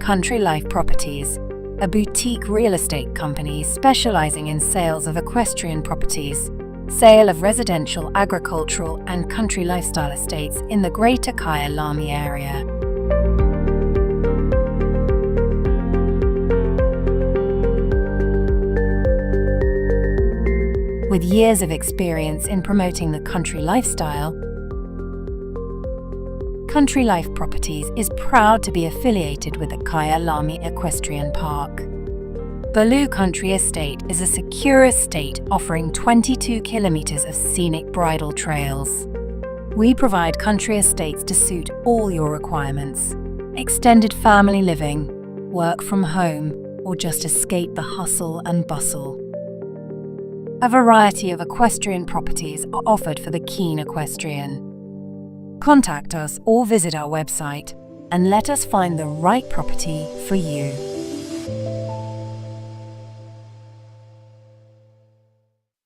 Country Life Properties, a boutique real estate company specializing in sales of equestrian properties, sale of residential, agricultural, and country lifestyle estates in the Greater Kyalami area. With years of experience in promoting the country lifestyle, Country Life Properties is proud to be affiliated with the Kyalami Equestrian Park. Baloo Country Estate is a secure estate offering 22 kilometers of scenic bridle trails. We provide country estates to suit all your requirements: extended family living, work from home, or just escape the hustle and bustle. A variety of equestrian properties are offered for the keen equestrian. Contact us or visit our website and let us find the right property for you.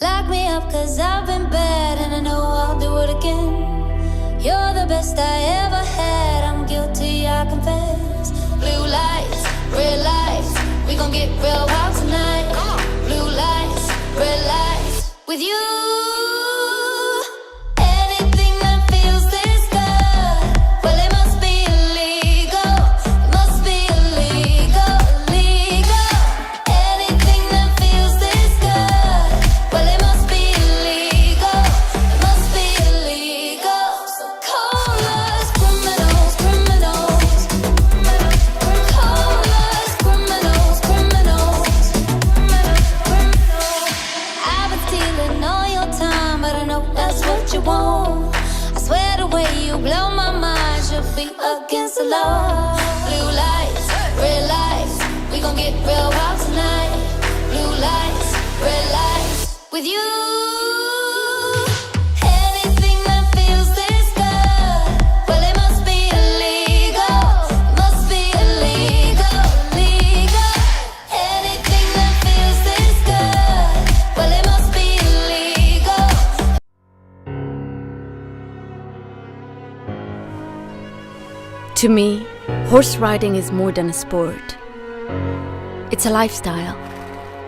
Lock me up 'cause I've been bad and I know I'll do it again. You're the best I ever had, I'm guilty, I confess. Blue lights, red lights, we gon' get real wild tonight. Blue lights, red lights, with you. Against the law. Blue lights, red lights, we gon' get real wild tonight. Blue lights, red lights, with you. Anything that feels this good, well it must be illegal. It must be illegal, illegal. Anything that feels this good, well it must be illegal. To me, horse riding is more than a sport. It's a lifestyle.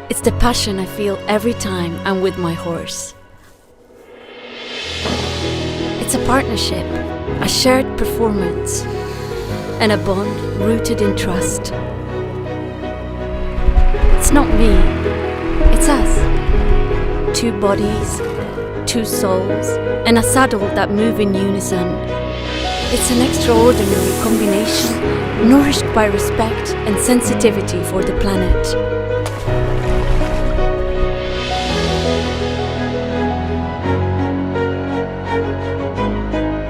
It's the passion I feel every time I'm with my horse. It's a partnership, a shared performance, and a bond rooted in trust. It's not me, it's us. Two bodies, two souls, and a saddle that move in unison. It's an extraordinary combination, nourished by respect and sensitivity for the planet.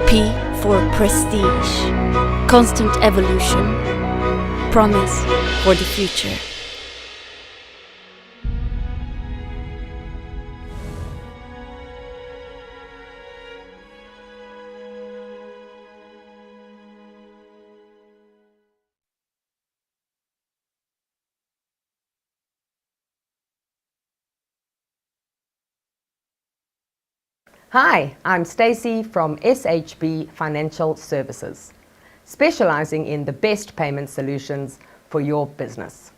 P for prestige, constant evolution, promise for the future. Hi, I'm Stacey from SHB Financial Services, specializing in the best payment solutions for your business.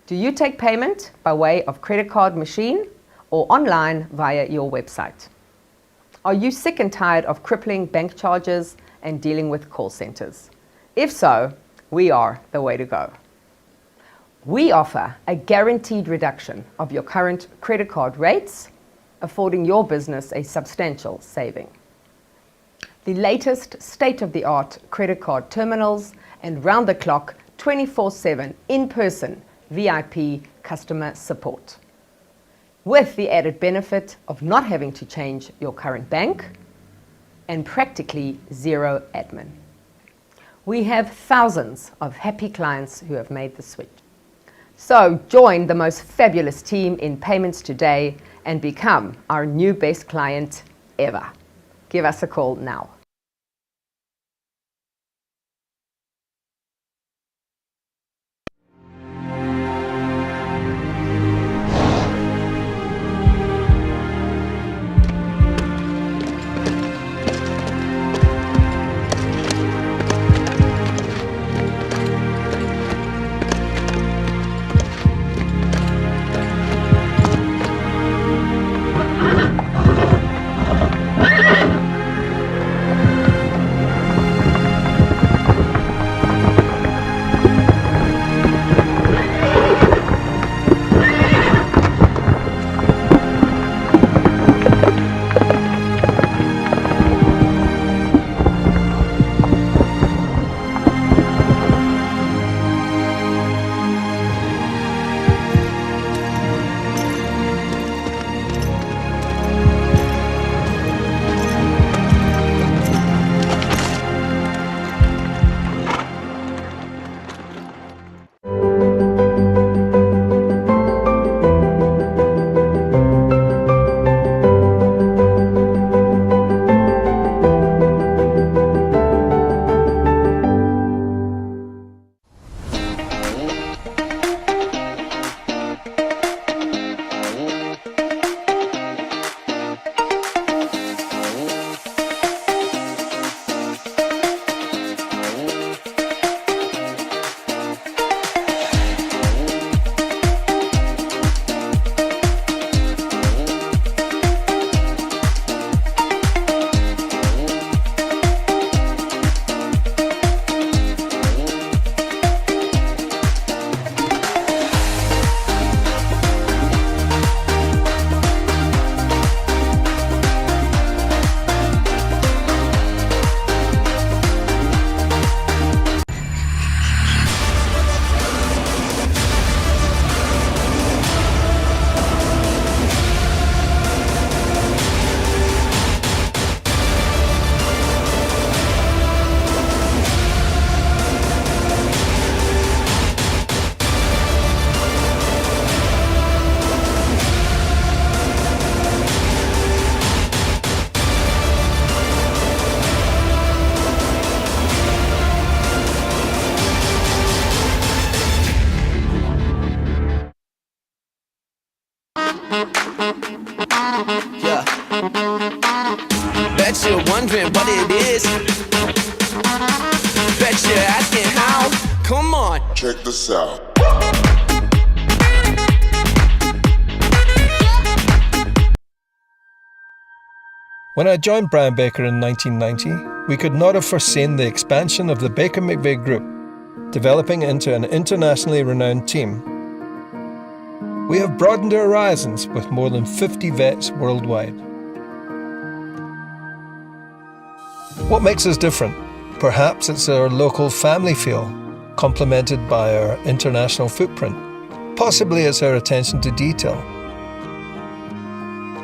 Do you take payment by way of credit card machine or online via your website? Are you sick and tired of crippling bank charges and dealing with call centers? If so, we are the way to go. We offer a guaranteed reduction of your current credit card rates, affording your business a substantial saving. The latest state-of-the-art credit card terminals and round-the-clock 24/7 in-person VIP customer support, with the added benefit of not having to change your current bank and practically zero admin. We have thousands of happy clients who have made the switch. So join the most fabulous team in payments today and become our new best client ever. Give us a call now. Yeah. Bet you're wondering what it is. Bet you're asking how. Come on. Check this out. When I joined Brown Baker in 1990, we could not have foreseen the expansion of the Baker McVeigh Group, developing into an internationally renowned team. We have broadened our horizons with more than 50 vets worldwide. What makes us different? Perhaps it's our local family feel, complemented by our international footprint. Possibly it's our attention to detail.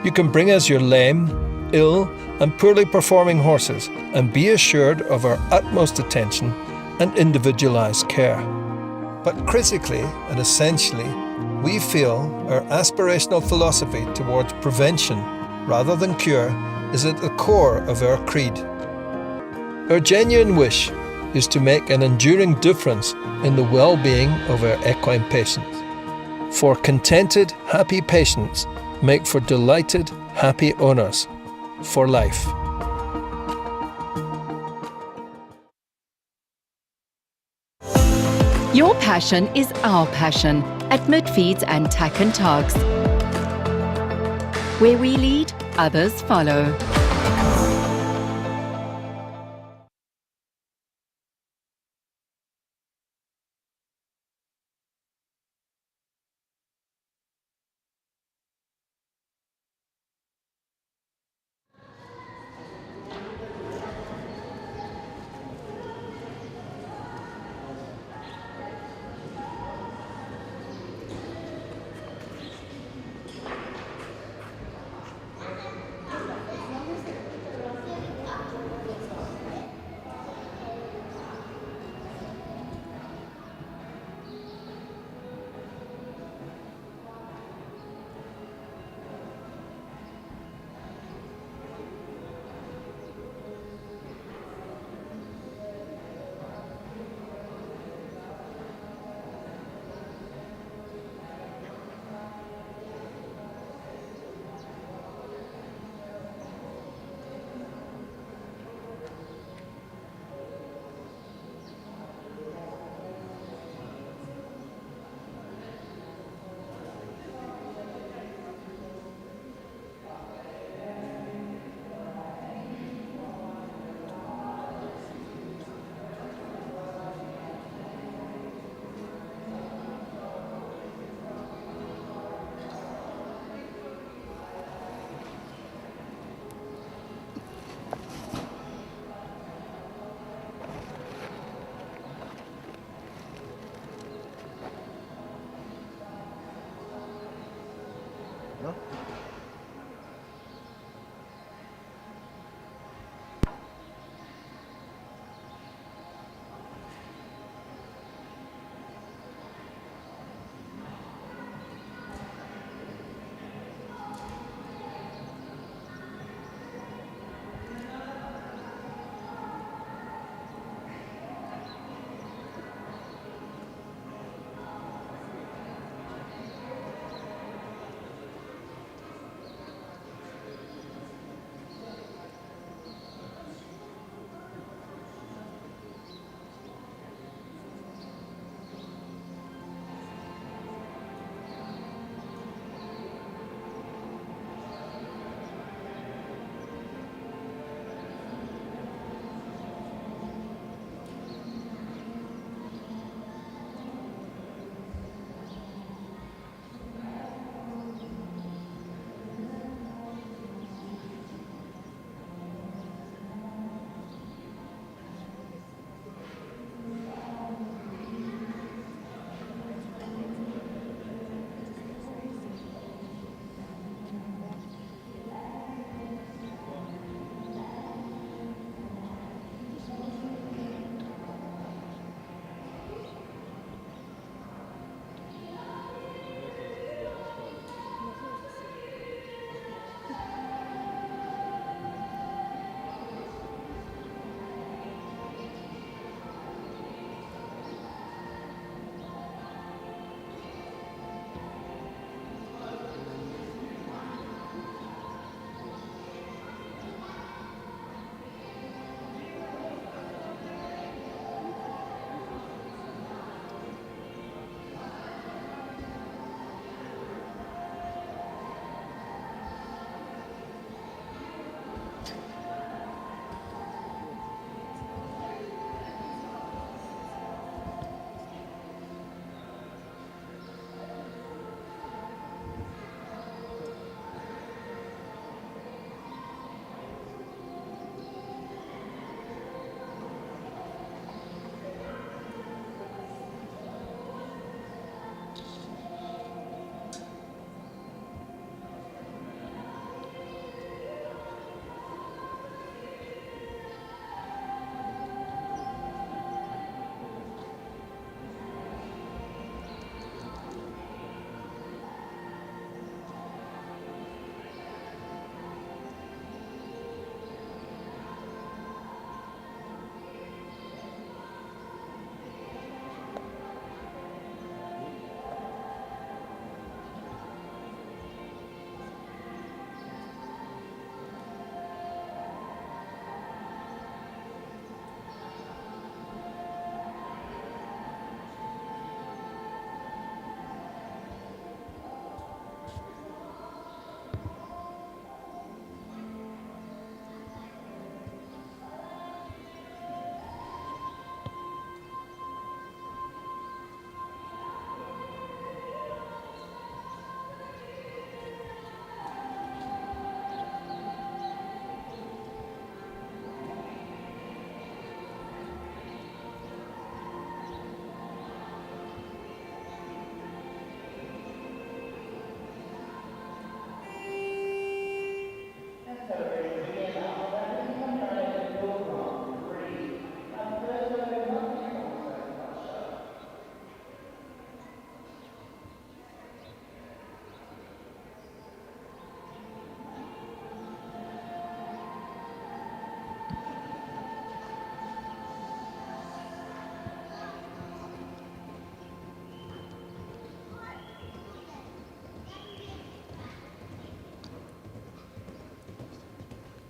You can bring us your lame, ill and poorly performing horses and be assured of our utmost attention and individualised care. But critically and essentially, we feel our aspirational philosophy towards prevention rather than cure is at the core of our creed. Our genuine wish is to make an enduring difference in the well-being of our equine patients. For contented, happy patients make for delighted, happy owners. For life. Your passion is our passion at Midfeeds and Tack and Tugs. Where we lead, others follow.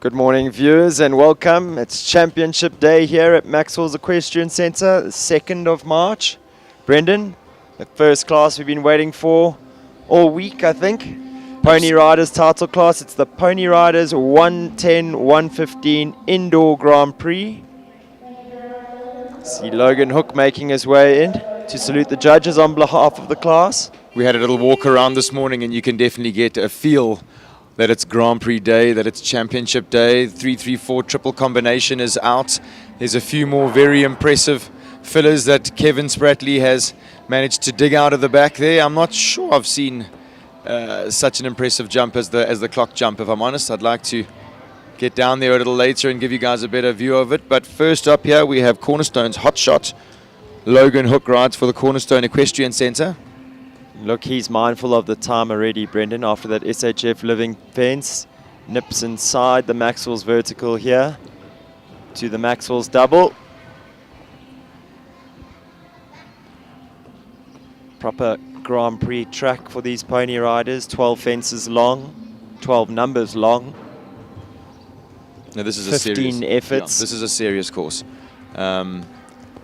Good morning, viewers, and welcome. It's Championship Day here at Maxwell's Equestrian Centre, the 2nd of March. Brendan, the first class we've been waiting for all week, I think. Pony Riders title class. It's the Pony Riders 110-115 Indoor Grand Prix. See Logan Hook making his way in to salute the judges on behalf of the class. We had a little walk around this morning and you can definitely get a feel that it's Grand Prix Day, that it's Championship Day. 3-3-4 triple combination is out. There's a few more very impressive fillers that Kevin Spratley has managed to dig out of the back there. I'm not sure I've seen such an impressive jump as the clock jump, if I'm honest. I'd like to get down there a little later and give you guys a better view of it. But first up here we have Cornerstone's hot shot. Logan Hook rides for the Cornerstone Equestrian Centre. Look, he's mindful of the time already, Brendan, after that SHF living fence. Nips inside the Maxwell's vertical here to the Maxwell's double. Proper Grand Prix track for these pony riders. 12 fences long, 12 numbers long. Now this is 15 efforts. This is a serious course.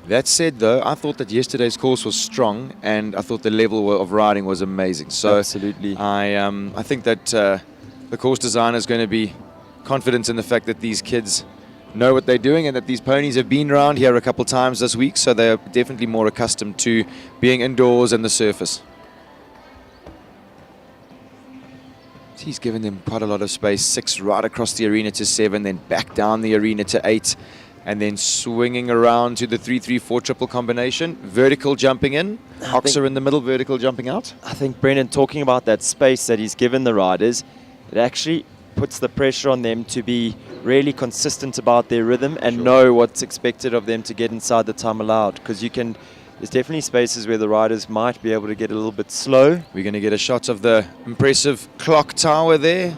That said, though, I thought that yesterday's course was strong, and I thought the level of riding was amazing. So absolutely, I think that the course designer is going to be confident in the fact that these kids know what they're doing, and that these ponies have been around here a couple times this week, so they're definitely more accustomed to being indoors and the surface. He's given them quite a lot of space. 6 right across the arena to 7, then back down the arena to 8. And then swinging around to the 3-3-4 triple combination. Vertical jumping in. Oxer in the middle, vertical jumping out. I think, Brendan, talking about that space that he's given the riders, it actually puts the pressure on them to be really consistent about their rhythm and know what's expected of them to get inside the time allowed. Because there's definitely spaces where the riders might be able to get a little bit slow. We're going to get a shot of the impressive clock tower there.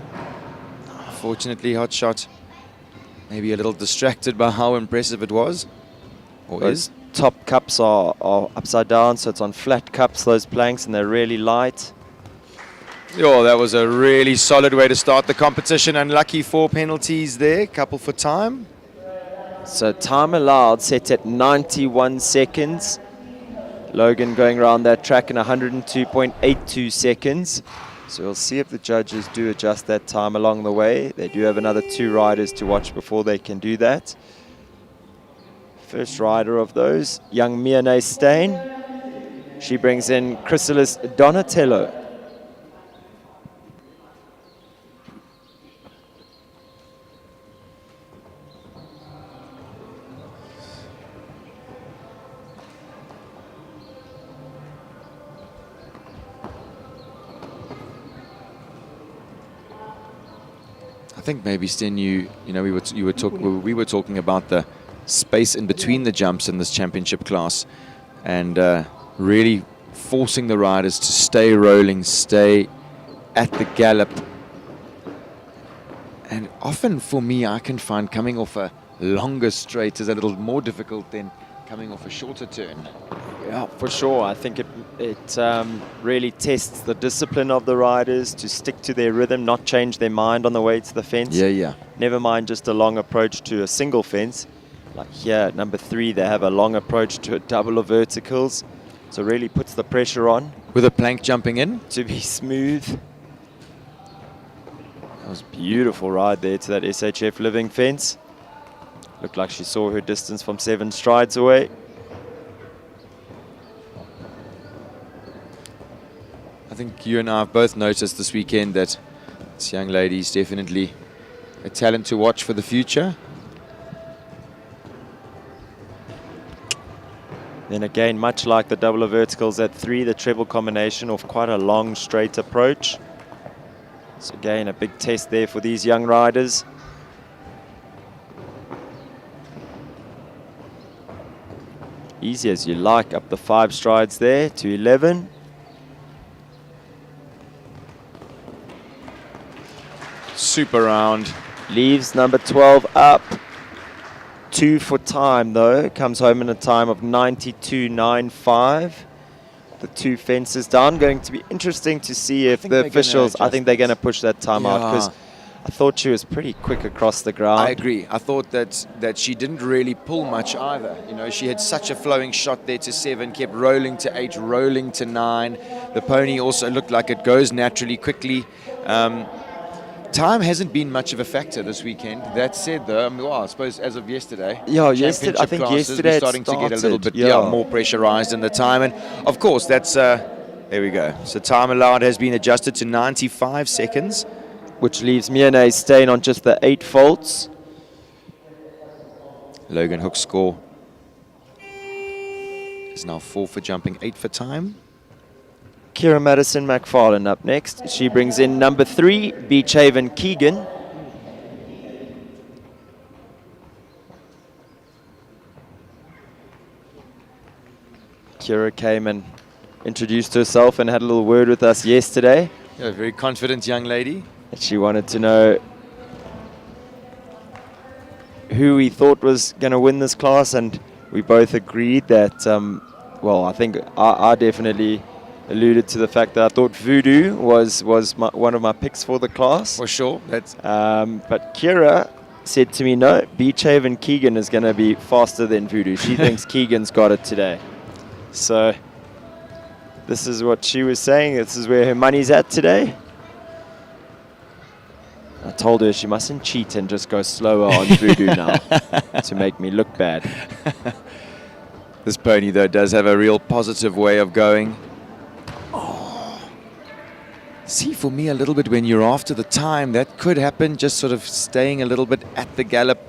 Fortunately, hot shot. Maybe a little distracted by how impressive it was, or those top cups are upside down, so it's on flat cups, those planks, and they're really light. Oh, that was a really solid way to start the competition. Unlucky 4 penalties there, couple for time. So time allowed set at 91 seconds. Logan going around that track in 102.82 seconds. So we'll see if the judges do adjust that time along the way. They do have another 2 riders to watch before they can do that. First rider of those, young Miane Stain. She brings in Chrysalis Donatello. I think maybe Sten, we were talking about the space in between the jumps in this championship class, and really forcing the riders to stay rolling, stay at the gallop. And often for me, I can find coming off a longer straight is a little more difficult than coming off a shorter turn. Yeah, for sure. I think it really tests the discipline of the riders to stick to their rhythm, not change their mind on the way to the fence. Yeah. Never mind just a long approach to a single fence. Like here at number 3, they have a long approach to a double of verticals. So really puts the pressure on. With a plank jumping in. To be smooth. That was a beautiful ride there to that SHF living fence. Looked like she saw her distance from 7 strides away. I think you and I have both noticed this weekend that this young lady is definitely a talent to watch for the future. Then again, much like the double of verticals at 3, the treble combination of quite a long straight approach. So again, a big test there for these young riders. Easy as you like, up the 5 strides there to 11. Super round. Leaves number 12 up. 2 for time though. Comes home in a time of 92.95. The 2 fences down. Going to be interesting to see if the officials, I think they're going to push that time out, because I thought she was pretty quick across the ground. I agree. I thought that she didn't really pull much either. You know, she had such a flowing shot there to 7, kept rolling to 8, rolling to 9. The pony also looked like it goes naturally quickly. Time hasn't been much of a factor this weekend. That said, though, I suppose as of yesterday, yeah, yesterday I think classes, yesterday we're starting to get a little bit more pressurized in the time, and of course that's there we go. So time allowed has been adjusted to 95 seconds. Which leaves Miane staying on just the 8 faults. Logan Hook's score is now 4 for jumping, 8 for time. Kira Madison McFarlane up next. She brings in number 3, Beachhaven Keegan. Kira came and introduced herself and had a little word with us yesterday. Yeah, a very confident young lady. She wanted to know who we thought was going to win this class, and we both agreed that, well, I think I definitely alluded to the fact that I thought Voodoo was one of my picks for the class. For sure. That's but Kira said to me, no, Beachhaven Keegan is going to be faster than Voodoo. She thinks Keegan's got it today. So this is what she was saying. This is where her money's at today. I told her she mustn't cheat and just go slower on Voodoo now to make me look bad. This pony, though, does have a real positive way of going. Oh. See, for me, a little bit when you're after the time, that could happen, just sort of staying a little bit at the gallop.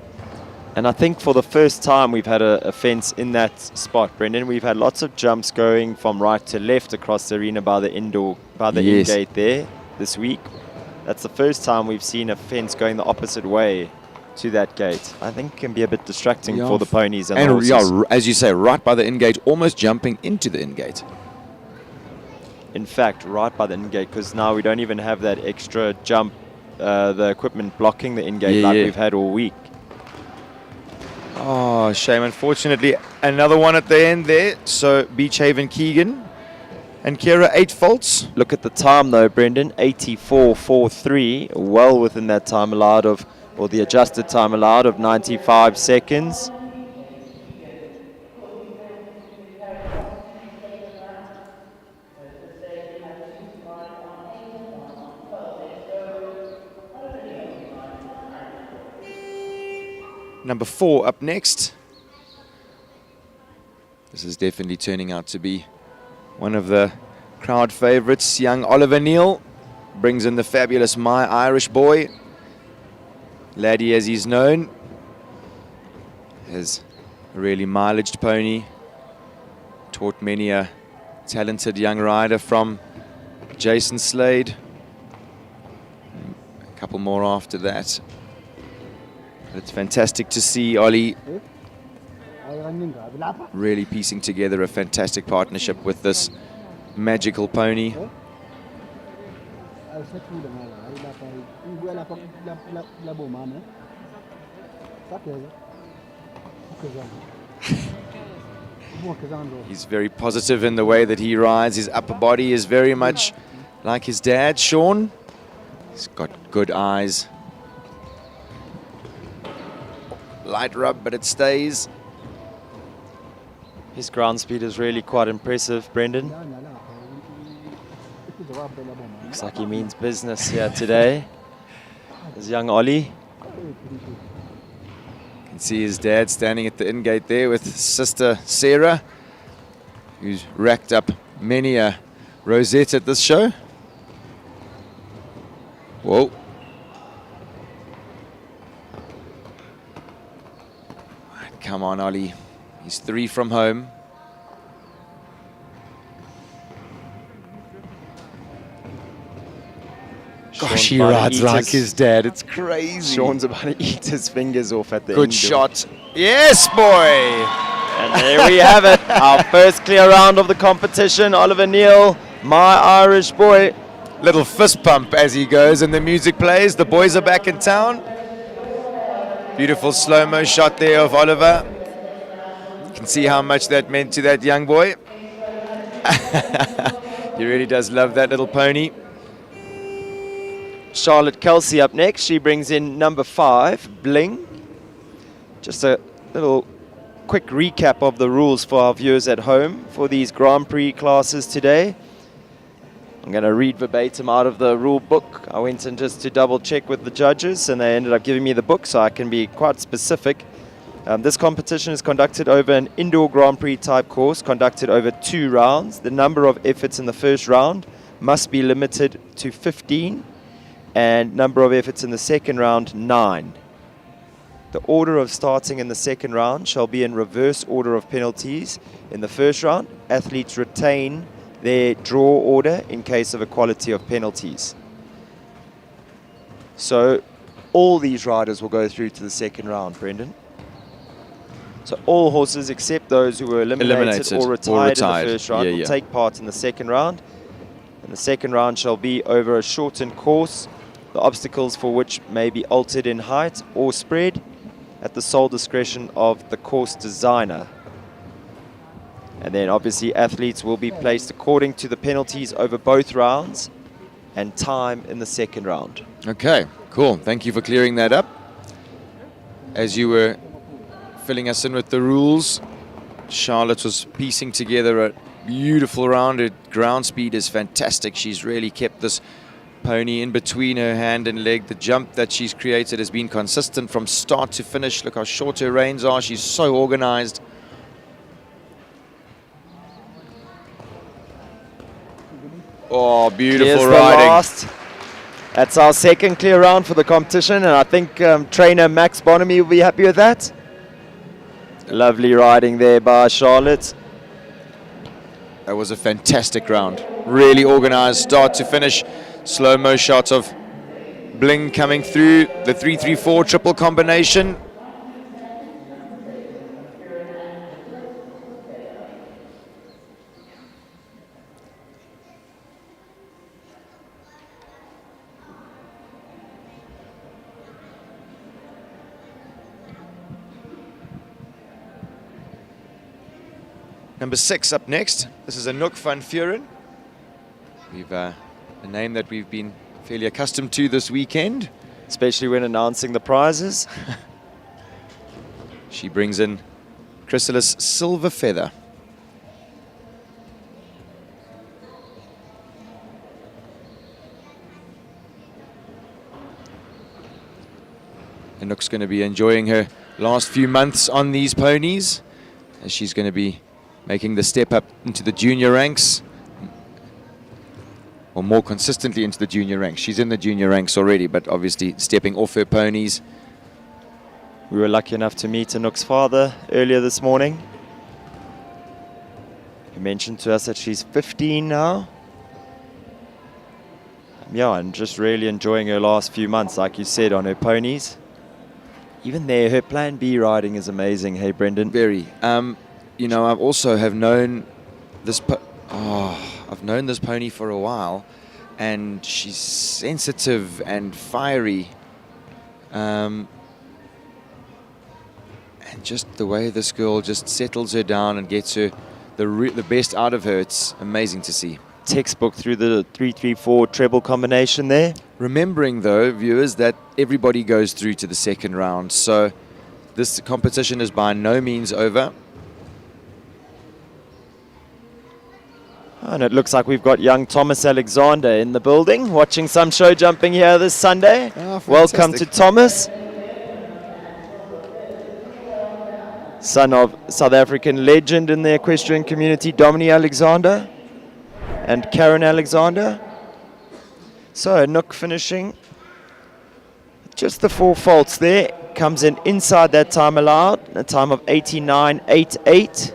And I think for the first time we've had a fence in that spot, Brendan. We've had lots of jumps going from right to left across the arena by the Yes. in-gate there this week. That's the first time we've seen a fence going the opposite way to that gate. I think it can be a bit distracting for the ponies and the horses. Yeah, as you say, right by the in-gate, almost jumping into the in-gate. In fact, right by the in-gate, because now we don't even have that extra jump, the equipment blocking the in-gate like we've had all week. Oh, shame. Unfortunately, another one at the end there. So Beachhaven Keegan and Kira, 8 faults. Look at the time though, Brendan, 84.43, well within that time allowed of, or the adjusted time allowed of 95 seconds. Number 4 up next. This is definitely turning out to be one of the crowd favorites. Young Oliver Neal brings in the fabulous My Irish Boy. Laddie, as he's known, has a really mileaged pony. Taught many a talented young rider from Jason Slade. A couple more after that. But it's fantastic to see Ollie really piecing together a fantastic partnership with this magical pony. He's very positive in the way that he rides. His upper body is very much like his dad, Sean. He's got good eyes. Light rub, but it stays. His ground speed is really quite impressive, Brendan. Looks like he means business here today. There's young Ollie. You can see his dad standing at the in-gate there with sister Sarah, who's racked up many a rosette at this show. Whoa. Come on, Ollie. He's 3 from home. Gosh, he rides like his dad. It's crazy. Sean's about to eat his fingers off at the end. Good shot. Yes, boy. And there we have it. Our first clear round of the competition. Oliver Neal, My Irish Boy. Little fist pump as he goes and the music plays. The boys are back in town. Beautiful slow-mo shot there of Oliver. You can see how much that meant to that young boy. He really does love that little pony. Charlotte Kelsey up next. She brings in number 5, Bling. Just a little quick recap of the rules for our viewers at home for these Grand Prix classes today. I'm going to read verbatim out of the rule book. I went in just to double check with the judges, and they ended up giving me the book so I can be quite specific. This competition is conducted over an indoor Grand Prix type course, conducted over 2 rounds. The number of efforts in the first round must be limited to 15, and number of efforts in the second round, 9. The order of starting in the second round shall be in reverse order of penalties. In the first round, athletes retain their draw order in case of equality of penalties. So all these riders will go through to the second round, Brendan. So all horses except those who were eliminated or retired in the first round will take part in the second round. And the second round shall be over a shortened course, the obstacles for which may be altered in height or spread at the sole discretion of the course designer. And then obviously athletes will be placed according to the penalties over both rounds and time in the second round. Okay, cool. Thank you for clearing that up. As you were filling us in with the rules, Charlotte was piecing together a beautiful round. Her ground speed is fantastic. She's really kept this pony in between her hand and leg. The jump that she's created has been consistent from start to finish. Look how short her reins are. She's so organized. Oh, beautiful riding. That's our second clear round for the competition, and I think trainer Max Bonamy will be happy with that. Lovely riding there by Charlotte. That was a fantastic round. Really organized start to finish. Slow-mo shot of Bling coming through. The 3-3-4 triple combination. Number 6 up next. This is Anouk van Vuren. We've a name that we've been fairly accustomed to this weekend, especially when announcing the prizes. She brings in Chrysalis Silver Feather. Anouk's going to be enjoying her last few months on these ponies, as she's going to be making the step up into the junior ranks, or more consistently into the junior ranks. She's in the junior ranks already, but obviously stepping off her ponies. We were lucky enough to meet Anouk's father earlier this morning. He mentioned to us that she's 15 now. Yeah, and just really enjoying her last few months, like you said, on her ponies. Even there, her Plan B riding is amazing. Hey, Brendan. Very. You know, I've also have known this. I've known this pony for a while, and she's sensitive and fiery. And just the way this girl just settles her down and gets her the best out of her, it's amazing to see. Textbook through the 3-3-4 treble combination there. Remembering, though, viewers, that everybody goes through to the second round, so this competition is by no means over. And it looks like we've got young Thomas Alexander in the building, watching some show jumping here this Sunday. Welcome to Thomas. Son of South African legend in the equestrian community, Dominique Alexander and Karen Alexander. So Anouk finishing just the 4 faults there. Comes in inside that time allowed, a time of 89.88.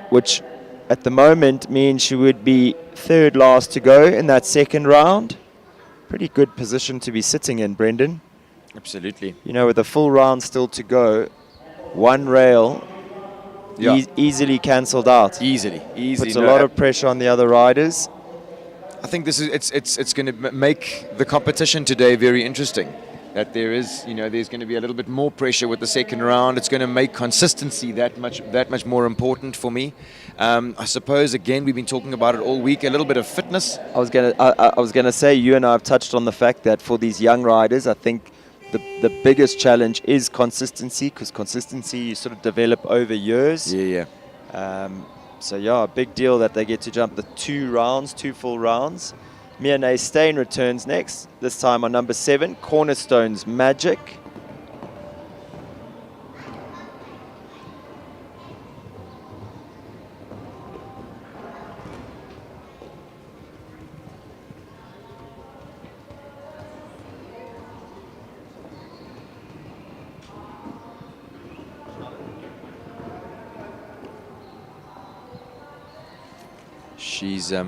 Which at the moment means she would be 3rd last to go in that second round. Pretty good position to be sitting in, Brendan. Absolutely. You know, with a full round still to go, 1 rail easily cancelled out. Easily. Puts a lot of pressure on the other riders. I think this is it's going to make the competition today very interesting. That there is, you know, there's going to be a little bit more pressure with the second round. It's going to make consistency that much more important for me. I suppose, again, we've been talking about it all week, a little bit of fitness. I was gonna say, you and I have touched on the fact that for these young riders, I think the biggest challenge is consistency, because consistency you sort of develop over years. Yeah. So yeah, a big deal that they get to jump the 2 full rounds. Mia Steyn returns next, this time on number 7, Cornerstone's Magic. She's a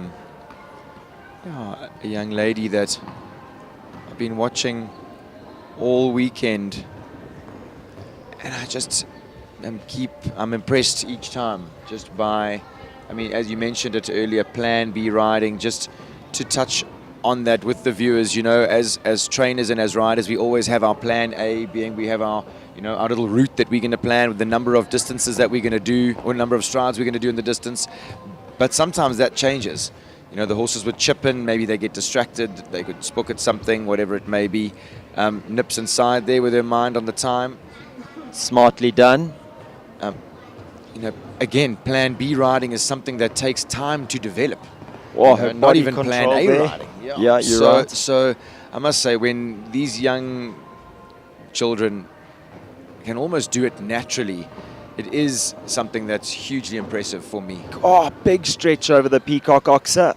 young lady that I've been watching all weekend, and I just I'm impressed each time just by, I mean, as you mentioned it earlier, Plan B riding. Just to touch on that with the viewers, you know, as trainers and as riders, we always have our Plan A, being we have our, you know, our little route that we're going to plan with the number of distances that we're going to do, or number of strides we're going to do in the distance. But sometimes that changes. You know, the horses would chip in, maybe they get distracted, they could spook at something, whatever it may be. Nips inside there with her mind on the time. Smartly done. You know, again, Plan B riding is something that takes time to develop. Oh, You know, not even Plan A there. riding. Yeah, you're right. So I must say, when these young children can almost do it naturally, it is something that's hugely impressive for me. Oh, big stretch over the Peacock Oxer.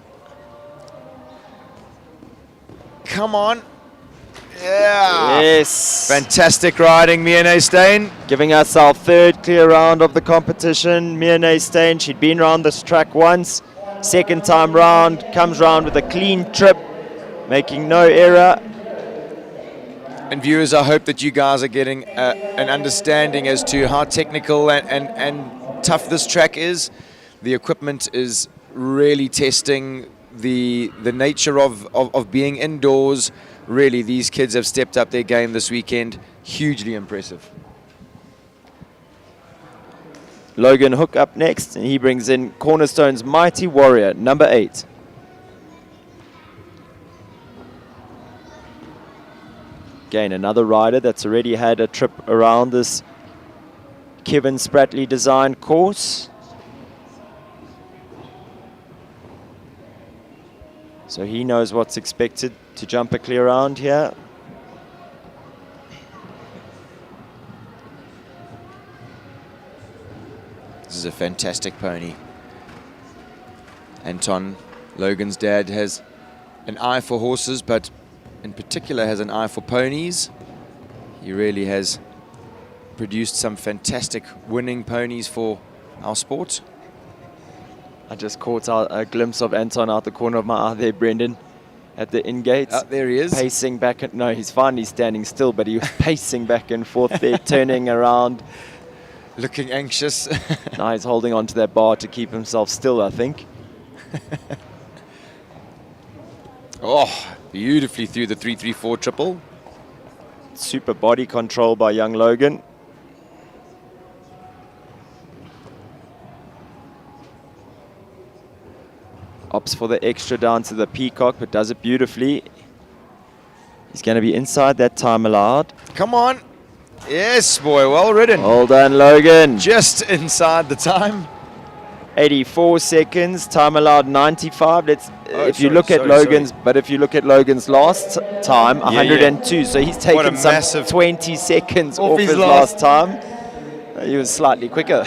Come on. Yeah. Yes. Fantastic riding, Mia Steyn. Giving us our 3rd clear round of the competition. Mia Steyn, she'd been around this track once. Second time round, comes round with a clean trip, making no error. And viewers, I hope that you guys are getting an understanding as to how technical and tough this track is. The equipment is really testing the nature of being indoors. Really, these kids have stepped up their game this weekend. Hugely impressive. Logan Hook up next, and he brings in Cornerstone's Mighty Warrior, number 8. Again, another rider that's already had a trip around this Kevin Spratley designed course. So he knows what's expected to jump a clear round here. This is a fantastic pony. Anton, Logan's dad, has an eye for horses, but in particular has an eye for ponies. He really has produced some fantastic winning ponies for our sport. I just caught a glimpse of Anton out the corner of my eye there, Brendan, at the in-gate. There he is. Pacing back. No, he's finally standing still, but he was pacing back and forth there, turning around. Looking anxious. Now he's holding on to that bar to keep himself still, I think. Oh, beautifully through the 3-3-4 triple. Super body control by young Logan. Opts for the extra down to the Peacock, but does it beautifully. He's going to be inside that time allowed. Come on. Yes, boy, well ridden. Well done, Logan. Just inside the time. 84 seconds, time allowed 95. If you look at Logan's last time, 102. Yeah. So he's taken some 20 seconds off his last time. He was slightly quicker.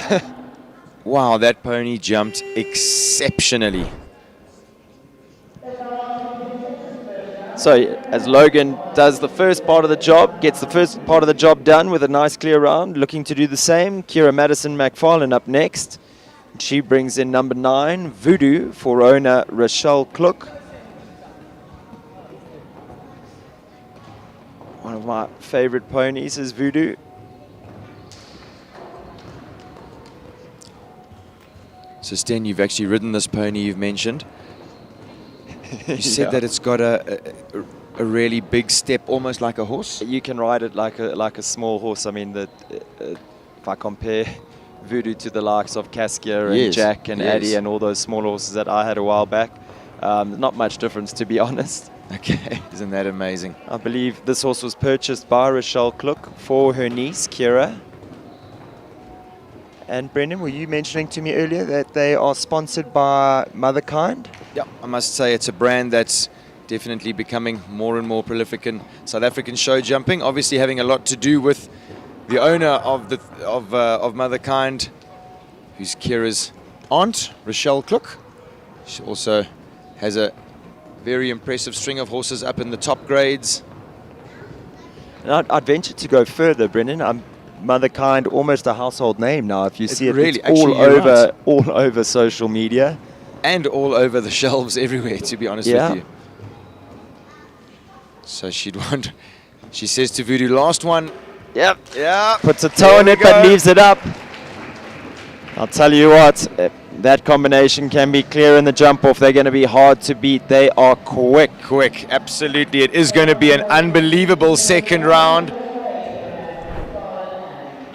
Wow, that pony jumped exceptionally. So as Logan does the first part of the job, gets the first part of the job done with a nice clear round, looking to do the same. Kira Madison McFarlane up next. She brings in number 9, Voodoo, for owner Rochelle Klook. One of my favorite ponies is Voodoo. So Sten, you've actually ridden this pony you've mentioned. You said that it's got a really big step, almost like a horse. You can ride it like a small horse. I mean, if I compare Voodoo to the likes of Caskia and Yes, Jack and yes. Addy and all those small horses that I had a while back. Not much difference, to be honest. Okay, isn't that amazing? I believe this horse was purchased by Rochelle Klook for her niece, Kira. And Brendan, were you mentioning to me earlier that they are sponsored by Motherkind? Yeah, I must say it's a brand that's definitely becoming more and more prolific in South African show jumping. Obviously, having a lot to do with the owner of Motherkind, who's Kira's aunt, Rochelle Klook. She also has a very impressive string of horses up in the top grades. And I'd venture to go further, Brendan. Motherkind, almost a household name now. If you see it, really, it's all actually, you're right. all over social media. And all over the shelves everywhere, to be honest with you. So she says to Voodoo, last one. Yep. Yeah. Puts a toe in it, but leaves it up. I'll tell you what, that combination can be clear in the jump off. They're going to be hard to beat. They are quick. Quick, absolutely. It is going to be an unbelievable second round.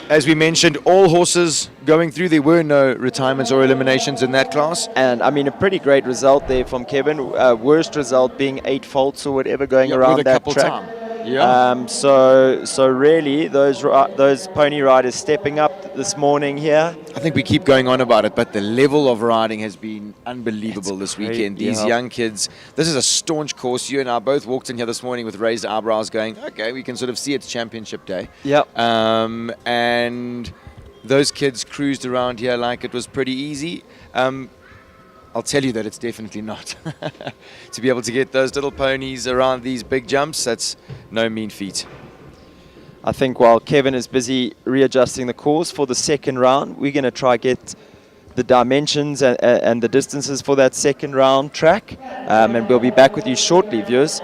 As we mentioned, all horses going through. There were no retirements or eliminations in that class. And I mean, a pretty great result there from Kevin. Worst result being 8 faults or whatever going around with a that couple track. time. Yeah. So really, those pony riders stepping up this morning here. I think we keep going on about it, but the level of riding has been unbelievable this weekend. These young kids, this is a staunch course. You and I both walked in here this morning with raised eyebrows going, okay, we can sort of see it's championship day. Yep. And those kids cruised around here like it was pretty easy. I'll tell you that it's definitely not. To be able to get those little ponies around these big jumps, that's no mean feat. I think while Kevin is busy readjusting the course for the second round, we're going to try get the dimensions and the distances for that second round track. And we'll be back with you shortly, viewers.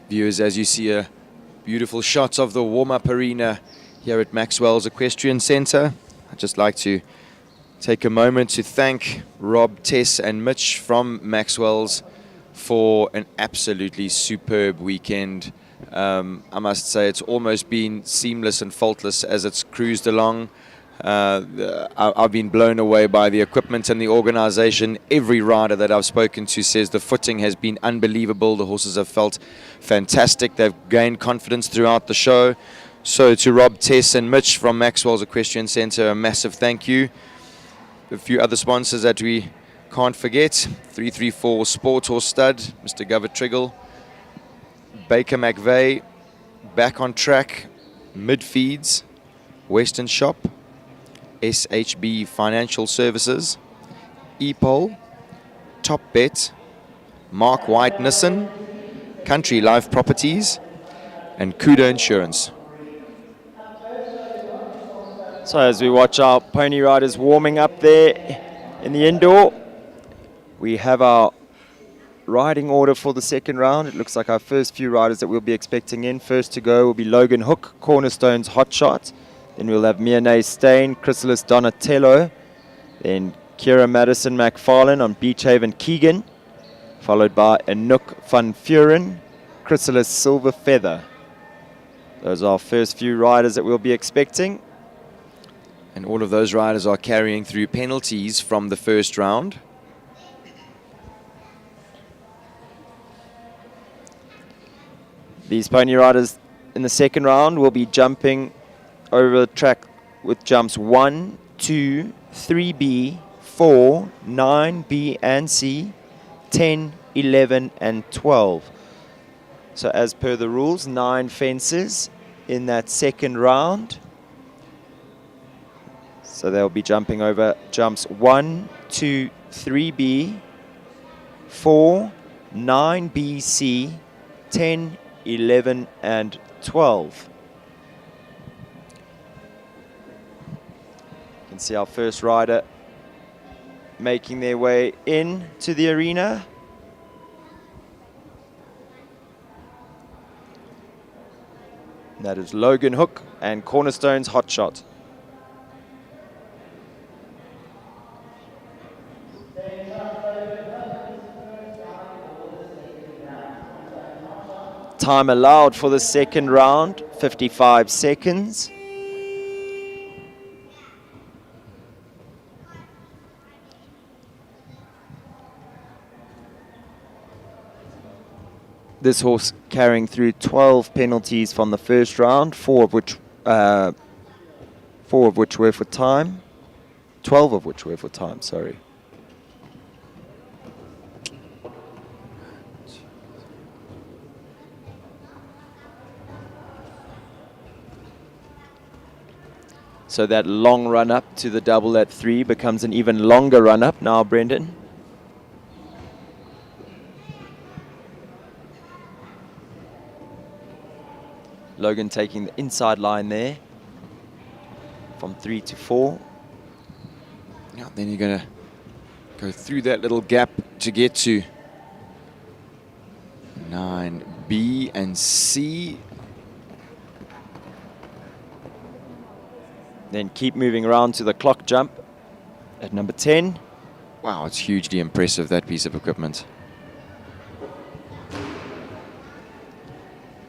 Viewers, as you see a beautiful shot of the warm-up arena here at Maxwell's Equestrian Centre, I'd just like to take a moment to thank Rob, Tess and Mitch from Maxwell's for an absolutely superb weekend. I must say it's almost been seamless and faultless as it's cruised along. I've been blown away by the equipment and the organization. Every rider that I've spoken to says the footing has been unbelievable. The horses have felt fantastic. They've gained confidence throughout the show. So to Rob, Tess and Mitch from Maxwell's Equestrian Centre, a massive thank you. A few other sponsors that we can't forget: 334 Sport Horse Stud, Mr. Govert Triggle, Baker McVeigh, Back on Track, Midfeeds, Western Shop, SHB Financial Services, EPOL, Top Bet, Mark White Nissan, Country Life Properties, and Cuda Insurance. So as we watch our pony riders warming up there in the indoor, we have our riding order for the second round. It looks like our first few riders that we'll be expecting in. First to go will be Logan Hook, Cornerstone's Hotshot. Then we'll have Mianay Stain, Chrysalis Donatello. Then Kira Madison McFarlane on Beachhaven Keegan. Followed by Anouk Van Furen, Chrysalis Silver Feather. Those are our first few riders that we'll be expecting. And all of those riders are carrying through penalties from the first round. These pony riders in the second round will be jumping over the track with jumps 1, 2, 3B, 4, 9, B and C, 10, 11 and 12. So as per the rules, 9 fences in that second round. So they'll be jumping over jumps 1, 2, 3B, 4, 9B, C, 10, 11 and 12. You can see our first rider making their way in to the arena. That is Logan Hook and Cornerstone's Hotshot. Time allowed for the second round, 55 seconds. This horse carrying through 12 penalties from the first round, 4 of which were for time. 12 of which were for time, sorry. So that long run up to the double at 3 becomes an even longer run up now, Brendan. Logan taking the inside line there from 3 to 4. Now then you're going to go through that little gap to get to 9B and C. Then keep moving around to the clock jump at number 10. Wow, it's hugely impressive, that piece of equipment.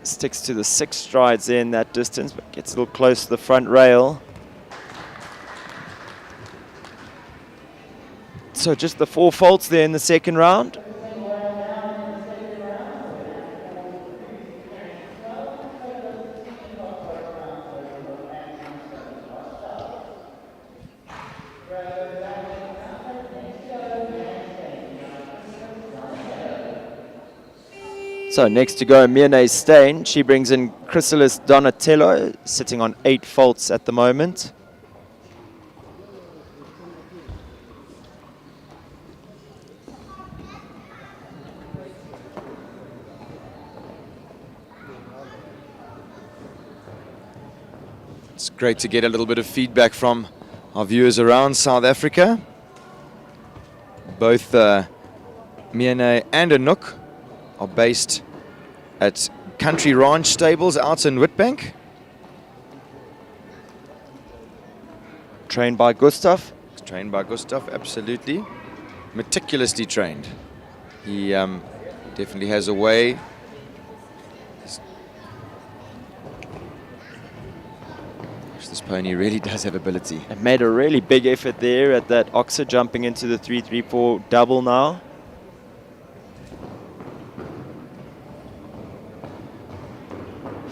Sticks to the 6 strides there in that distance, but gets a little close to the front rail. So just the 4 faults there in the second round. So next to go, Mianay Stain. She brings in Chrysalis Donatello, sitting on 8 faults at the moment. It's great to get a little bit of feedback from our viewers around South Africa. Both Mianay and Anouk are based at Country Ranch Stables out in Witbank. Trained by Gustav. Trained by Gustav, absolutely. Meticulously trained. He definitely has a way. This pony really does have ability. It made a really big effort there at that oxer, jumping into the 3-3-4 double now.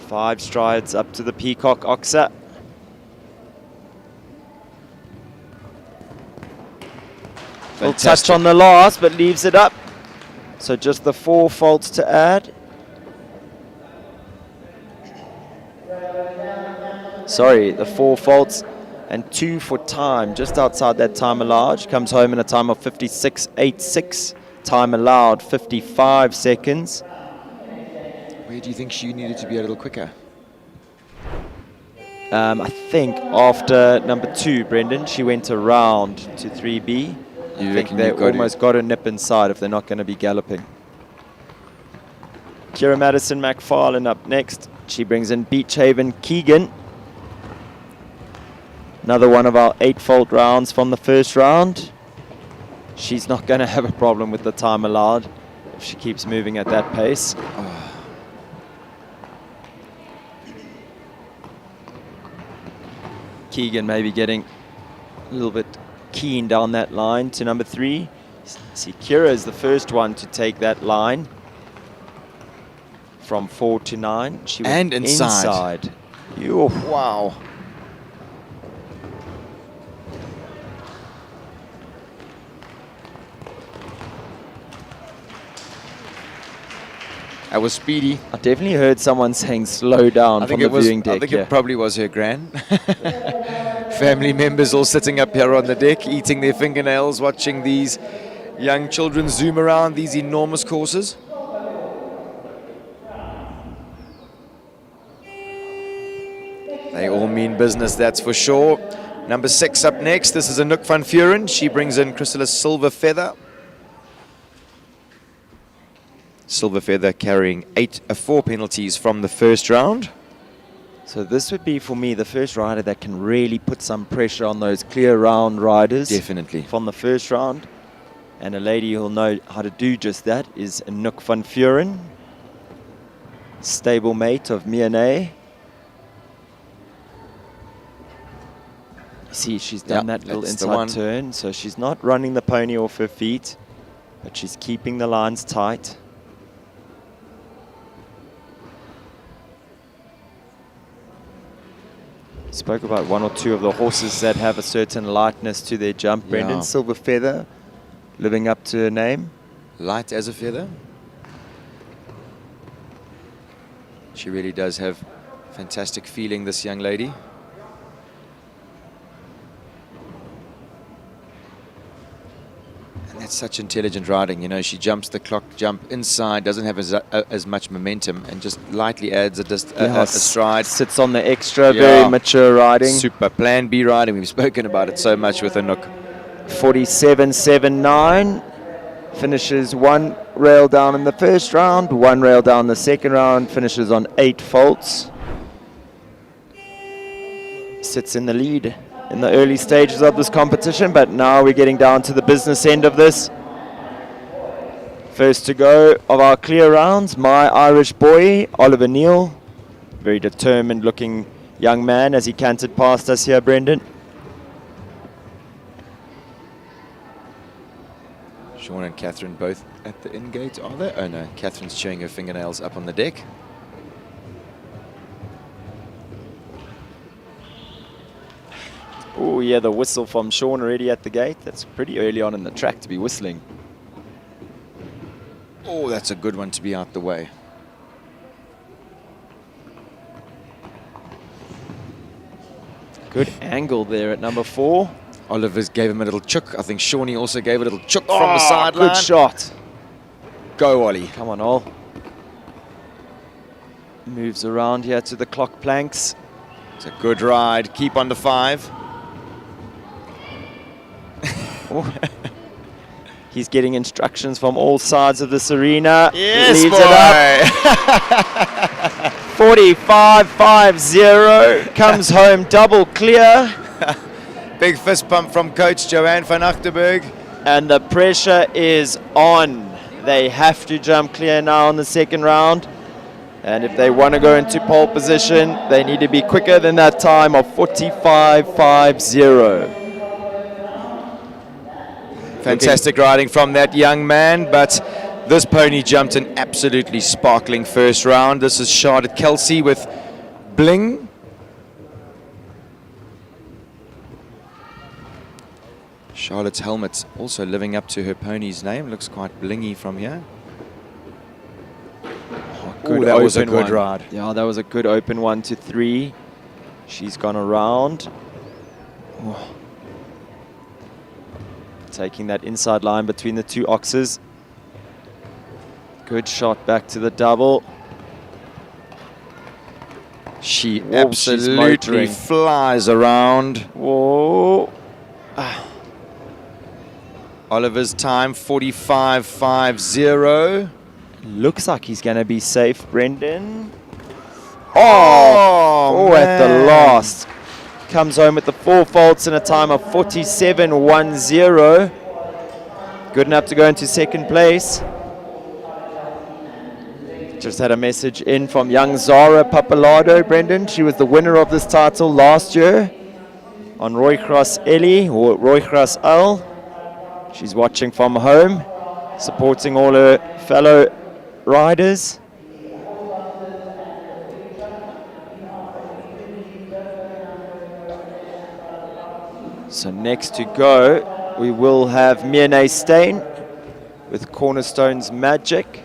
Five strides up to the peacock oxer. Will touch on the last, but leaves it up. So just the 4 faults to add. Sorry, the 4 faults and 2 for time, just outside that time allowed. Comes home in a time of 56.86. Time allowed 55 seconds. Where do you think she needed to be a little quicker? I think after number 2, Brendan, she went around to 3B. I think they almost got a nip inside if they're not going to be galloping. Kira Madison McFarlane up next. She brings in Beachhaven Keegan. Another one of our 8-fault rounds from the first round. She's not going to have a problem with the time allowed if she keeps moving at that pace. Keegan maybe getting a little bit keen down that line to number 3. See, Kira is the first one to take that line from 4 to 9. She went inside. Wow. That was speedy. I definitely heard someone saying slow down from the viewing deck. I think it probably was her gran. Family members all sitting up here on the deck, eating their fingernails, watching these young children zoom around these enormous courses. They all mean business, that's for sure. Number 6 up next. This is Anouk van Vuren. She brings in Chrysalis Silver Feather. Silver Feather carrying 4 penalties from the first round. So this would be, for me, the first rider that can really put some pressure on those clear round riders. Definitely. From the first round. And a lady who'll know how to do just that is Anouk van Vuren, stablemate of Miane. You see, she's done that little inside turn, so she's not running the pony off her feet, but she's keeping the lines tight. Spoke about 1 or 2 of the horses that have a certain lightness to their jump. Yeah. Brendan, Silver Feather, living up to her name. Light as a feather. She really does have fantastic feeling, this young lady. And that's such intelligent riding. You know, she jumps the clock jump inside, doesn't have as much momentum, and just lightly adds a stride. Sits on the extra, very mature riding. Super. Plan B riding. We've spoken about it so much with Anouk. 47.79. Finishes 1 rail down in the first round, 1 rail down the second round, finishes on 8 faults. Sits in the lead in the early stages of this competition, but now we're getting down to the business end of this. First to go of our clear rounds, my Irish boy, Oliver Neal. Very determined looking young man as he cantered past us here, Brendan. Sean and Catherine both at the in-gate, are they? Oh no, Catherine's chewing her fingernails up on the deck. Oh yeah, the whistle from Sean already at the gate. That's pretty early on in the track to be whistling. Oh, that's a good one to be out the way. Good angle there at number 4. Oliver's gave him a little chook. I think Shawnee also gave a little chook from the sideline. Good shot. Go, Ollie. Come on, Ol. Moves around here to the clock planks. It's a good ride. Keep on the 5. He's getting instructions from all sides of this arena. Yes, Leads boy. it up. 45.50 comes home double clear. Big fist pump from coach Joanne van Achterberg. And the pressure is on. They have to jump clear now in the second round. And if they want to go into pole position, they need to be quicker than that time of 45.50. Fantastic riding from that young man, but this pony jumped an absolutely sparkling first round. This is Charlotte Kelsey with Bling. Charlotte's helmet also living up to her pony's name. Looks quite blingy from here. Good, that was a open good one. ride. Yeah, that was a good open 1 to 3. She's gone around. Oh. Taking that inside line between the two oxes. Good shot back to the double. She She's absolutely motoring. flies around. Whoa. Oliver's time 45.50. Looks like he's going to be safe, Brendan. Oh, at the man. last. Comes home with the 4 faults in a time of 47.10. Good enough to go into second place. Just had a message in from young Zara Papalado, Brendan. She was the winner of this title last year on Roycross Ellie, or Roycross L. She's watching from home, supporting all her fellow riders. So next to go, we will have Miene Stain with Cornerstone's Magic.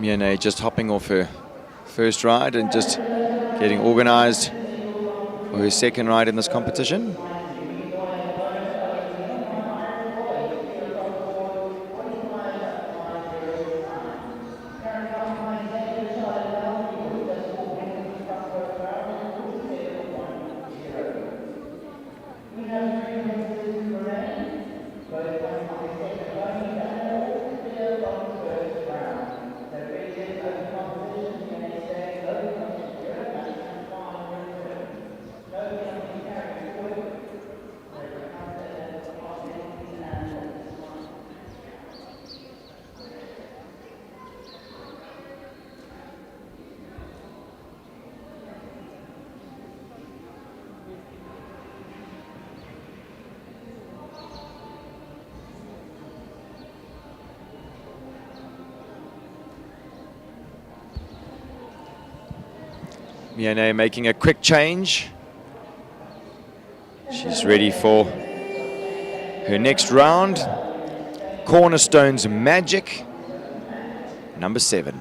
Miene just hopping off her first ride and just getting organized for her second ride in this competition. Miene making a quick change. She's ready for her next round. Cornerstone's Magic, number 7.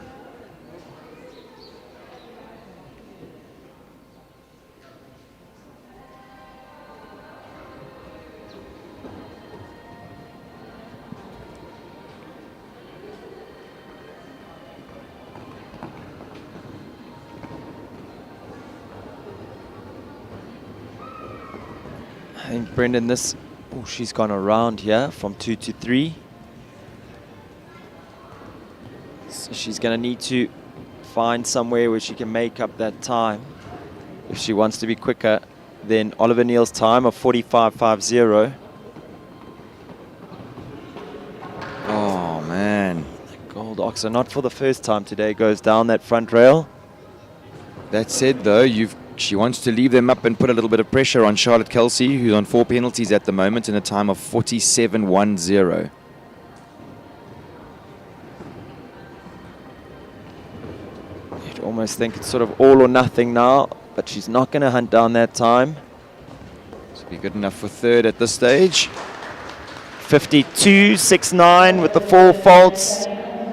I think Brendan, she's gone around here from 2 to 3. So she's going to need to find somewhere where she can make up that time if she wants to be quicker than Oliver Neal's time of 45.50. Oh, man. Gold Oxer, not for the first time today, goes down that front rail. That said, though, she wants to leave them up and put a little bit of pressure on Charlotte Kelsey, who's on 4 penalties at the moment in a time of 47.10. You'd almost think it's sort of all or nothing now, but she's not going to hunt down that time. This will be good enough for third at this stage. 52.69 with the 4 faults.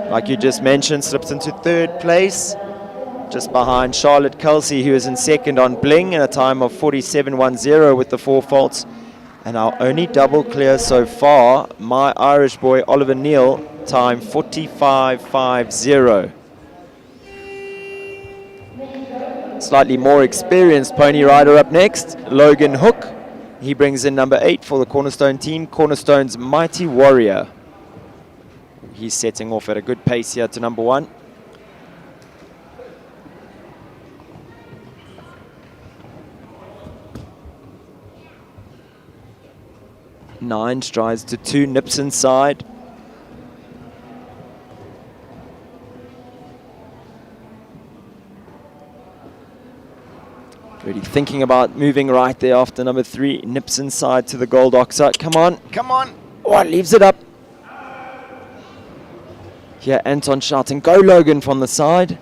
Like you just mentioned, slips into third place. Just behind Charlotte Kelsey, who is in second on Bling in a time of 47.10 with the 4 faults. And our only double clear so far, my Irish boy Oliver Neal, time 45.50. Slightly more experienced pony rider up next, Logan Hook. He brings in number 8 for the Cornerstone team, Cornerstone's Mighty Warrior. he's setting off at a good pace here to number 1. Nine strides to 2, nips inside. Really thinking about moving right there after number 3. Nips inside to the gold oxer. Come on. Come on. Oh, leaves it up. Here, Anton shouting, go Logan from the side.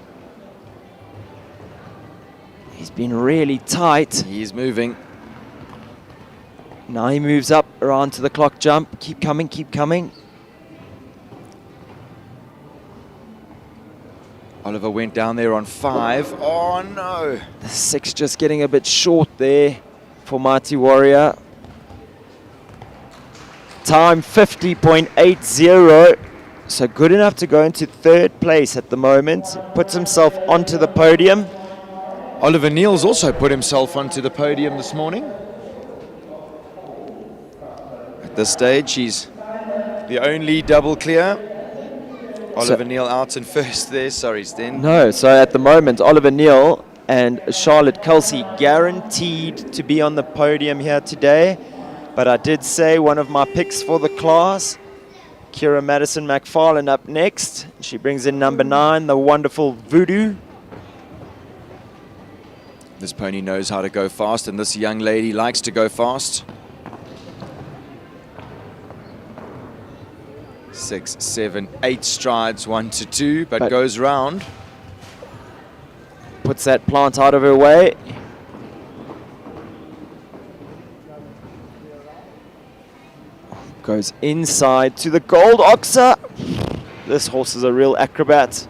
He's been really tight. He's moving. Now he moves up around to the clock jump. Keep coming, keep coming. Oliver went down there on 5. Oh no. The 6 just getting a bit short there for Mighty Warrior. Time 50.80. So good enough to go into 3rd place at the moment. Puts himself onto the podium. Oliver Neal's also put himself onto the podium this morning. At this stage, he's the only double clear. Oliver Neal out in first there. Sorry, Sten. No, so at the moment, Oliver Neal and Charlotte Kelsey guaranteed to be on the podium here today. But I did say one of my picks for the class, Kira Madison McFarlane up next. She brings in number 9, the wonderful Voodoo. This pony knows how to go fast, and this young lady likes to go fast. 6, 7, 8 strides, 1 to 2, but goes round. Puts that plant out of her way. Goes inside to the gold oxer. This horse is a real acrobat.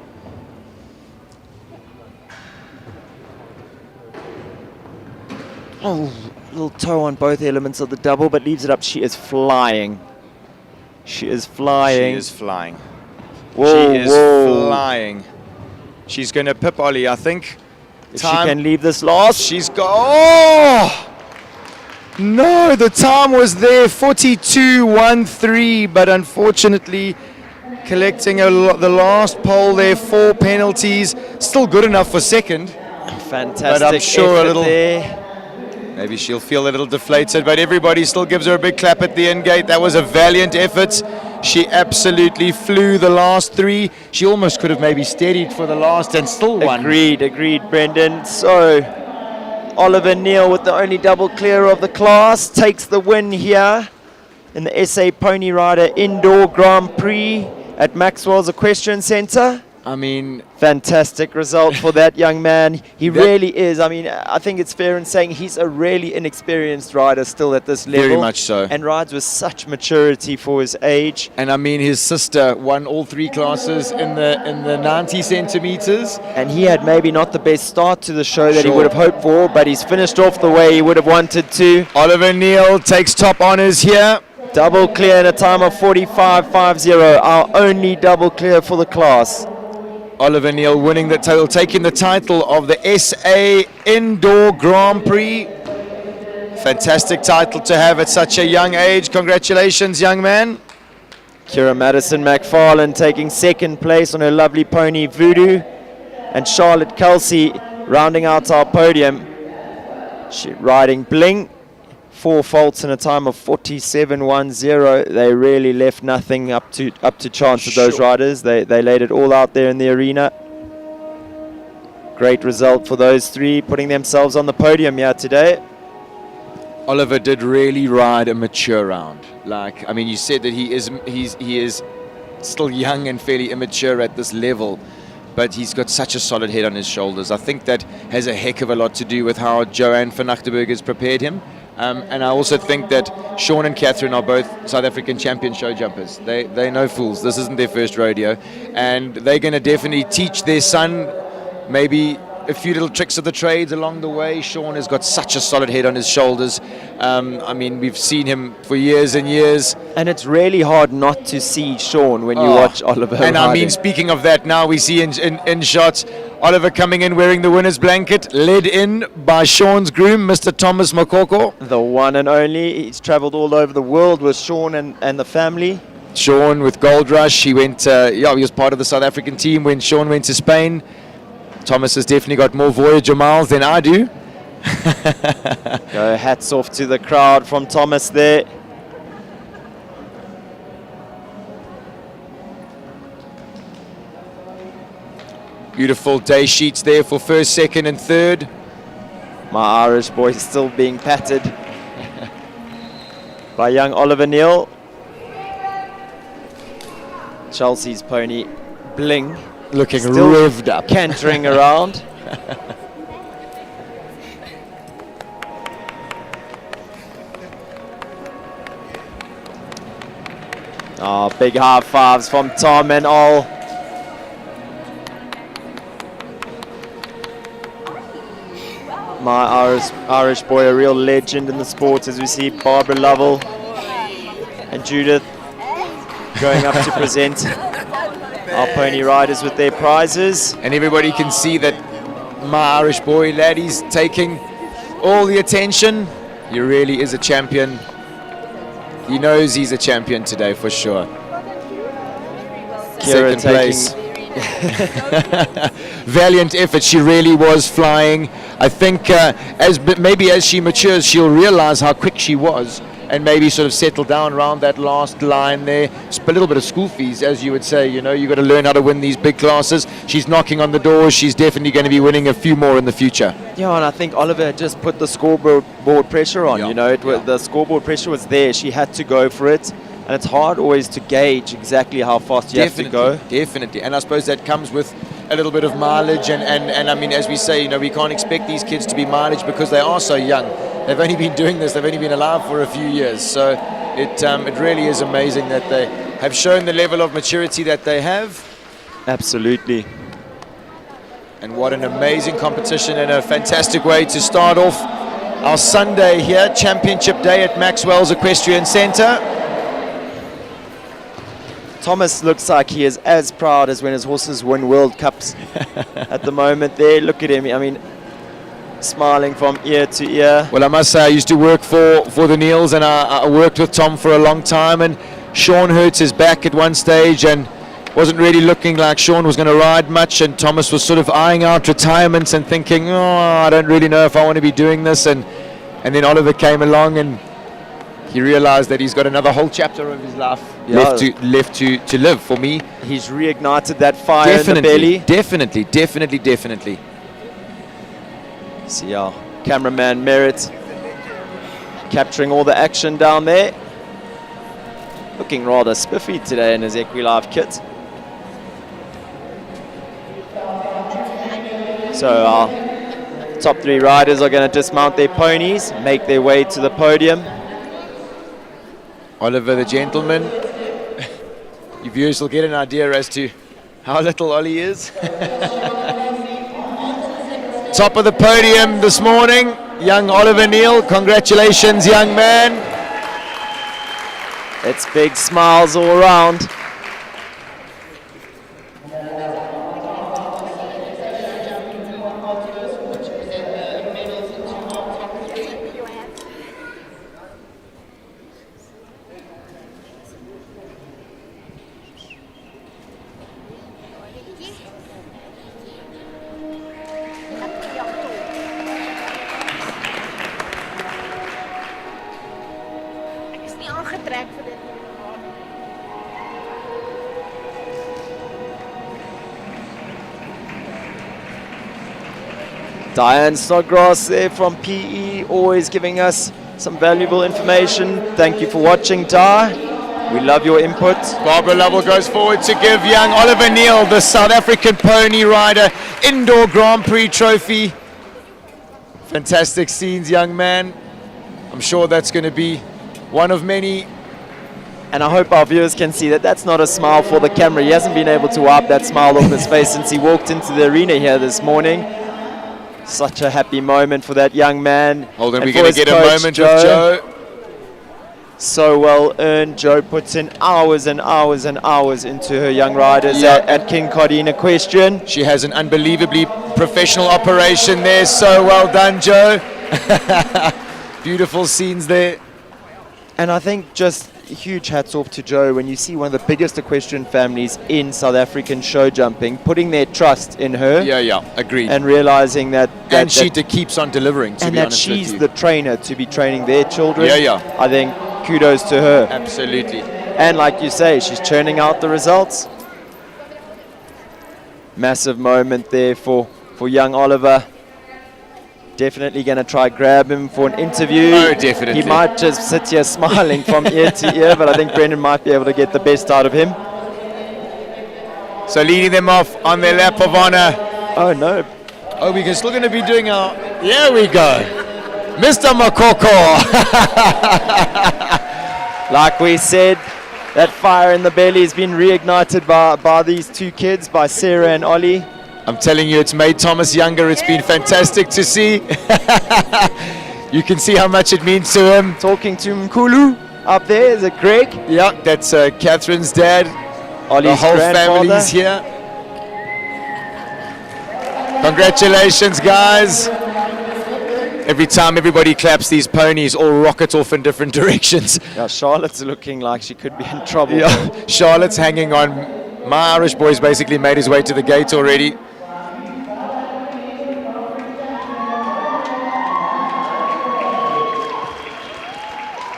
Oh, little toe on both elements of the double, but leaves it up. She is flying. She is flying. She is flying. Whoa, she is flying. She's going to pip Ollie, I think. If she can leave this last. She's got... Oh! No, the time was there, 42.13, but unfortunately collecting the last pole there, 4 penalties. Still good enough for second. Fantastic. But I'm sure a little... there. Maybe she'll feel a little deflated, but everybody still gives her a big clap at the end gate. That was a valiant effort. She absolutely flew the last 3. She almost could have maybe steadied for the last and still won. Agreed, Brendan. So, Oliver Neal with the only double clear of the class takes the win here in the SA Pony Rider Indoor Grand Prix at Maxwell's Equestrian Centre. I mean, fantastic result for that young man. He really is. I mean, I think it's fair in saying he's a really inexperienced rider still at this level. Very much so. And rides with such maturity for his age. And I mean, his sister won all 3 classes in the 90 centimeters. And he had maybe not the best start to the show that he would have hoped for, but he's finished off the way he would have wanted to. Oliver Neal takes top honors here. Double clear in a time of 45.50. Our only double clear for the class. Oliver Neal winning the title, taking the title of the SA Indoor Grand Prix. Fantastic title to have at such a young age. Congratulations, young man. Kira Madison McFarlane taking 2nd place on her lovely pony Voodoo. And Charlotte Kelsey rounding out our podium. She riding Bling. 4 faults in a time of 47.10. They really left nothing up to chance of those riders. They laid it all out there in the arena. Great result for those 3, putting themselves on the podium here today. Oliver did really ride a mature round. Like, I mean, you said that he is still young and fairly immature at this level, but he's got such a solid head on his shoulders. I think that has a heck of a lot to do with how Joanne van Achterberg has prepared him. And I also think that Sean and Catherine are both South African champion show jumpers. They're no fools. This isn't their first rodeo. And they're going to definitely teach their son maybe a few little tricks of the trades along the way. Sean has got such a solid head on his shoulders. I mean, we've seen him for years and years. And it's really hard not to see Sean when you watch Oliver And riding. I mean, speaking of that, now we see in shots, Oliver coming in wearing the winner's blanket, led in by Sean's groom, Mr. Thomas Makoko. The one and only. He's travelled all over the world with Sean and the family. Sean with Gold Rush. He went, he was part of the South African team when Sean went to Spain. Thomas has definitely got more Voyager miles than I do. Go, hats off to the crowd from Thomas there. Beautiful day sheets there for first, second and third. My Irish boy is still being patted by young Oliver Neal. Chelsea's pony Bling looking still revved up, cantering around. Oh, big high fives from Tom and all. My Irish boy, a real legend in the sport, as we see Barbara Lovell and Judith going up to present our pony riders with their prizes. And everybody can see that my Irish boy, laddie's taking all the attention. He really is a champion. He knows he's a champion today for sure. Kira Second place. Valiant effort. She really was flying. I think maybe as she matures, she'll realize how quick she was and maybe sort of settle down around that last line there. It's a little bit of school fees, as you would say. You know, you got to learn how to win these big classes. She's knocking on the door. She's definitely going to be winning a few more in the future. Yeah, and I think Oliver just put the scoreboard pressure on. Yeah. You know, the scoreboard pressure was there. She had to go for it. And it's hard always to gauge exactly how fast you have to go. Definitely. And I suppose that comes with a little bit of mileage. And I mean, as we say, you know, we can't expect these kids to be mileage because they are so young. They've only been doing this. They've only been alive for a few years. So it really is amazing that they have shown the level of maturity that they have. Absolutely. And what an amazing competition and a fantastic way to start off our Sunday here, Championship Day at Maxwell's Equestrian Centre. Thomas looks like he is as proud as when his horses win World Cups at the moment there. Look at him. I mean, smiling from ear to ear. Well, I must say I used to work for the Neils, and I worked with Tom for a long time, and Sean hurt his back at one stage and wasn't really looking like Sean was going to ride much, and Thomas was sort of eyeing out retirement and thinking, oh, I don't really know if I want to be doing this, and then Oliver came along and he realized that he's got another whole chapter of his life left to live. For me, he's reignited that fire in the belly. Definitely. See our cameraman Merritt capturing all the action down there. Looking rather spiffy today in his EquiLive kit. So our top three riders are going to dismount their ponies, make their way to the podium. Oliver the gentleman. You viewers will get an idea as to how little Ollie is. Top of the podium this morning, young Oliver Neal. Congratulations, young man. It's big smiles all around. Diane Snodgrass there from PE, always giving us some valuable information. Thank you for watching, Di. We love your input. Barbara Lovell goes forward to give young Oliver Neal the South African Pony Rider Indoor Grand Prix trophy. Fantastic scenes, young man. I'm sure that's going to be one of many. And I hope our viewers can see that that's not a smile for the camera. He hasn't been able to wipe that smile off his face since he walked into the arena here this morning. Such a happy moment for that young man. Hold on, we're going to get a moment with Joe. So well earned. Joe puts in hours and hours and hours into her young riders at King Cardine Equestrian. She has an unbelievably professional operation there. So well done, Joe. Beautiful scenes there. And I think just, huge hats off to Joe when you see one of the biggest equestrian families in South African show jumping, putting their trust in her. Yeah, agreed. And realizing that she keeps on delivering, to and be that honest with she's you. the trainer to be training their children. Yeah. I think kudos to her. Absolutely. And like you say, she's churning out the results. Massive moment there for young Oliver. Definitely going to try grab him for an interview. Oh, definitely. He might just sit here smiling from ear to ear, but I think Brendan might be able to get the best out of him. So leading them off on their lap of honor. Oh, no. Oh, we're still going to be doing our... Here we go. Mr. Makoko. Like we said, that fire in the belly has been reignited by these two kids, by Sarah and Ollie. I'm telling you, it's made Thomas younger. It's been fantastic to see. You can see how much it means to him. Talking to Mkulu up there, is it Greg? Yeah, that's Catherine's dad. Ollie's the whole grandfather. family's here. Congratulations, guys. Every time everybody claps, these ponies all rocket off in different directions. Yeah, Charlotte's looking like she could be in trouble. Yeah, Charlotte's hanging on. My Irish boy's basically made his way to the gate already.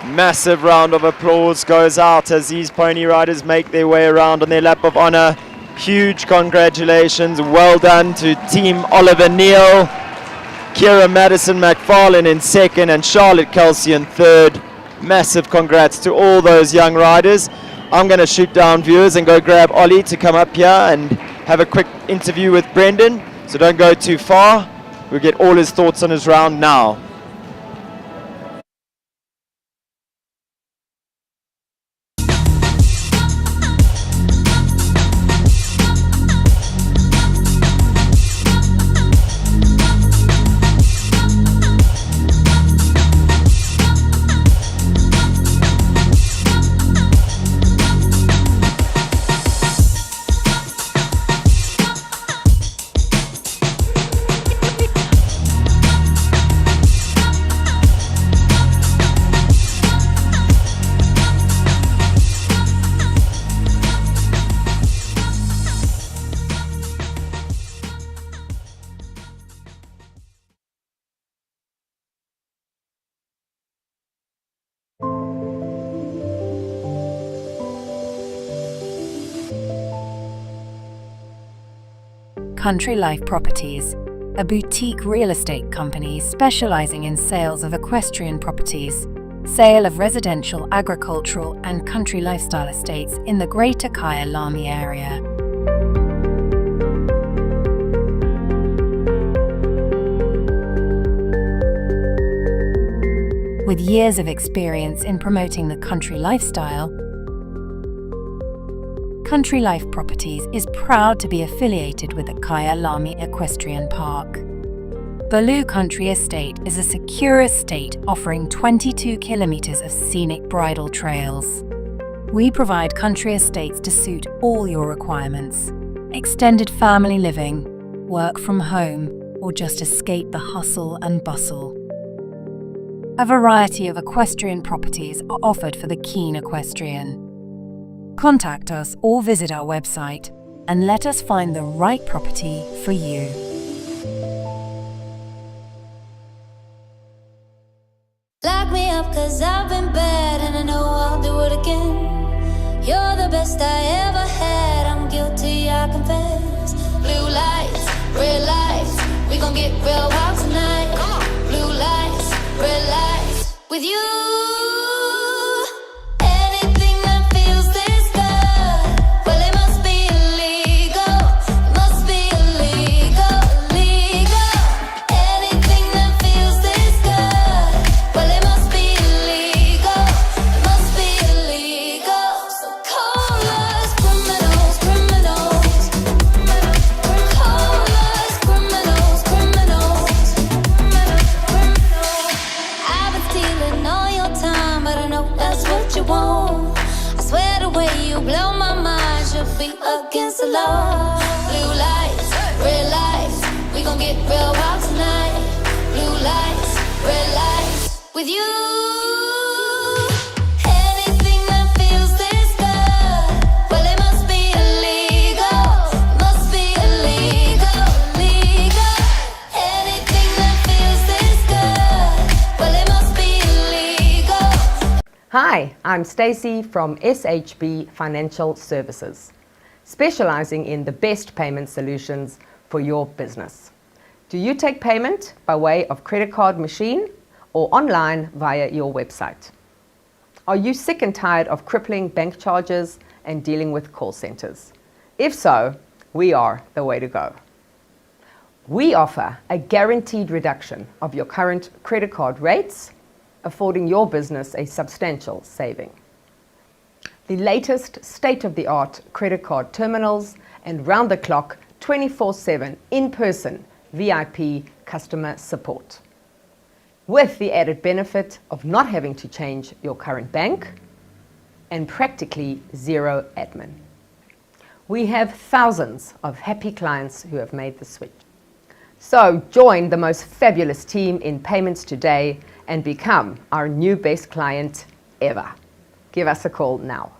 Massive round of applause goes out as these pony riders make their way around on their lap of honor. Huge congratulations, well done to Team Oliver Neal, Kira Madison McFarlane in second and Charlotte Kelsey in third. Massive congrats to all those young riders. I'm going to shoot down viewers and go grab Ollie to come up here and have a quick interview with Brendan, so don't go too far. We'll get all his thoughts on his round now. Country Life Properties, a boutique real estate company specializing in sales of equestrian properties, sale of residential, agricultural, and country lifestyle estates in the Greater Kyalami area. With years of experience in promoting the country lifestyle, Country Life Properties is proud to be affiliated with the Kyalami Equestrian Park. Baloo Country Estate is a secure estate offering 22 kilometers of scenic bridle trails. We provide country estates to suit all your requirements. Extended family living, work from home, or just escape the hustle and bustle. A variety of equestrian properties are offered for the keen equestrian. Contact us or visit our website and let us find the right property for you. Lock me up 'cause I've been bad and I know I'll do it again. You're the best I ever had, I'm guilty, I confess. Blue lights, red lights, we gon' get real wild tonight. Blue lights, red lights, with you. Against the law. Blue lights, red lights, we gon' get real wild tonight. Blue lights, red lights, with you. Anything that Hi, I'm Stacey from SHB Financial Services, specializing in the best payment solutions for your business. Do you take payment by way of credit card machine or online via your website? Are you sick and tired of crippling bank charges and dealing with call centers? If so, we are the way to go. We offer a guaranteed reduction of your current credit card rates, affording your business a substantial saving. The latest state-of-the-art credit card terminals and round-the-clock 24/7 in-person VIP customer support, with the added benefit of not having to change your current bank and practically zero admin. We have thousands of happy clients who have made the switch. So join the most fabulous team in payments today and become our new best client ever. Give us a call now.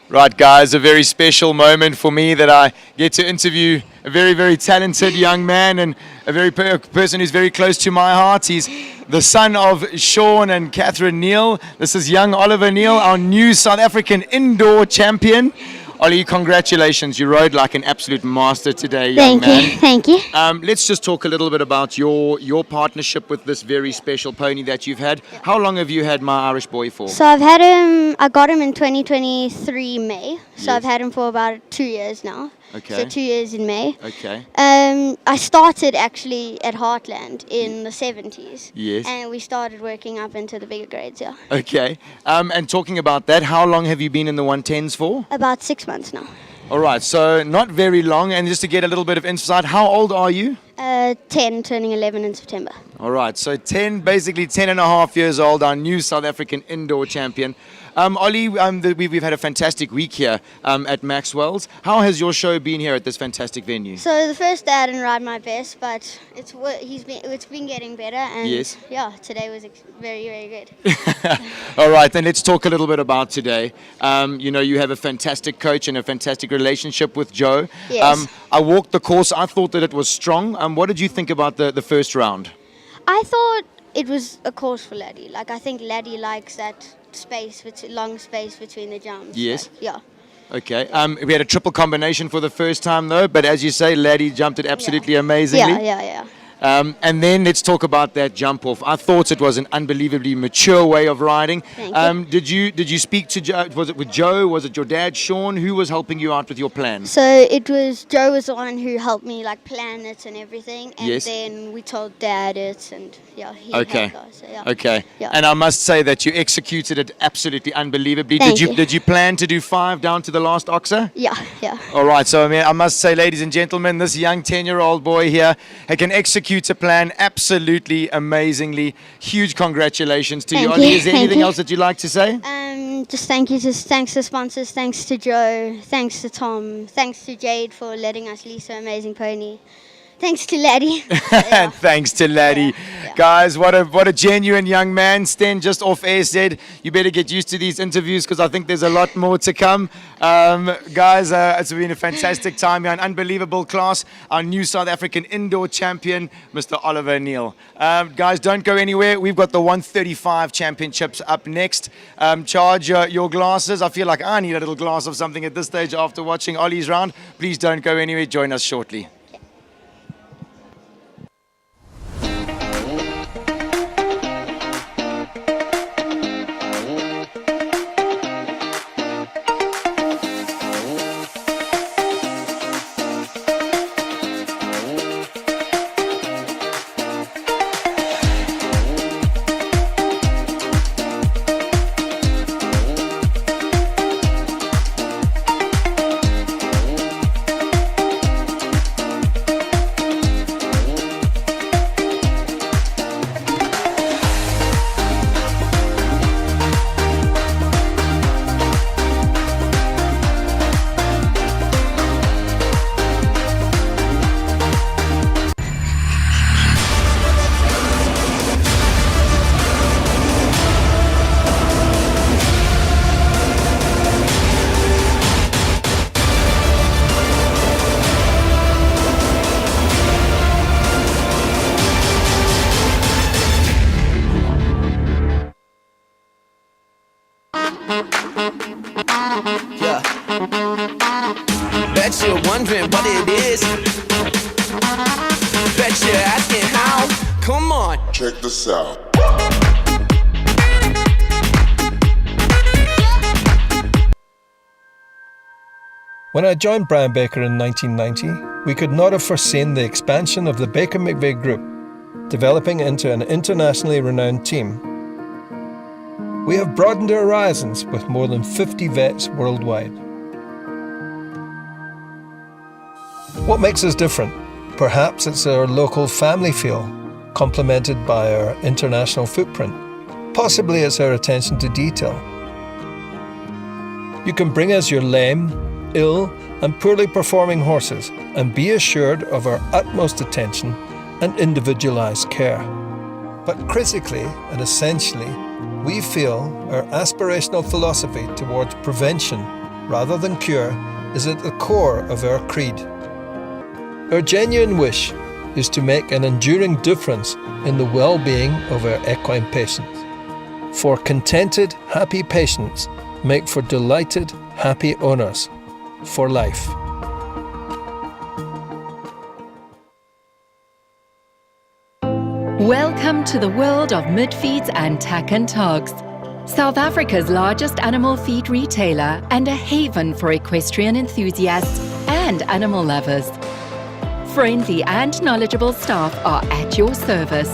Right, guys, a very special moment for me that I get to interview a very, very talented young man and a very person who's very close to my heart. He's the son of Sean and Catherine Neal. This is young Oliver Neal, our new South African indoor champion. Ollie, congratulations. You rode like an absolute master today, young man. Thank you. Let's just talk a little bit about your partnership with this very special pony that you've had. How long have you had My Irish Boy for? So I've had him, I got him in 2023 May. So Yes. I've had him for about 2 years now. Okay. So 2 years in May. Okay. I started actually at Heartland in the 70s. Yes. And we started working up into the bigger grades, yeah. Okay. And talking about that, how long have you been in the 110s for? About 6 months now. All right, so not very long. And just to get a little bit of insight, how old are you? 10, turning 11 in September. All right, so 10, basically 10 and a half years old, our new South African indoor champion. Ollie, we've had a fantastic week here at Maxwell's. How has your show been here at this fantastic venue? So the first day I didn't ride my best, but it's been getting better, and Yes. yeah, today was very, very good. All right, then let's talk a little bit about today. You have a fantastic coach and a fantastic relationship with Joe. Yes. I walked the course. I thought that it was strong. What did you think about the first round? I thought it was a course for Laddie. Like, I think Laddie likes that long space between the jumps. Yes. Like, yeah. Okay. We had a triple combination for the first time, though. But as you say, Laddie jumped it absolutely amazingly. Yeah. And then let's talk about that jump off. I thought it was an unbelievably mature way of riding. Thank you. Did you speak to Joe? Was it with Joe? Was it your dad, Sean? Who was helping you out with your plan? So it was Joe was the one who helped me like plan it and everything, and Yes. then we told Dad it, and yeah, he Okay. helped us. So, yeah. Okay. Yeah. And I must say that you executed it absolutely unbelievably. Thank you. Did you plan to do 5 down to the last oxer? Yeah. All right. So I must say, ladies and gentlemen, this young 10-year-old boy here can execute execute a plan absolutely amazingly. Huge congratulations to you, Thank Ollie. you. Is there Thank anything you. else that you'd like to say? Just thanks to sponsors, thanks to Joe, thanks to Tom, thanks to Jade for letting us lease her amazing pony. Thanks to Laddie. And thanks to Laddie. Guys, what a genuine young man. Sten just off air said, you better get used to these interviews because I think there's a lot more to come. Guys, it's been a fantastic time here, an unbelievable class. Our new South African indoor champion, Mr. Oliver Neal. Guys, don't go anywhere. We've got the 135 championships up next. Charge your glasses. I feel like I need a little glass of something at this stage after watching Ollie's round. Please don't go anywhere. Join us shortly. Yeah. Bet you're wondering what it is. Bet you're asking how. Come on. Check this out. When I joined Brian Baker in 1990, we could not have foreseen the expansion of the Baker McVeigh Group, developing into an internationally renowned team. We have broadened our horizons with more than 50 vets worldwide. What makes us different? Perhaps it's our local family feel, complemented by our international footprint. Possibly it's our attention to detail. You can bring us your lame, ill and poorly performing horses and be assured of our utmost attention and individualised care. But critically and essentially, we feel our aspirational philosophy towards prevention rather than cure is at the core of our creed. Our genuine wish is to make an enduring difference in the well-being of our equine patients. For contented, happy patients make for delighted, happy owners for life. Welcome to the world of mid-feeds and tack and togs. South Africa's largest animal feed retailer and a haven for equestrian enthusiasts and animal lovers. Friendly and knowledgeable staff are at your service.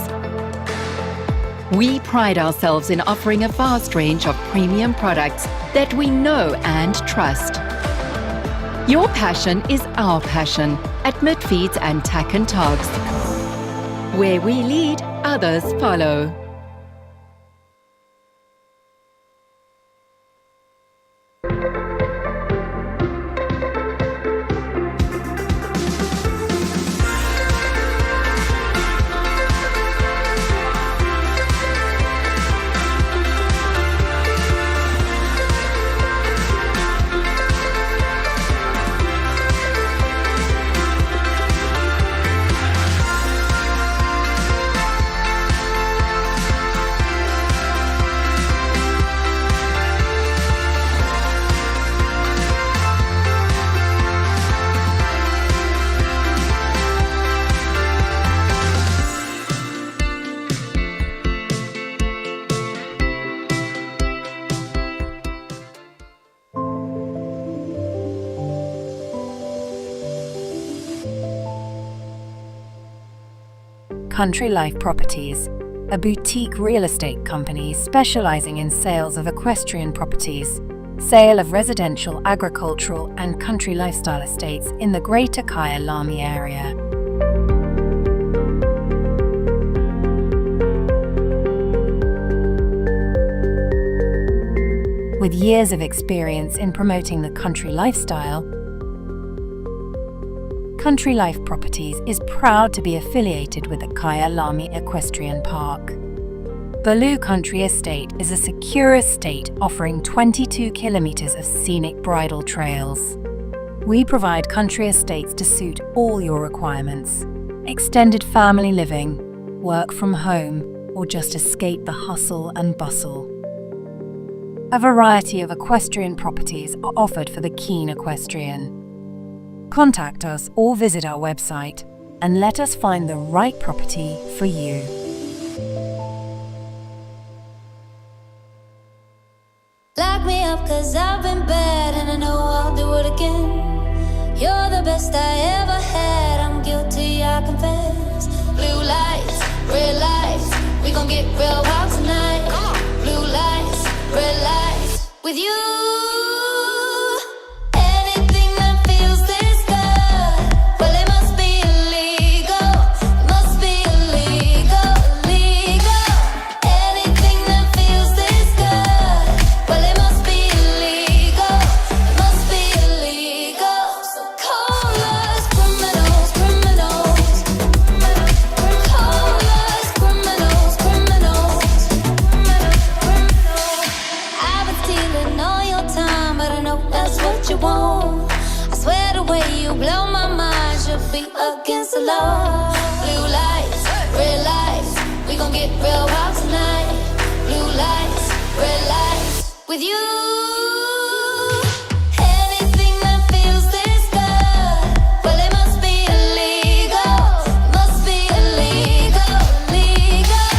We pride ourselves in offering a vast range of premium products that we know and trust. Your passion is our passion at Mid-Feeds and Tack and Togs. Where we lead, others follow. Country Life Properties, a boutique real estate company specializing in sales of equestrian properties, sale of residential, agricultural and country lifestyle estates in the Greater Kyalami area. With years of experience in promoting the country lifestyle, Country Life Properties is proud to be affiliated with the Kaya Lami Equestrian Park. Baloo Country Estate is a secure estate offering 22 kilometers of scenic bridle trails. We provide country estates to suit all your requirements. Extended family living, work from home, or just escape the hustle and bustle. A variety of equestrian properties are offered for the keen equestrian. Contact us or visit our website and let us find the right property for you. Lock me up 'cause I've been bad and I know I'll do it again. You're the best I ever had, I'm guilty, I confess. Blue lights, red lights, we gon' get real wild tonight. Blue lights, red lights, with you. Anything that feels this good, well it must be illegal. It must be illegal, illegal. Anything that feels this good, well it must be illegal. It must be illegal. So call us criminals, criminals. Call us criminals, criminals. I've been stealing all your time, but I know that's what you want. I swear the way you blow my mind should be against the law. Blue lights, red lights, we gon' get real wild tonight. Blue lights, red lights, with you. Anything that feels this good, well it must be illegal. Must be illegal, illegal.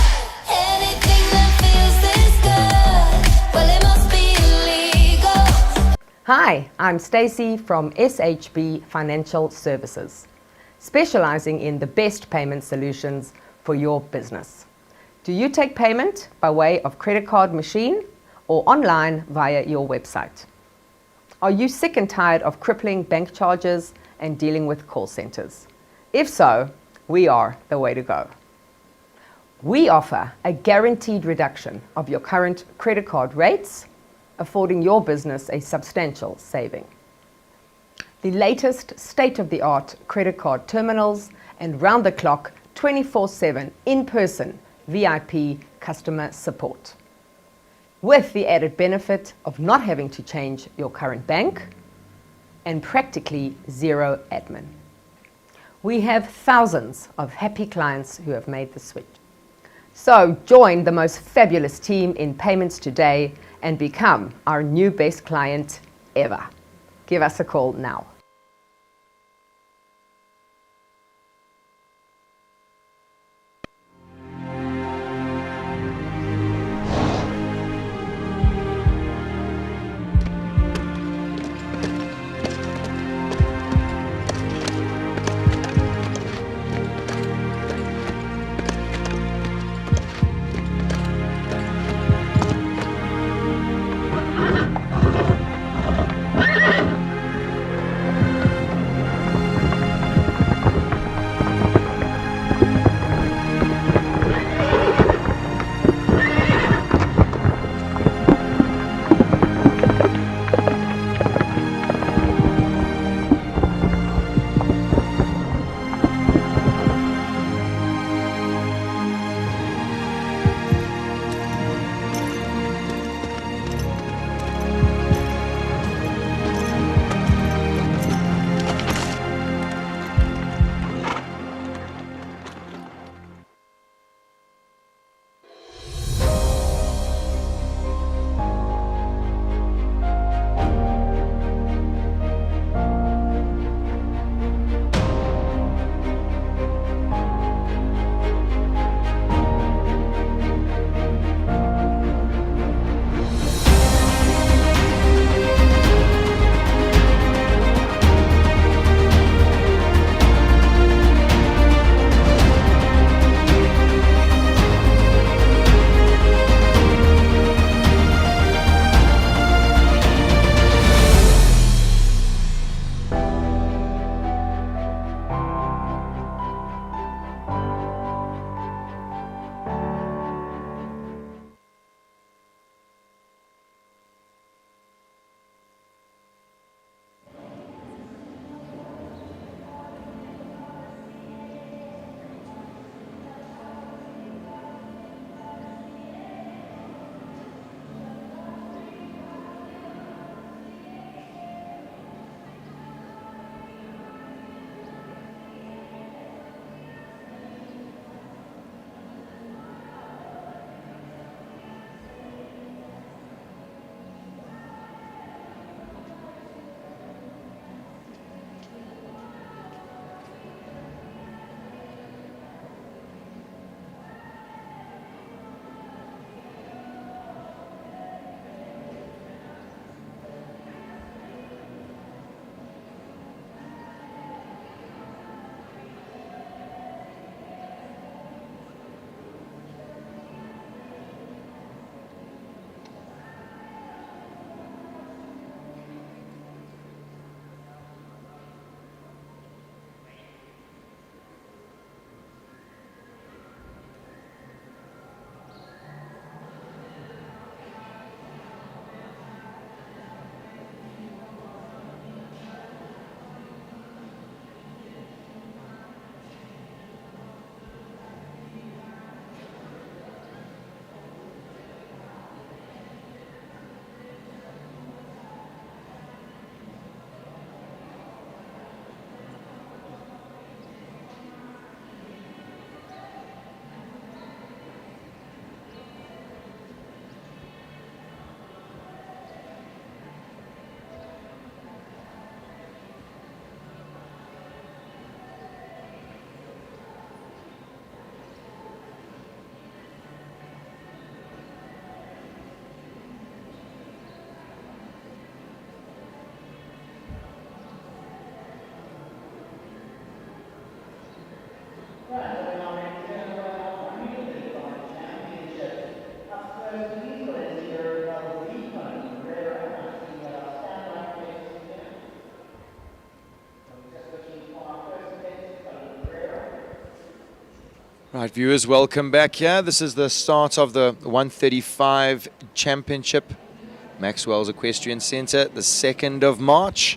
Anything that feels this good, well it must be illegal. Hi, I'm Stacey from SHB Financial Services, specializing in the best payment solutions for your business. Do you take payment by way of credit card machine or online via your website? Are you sick and tired of crippling bank charges and dealing with call centers? If so, we are the way to go. We offer a guaranteed reduction of your current credit card rates, affording your business a substantial saving. The latest state-of-the-art credit card terminals and round-the-clock 24/7 in-person VIP customer support, with the added benefit of not having to change your current bank and practically zero admin. We have thousands of happy clients who have made the switch. So join the most fabulous team in payments today and become our new best client ever. Give us a call now. Right, viewers, welcome back here. This is the start of the 135 Championship, Maxwell's Equestrian Centre, the 2nd of March.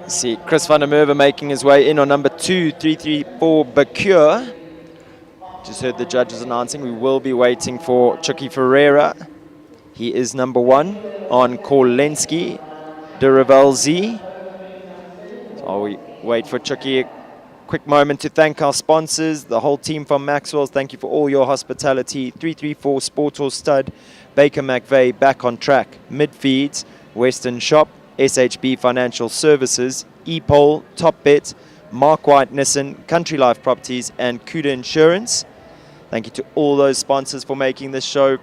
See Chris van der Merwe making his way in on number 2, 334 Bacure. Just heard the judges announcing we will be waiting for Chucky Ferreira. He is number 1 on Kolensky de Revelzi. So we wait for Chucky. A quick moment to thank our sponsors, the whole team from Maxwell's. Thank you for all your hospitality. 334 Sport Horse Stud, Baker McVeigh back on track, Midfeeds, Western Shop, SHB Financial Services, ePole, Top Bet, Mark White Nissan, Country Life Properties, and Cuda Insurance. Thank you to all those sponsors for making this show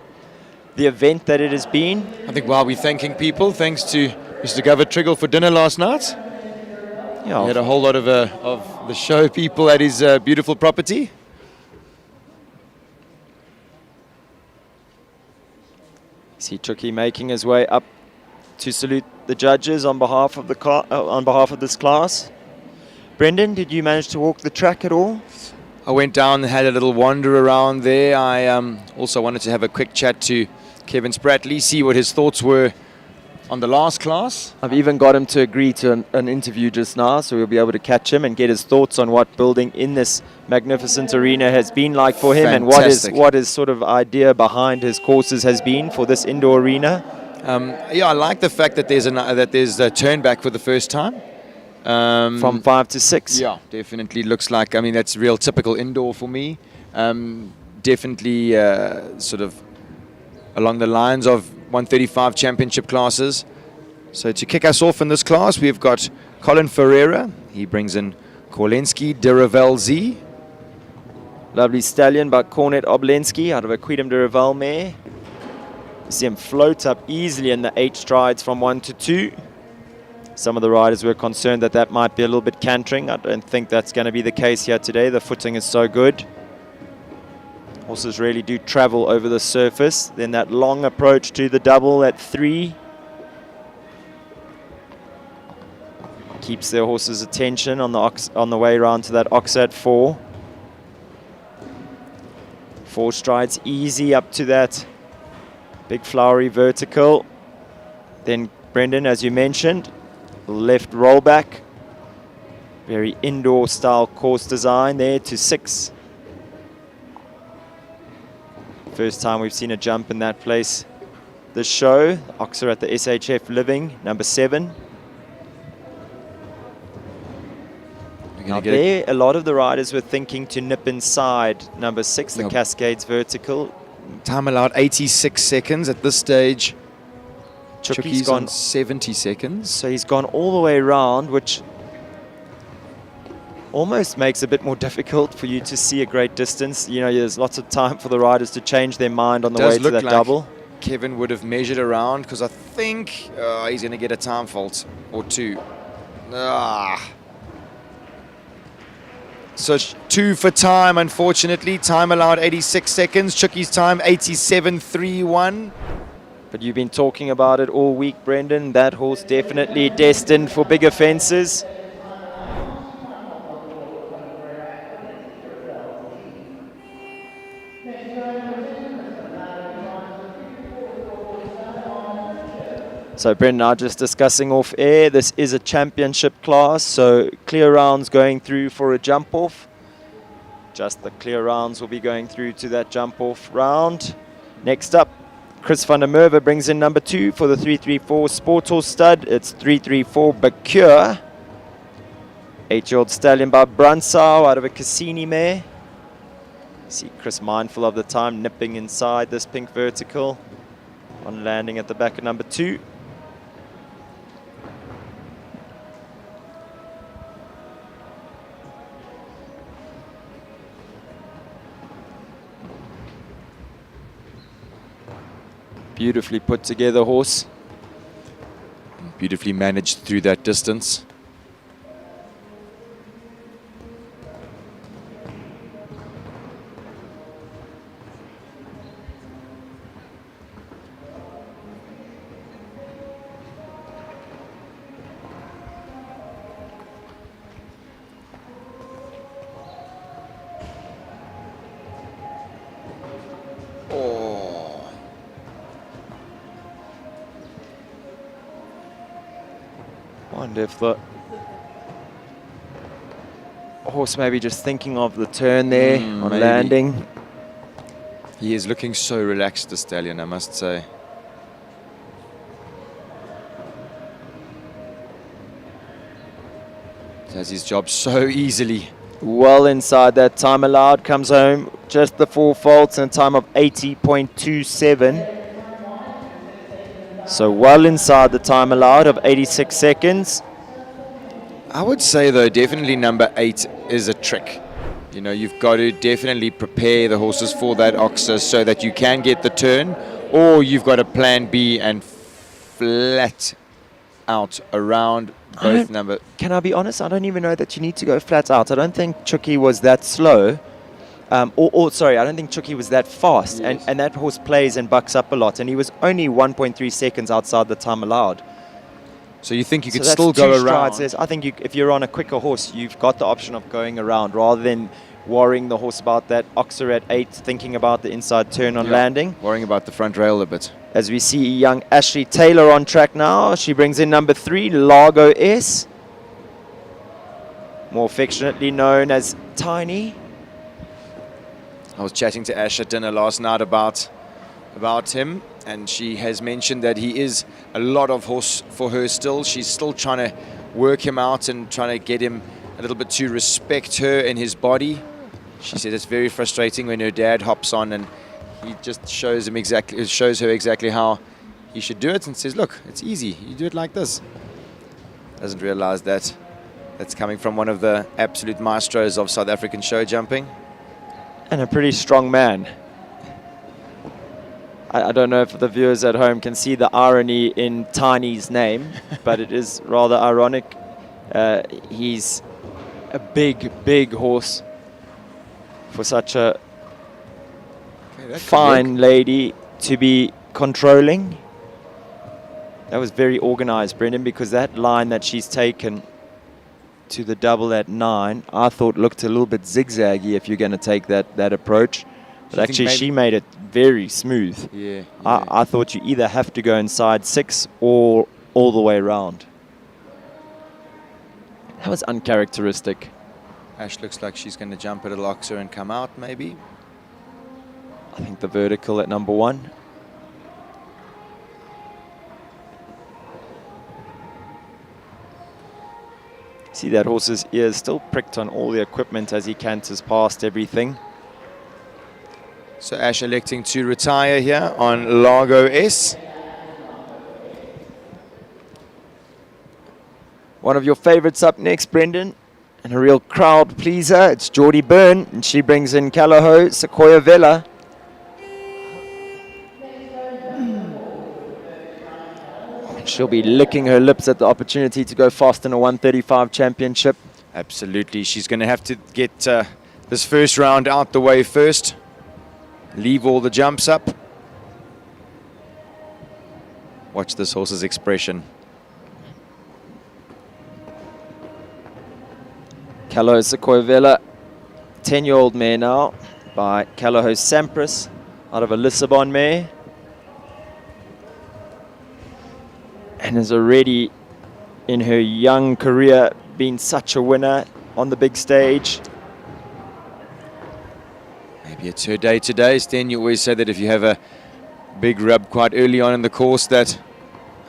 the event that it has been. I think while we're thanking people, thanks to Mr. Govert Triggle for dinner last night. Yeah, We had a whole lot of the show people at his beautiful property. see Chucky making his way up to salute the judges on behalf of this class. Brendan, did you manage to walk the track at all? I went down and had a little wander around there. I also wanted to have a quick chat to Kevin Spratley, see what his thoughts were on the last class. I've even got him to agree to an interview just now, so we'll be able to catch him and get his thoughts on what building in this magnificent arena has been like for him. Fantastic. And what his sort of idea behind his courses has been for this indoor arena. Yeah, I like the fact that there's a turn back for the first time. From 5 to 6. Yeah, definitely looks like, I mean, that's real typical indoor for me. Definitely sort of along the lines of 135 championship classes. So to kick us off in this class, we've got Colin Ferreira. He brings in Kolensky de Revelzi. Lovely stallion by Cornet Oblensky out of a Quidam de Revel mare. You see him float up easily in the 8 strides from 1 to 2. Some of the riders were concerned that might be a little bit cantering. I don't think that's going to be the case here today. The footing is so good. Horses really do travel over the surface. Then that long approach to the double at 3. Keeps their horses' attention on the way around to that ox at 4. 4 strides easy up to that big flowery vertical. Then Brendan, as you mentioned, left rollback. Very indoor style course design there to 6. First time we've seen a jump in that place this show. Oxer at the SHF Living, number 7. Now there, a lot of the riders were thinking to nip inside number 6, the Cascades Vertical. Time allowed 86 seconds at this stage. Chucky's gone 70 seconds. So he's gone all the way around, which almost makes it a bit more difficult for you to see a great distance. You know, there's lots of time for the riders to change their mind on the way to that double. Kevin would have measured around, because I think he's going to get a time fault or 2. So 2 for time, unfortunately. Time allowed 86 seconds. Chucky's time 87.31. But you've been talking about it all week, Brendan. That horse definitely destined for bigger fences. So Brendan and I just discussing off air, this is a championship class, so clear rounds going through for a jump off. Just the clear rounds will be going through to that jump off round. Next up, Chris van der Merwe brings in number 2 for the 334 Sport Horse Stud. It's 334 Bacure. 8-year-old stallion by Brunsau out of a Cassini mare. See Chris mindful of the time, nipping inside this pink vertical. On landing at the back of number 2. Beautifully put together horse. Beautifully managed through that distance. Wonder if the horse maybe just thinking of the turn there on maybe. landing. He is looking so relaxed, the stallion, I must say. Does his job so easily. Well inside that time allowed, comes home just the 4 faults and a time of 80.27. So well inside the time allowed of 86 seconds. I would say, though, definitely number 8 is a trick. You know, you've got to definitely prepare the horses for that oxer so that you can get the turn, or you've got a plan B and flat out around both number. Can I be honest? I don't even know that you need to go flat out. I don't think Chucky was that slow. Sorry, I don't think Chucky was that fast. Yes. And that horse plays and bucks up a lot. And he was only 1.3 seconds outside the time allowed. So you think you could that's still 2 go strides. around? I think if you're on a quicker horse, you've got the option of going around rather than worrying the horse about that oxer at 8, thinking about the inside turn on landing. Worrying about the front rail a bit. As we see young Ashley Taylor on track now. She brings in number 3, Largo S. More affectionately known as Tiny. I was chatting to Ash at dinner last night about him, and she has mentioned that he is a lot of horse for her still. She's still trying to work him out and trying to get him a little bit to respect her and his body. She said it's very frustrating when her dad hops on and he just shows her exactly how he should do it and says, look, it's easy, you do it like this. Doesn't realize that that's coming from one of the absolute maestros of South African show jumping. And a pretty strong man. I don't know if the viewers at home can see the irony in Tiny's name, but it is rather ironic. He's a big horse for such a fine lady to be controlling. That was very organized, Brendan, because that line that she's taken to the double at 9, I thought looked a little bit zigzaggy if you're going to take that approach. But actually, she made it very smooth. Yeah. I thought you either have to go inside 6 or all the way around. That was uncharacteristic. Ash looks like she's going to jump a little oxer and come out, maybe. I think the vertical at number 1. See that horse's ears still pricked on all the equipment as he canters past everything. So Ash electing to retire here on Largo S. One of your favorites up next, Brendan, and a real crowd pleaser. It's Geordie Byrne, and she brings in Calaho Sequoia Vela. She'll be licking her lips at the opportunity to go fast in a 135 championship. Absolutely. She's going to have to get this first round out the way first. Leave all the jumps up. Watch this horse's expression. Calaho Sequoia Vela, 10-year-old mare now by Calaho Sampras out of a Lissabon mare. And has already in her young career been such a winner on the big stage. Maybe it's her day today. Sten, you always say that if you have a big rub quite early on in the course, that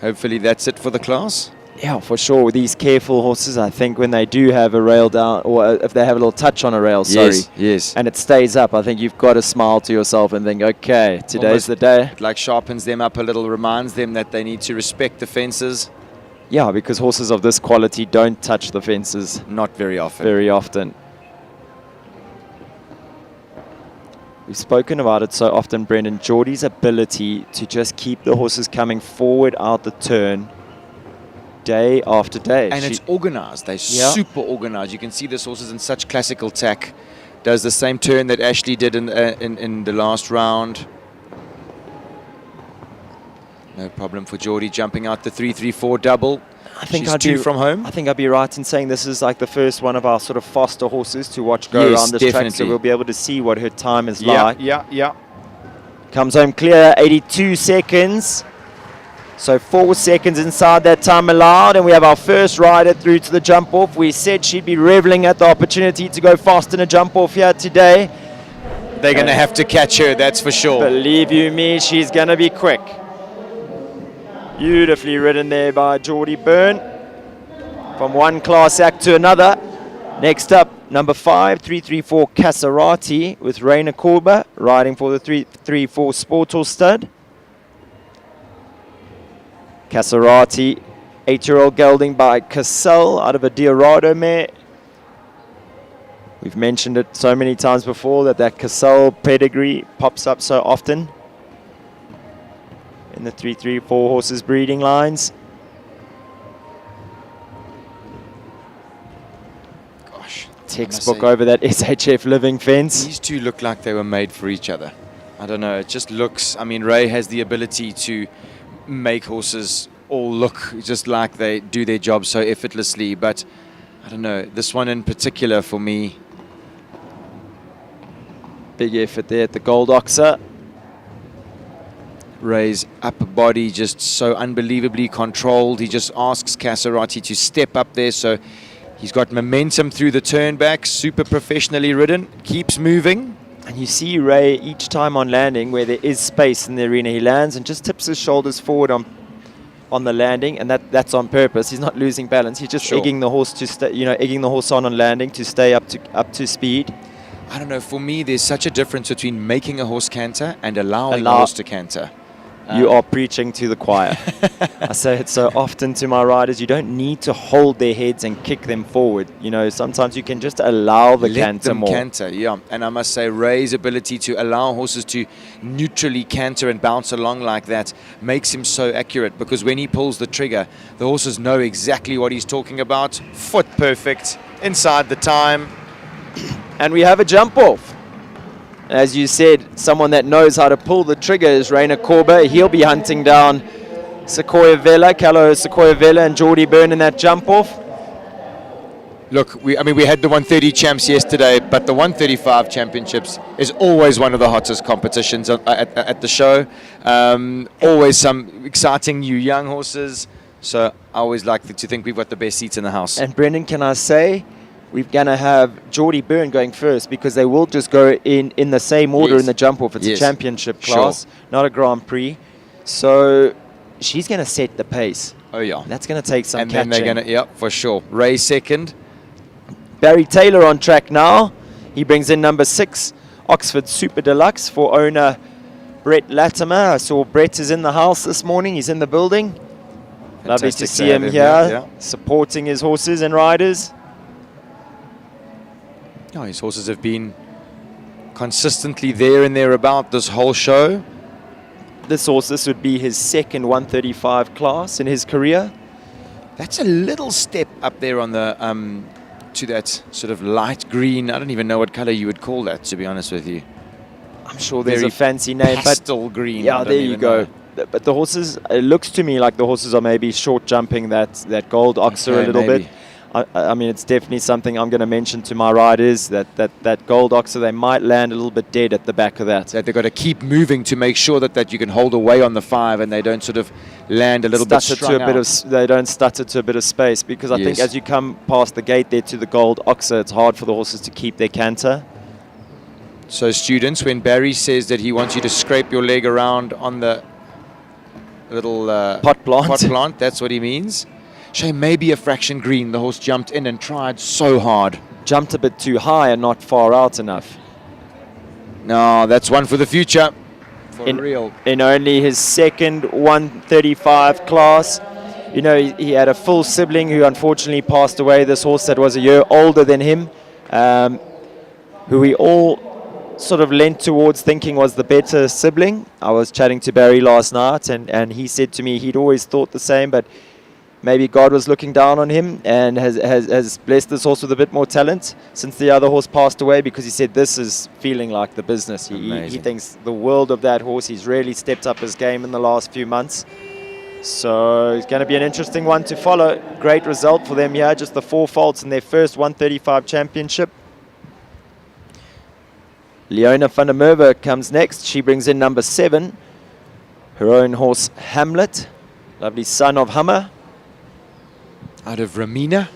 hopefully that's it for the class. Yeah, for sure. With these careful horses, I think when they do have a rail down, or if they have a little touch on a rail, yes, and it stays up, I think you've got to smile to yourself and think, okay, today's almost the day. It like sharpens them up a little, reminds them that they need to respect the fences. Yeah, because horses of this quality don't touch the fences. Not very often. Very often. We've spoken about it so often, Brendan. Geordie's ability to just keep the horses coming forward out the turn day after day. And it's organized. They're super organized. You can see this horse is in such classical tack. Does the same turn that Ashley did in the last round. No problem for Geordie jumping out the 3-3-4 double. I think She's 2 from home. I think I'd be right in saying this is like the first one of our sort of faster horses to watch go around this track, so we'll be able to see what her time is like. Yeah. Comes home clear, 82 seconds. So 4 seconds inside that time allowed, and we have our first rider through to the jump off. We said she'd be reveling at the opportunity to go fast in a jump off here today. They're going to have to catch her, that's for sure. Believe you me, she's going to be quick. Beautifully ridden there by Geordie Byrne. From one class act to another. Next up, number 5, 334 Casarati with Raina Korba riding for the 334 Sportal Stud. Casarati, 8-year-old gelding by Cassell out of a Diorado mare. We've mentioned it so many times before that Cassell pedigree pops up so often in the 334 horses breeding lines. Gosh, textbook over that SHF living fence. These two look like they were made for each other. I don't know, it just looks, I mean, Ray has the ability to make horses all look just like they do their job so effortlessly, but I don't know, this one in particular for me. Big effort there at the Gold Oxer. Ray's upper body just so unbelievably controlled. He just asks Casarati to step up there, so he's got momentum through the turn back, super professionally ridden, keeps moving. And you see Ray each time on landing where there is space in the arena, he lands and just tips his shoulders forward on the landing, and that's on purpose. He's not losing balance. He's just egging the horse to stay, egging the horse on landing to stay up to speed. I don't know, for me there's such a difference between making a horse canter and allowing a horse to canter. You are preaching to the choir. I say it so often to my riders, you don't need to hold their heads and kick them forward. Sometimes you can just allow the canter more. Canter, yeah. And I must say, Ray's ability to allow horses to neutrally canter and bounce along like that makes him so accurate, because when he pulls the trigger, the horses know exactly what he's talking about. Foot perfect, inside the time. And we have a jump off. As you said, someone that knows how to pull the trigger is Raina Korba. He'll be hunting down Sequoia Vela, Callo Sequoia Vela and Geordie Byrne in that jump off. Look, we had the 130 champs yesterday, but the 135 championships is always one of the hottest competitions at the show. Always some exciting new young horses. So I always like to think we've got the best seats in the house. And Brendan, can I say, we're going to have Geordie Byrne going first, because they will just go in the same order in the jump off. It's a championship class, not a Grand Prix. So she's going to set the pace. Oh, yeah. And that's going to take some catching. And then they're going to, yeah, for sure. Ray second. Barry Taylor on track now. He brings in number 6, Oxford Super Deluxe for owner Brett Latimer. I saw Brett is in the house this morning. He's in the building. Fantastic. Lovely to see him here, supporting his horses and riders. Yeah, his horses have been consistently there and thereabout this whole show. This would be his second 135 class in his career. That's a little step up there on the to that sort of light green. I don't even know what color you would call that, to be honest with you. I'm sure there's a fancy name, pastel green. Yeah, there you go. But the horses, it looks to me like the horses are maybe short jumping that Gold Oxer a little bit. I mean, it's definitely something I'm going to mention to my riders, that Gold Oxer, they might land a little bit dead at the back of that. They've got to keep moving to make sure that you can hold away on the 5 and they don't sort of land a little bit strung out. They don't stutter to a bit of space, because I think as you come past the gate there to the Gold Oxer, it's hard for the horses to keep their canter. So students, when Barry says that he wants you to scrape your leg around on the little pot plant, that's what he means. Shame, maybe a fraction green. The horse jumped in and tried so hard. Jumped a bit too high and not far out enough. No, that's one for the future. For real. In only his second 135 class. He had a full sibling who unfortunately passed away. This horse that was a year older than him, who we all sort of leant towards thinking was the better sibling. I was chatting to Barry last night, and he said to me he'd always thought the same, but maybe God was looking down on him and has blessed this horse with a bit more talent since the other horse passed away, because he said this is feeling like the business. He thinks the world of that horse. He's really stepped up his game in the last few months. So it's going to be an interesting one to follow. Great result for them here, just the 4 faults in their first 135 championship. Leona van der Merwe comes next. She brings in number 7, her own horse Hamlet. Lovely son of Hummer. Out of Ramina.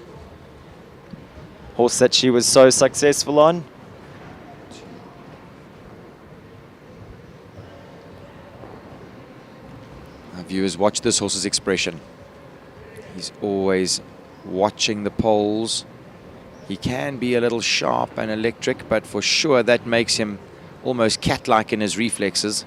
Horse that she was so successful on. Our viewers, watch this horse's expression. He's always watching the poles. He can be a little sharp and electric, but for sure that makes him almost cat-like in his reflexes.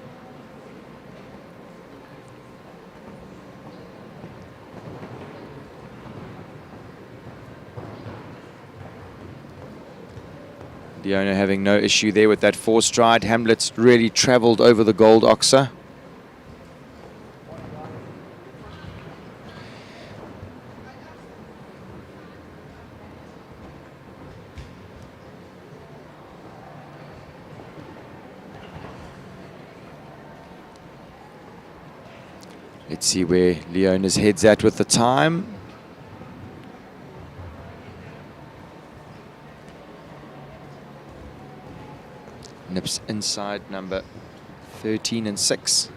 The owner having no issue there with that 4-stride. Hamlet's really travelled over the gold oxer. Let's see where Leona's head's at with the time. Nips inside number 13 and 6.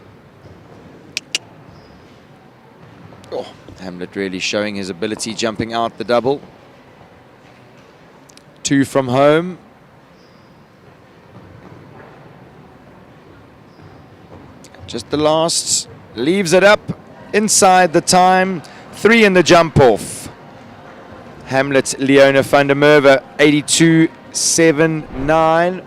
Oh, Hamlet really showing his ability, jumping out the double. 2 from home. Just the last. Leaves it up inside the time. 3 in the jump off. Hamlet, Leona van der Merwe, 82.79.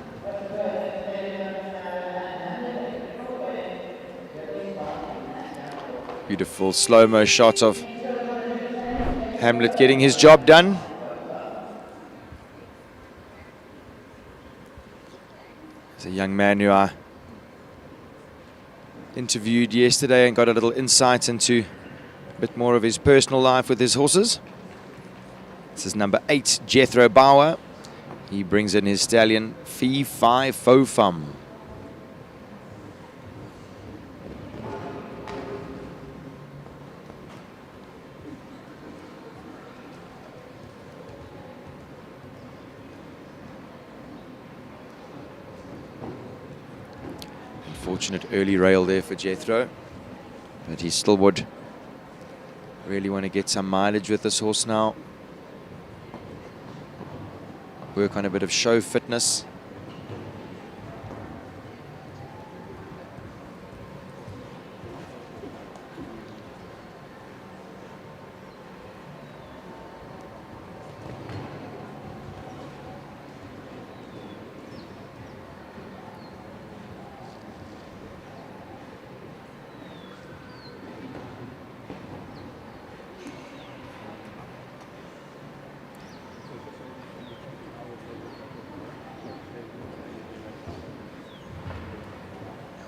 Beautiful slow-mo shot of Hamlet getting his job done. There's a young man who I interviewed yesterday and got a little insight into a bit more of his personal life with his horses. This is number 8, Jethro Bauer. He brings in his stallion, Fee Fi Fo Fum. Unfortunate early rail there for Jethro, but he still would really want to get some mileage with this horse now. Work on a bit of show fitness.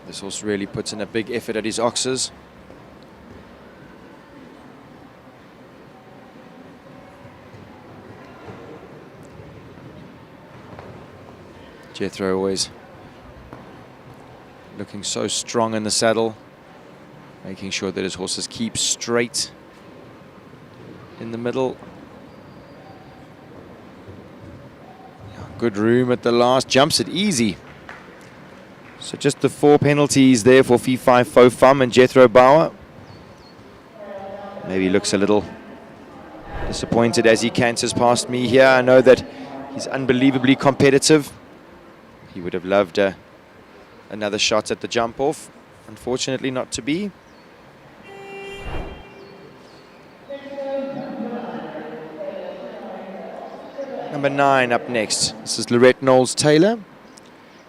This horse really puts in a big effort at his oxes. Jethro always looking so strong in the saddle, making sure that his horses keep straight in the middle. Good room at the last, jumps it easy. So just the 4 penalties there for Fee Fi Fo Fum and Jethro Bauer. Maybe looks a little disappointed as he canters past me here. I know that he's unbelievably competitive. He would have loved another shot at the jump off. Unfortunately not to be. Number 9 up next. This is Lorette Knowles-Taylor.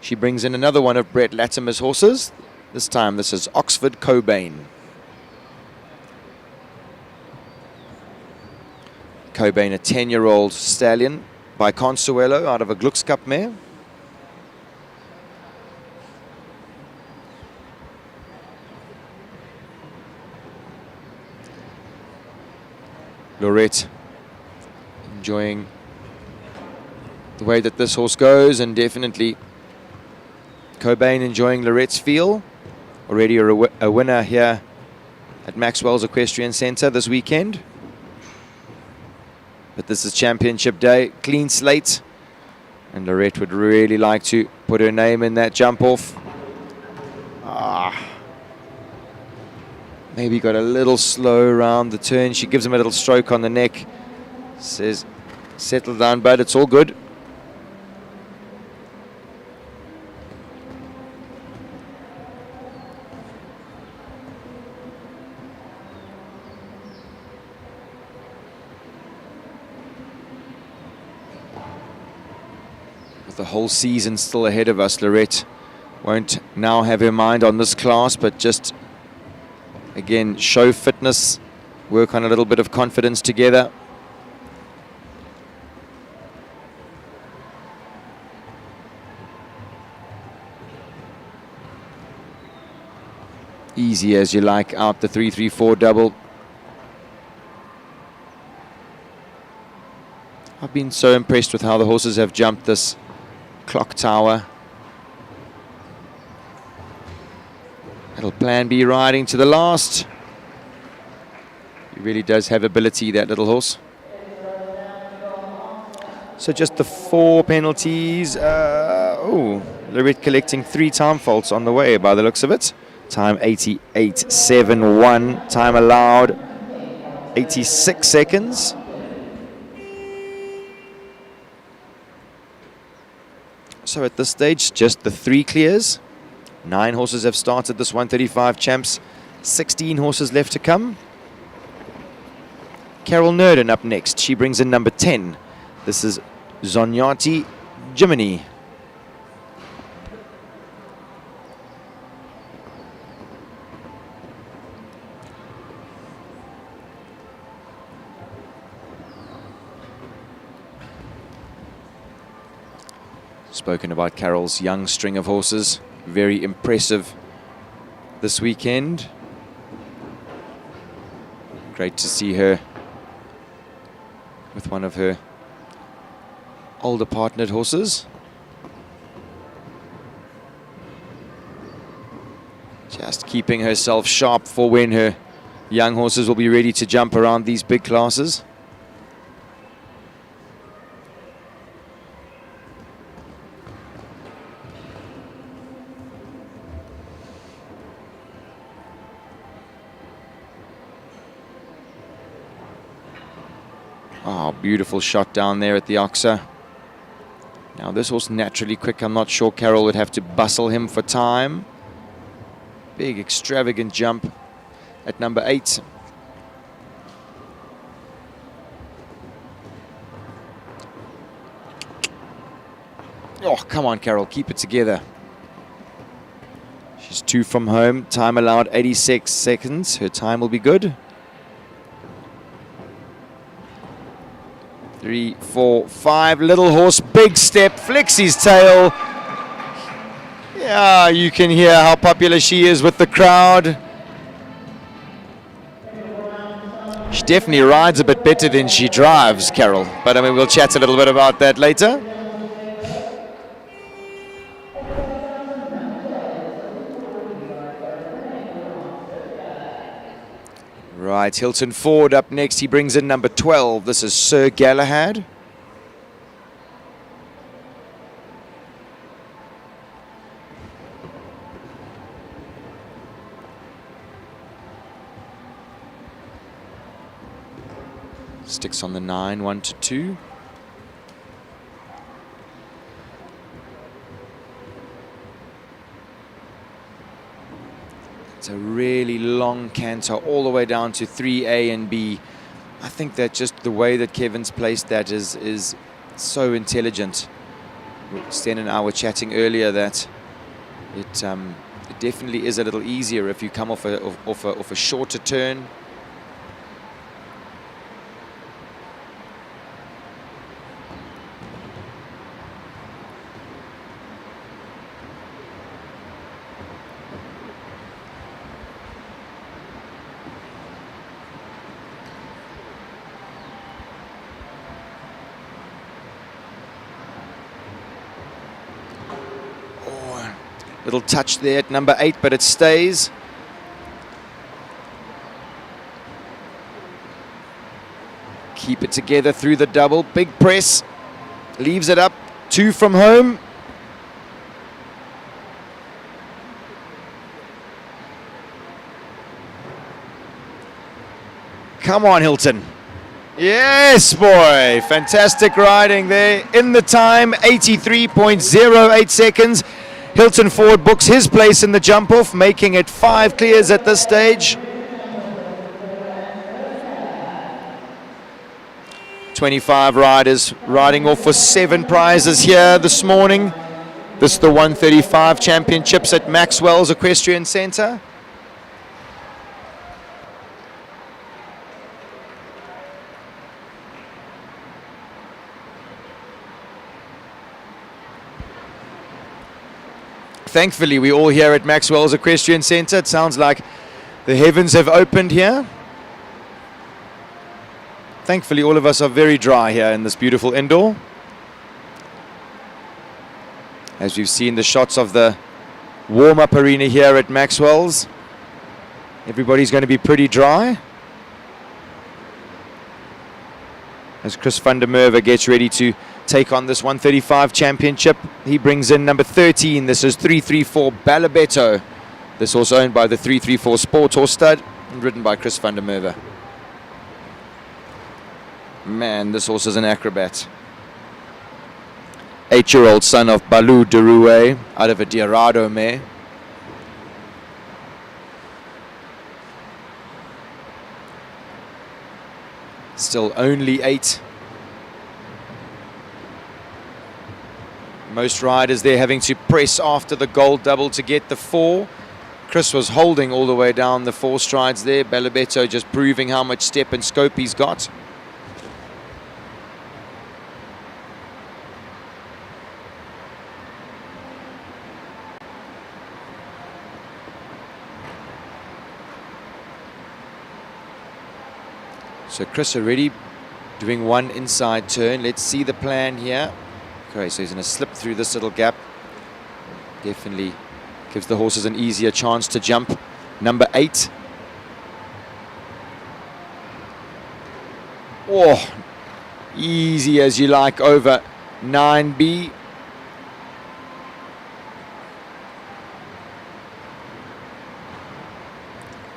She brings in another one of Brett Latimer's horses. This time this is Oxford Cobain. Cobain, a 10-year-old stallion by Consuelo out of a Glucks Cup mare. Lorette enjoying the way that this horse goes, and definitely Cobain enjoying Lorette's feel. Already a winner here at Maxwell's Equestrian Centre this weekend. But this is championship day, clean slate. And Lorette would really like to put her name in that jump off. Maybe got a little slow around the turn. She gives him a little stroke on the neck. Says, settle down, bud, it's all good. With the whole season still ahead of us, Lorette won't now have her mind on this class, but just, again, show fitness, work on a little bit of confidence together. Easy as you like, out the 3-3-4 double. I've been so impressed with how the horses have jumped this clock tower. Little Plan B riding to the last. He really does have ability, that little horse. So just the 4 penalties. Lorette collecting 3 time faults on the way by the looks of it. Time 88.71. Time allowed 86 seconds. So at this stage, just the 3 clears. 9 horses have started this 135 champs. 16 horses left to come. Carol Nurden up next. She brings in number 10. This is Zonyati Jiminy. Spoken about Carol's young string of horses. Very impressive this weekend. Great to see her with one of her older partnered horses. Just keeping herself sharp for when her young horses will be ready to jump around these big classes. Oh, beautiful shot down there at the Oxa. Now this horse naturally quick. I'm not sure Carol would have to bustle him for time. Big extravagant jump at number 8. Oh, come on, Carol, keep it together. She's 2 from home. Time allowed 86 seconds. Her time will be good. 3, 4, 5. Little horse, big step, flicks his tail. Yeah, you can hear how popular she is with the crowd. She definitely rides a bit better than she drives, Carol. But I mean, we'll chat a little bit about that later. Right, Hilton Ford up next. He brings in number 12. This is Sir Galahad. Sticks on the 9, 1 to 2. It's a really long canter all the way down to 3A and B. I think that just the way that Kevin's placed that is so intelligent. Sten and I were chatting earlier that it definitely is a little easier if you come off a shorter turn. Little touch there at number 8, but it stays. Keep it together through the double. Big press. Leaves it up. 2 from home. Come on, Hilton. Yes, boy. Fantastic riding there. In the time, 83.08 seconds. Hilton Ford books his place in the jump off, making it 5 clears at this stage. 25 riders riding off for 7 prizes here this morning. This is the 135 championships at Maxwell's Equestrian Centre. Thankfully, we're all here at Maxwell's Equestrian Centre. It sounds like the heavens have opened here. Thankfully, all of us are very dry here in this beautiful indoor. As we've seen the shots of the warm-up arena here at Maxwell's, everybody's going to be pretty dry. As Chris van der Merwe gets ready to take on this 135 championship, he brings in number 13. This is 334 Balabetto. This horse owned by the 334 Sport Horse Stud and ridden by Chris van der Merwe. Man, this horse is an acrobat. 8-year-old son of Balou Derouet out of a Diarado mare. Still only 8. Most riders there having to press after the gold double to get the 4. Chris was holding all the way down the 4 strides there. Balabetto just proving how much step and scope he's got. So Chris already doing 1 inside turn. Let's see the plan here. Okay, so he's going to slip through this little gap. Definitely gives the horses an easier chance to jump. Number 8. Oh, easy as you like over 9B.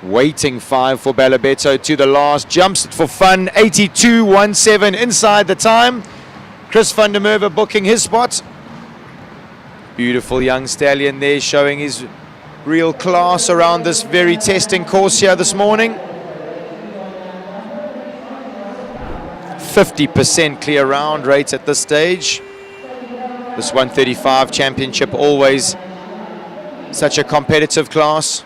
Waiting 5 for Balabetto to the last. Jumps it for fun. 82.17 inside the time. Chris van der Merwe booking his spot. Beautiful young stallion there, showing his real class around this very testing course here this morning. 50% clear round rate at this stage. This 135 championship, always such a competitive class.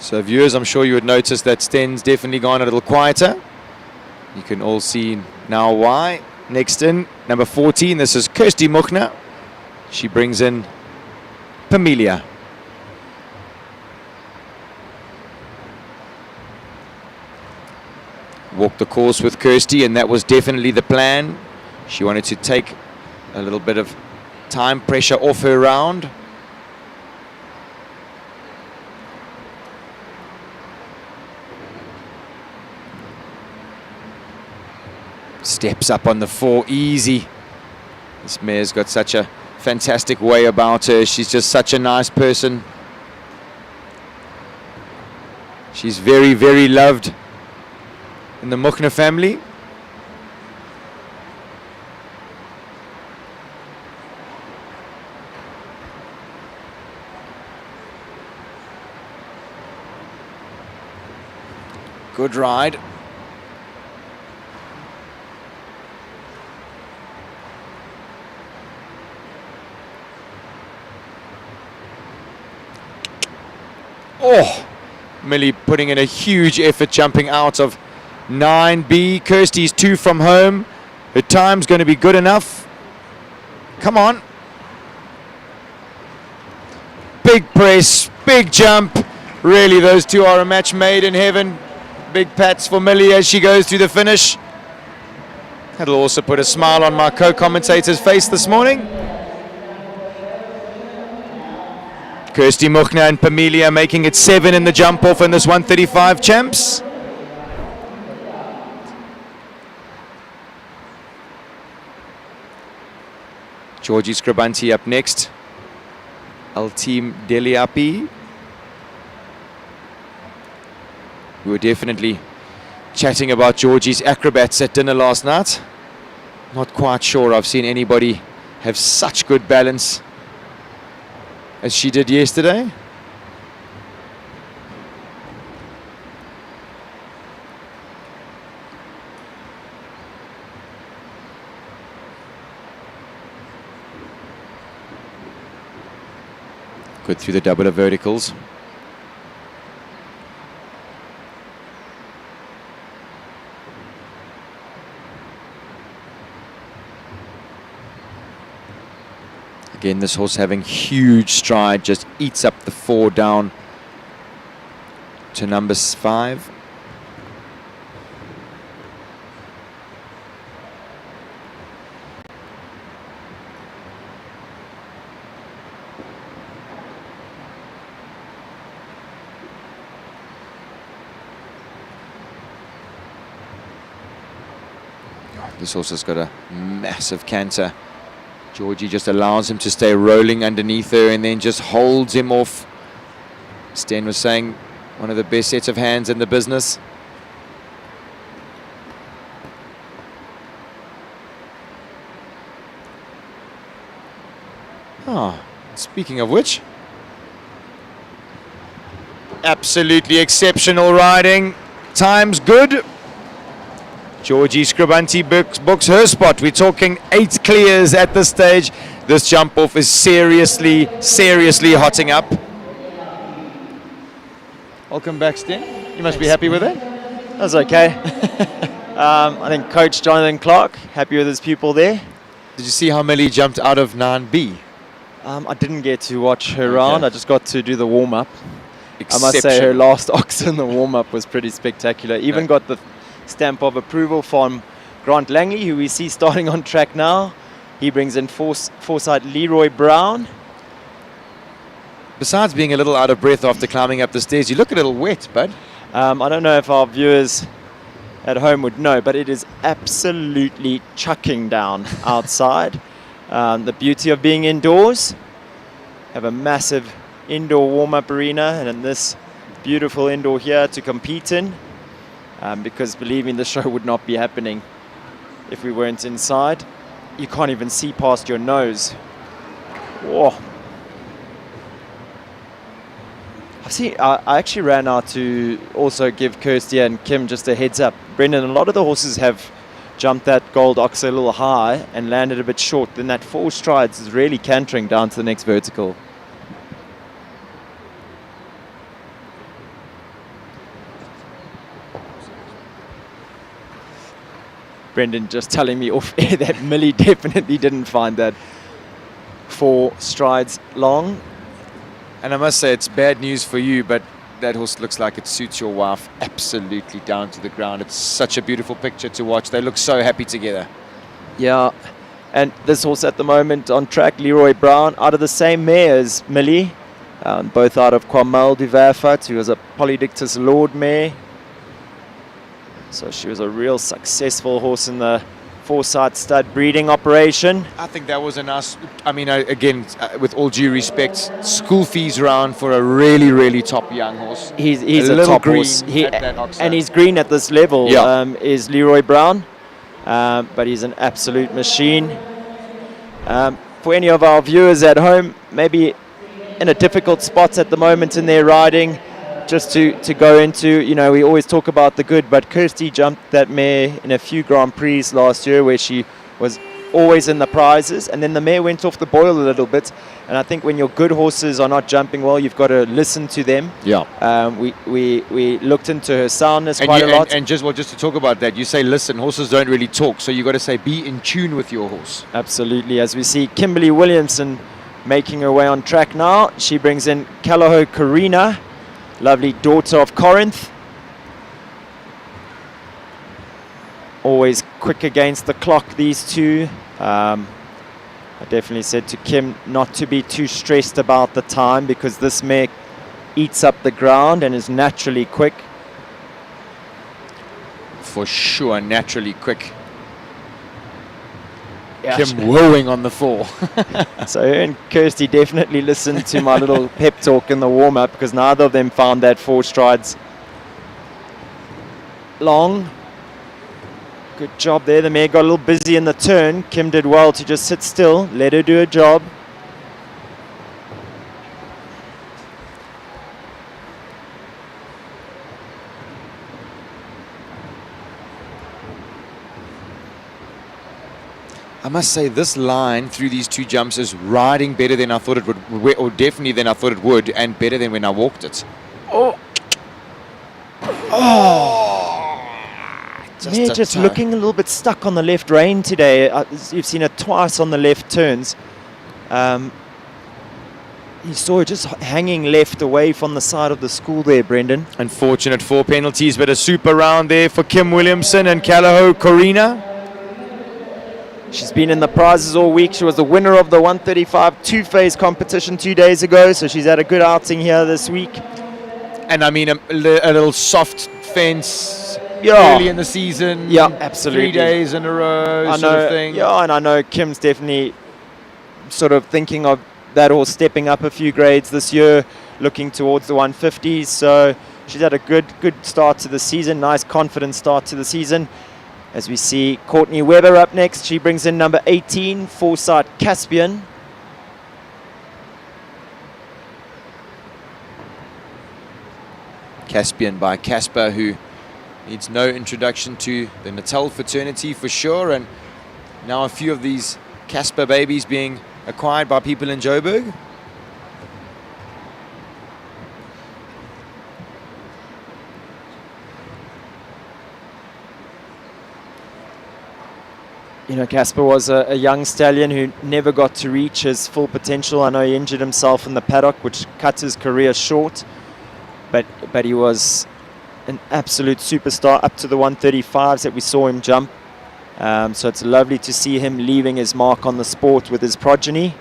So viewers, I'm sure you would notice that Sten's definitely gone a little quieter. You can all see now why. Next in, number 14, this is Kirsty Muchner. She brings in Pamelia. Walked the course with Kirsty, and that was definitely the plan. She wanted to take a little bit of time pressure off her round. Steps up on the 4, easy. This mare's got such a fantastic way about her. She's just such a nice person. She's very, very loved in the Muchner family. Good ride. Oh, Millie putting in a huge effort, jumping out of 9B. Kirsty's 2 from home. Her time's going to be good enough. Come on. Big press, big jump. Really, those two are a match made in heaven. Big pats for Millie as she goes through the finish. That'll also put a smile on my co-commentator's face this morning. Kirsty Muchner and Pamelia making it 7 in the jump off in this 135 champs. Georgie Scribanti up next. Alteam Deliapi. We were definitely chatting about Georgie's acrobats at dinner last night. Not quite sure I've seen anybody have such good balance as she did yesterday. Good through the double of verticals. Again, this horse having huge stride, just eats up the 4 down to number 5. This horse has got a massive canter. Georgie just allows him to stay rolling underneath her and then just holds him off. Sten was saying one of the best sets of hands in the business. Speaking of which, absolutely exceptional riding. Time's good. Georgie Scribanti books her spot. We're talking 8 clears at this stage. This jump off is seriously hotting up. Welcome back, Sten. You must be happy with it. That was okay. I think Coach Jonathan Clark, happy with his pupil there. Did you see how Millie jumped out of 9B? I didn't get to watch her round. I just got to do the warm-up. I must say her Exceptional. last ox in the warm-up was pretty spectacular. Even got the stamp of approval from Grant Langley, who we see starting on track now. He brings in Foresight Leroy Brown. Besides being a little out of breath after climbing up the stairs, you look a little wet, bud. I don't know if our viewers at home would know, but it is absolutely chucking down outside. The beauty of being indoors, have a massive indoor warm-up arena, and in this beautiful indoor here to compete in. Because believe me, the show would not be happening if we weren't inside. You can't even see past your nose. Whoa. I actually ran out to also give Kirsty and Kim just a heads up. Brendan, a lot of the horses have jumped that gold ox a little high and landed a bit short. Then that 4 strides is really cantering down to the next vertical. Brendan just telling me off air that Millie definitely didn't find that 4 strides long. And I must say, it's bad news for you, but that horse looks like it suits your wife absolutely down to the ground. It's such a beautiful picture to watch. They look so happy together. Yeah, and this horse at the moment on track, Leroy Brown, out of the same mare as Millie, both out of Kwamel Duverfat, who was a Polydictus Lord mare. So she was a real successful horse in the Foresight stud breeding operation. I think that was a nice, again, with all due respect, school fees round for a really, really top young horse. He's a little top green horse. at that Oxford. And he's green at this level, Yeah. is Leroy Brown. But he's an absolute machine. For any of our viewers at home, maybe in a difficult spot at the moment in their riding, just to go into, we always talk about the good, but Kirsty jumped that mare in a few Grand Prix last year where she was always in the prizes, and then the mare went off the boil a little bit. And I think when your good horses are not jumping well, you've got to listen to them. Yeah. We looked into her soundness quite a lot. And just to talk about that, you say listen, horses don't really talk, so you got to say be in tune with your horse. Absolutely. As we see Kimberly Williamson making her way on track now, she brings in Callao Karina, lovely daughter of Corinth. Always quick against the clock, these two. I definitely said to Kim not to be too stressed about the time because this mare eats up the ground and is naturally quick. For sure, naturally quick. Yeah, Kim wooing on the fall. So her and Kirsty definitely listened to my little pep talk in the warm-up, because neither of them found that 4 strides long. Good job there. The mare got a little busy in the turn. Kim did well to just sit still, let her do her job. I must say, this line through these 2 jumps is riding better than I thought it would, or definitely than I thought it would, and better than when I walked it. Oh! Just looking a little bit stuck on the left rein today. You've seen it twice on the left turns. You saw her just hanging left away from the side of the school there, Brendan. Unfortunate 4 penalties, but a super round there for Kim Williamson and Callagho Corina. She's been in the prizes all week. She was the winner of the 135 two-phase competition 2 days ago, so she's had a good outing here this week. And I mean, a little soft fence Yeah. early in the season. Yeah, absolutely. 3 days in a row, I sort know, of thing. yeah, and I know Kim's definitely sort of thinking of that horse stepping up a few grades this year, looking towards the 150s. So she's had a good start to the season, nice confident start to the season. As we see Courtney Webber up next, she brings in number 18, Foresight Caspian. Caspian by Casper, who needs no introduction to the Natal fraternity for sure, and now a few of these Casper babies being acquired by people in Joburg. You know, Casper was a young stallion who never got to reach his full potential. I know he injured himself in the paddock, which cut his career short. But he was an absolute superstar up to the 135s that we saw him jump. So it's lovely to see him leaving his mark on the sport with his progeny.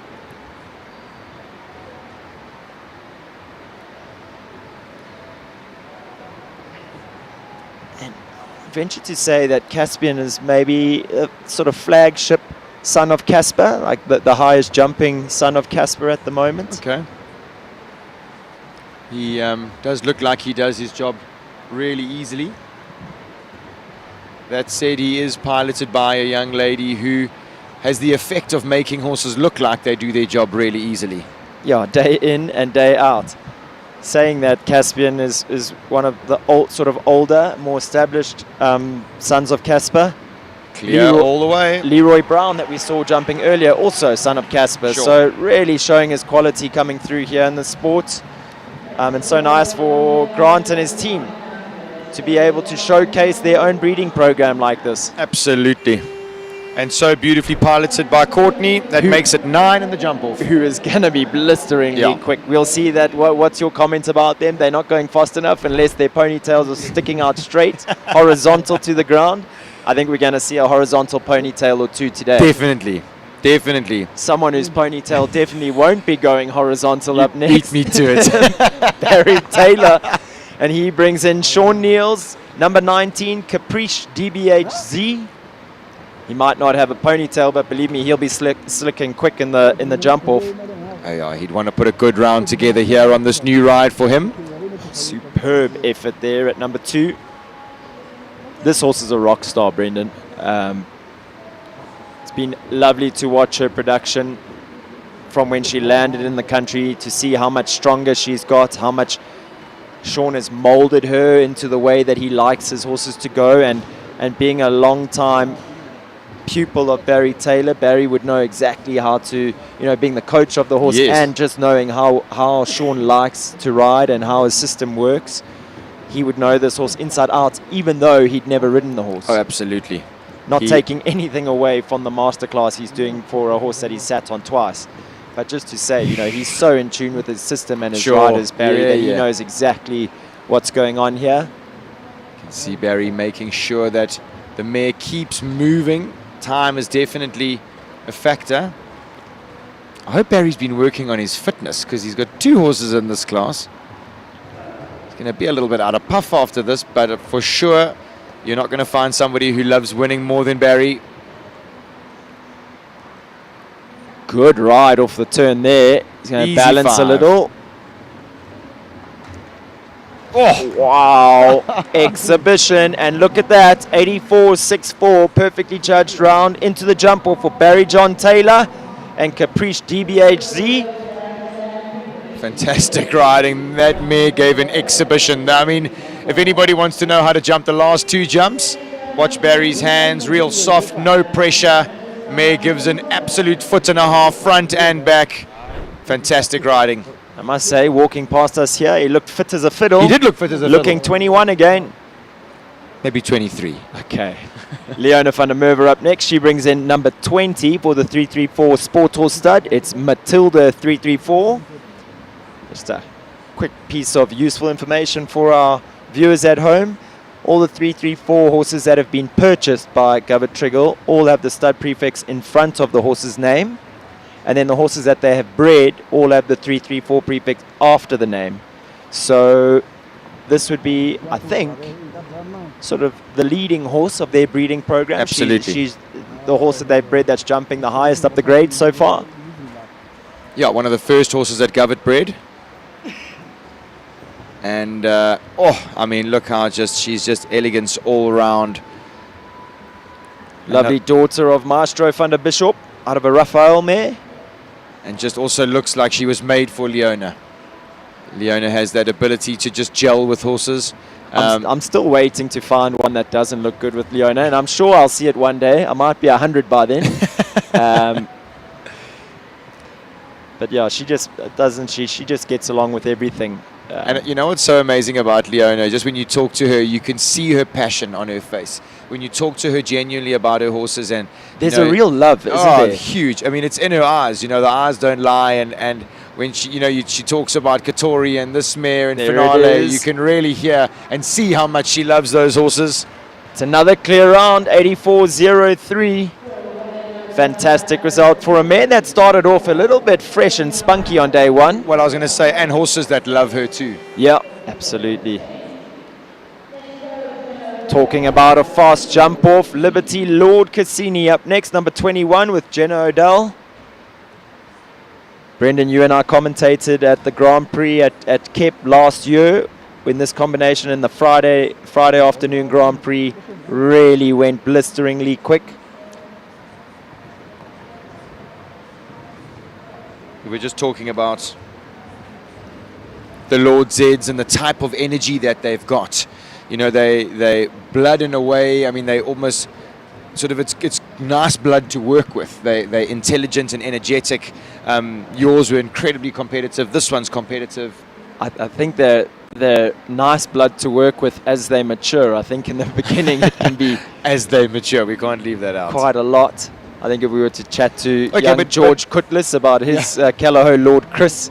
Venture to say that Caspian is maybe a sort of flagship son of Casper, like the highest jumping son of Casper at the moment. Okay. He does look like he does his job really easily. That said, he is piloted by a young lady who has the effect of making horses look like they do their job really easily. Yeah, day in and day out. Saying that, Caspian is one of the older, more established sons of Casper. Clear all the way. Leroy Brown that we saw jumping earlier, also son of Casper. Sure. So really showing his quality coming through here in the sport. And so nice for Grant and his team to be able to showcase their own breeding program like this. Absolutely. And so beautifully piloted by Courtney. That makes it 9 in the jump off. Who is going to be blisteringly quick. We'll see that. What's your comment about them? They're not going fast enough unless their ponytails are sticking out straight, horizontal to the ground. I think we're going to see a horizontal ponytail or two today. Definitely. Someone whose ponytail definitely won't be going horizontal up next. Beat me to it. Barry Taylor. And he brings in Sean Niels, number 19, Caprice DBHZ. He might not have a ponytail, but believe me, he'll be slick and quick in the jump off. Oh, yeah, he'd want to put a good round together here on this new ride for him. Superb effort there at number 2. This horse is a rock star, Brendan. It's been lovely to watch her production from when she landed in the country, to see how much stronger she's got, how much Sean has molded her into the way that he likes his horses to go, and being a long time pupil of Barry Taylor, Barry would know exactly how to, being the coach of the horse, and just knowing how Sean likes to ride and how his system works. He would know this horse inside out, even though he'd never ridden the horse. Oh, absolutely. Not taking anything away from the masterclass he's doing for a horse that he's sat on twice. But just to say, he's so in tune with his system and his riders, Barry, that he knows exactly what's going on here. You can see Barry making sure that the mare keeps moving. Time is definitely a factor. I hope Barry's been working on his fitness, because he's got 2 horses in this class. He's going to be a little bit out of puff after this, but for sure, you're not going to find somebody who loves winning more than Barry. Good ride off the turn there. He's going to Easy balance a 5. little. Oh, wow. Exhibition. And look at that. 84.64. Perfectly judged round into the jump off for Barry John Taylor and Caprice DBHZ. Fantastic riding. That mare gave an exhibition. I mean, if anybody wants to know how to jump the last 2 jumps, watch Barry's hands. Real soft, no pressure. Mare gives an absolute 1.5 foot front and back. Fantastic riding. I must say, walking past us here, he looked fit as a fiddle. He did look fit as a Looking fiddle. 21 again. Maybe 23. Okay. Leona van der Merwe up next. She brings in number 20 for the 334 Sport Horse stud. It's Matilda 334. Just a quick piece of useful information for our viewers at home. All the 334 horses that have been purchased by Govert Triggle all have the stud prefix in front of the horse's name. And then the horses that they have bred all have the 334 prefix after the name. So this would be, I think, sort of the leading horse of their breeding program. Absolutely. She's the horse that they've bred that's jumping the highest up the grade so far. Yeah, one of the first horses that Govert bred. And, I mean, look how she's just elegance all round. Lovely daughter of Maestro van der Bishop out of a Raphael mare. And just also looks like she was made for Leona. Leona has that ability to just gel with horses. I'm still waiting to find one that doesn't look good with Leona, and I'm sure I'll see it one day. I might be 100 by then. But yeah, she just doesn't. She just gets along with everything. And you know what's so amazing about Leona? Just when you talk to her, you can see her passion on her face. When you talk to her genuinely about her horses, and there's a real love, isn't there? Huge. I mean, it's in her eyes. You know, the eyes don't lie. And when she talks about Katori and this mare and There Finale, it is. you can really hear and see how much she loves those horses. It's another clear round, 84.03. Fantastic result for a mare that started off a little bit fresh and spunky on day one. Well, I was going to say, and horses that love her too. Yeah, absolutely. Talking about a fast jump off, Liberty Lord Cassini up next, number 21 with Jenna Odell. Brendan, you and I commentated at the Grand Prix at Kep last year when this combination in the Friday afternoon Grand Prix really went blisteringly quick. We were just talking about the Lord Zeds and the type of energy that they've got. You know, they blood in a way. I mean, they almost sort of, it's nice blood to work with. They're intelligent and energetic. Yours were incredibly competitive. This one's competitive. I think they're nice blood to work with as they mature. I think in the beginning it can be as they mature. We can't leave that out. Quite a lot. I think if we were to chat to Okay, young but George Cutlass about his Callahoo Lord Chris,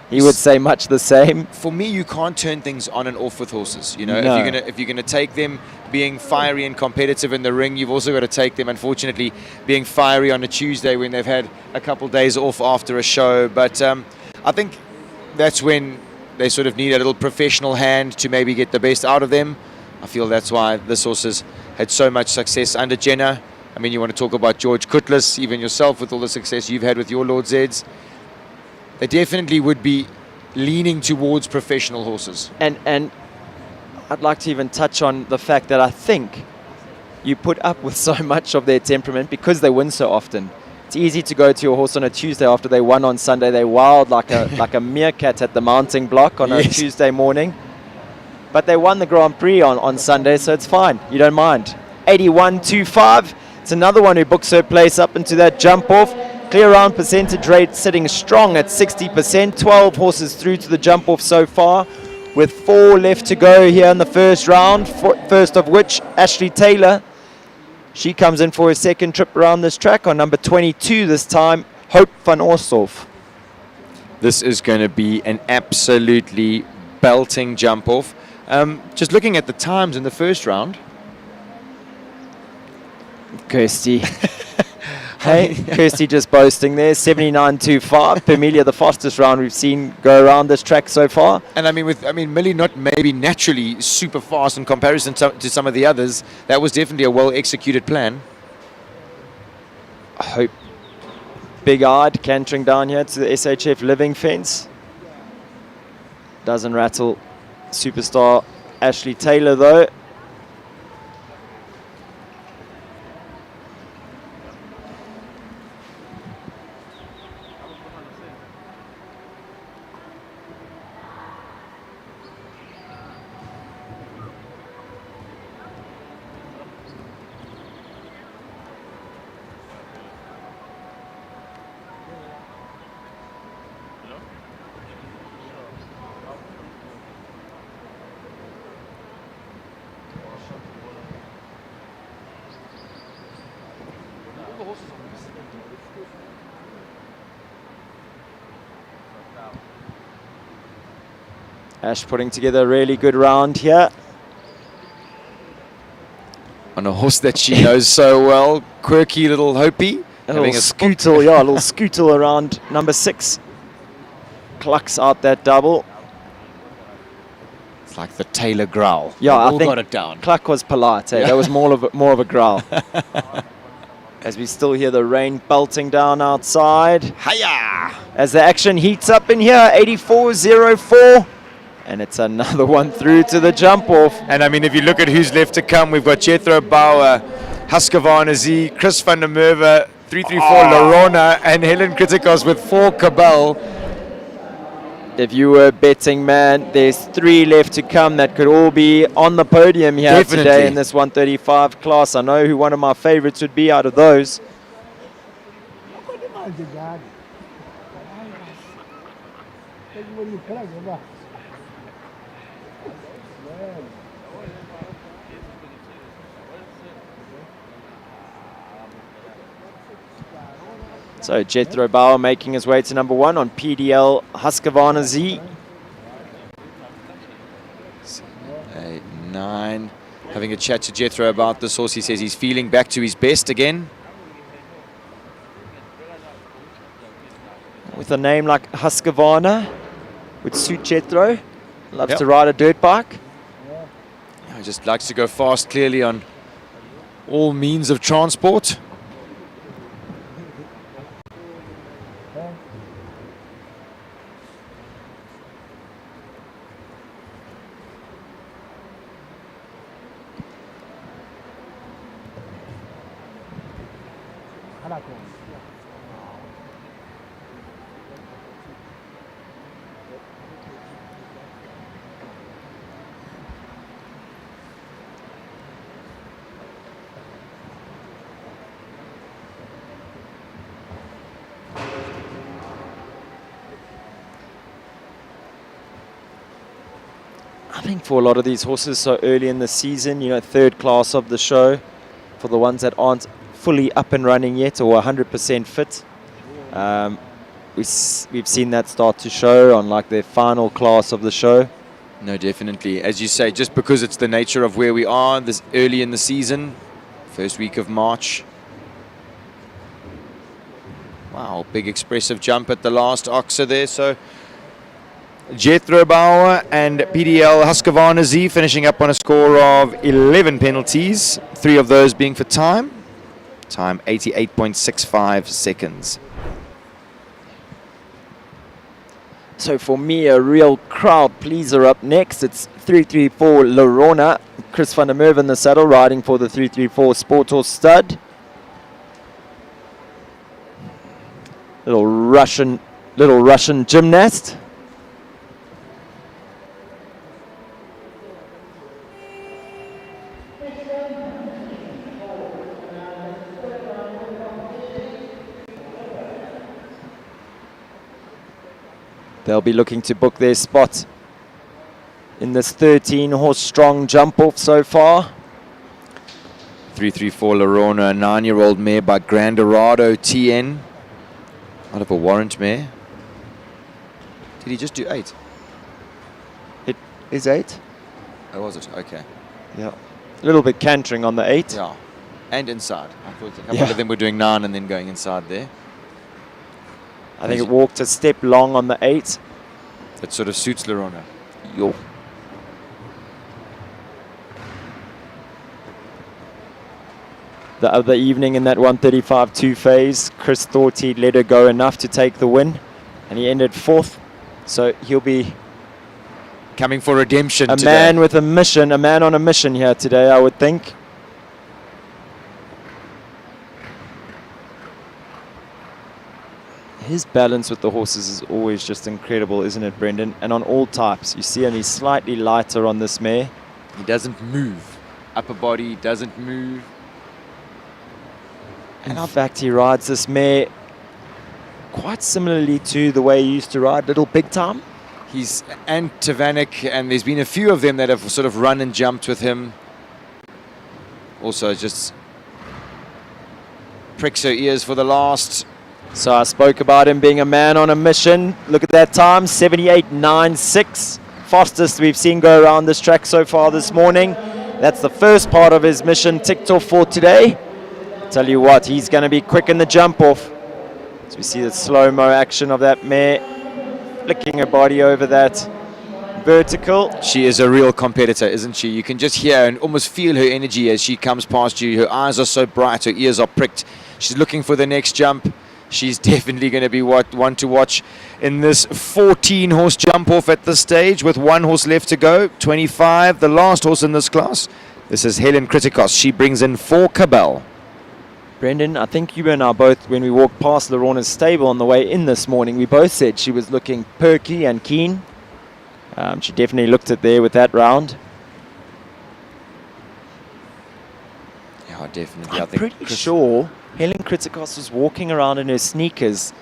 he would say much the same. For me, you can't turn things on and off with horses. You know, No. if you're gonna take them being fiery and competitive in the ring, you've also got to take them, unfortunately, being fiery on a Tuesday when they've had a couple days off after a show. But I think that's when they sort of need a little professional hand to maybe get the best out of them. I feel that's why this horse has had so much success under Jenna. I mean, you want to talk about George Cutlass, even yourself with all the success you've had with your Lord Zeds. They definitely would be leaning towards professional horses. And I'd like to even touch on the fact that I think you put up with so much of their temperament because they win so often. It's easy to go to your horse on a Tuesday after they won on Sunday. They wild like a meerkat at the mounting block on a Tuesday morning. But they won the Grand Prix on Sunday, so it's fine. You don't mind. 81.25. It's another one who books her place up into that jump off. Clear round percentage rate sitting strong at 60%. 12 horses through to the jump off so far, with 4 left to go here in the first round. First of which, Ashley Taylor. She comes in for a second trip around this track on number 22 this time, Hope van Oorshoff. This is going to be an absolutely belting jump off. Just looking at the times in the first round. Kirsty. Hey, Kirsty just boasting there. 79.25. Pamelia, the fastest round we've seen go around this track so far. And I mean, Millie not maybe naturally super fast in comparison to some of the others. That was definitely a well executed plan. Hope big-eyed, cantering down here to the SHF living fence. Doesn't rattle superstar Ashley Taylor though. Ash putting together a really good round here. On a horse that she knows so well, quirky little Hopi. A little scootle, yeah, a little scootle around number 6. Clucks out that double. It's like the Taylor growl. Yeah, I think got it down. Cluck was polite. Eh? That was more of a growl. As we still hear the rain belting down outside. Hiya! As the action heats up in here, 84.04. And it's another one through to the jump off. And I mean, if you look at who's left to come, we've got Jethro Bauer, Husqvarna Z, Chris van der Merwe, 334 Lorona, and Helen Kritikos with 4 Cabal. If you were a betting man, there's 3 left to come that could all be on the podium here today in this 135 class. I know who one of my favorites would be out of those. So Jethro Bauer making his way to number 1 on PDL Husqvarna Z. 8, 9. Having a chat to Jethro about this horse, he says he's feeling back to his best again. With a name like Husqvarna, would suit Jethro. Loves Yep. to ride a dirt bike. Yeah, he just likes to go fast, clearly, on all means of transport. I think for a lot of these horses so early in the season, you know, 3rd class of the show, for the ones that aren't fully up and running yet or 100% fit, we've seen that start to show on like their final class of the show. No, definitely. As you say, just because it's the nature of where we are this early in the season, first week of March. Wow, big expressive jump at the last oxer there. So Jethro Bauer and PDL Husqvarna Z finishing up on a score of 11 penalties, 3 of those being for time. Time 88.65 seconds. So for me, a real crowd pleaser up next. It's 334 Lorona. Chris van der Merwe in the saddle, riding for the 334 Sport Horse Stud. Little Russian gymnast. They'll be looking to book their spot in this 13-horse strong jump-off so far. 334 Lorona, a 9-year-old mare by Grandorado TN. Out of a warrant mare. Did he just do 8? It is 8. Oh, was it? Okay. Yeah. A little bit cantering on the 8. Yeah. And inside. I thought a couple of them were doing 9 and then going inside there. I think it walked a step long on the 8. That sort of suits Lorona. Yo. the other evening in that 135-2 phase. Chris thought he'd let her go enough to take the win, and he ended 4th. So he'll be coming for redemption a today. man with a mission, a man on a mission here today, I would think. His balance with the horses is always just incredible, isn't it, Brendan? And on all types. You see him, he's slightly lighter on this mare. He doesn't move. Upper body doesn't move. In fact, he rides this mare quite similarly to the way he used to ride Little Big Time. He's and Tavanik, and there's been a few of them that have sort of run and jumped with him. Also just pricks her ears for the last. So I spoke about him being a man on a mission. Look at that time, 78.96. Fastest we've seen go around this track so far this morning. That's the first part of his mission ticked off for today. Tell you what, he's going to be quick in the jump off. So we see the slow-mo action of that mare, flicking her body over that vertical. She is a real competitor, isn't she? You can just hear and almost feel her energy as she comes past you. Her eyes are so bright, her ears are pricked. She's looking for the next jump. She's definitely going to be one to watch in this 14-horse jump-off at this stage with 1 horse left to go. 25, the last horse in this class. This is Helen Kritikos. She brings in 4 Cabal. Brendan, I think you and I both, when we walked past Lorana's stable on the way in this morning, we both said she was looking perky and keen. She definitely looked it there with that round. Yeah, definitely. I'm pretty sure Helen Kritikos was walking around in her sneakers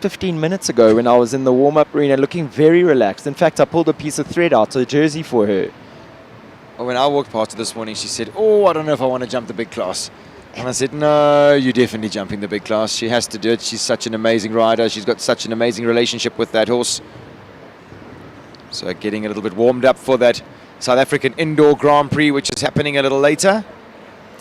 15 minutes ago when I was in the warm-up arena looking very relaxed. In fact, I pulled a piece of thread out of a jersey for her. Well, when I walked past her this morning, she said, "Oh, I don't know if I want to jump the big class." And I said, "No, you're definitely jumping the big class. She has to do it. She's such an amazing rider. She's got such an amazing relationship with that horse." So getting a little bit warmed up for that South African Indoor Grand Prix, which is happening a little later.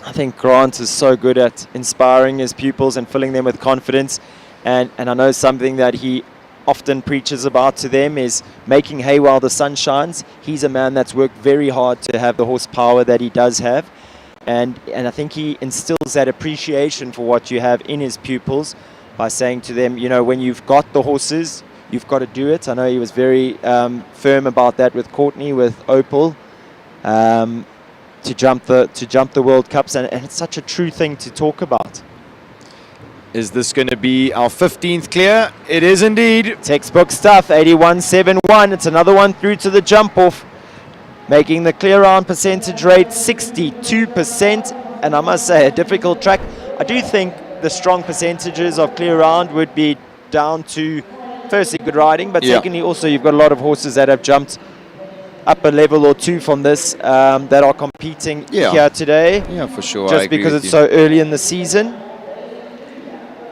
I think Grant is so good at inspiring his pupils and filling them with confidence. And I know something that he often preaches about to them is making hay while the sun shines. He's a man that's worked very hard to have the horsepower that he does have. And I think he instills that appreciation for what you have in his pupils by saying to them, you know, when you've got the horses, you've got to do it. I know he was very firm about that with Courtney, with Opal, to jump the World Cups, and it's such a true thing to talk about. Is this going to be our 15th clear? It is indeed. Textbook stuff, 81.71. It's another one through to the jump off, making the clear round percentage rate 62%. And I must say, a difficult track. I do think the strong percentages of clear round would be down to, firstly, good riding, but secondly, also you've got a lot of horses that have jumped up a level or two from this that are competing here today. Yeah, for sure. Just because it's so early in the season.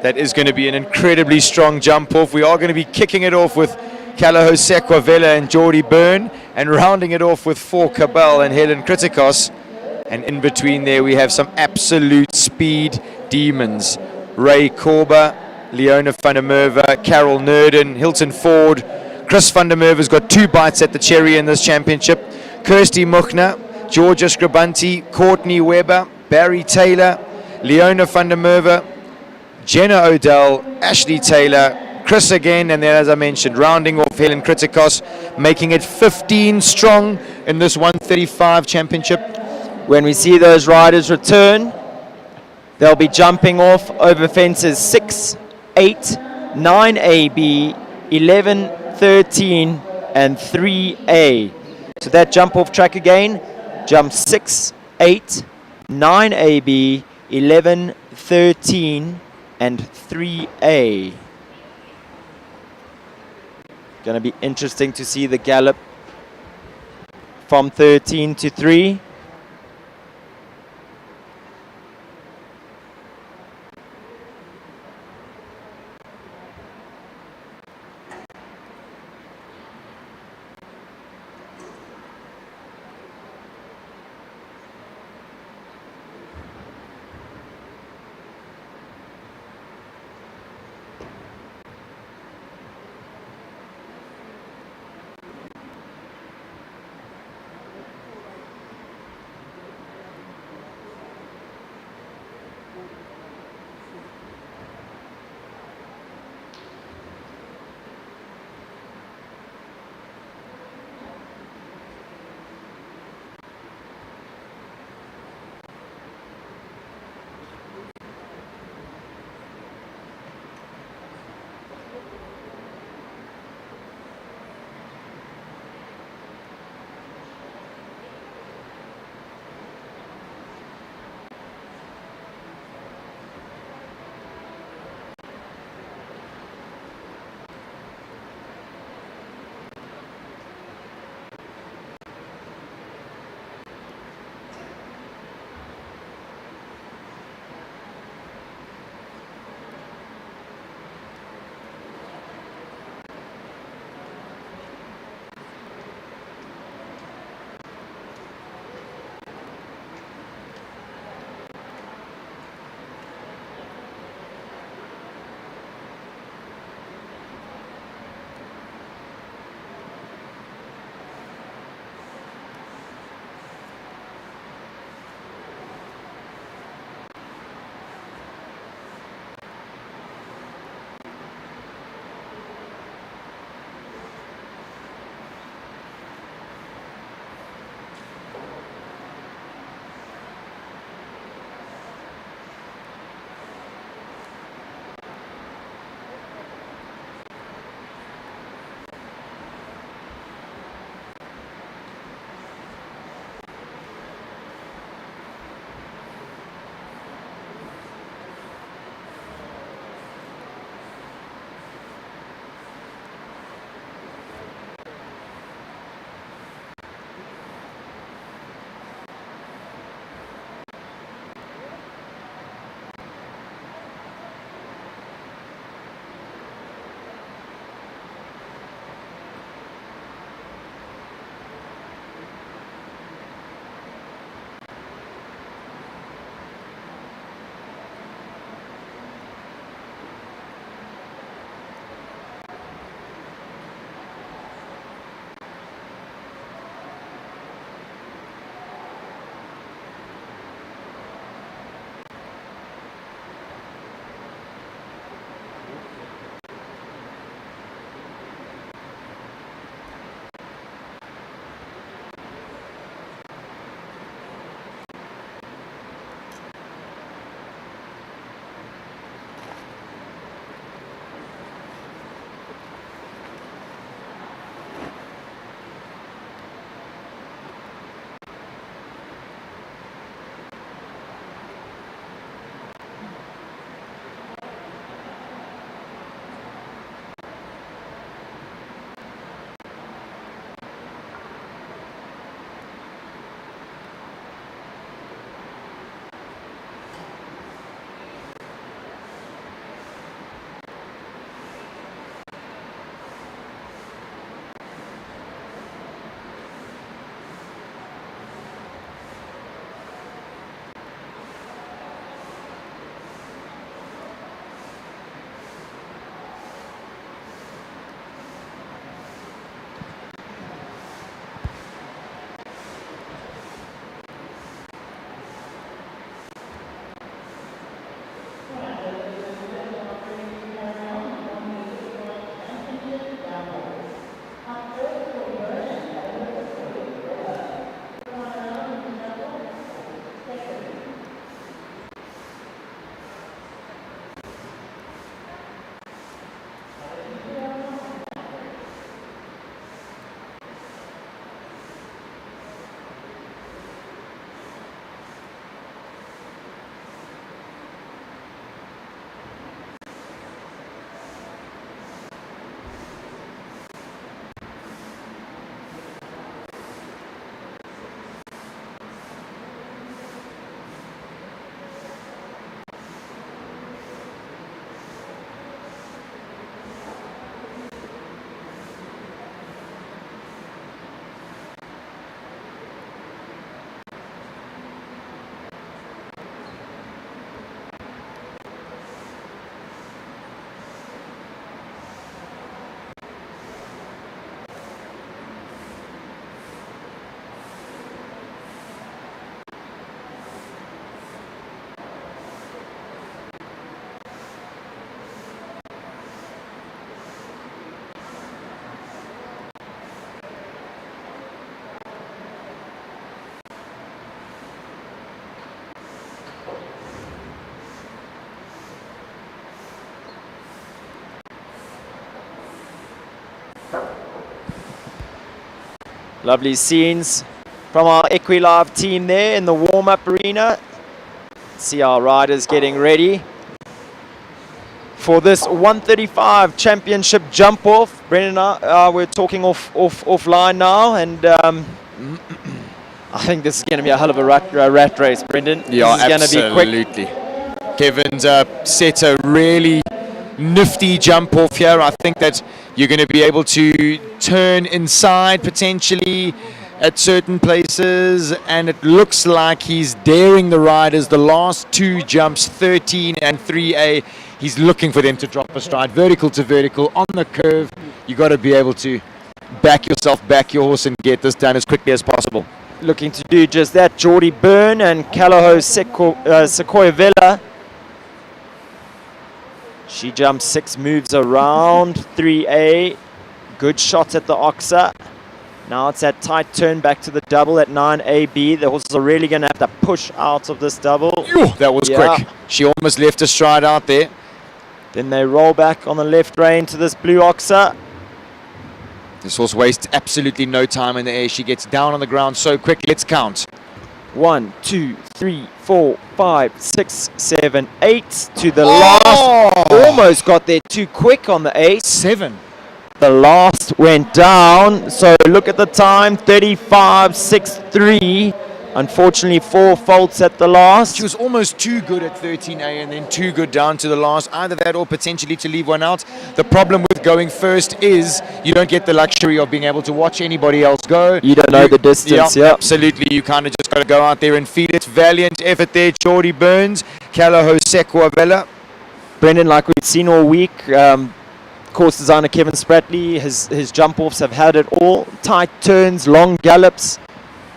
That is going to be an incredibly strong jump off. We are going to be kicking it off with Calaho Sequavella and Geordie Byrne, and rounding it off with 4 Cabal and Helen Kritikos. And in between there we have some absolute speed demons. Ray Korber, Leona van der Merwe, Carol Nurden, Hilton Ford. Chris van der Merwe's got 2 bites at the cherry in this championship. Kirsty Muchner, Georgia Scribanti, Courtney Weber, Barry Taylor, Leona van der Merwe, Jenna Odell, Ashley Taylor, Chris again, and then, as I mentioned, rounding off Helen Kritikos, making it 15 strong in this 135 championship. When we see those riders return, they'll be jumping off over fences 6, 8, 9AB, 11, 13, and 3A. So that jump off track again, jump 6, 8, 9AB, 11, 13, and 3A. Going to be interesting to see the gallop from 13 to 3. Lovely scenes from our EquiLive team there in the warm-up arena. See our riders getting ready for this 135 championship jump off. Brendan and I, we're talking offline now, and I think this is going to be a hell of a rat race, Brendan. Yeah, this is absolutely. Going to be quick. Kevin's set a really nifty jump off here. I think that you're going to be able to turn inside potentially at certain places, and it looks like he's daring the riders. The last two jumps, 13 and 3A, he's looking for them to drop a stride, vertical to vertical on the curve. You got to be able to back yourself, back your horse, and get this done as quickly as possible. Looking to do just that, Geordie Byrne and Calaho Sequoia Villa. She jumps 6 moves around 3A. Good shot at the Oxa. Now it's that tight turn back to the double at 9AB. The horses are really going to have to push out of this double. That was quick. She almost left a stride out there. Then they roll back on the left rein to this blue Oxa. This horse wastes absolutely no time in the air. She gets down on the ground so quick. Let's count. 1, 2, 3, 4, 5, 6, 7, 8 to the last. Almost got there too quick on the 8. 7. The last went down. So look at the time, 35.63. Unfortunately, 4 faults at the last. She was almost too good at 13A and then too good down to the last. Either that or potentially to leave one out. The problem with going first is you don't get the luxury of being able to watch anybody else go. You don't know the distance, yeah. Absolutely. You kind of just got to go out there and feed it. Valiant effort there, Geordie Burns, Calaho Sequoia Villa. Brendan, like we've seen all week, course designer Kevin Spratley, his jump-offs have had it all. Tight turns, long gallops.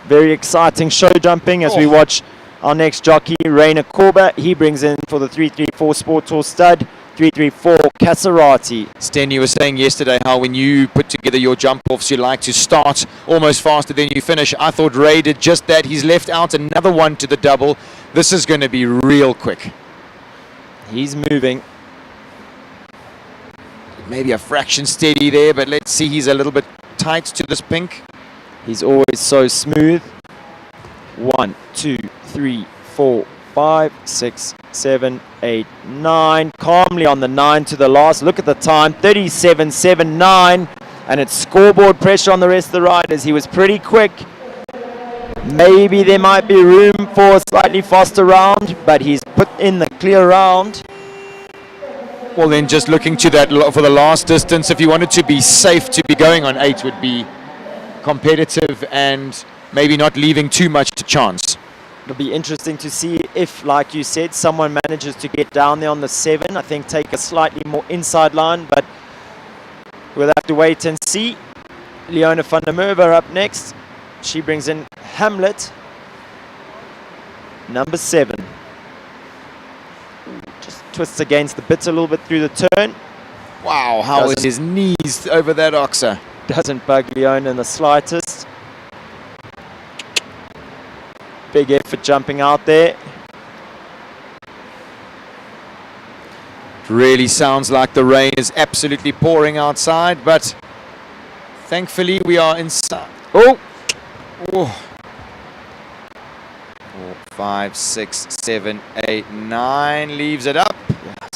Very exciting show jumping as we watch our next jockey, Rainer Korber. He brings in for the 334 Sport Tour stud, 334 Casarati. Sten, you were saying yesterday how when you put together your jump-offs, you like to start almost faster than you finish. I thought Ray did just that. He's left out another one to the double. This is going to be real quick. He's moving. Maybe a fraction steady there, but let's see. He's a little bit tight to this pink. He's always so smooth. 1, 2, 3, 4, 5, 6, 7, 8, 9. Calmly on the 9 to the last. Look at the time, 37.79. And it's scoreboard pressure on the rest of the riders. He was pretty quick. Maybe there might be room for a slightly faster round, but he's put in the clear round. Well, then just looking to that for the last distance, if you wanted to be safe, to be going on 8 would be competitive and maybe not leaving too much to chance. It'll be interesting to see if, like you said, someone manages to get down there on the 7. I think take a slightly more inside line, but we'll have to wait and see. Leona van der Merwe up next. She brings in Hamlet, number 7. Just twists against the bits a little bit through the turn. Wow, how is his knees over that Oxa? Doesn't bug Leona in the slightest. Big effort jumping out there. It really sounds like the rain is absolutely pouring outside, but thankfully we are inside. Oh! 4, 5, 6, 7, 8, 9. Leaves it up.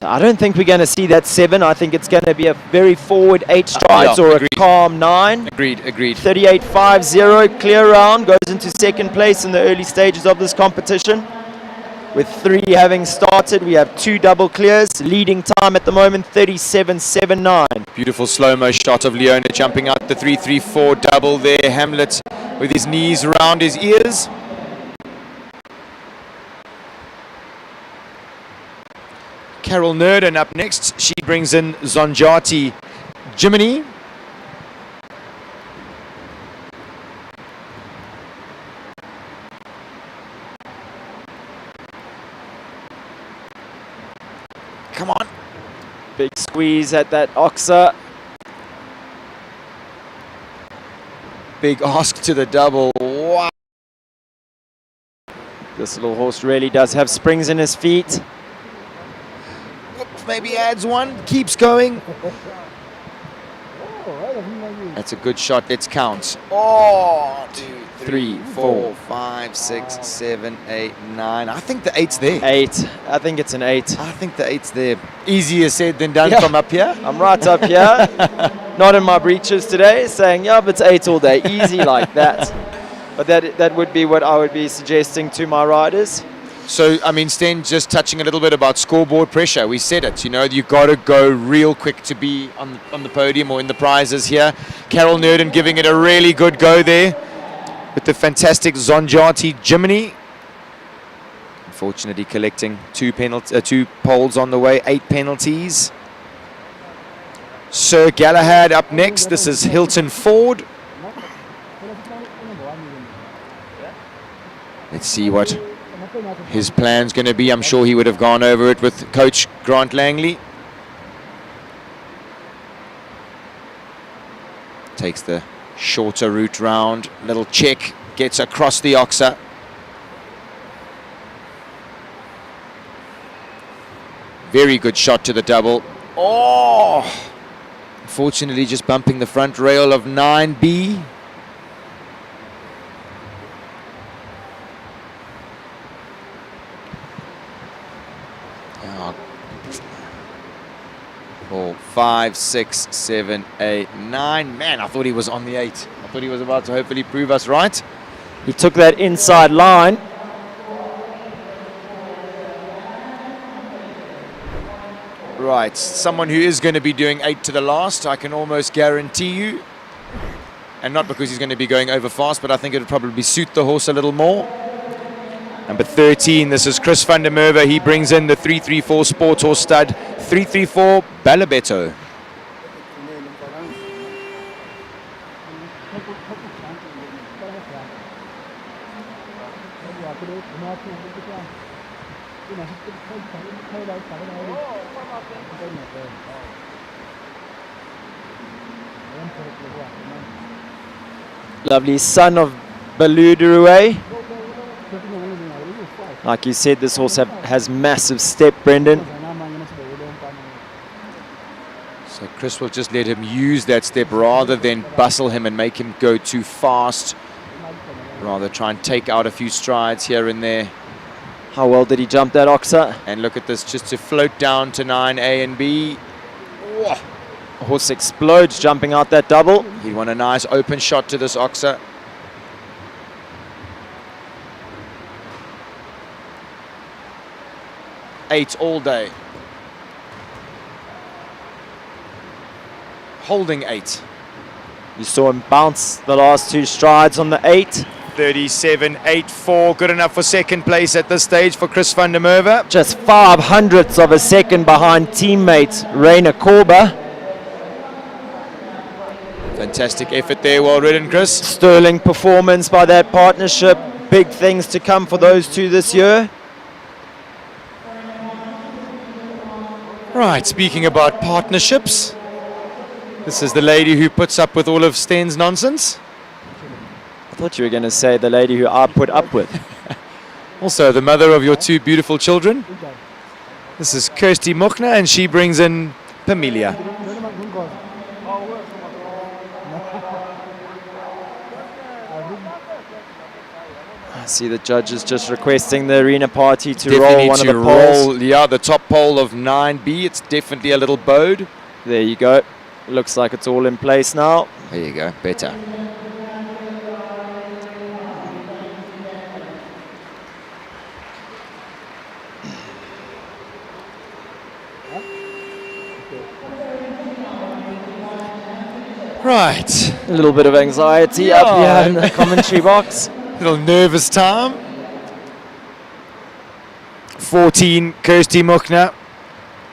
So I don't think we're going to see that 7. I think it's going to be a very forward 8 strides or agreed. A calm 9. Agreed. 38.50, clear round, goes into second place in the early stages of this competition. With 3 having started, we have 2 double clears. Leading time at the moment, 37.79. Beautiful slow-mo shot of Leona jumping out the 334 double there. Hamlet with his knees around his ears. Carol Nurden up next. She brings in Zonjati Jiminy. Come on. Big squeeze at that Oxa. Big ask to the double. Wow. This little horse really does have springs in his feet. Oops, maybe adds one, keeps going. That's a good shot. Let's count. 1, 2, 3, 4, 5, 6, 7, 8, 9. I think the 8's there. 8. I think it's an 8. I think the 8's there. Easier said than done from up here. I'm right up here. Not in my breeches today, saying, yeah, but it's 8 all day. Easy like that. But that would be what I would be suggesting to my riders. So, I mean, Sten, just touching a little bit about scoreboard pressure. We said it, you know, you've got to go real quick to be on the podium or in the prizes here. Carol Nurden giving it a really good go there with the fantastic Zonjati Jiminy. Unfortunately, collecting 2 poles on the way, 8 penalties. Sir Galahad up next. This is Hilton Ford. Let's see what his plan's going to be. I'm sure he would have gone over it with Coach Grant Langley. Takes the shorter route round. Little check. Gets across the oxer. Very good shot to the double. Oh! Unfortunately, just bumping the front rail of 9B. Oh. 4, 5, 6, 7, 8, 9. Man, I thought he was on the 8. I thought he was about to hopefully prove us right. He took that inside line. Right, someone who is going to be doing 8 to the last, I can almost guarantee you. And not because he's going to be going over fast, but I think it would probably suit the horse a little more. Number 13, this is Chris van der Merwe. He brings in the 334 Sport Horse stud, 334 Balabetto. Lovely son of Baloo Durouet. Like you said, this horse has massive step, Brendan. So Chris will just let him use that step rather than bustle him and make him go too fast. Rather try and take out a few strides here and there. How well did he jump that oxer? And look at this, just to float down to 9A and B. Whoa. Horse explodes jumping out that double. He won a nice open shot to this oxer. Eight all day. Holding 8. You saw him bounce the last 2 strides on the 8. 37.84, good enough for second place at this stage for Chris van der Merwe. Just 0.05 of a second behind teammate Rainer Korber. Fantastic effort there, well ridden, Chris. Sterling performance by that partnership. Big things to come for those two this year. Right, speaking about partnerships, this is the lady who puts up with all of Sten's nonsense. I thought you were going to say the lady who I put up with. Also, the mother of your 2 beautiful children. This is Kirsty Muchner, and she brings in Pamelia. I see the judges just requesting the arena party to Definitely roll one of the roll, poles. yeah, the top pole of 9B. It's definitely a little bowed. There you go. Looks like it's all in place now. There you go, better. Right. A little bit of anxiety up here in the commentary box. Little nervous time. 14, Kirsty Muchner.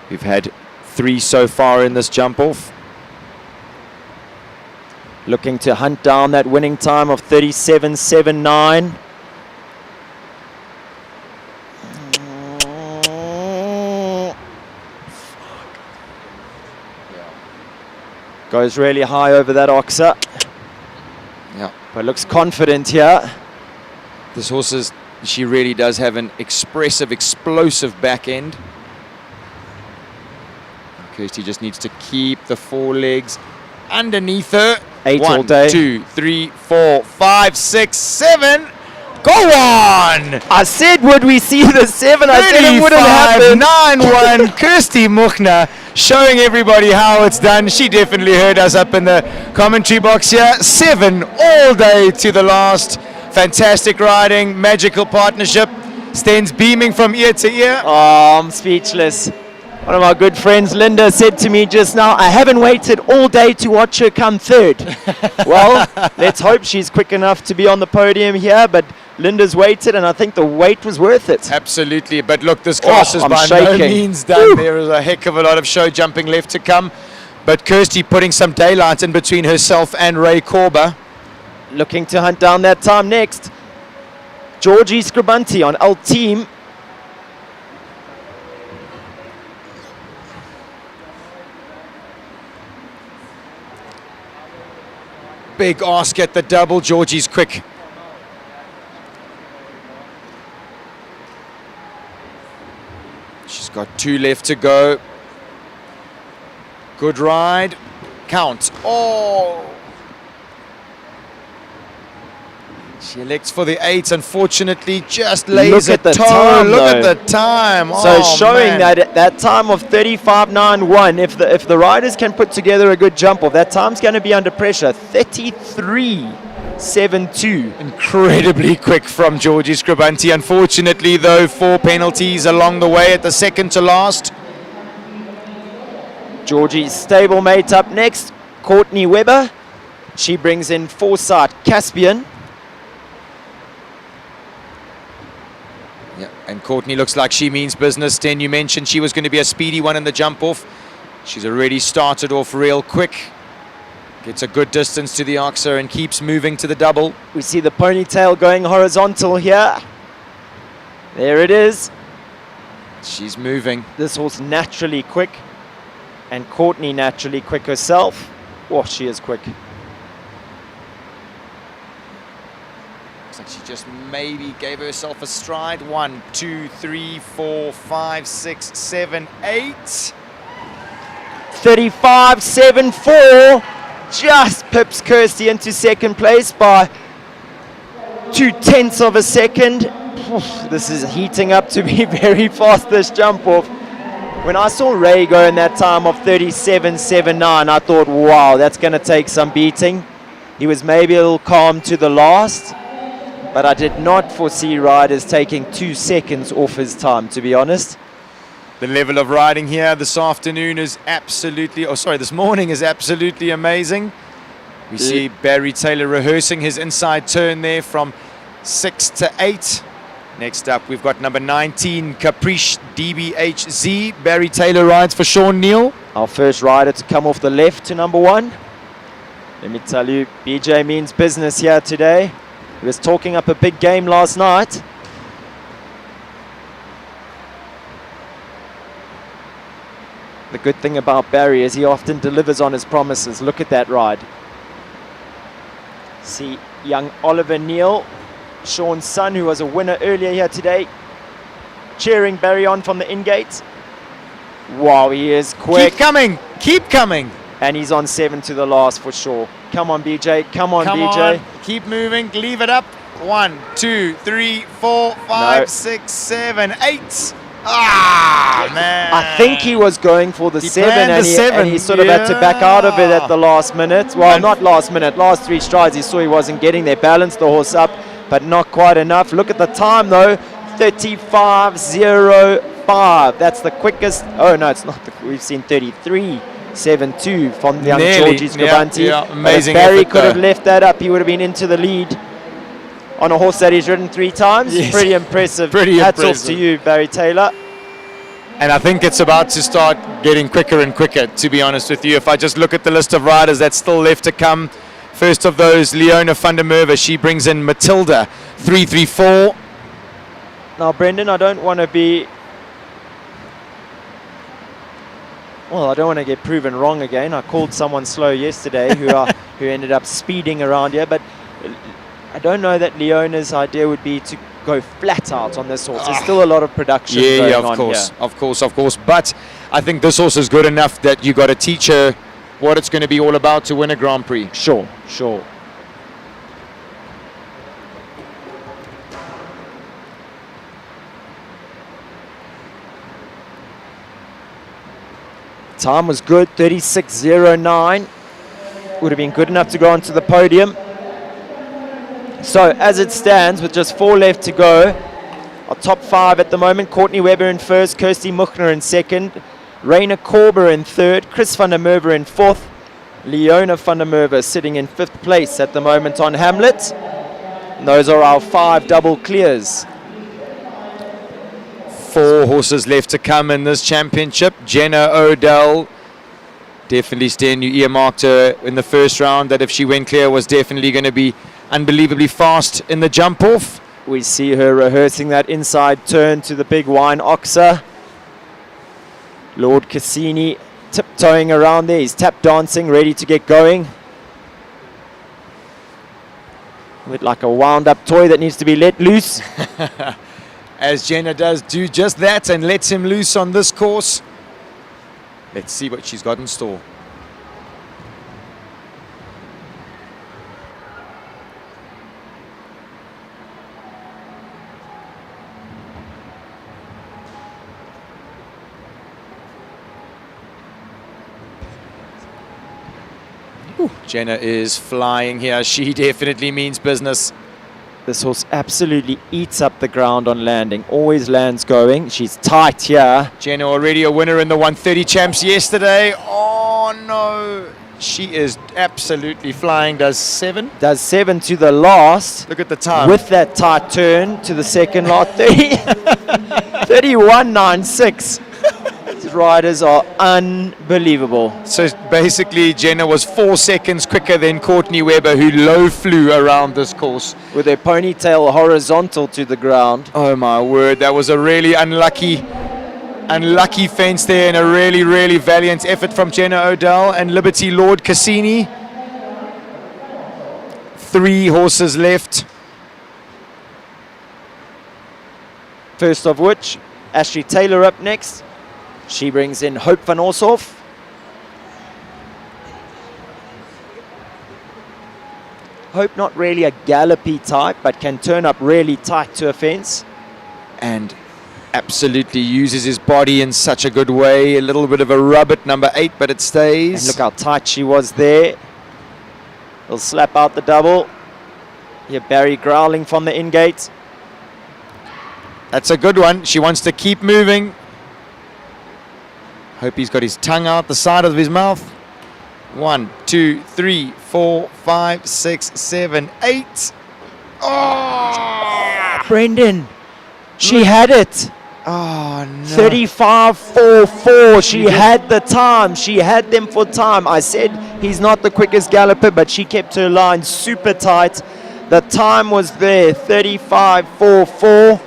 We've had 3 so far in this jump off. Looking to hunt down that winning time of 37.79. Goes really high over that oxer. Yeah. But looks confident here. This horse is She really does have an expressive, explosive back end. Kirsty just needs to keep the forelegs underneath her. 8 all 1, day. 2, 3, 4, 5, 6, 7. Go on! I said, would we see the 7? I said it wouldn't happen. 9-1. Kirsty Muchner showing everybody how it's done. She definitely heard us up in the commentary box here. 7 all day to the last. Fantastic riding, magical partnership. Sten's beaming from ear to ear. Oh, I'm speechless. One of my good friends, Linda, said to me just now, I haven't waited all day to watch her come third. Well, let's hope she's quick enough to be on the podium here, but Linda's waited, and I think the wait was worth it. Absolutely, but look, this class is by no means done. Woo. There is a heck of a lot of show jumping left to come, but Kirsty putting some daylight in between herself and Ray Korber. Looking to hunt down that time next. Georgie Scribanti on Alt Team. Big ask at the double. Georgie's quick. She's got 2 left to go. Good ride. Count. Oh! She elects for the 8. Unfortunately, just lays Look at the toe. time, Look though. at the time. So Oh, showing man. that at that time of 35.91, if the riders can put together a good jump off, that time's going to be under pressure. 33.72. Incredibly quick from Georgie Scribanti. Unfortunately, though, 4 penalties along the way at the second to last. Georgie's stablemate up next, Courtney Webber. She brings in Foresight Caspian. Yeah, and Courtney looks like she means business. Sten, you mentioned she was going to be a speedy one in the jump off. She's already started off real quick. Gets a good distance to the oxer and keeps moving to the double. We see the ponytail going horizontal here. There it is. She's moving. This horse naturally quick, and Courtney naturally quick herself. Oh, she is quick. Looks like she just maybe gave herself a stride. 1, 2, 3, 4, 5, 6, 7, 8. 35.74. Just pips Kirsty into second place by 0.2 of a second. Oof, this is heating up to be very fast, this jump off. When I saw Ray go in that time of 37.79, I thought, wow, that's going to take some beating. He was maybe a little calm to the last, but I did not foresee riders taking 2 seconds off his time, to be honest. The level of riding here this afternoon is absolutely, this morning is absolutely amazing. We see Barry Taylor rehearsing his inside turn there from 6 to 8. Next up, we've got number 19, Caprice DBHZ. Barry Taylor rides for Sean Neal. Our first rider to come off the left to number 1. Let me tell you, BJ means business here today. He was talking up a big game last night. The good thing about Barry is he often delivers on his promises. Look at that ride. See young Oliver Neal, Sean's son, who was a winner earlier here today, cheering Barry on from the in-gate. Wow, he is quick. Keep coming, keep coming. And he's on 7 to the last for sure. Come on, BJ, come on, Come BJ. on, keep moving, leave it up. 1, 2, 3, 4, 5, 6, 7, 8. Ah, man. I think he was going for the He 7, planned and, the he, 7, and he sort of had to back out of it at the last minute. Well, And- not last minute, last 3 strides. He saw he wasn't getting there. Balanced the horse up, but not quite enough. Look at the time, though. 35.05. That's the quickest. Oh, no, it's not. We've seen 33.72 from the young Nearly, Georgie Scribanti. yeah, amazing Barry effort could have there. left that up. He would have been into the lead on a horse that he's ridden 3 times. Yes. Pretty impressive. Pretty Hats impressive. off to you, Barry Taylor. And I think it's about to start getting quicker and quicker, to be honest with you. If I just look at the list of riders that's still left to come, first of those, Leona van der Merwe. She brings in Matilda, 334. Now, Brendan, I don't want to be... Well, I don't want to get proven wrong again. I called someone slow yesterday who ended up speeding around here, but I don't know that Leona's idea would be to go flat out on this horse. There's still a lot of production going on here. Of course. But I think this horse is good enough that you got to teach her what it's going to be all about to win a Grand Prix. Sure. Time was good, 36.09. Would have been good enough to go onto the podium. So as it stands, with just 4 left to go, our top 5 at the moment: Courtney Webber in first, Kirsty Muchner in second, Raina Korber in third, Chris van der Merwe in fourth, Leona van der Merwe sitting in 5th place at the moment on Hamlet. And those are our 5 double clears. 4 horses left to come in this championship. Jenna Odell, definitely Sten, you earmarked her in the first round that if she went clear was definitely going to be unbelievably fast in the jump off. We see her rehearsing that inside turn to the big wine oxer. Lord Cassini tiptoeing around there. He's tap dancing, ready to get going. With like a wound up toy that needs to be let loose. As Jenna does do just that and lets him loose on this course. Let's see what she's got in store. Jenna is flying here. She definitely means business. This horse absolutely eats up the ground on landing. Always lands going. She's tight here. Jenna already a winner in the 130 champs yesterday. Oh no. She is absolutely flying. Does 7? Does 7 to the last. Look at the time. With that tight turn to the second lot. 31.96. These riders are unbelievable. So basically Jenna was 4 seconds quicker than Courtney Webber, who low flew around this course. With her ponytail horizontal to the ground. Oh my word, that was a really unlucky fence there, and a really valiant effort from Jenna Odell and Liberty Lord Cassini. 3 horses left. First of which, Ashley Taylor up next. She brings in Hope van Orshoff. Hope not really a gallopy type, but can turn up really tight to a fence. And absolutely uses his body in such a good way. A little bit of a rub at number 8, but it stays. And look how tight she was there. He'll slap out the double. Here Barry growling from the in-gate. That's a good one. She wants to keep moving. Hope he's got his tongue out the side of his mouth. 1, 2, 3, 4, 5, 6, 7, 8. Oh! Brendan, she had it. Oh, no. 35.44. She had the time. She had them for time. I said he's not the quickest galloper, but she kept her line super tight. The time was there, 35.44.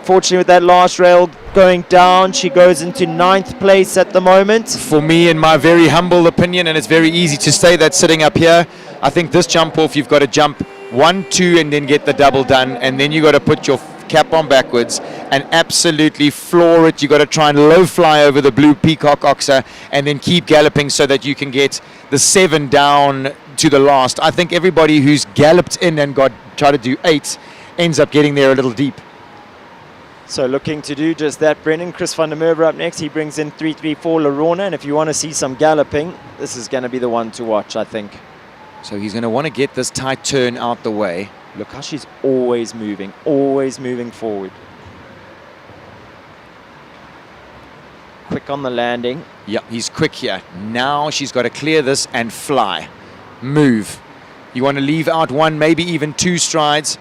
Fortunately, with that last rail going down, she goes into 9th place at the moment. For me, in my very humble opinion, and it's very easy to say that sitting up here, I think this jump off, you've got to jump 1, 2, and then get the double done, and then you got to put your cap on backwards and absolutely floor it. You got to try and low fly over the blue peacock oxer and then keep galloping so that you can get the 7 down to the last. I think everybody who's galloped in and try to do 8 ends up getting there a little deep. So looking to do just that, Brendan. Chris van der Merwe up next. He brings in 334 Lorona, and if you want to see some galloping, this is going to be the one to watch, I think. So he's going to want to get this tight turn out the way. Look how she's always moving forward. Quick on the landing. Yeah, he's quick here. Now she's got to clear this and fly. Move. You want to leave out 1, maybe even 2 strides.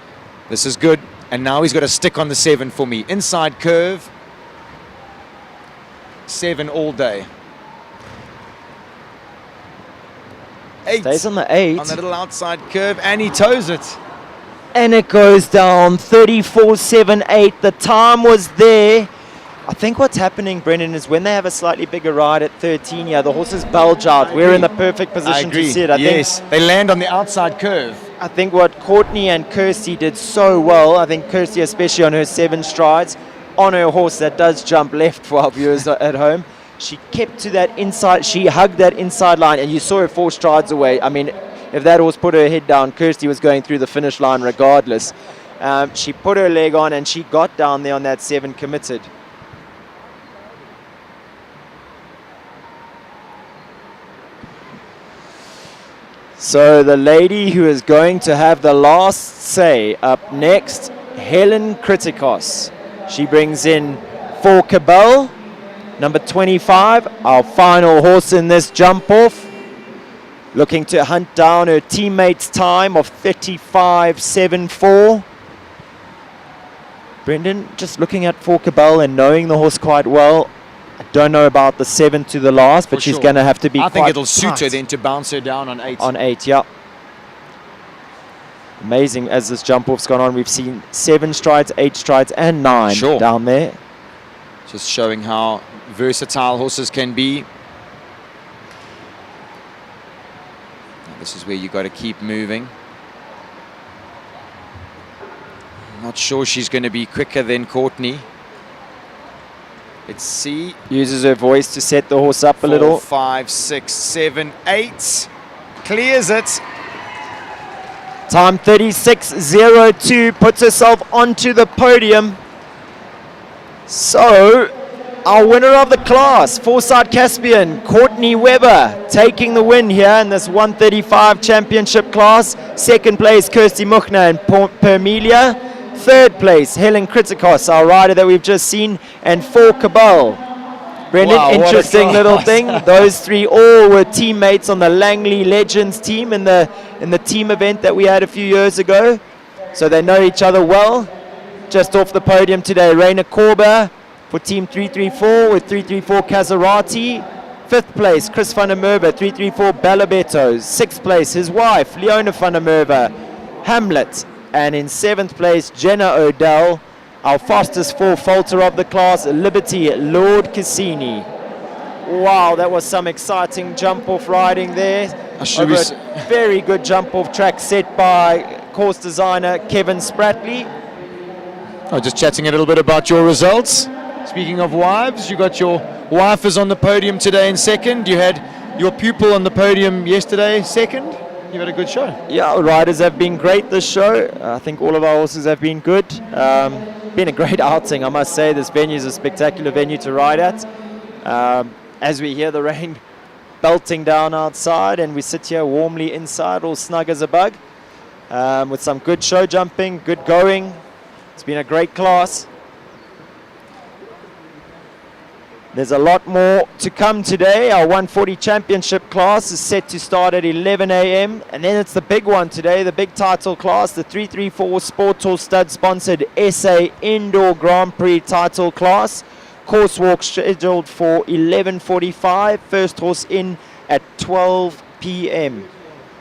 This is good. And now he's got to stick on the 7 for me. Inside curve. 7 all day. 8. Stays on the 8. On the little outside curve, and he toes it. And it goes down, 34.78. The time was there. I think what's happening, Brendan, is when they have a slightly bigger ride at 13, the horses bulge out. We're in the perfect position to see it, I think. Yes, they land on the outside curve. I think what Courtney and Kirsty did so well, I think Kirsty especially on her 7 strides, on her horse that does jump left for our viewers at home, she kept to that inside, she hugged that inside line, and you saw her 4 strides away. I mean, if that horse put her head down, Kirsty was going through the finish line regardless. She put her leg on and she got down there on that 7 committed. So the lady who is going to have the last say up next, Helen Kritikos. She brings in for Cabell, number 25, our final horse in this jump off. Looking to hunt down her teammate's time of 35.74. Brendan, just looking at for Cabell and knowing the horse quite well, I don't know about the 7 to the last, but she's going to have to be I think quite it'll suit tight. her then to bounce her down on 8. On 8, yeah. Amazing as this jump off's gone on. We've seen 7 strides, 8 strides, and 9 down there. Just showing how versatile horses can be. This is where you got to keep moving. I'm not sure she's going to be quicker than Courtney. Let's see. Uses her voice to set the horse up a little. 4, 5, 6, 7, 8. Clears it. Time 36.02, puts herself onto the podium. So, our winner of the class, Foresight Caspian, Courtney Webber, taking the win here in this 135 championship class. Second place, Kirsty Muchner and Permelia. Third place, Helen Kritikos, our rider that we've just seen, and for Cabell. Brendan, Wow, what a interesting little class. thing. Those 3 all were teammates on the Langley Legends team in the team event that we had a few years ago. So they know each other well. Just off the podium today, Raina Korber for Team 334 with 334 Kazarati. 5th place, Chris van der Merwe, 334 Bellabetto. 6th place, his wife, Leona van der Merwe, Hamlet. And in 7th place, Jenna Odell, our fastest 4-faulter of the class, Liberty Lord Cassini. Wow, that was some exciting jump-off riding there. Over a very good jump-off track set by course designer Kevin Spratley. Oh, just chatting a little bit about your results. Speaking of wives, you got your wife is on the podium today in 2nd. You had your pupil on the podium yesterday, 2nd. You've had a good show. Yeah, riders have been great this show. I think all of our horses have been good. Been a great outing, I must say. This venue is a spectacular venue to ride at. As we hear the rain belting down outside and we sit here warmly inside, all snug as a bug, with some good show jumping, good going. It's been a great class. There's a lot more to come today. Our 140 championship class is set to start at 11 a.m. And then it's the big one today, the big title class, the 334 Sport Tour Stud sponsored SA Indoor Grand Prix title class. Course walk scheduled for 11:45. First horse in at 12 p.m.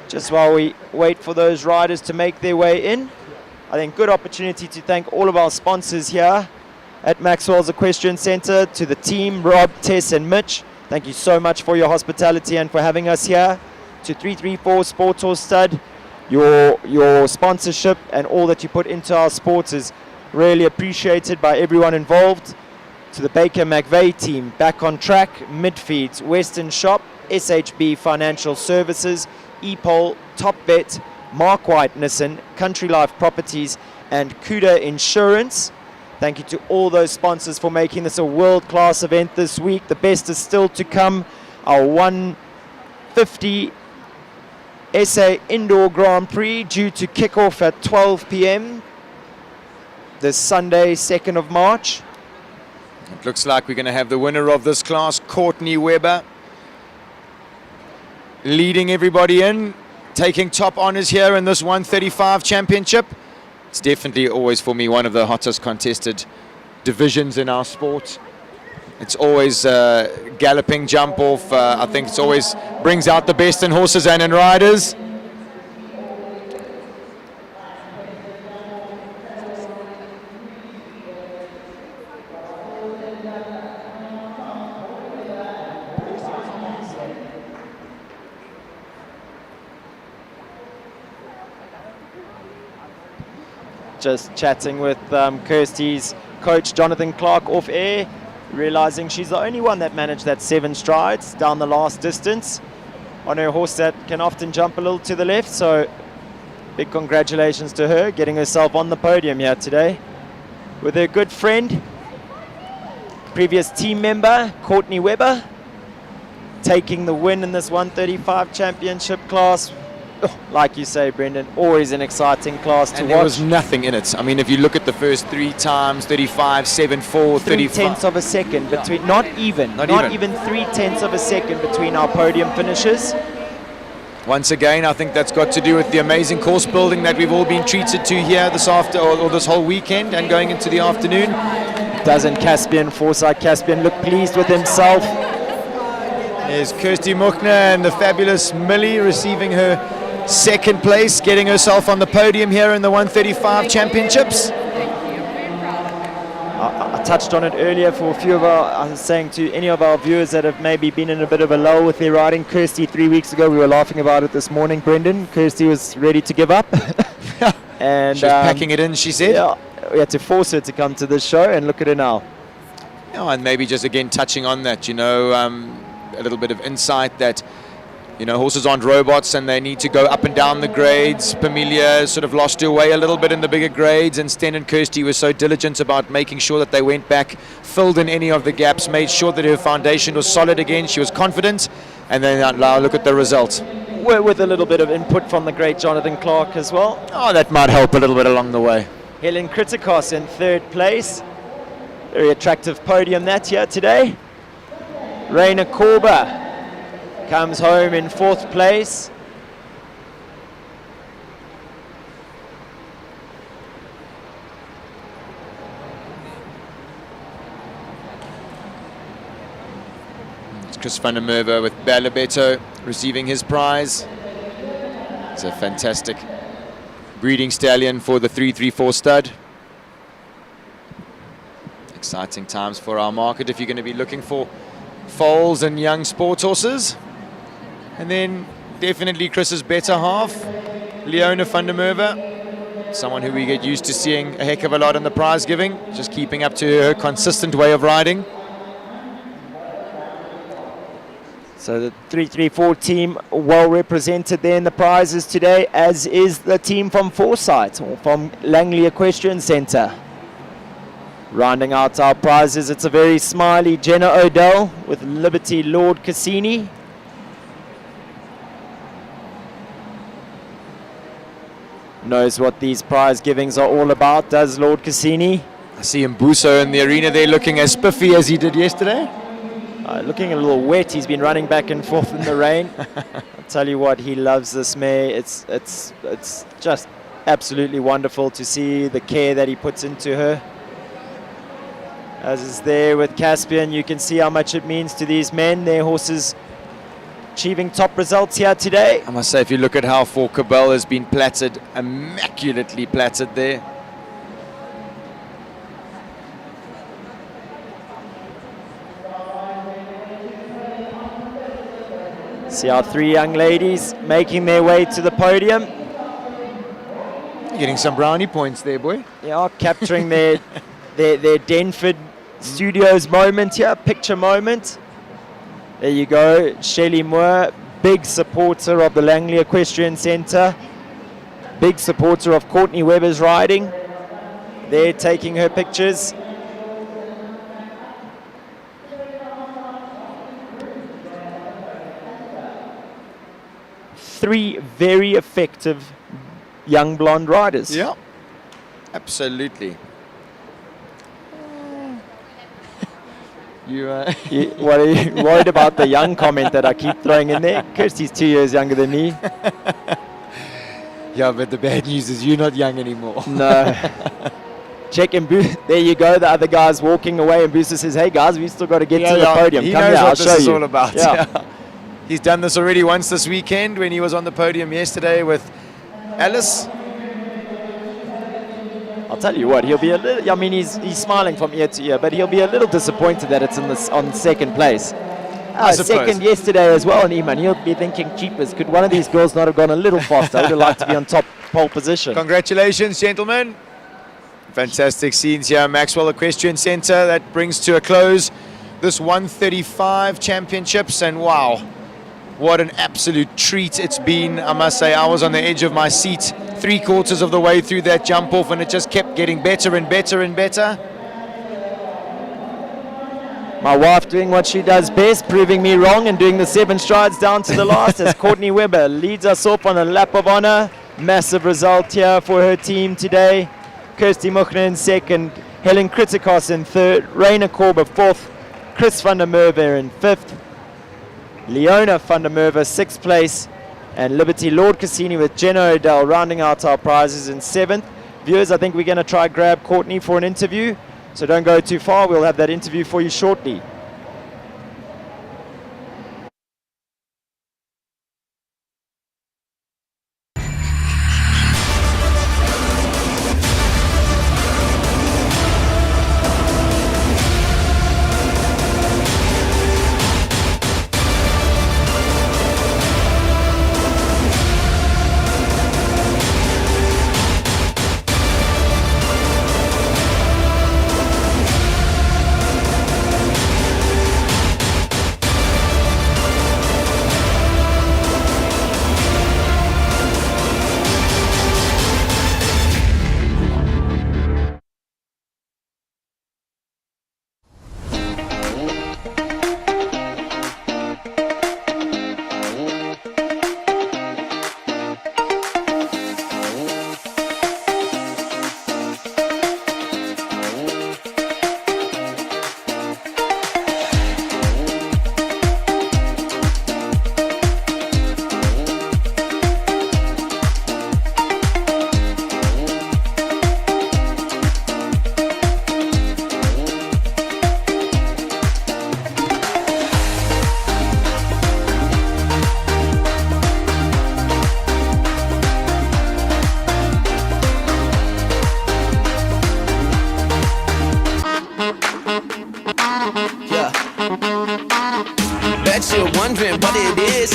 Just while we wait for those riders to make their way in, I think good opportunity to thank all of our sponsors here at Maxwell's Equestrian Centre, to the team, Rob, Tess and Mitch. Thank you so much for your hospitality and for having us here. To 334 Sport Tour Stud, your sponsorship and all that you put into our sports is really appreciated by everyone involved. To the Baker McVeigh team, Back on Track, Midfeeds, Western Shop, SHB Financial Services, EPOL, Top Bet, Mark White Nissan, Country Life Properties and Cuda Insurance. Thank you to all those sponsors for making this a world-class event this week. The best is still to come. Our 150 SA Indoor Grand Prix due to kick off at 12 p.m. this Sunday, 2nd of March. It looks like we're going to have the winner of this class, Courtney Webber, leading everybody in, taking top honors here in this 135 championship. It's definitely always, for me, one of the hottest contested divisions in our sport. It's always galloping jump off. I think it's always brings out the best in horses and in riders. just chatting with Kirsty's coach, Jonathan Clark, off air, realizing she's the only one that managed that 7 strides down the last distance on her horse that can often jump a little to the left. So big congratulations to her, getting herself on the podium here today with her good friend, previous team member, Courtney Webber, taking the win in this 135 championship class. Oh, like you say, Brendan, always an exciting class to And watch. there was nothing in it. I mean, if you look at the first 3 times, 35, 7, 4, 35. 3/10 of a second between, not even 3/10 of a second between our podium finishes. Once again, I think that's got to do with the amazing course building that we've all been treated to here this or this whole weekend and going into the afternoon. Doesn't Forsyth Caspian look pleased with himself? There's Kirsty Muchner and the fabulous Millie receiving her 2nd place, getting herself on the podium here in the 135 championships. I touched on it earlier for a few of I was saying to any of our viewers that have maybe been in a bit of a lull with their riding. Kirsty 3 weeks ago, we were laughing about it this morning, Brendan. Kirsty was ready to give up. And she was packing it in, she said. Yeah, we had to force her to come to this show, and look at her now. And maybe just again touching on that, a little bit of insight that, horses aren't robots and they need to go up and down the grades. Pamelia sort of lost her way a little bit in the bigger grades, and Sten and Kirsty were so diligent about making sure that they went back, filled in any of the gaps, made sure that her foundation was solid again. She was confident, and then now look at the result. With a little bit of input from the great Jonathan Clark as well. Oh, that might help a little bit along the way. Helen Kritikos in 3rd place. Very attractive podium that year today. Raina Korba comes home in 4th place. It's Chris van der Merwe with Balabetto receiving his prize. It's a fantastic breeding stallion for the 334 stud. Exciting times for our market if you're going to be looking for foals and young sport horses. And then definitely Chris's better half, Leona van der Merwe, someone who we get used to seeing a heck of a lot in the prize giving, just keeping up to her consistent way of riding. So the 334 team well represented there in the prizes today, as is the team from Forsyth, or from Langley Equestrian Centre. Rounding out our prizes, it's a very smiley Jenna Odell with Liberty Lord Cassini. Knows what these prize givings are all about, does Lord Cassini. I see Mbuso in the arena there looking as spiffy as he did yesterday. Looking a little wet, he's been running back and forth in the rain. I'll tell you what, he loves this mare. It's just absolutely wonderful to see the care that he puts into her. As is there with Caspian, you can see how much it means to these men, their horses achieving top results here today. I must say, if you look at how For Cabell has been platted, immaculately platted there. See our 3 young ladies making their way to the podium. Getting some brownie points there, boy. Yeah, capturing their Denford Studios moment here, picture moment. There you go, Shelley Moore, big supporter of the Langley Equestrian Centre, big supporter of Courtney Webber's riding. They're taking her pictures. Three very effective young blonde riders. Yeah, absolutely. What are you worried about the young comment that I keep throwing in there? Kirsty's 2 years younger than me. Yeah, but the bad news is you're not young anymore. No. Check and there you go. The other guy's walking away, and Booster says, "Hey guys, we still got to get to the podium. He Come knows here, what I'll this show is you." all about. Yeah. He's done this already once this weekend when he was on the podium yesterday with Alice. I'll tell you what, he'll be a little. I mean, he's smiling from ear to ear, but he'll be a little disappointed that it's on 2nd place. Second yesterday as well, and Eamon, he'll be thinking, "Cheapers, could one of these girls not have gone a little faster? I would have liked to be on top pole position." Congratulations, gentlemen. Fantastic scenes here, Maxwell Equestrian Centre. That brings to a close this 135 championships, and wow, what an absolute treat it's been. I must say, I was on the edge of my seat 3/4 of the way through that jump off, and it just kept getting better and better and better. My wife doing what she does best, proving me wrong and doing the 7 strides down to the last as Courtney Webber leads us off on a lap of honor. Massive result here for her team today. Kirsty Muchner in second, Helen Kritikos in third, Raina Korber fourth, Chris van der Merwe in fifth, Leona van der Merwe 6th place, and Liberty Lord Cassini with Jenna Odell rounding out our prizes in 7th. Viewers, I think we're going to try grab Courtney for an interview, so don't go too far. We'll have that interview for you shortly. Bet you're wondering what it is.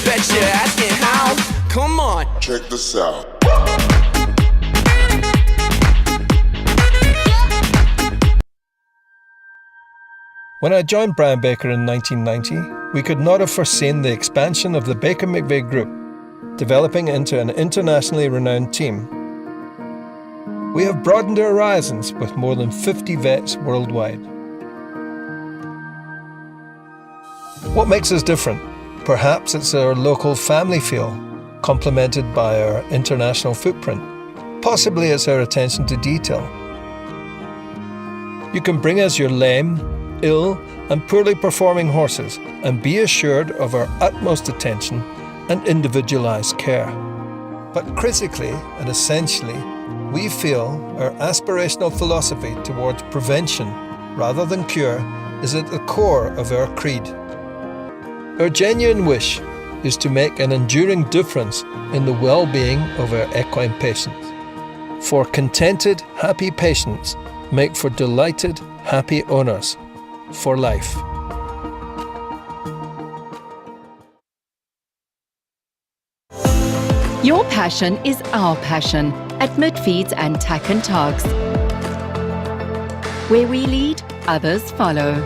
Bet you're asking how. Come on. Check this out. When I joined Brian Baker in 1990, we could not have foreseen the expansion of the Baker McVeigh Group, developing into an internationally renowned team. We have broadened our horizons with more than 50 vets worldwide. What makes us different? Perhaps it's our local family feel, complemented by our international footprint. Possibly it's our attention to detail. You can bring us your lame, ill and poorly performing horses and be assured of our utmost attention and individualised care. But critically and essentially, we feel our aspirational philosophy towards prevention rather than cure is at the core of our creed. Our genuine wish is to make an enduring difference in the well-being of our equine patients. For contented, happy patients make for delighted, happy owners for life. Your passion is our passion at Midfeeds and Tack and Togs. Where we lead, others follow.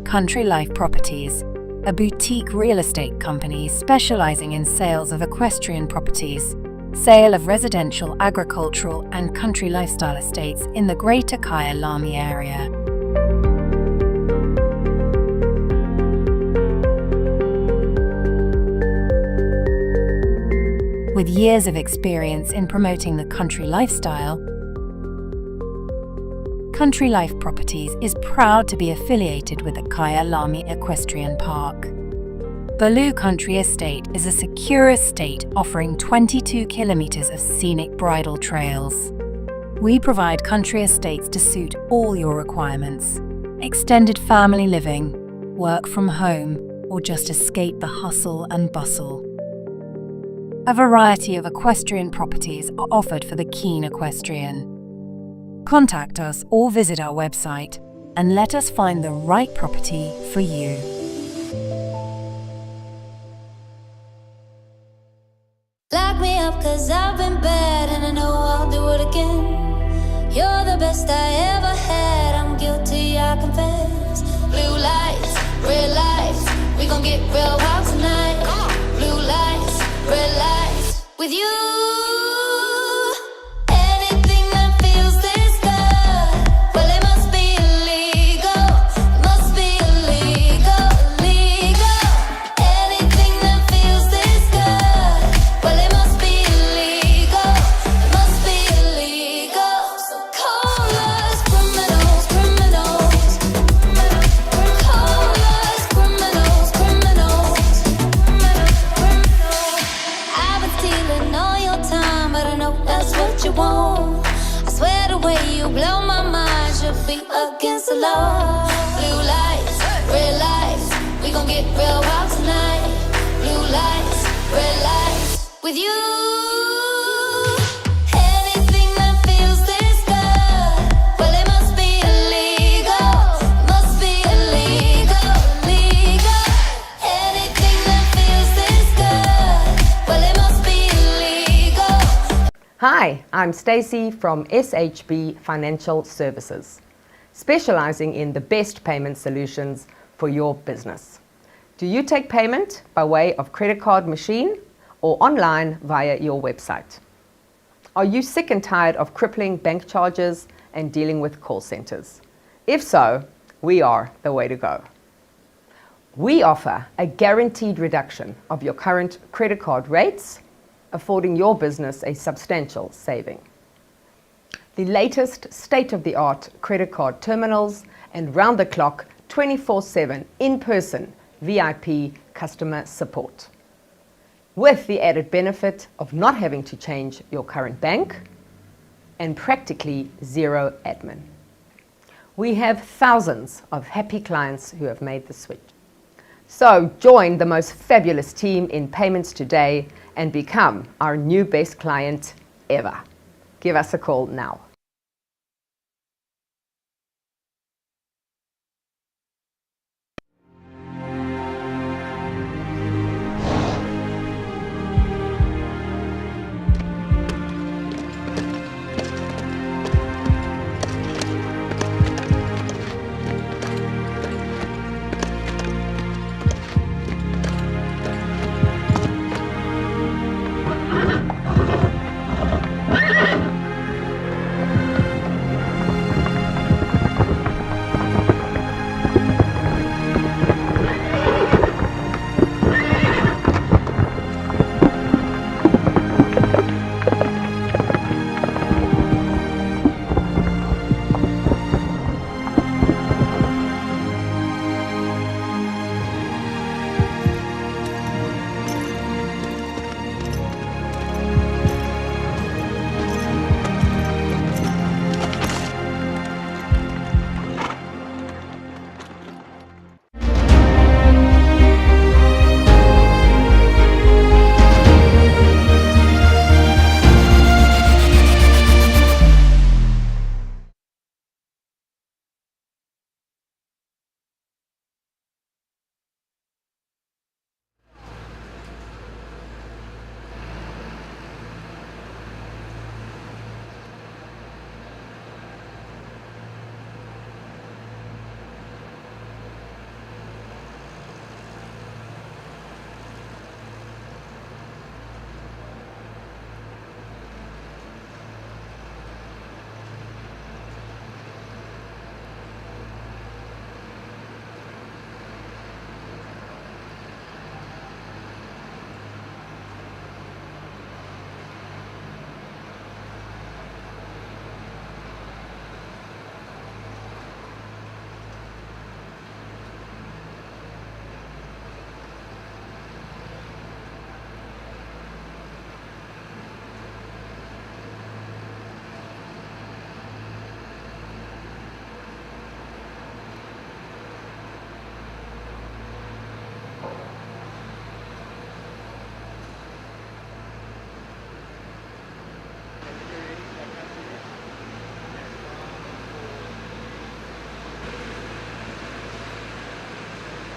Country Life Properties, a boutique real estate company specializing in sales of equestrian properties, sale of residential, agricultural and country lifestyle estates in the Greater Kyalami area. With years of experience in promoting the country lifestyle, Country Life Properties is proud to be affiliated with the Kaya Lami Equestrian Park. Baloo Country Estate is a secure estate offering 22 kilometers of scenic bridle trails. We provide country estates to suit all your requirements. Extended family living, work from home, or just escape the hustle and bustle. A variety of equestrian properties are offered for the keen equestrian. Contact us or visit our website and let us find the right property for you. Lock me up 'cause I've been bad and I know I'll do it again. You're the best I ever had, I'm guilty, I confess. Blue lights, red lights, we gon' get real wild tonight. Blue lights, red lights, with you. Anything that feels this good, well it must be illegal. It must be illegal, illegal. Anything that feels this good, well it must be illegal. It must be illegal. So call us criminals, criminals. Call us criminals, criminals. I've been stealing all your time, but I know that's what you want. I swear the way you blow my mind should be against the law. Blue lights, red lights, we gon' get real wild tonight. Blue lights, red lights, with you. Anything that feels this good, well it must be illegal. It must be illegal, illegal. Anything that feels this good, well it must be illegal. Hi, I'm Stacey from SHB Financial Services, specializing in the best payment solutions for your business. Do you take payment by way of credit card machine or online via your website? Are you sick and tired of crippling bank charges and dealing with call centers? If so, we are the way to go. We offer a guaranteed reduction of your current credit card rates, affording your business a substantial saving. The latest state-of-the-art credit card terminals and round-the-clock 24/7 in-person VIP customer support, with the added benefit of not having to change your current bank and practically zero admin. We have thousands of happy clients who have made the switch. So join the most fabulous team in payments today and become our new best client ever. Give us a call now.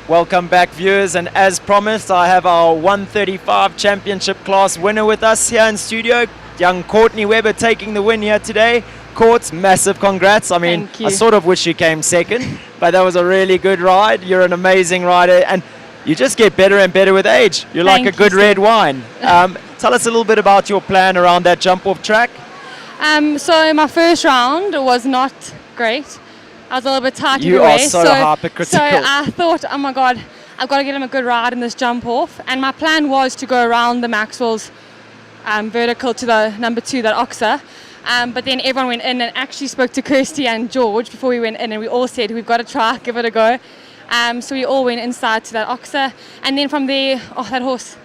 Welcome back, viewers, and as promised, I have our 135 championship class winner with us here in studio, young Courtney Webber taking the win here today. Courts, massive congrats. I mean, Thank you. I sort of wish you came second, but that was a really good ride. You're an amazing rider, and you just get better and better with age. You're like Thank a good you, red wine. Tell us a little bit about your plan around that jump off track. So my first round was not great. I was a little bit tight to You the are race. so hypercritical. So I thought, oh my God, I've got to get him a good ride in this jump off. And my plan was to go around the Maxwell's vertical to the number 2, that Oxer. But then everyone went in and actually spoke to Kirsty and George before we went in, and we all said, we've got to try, give it a go. So we all went inside to that Oxer. And then from there, oh, that horse,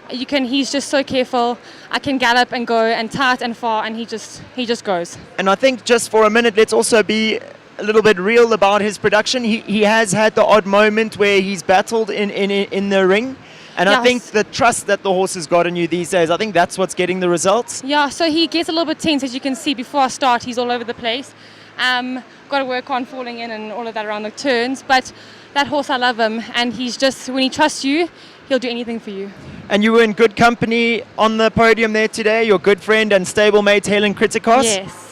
he's just so careful. I can gallop and go and tight and far, and he just goes. And I think just for a minute, let's also be a little bit real about his production. He has had the odd moment where he's battled in the ring. And I Yes. think the trust that the horse has got in you these days, I think that's what's getting the results. Yeah, so he gets a little bit tense, as you can see. Before I start, he's all over the place. Got to work on falling in and all of that around the turns. But that horse, I love him. And he's just, when he trusts you, he'll do anything for you. And you were in good company on the podium there today, your good friend and stablemate Helen Kritikos. Yes.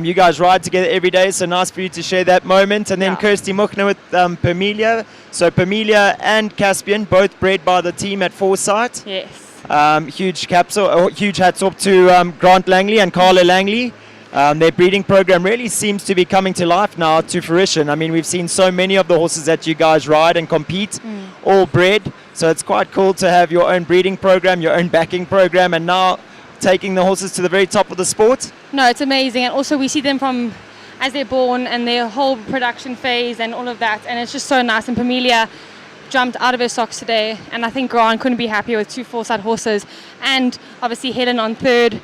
You guys ride together every day, so nice for you to share that moment. And then Yeah. Kirsty Muchner with Pamelia. So Pamelia and Caspian, both bred by the team at Foresight. Yes. Huge hats off to Grant Langley and Carla Langley. Their breeding program really seems to be coming to life now, to fruition. I mean, we've seen so many of the horses that you guys ride and compete, all bred. So it's quite cool to have your own breeding program, your own backing program, and now taking the horses to the very top of the sport. No, it's amazing. And also we see them from as they're born and their whole production phase and all of that. And it's just so nice. And Pamelia jumped out of her socks today. And I think Grant couldn't be happier with 2 Foresight horses. And obviously Helen on 3rd.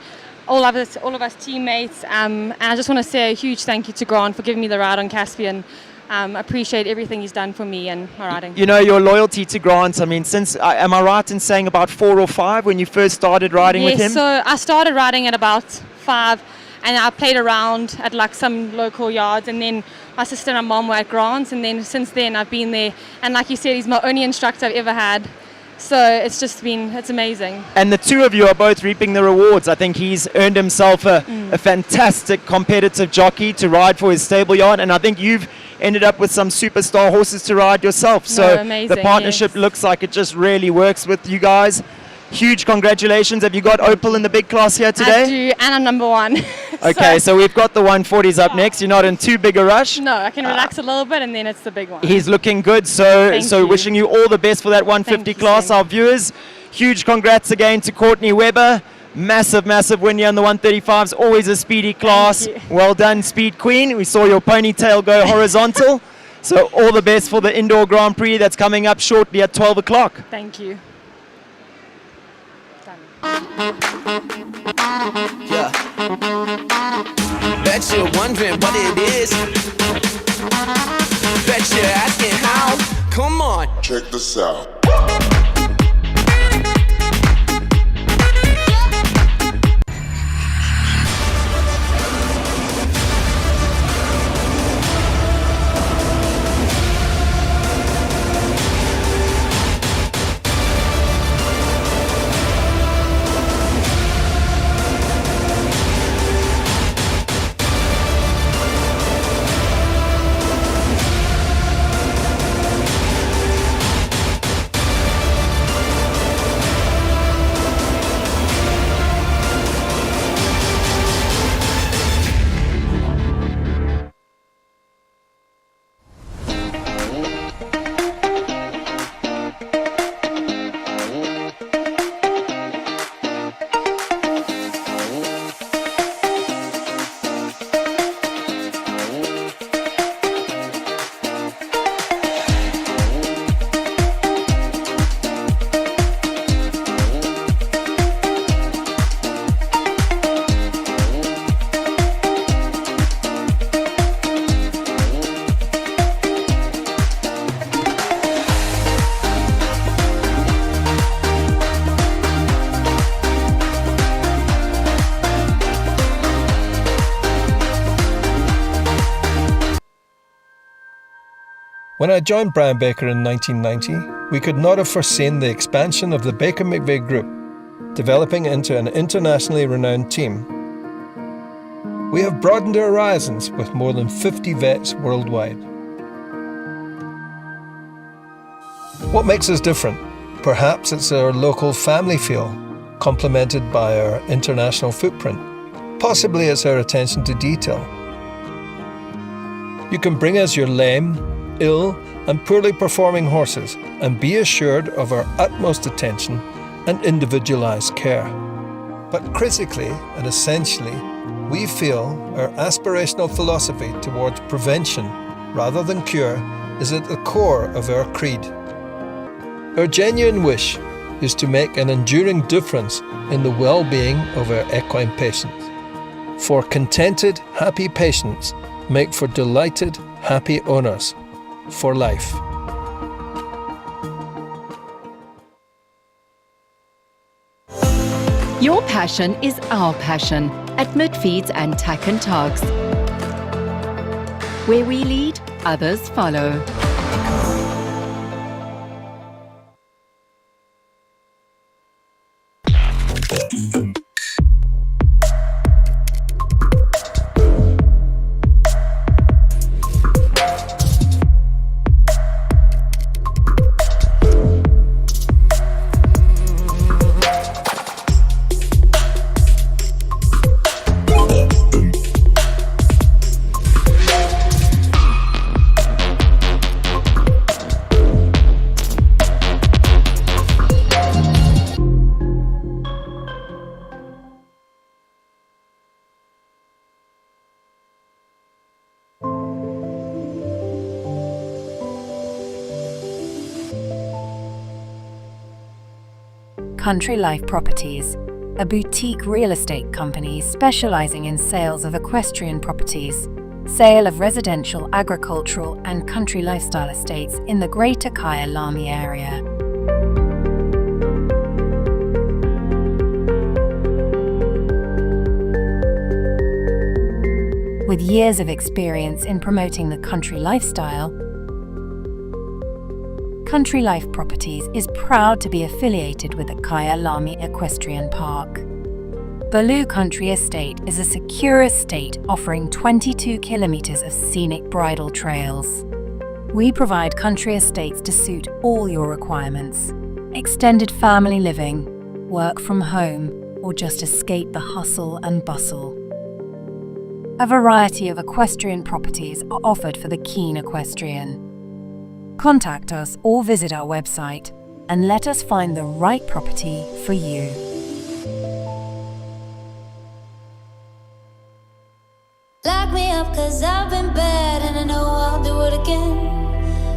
All of us teammates. And I just want to say a huge thank you to Grant for giving me the ride on Caspian. Appreciate everything he's done for me and my riding. You know, your loyalty to Grant, I mean, since, am I right in saying about 4 or 5 when you first started riding with him? So I started riding at about 5, and I played around at like some local yards, and then my sister and my mom were at Grant's, and then since then I've been there. And like you said, he's my only instructor I've ever had. So it's amazing. And the two of you are both reaping the rewards. I think he's earned himself a fantastic competitive jockey to ride for his stable yard, and I think you've ended up with some superstar horses to ride yourself. So amazing, the partnership looks like it just really works with you guys. Huge congratulations. Have you got Opal in the big class here today? I do, and I'm number 1. Okay, so we've got the 140s up next. You're not in too big a rush. No, I can relax a little bit, and then it's the big one. He's looking good, so Thank you. wishing you all the best for that 150 class. Our viewers, huge congrats again to Courtney Webber. Massive win here in the 135s. Always a speedy class. Well done, Speed Queen. We saw your ponytail go horizontal. So all the best for the indoor Grand Prix that's coming up shortly at 12 o'clock. Thank you. Yeah. Bet you're wondering what it is. Bet you're asking how. Come on. Check this out. When I joined Brian Baker in 1990, we could not have foreseen the expansion of the Baker McVeigh Group, developing into an internationally renowned team. We have broadened our horizons with more than 50 vets worldwide. What makes us different? Perhaps it's our local family feel, complemented by our international footprint. Possibly it's our attention to detail. You can bring us your lame, ill and poorly performing horses and be assured of our utmost attention and individualised care. But critically and essentially, we feel our aspirational philosophy towards prevention rather than cure is at the core of our creed. Our genuine wish is to make an enduring difference in the well-being of our equine patients. For contented, happy patients make for delighted, happy owners for life. Your passion is our passion at Midfeeds and Tack and Togs. Where we lead, others follow. Country Life Properties, a boutique real estate company specializing in sales of equestrian properties, sale of residential, agricultural and country lifestyle estates in the Greater Kyalami area. With years of experience in promoting the country lifestyle, Country Life Properties is proud to be affiliated with the Kyalami Equestrian Park. Baloo Country Estate is a secure estate offering 22 kilometers of scenic bridle trails. We provide country estates to suit all your requirements. Extended family living, work from home, or just escape the hustle and bustle. A variety of equestrian properties are offered for the keen equestrian. Contact us or visit our website and let us find the right property for you. Lock me up 'cause I've been bad and I know I'll do it again.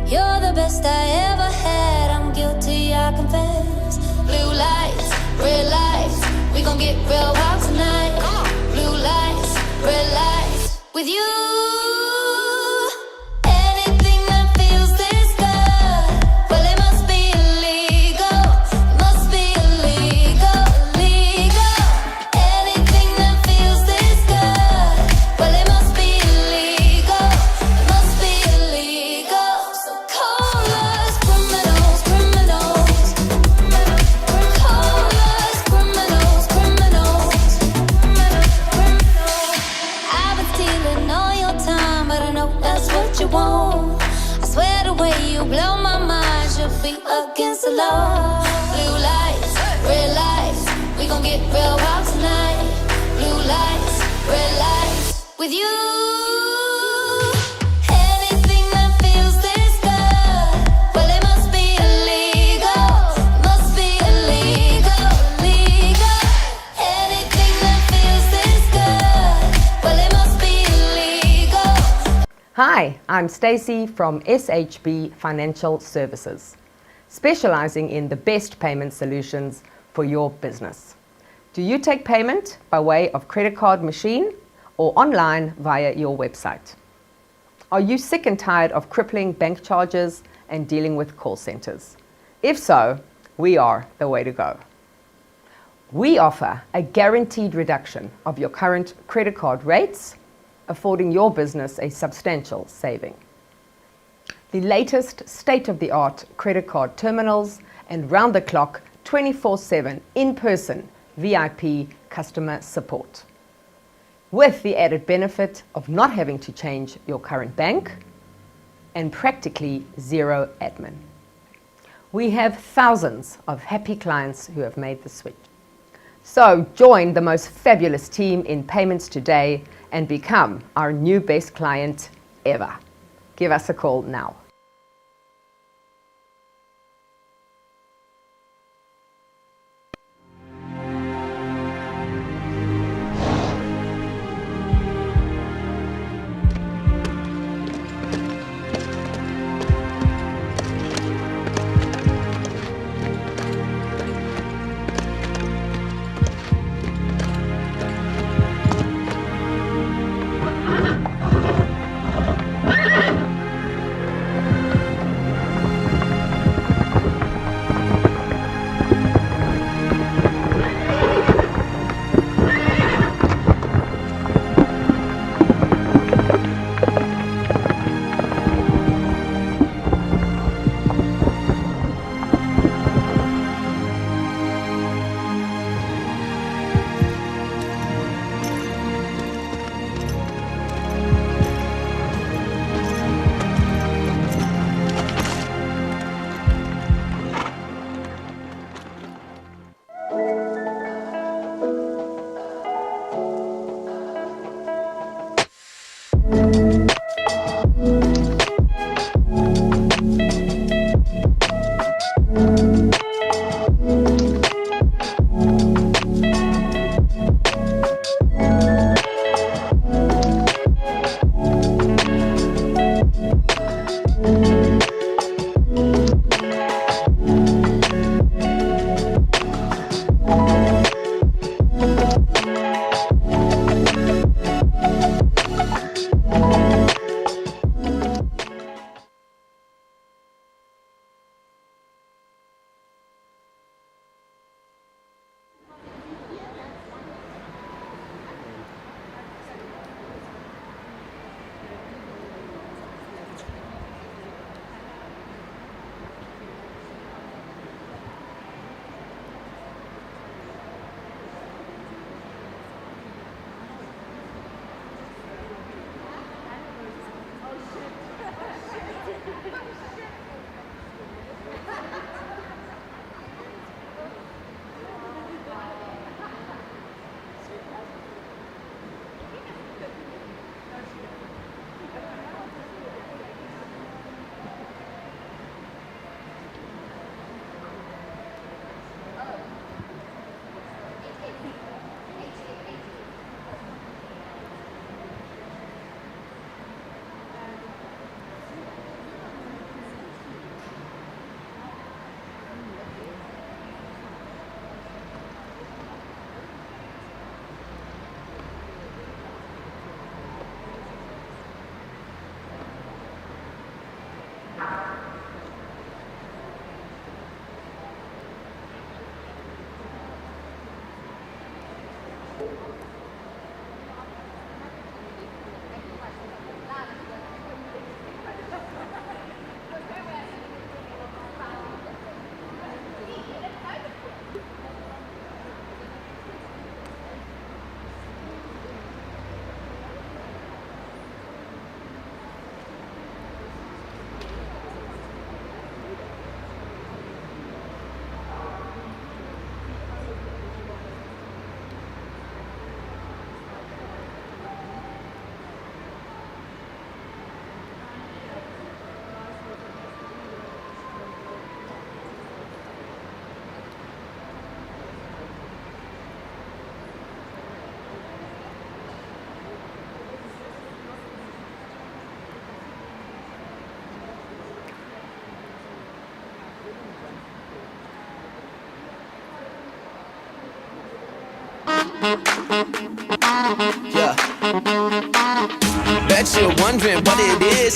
You're the best I ever had, I'm guilty, I confess. Blue lights, red lights, we gon' get real wild tonight. Blue lights, red lights, with you. Against the law. Blue lights, red lights, we gon' get real wild tonight. Blue lights, red lights, with you. Anything that feels this good, well it must be illegal. Must be illegal, illegal. Anything that feels this good, well it must be illegal. Hi, I'm Stacey from SHB Financial Services, specializing in the best payment solutions for your business. Do you take payment by way of credit card machine or online via your website? Are you sick and tired of crippling bank charges and dealing with call centers? If so, we are the way to go. We offer a guaranteed reduction of your current credit card rates, affording your business a substantial saving. the latest state-of-the-art credit card terminals, and round-the-clock 24/7 in-person VIP customer support. With the added benefit of not having to change your current bank and practically zero admin. We have thousands of happy clients who have made the switch. So join the most fabulous team in payments today and become our new best client ever. Give us a call now. Yeah. Bet you're wondering what it is.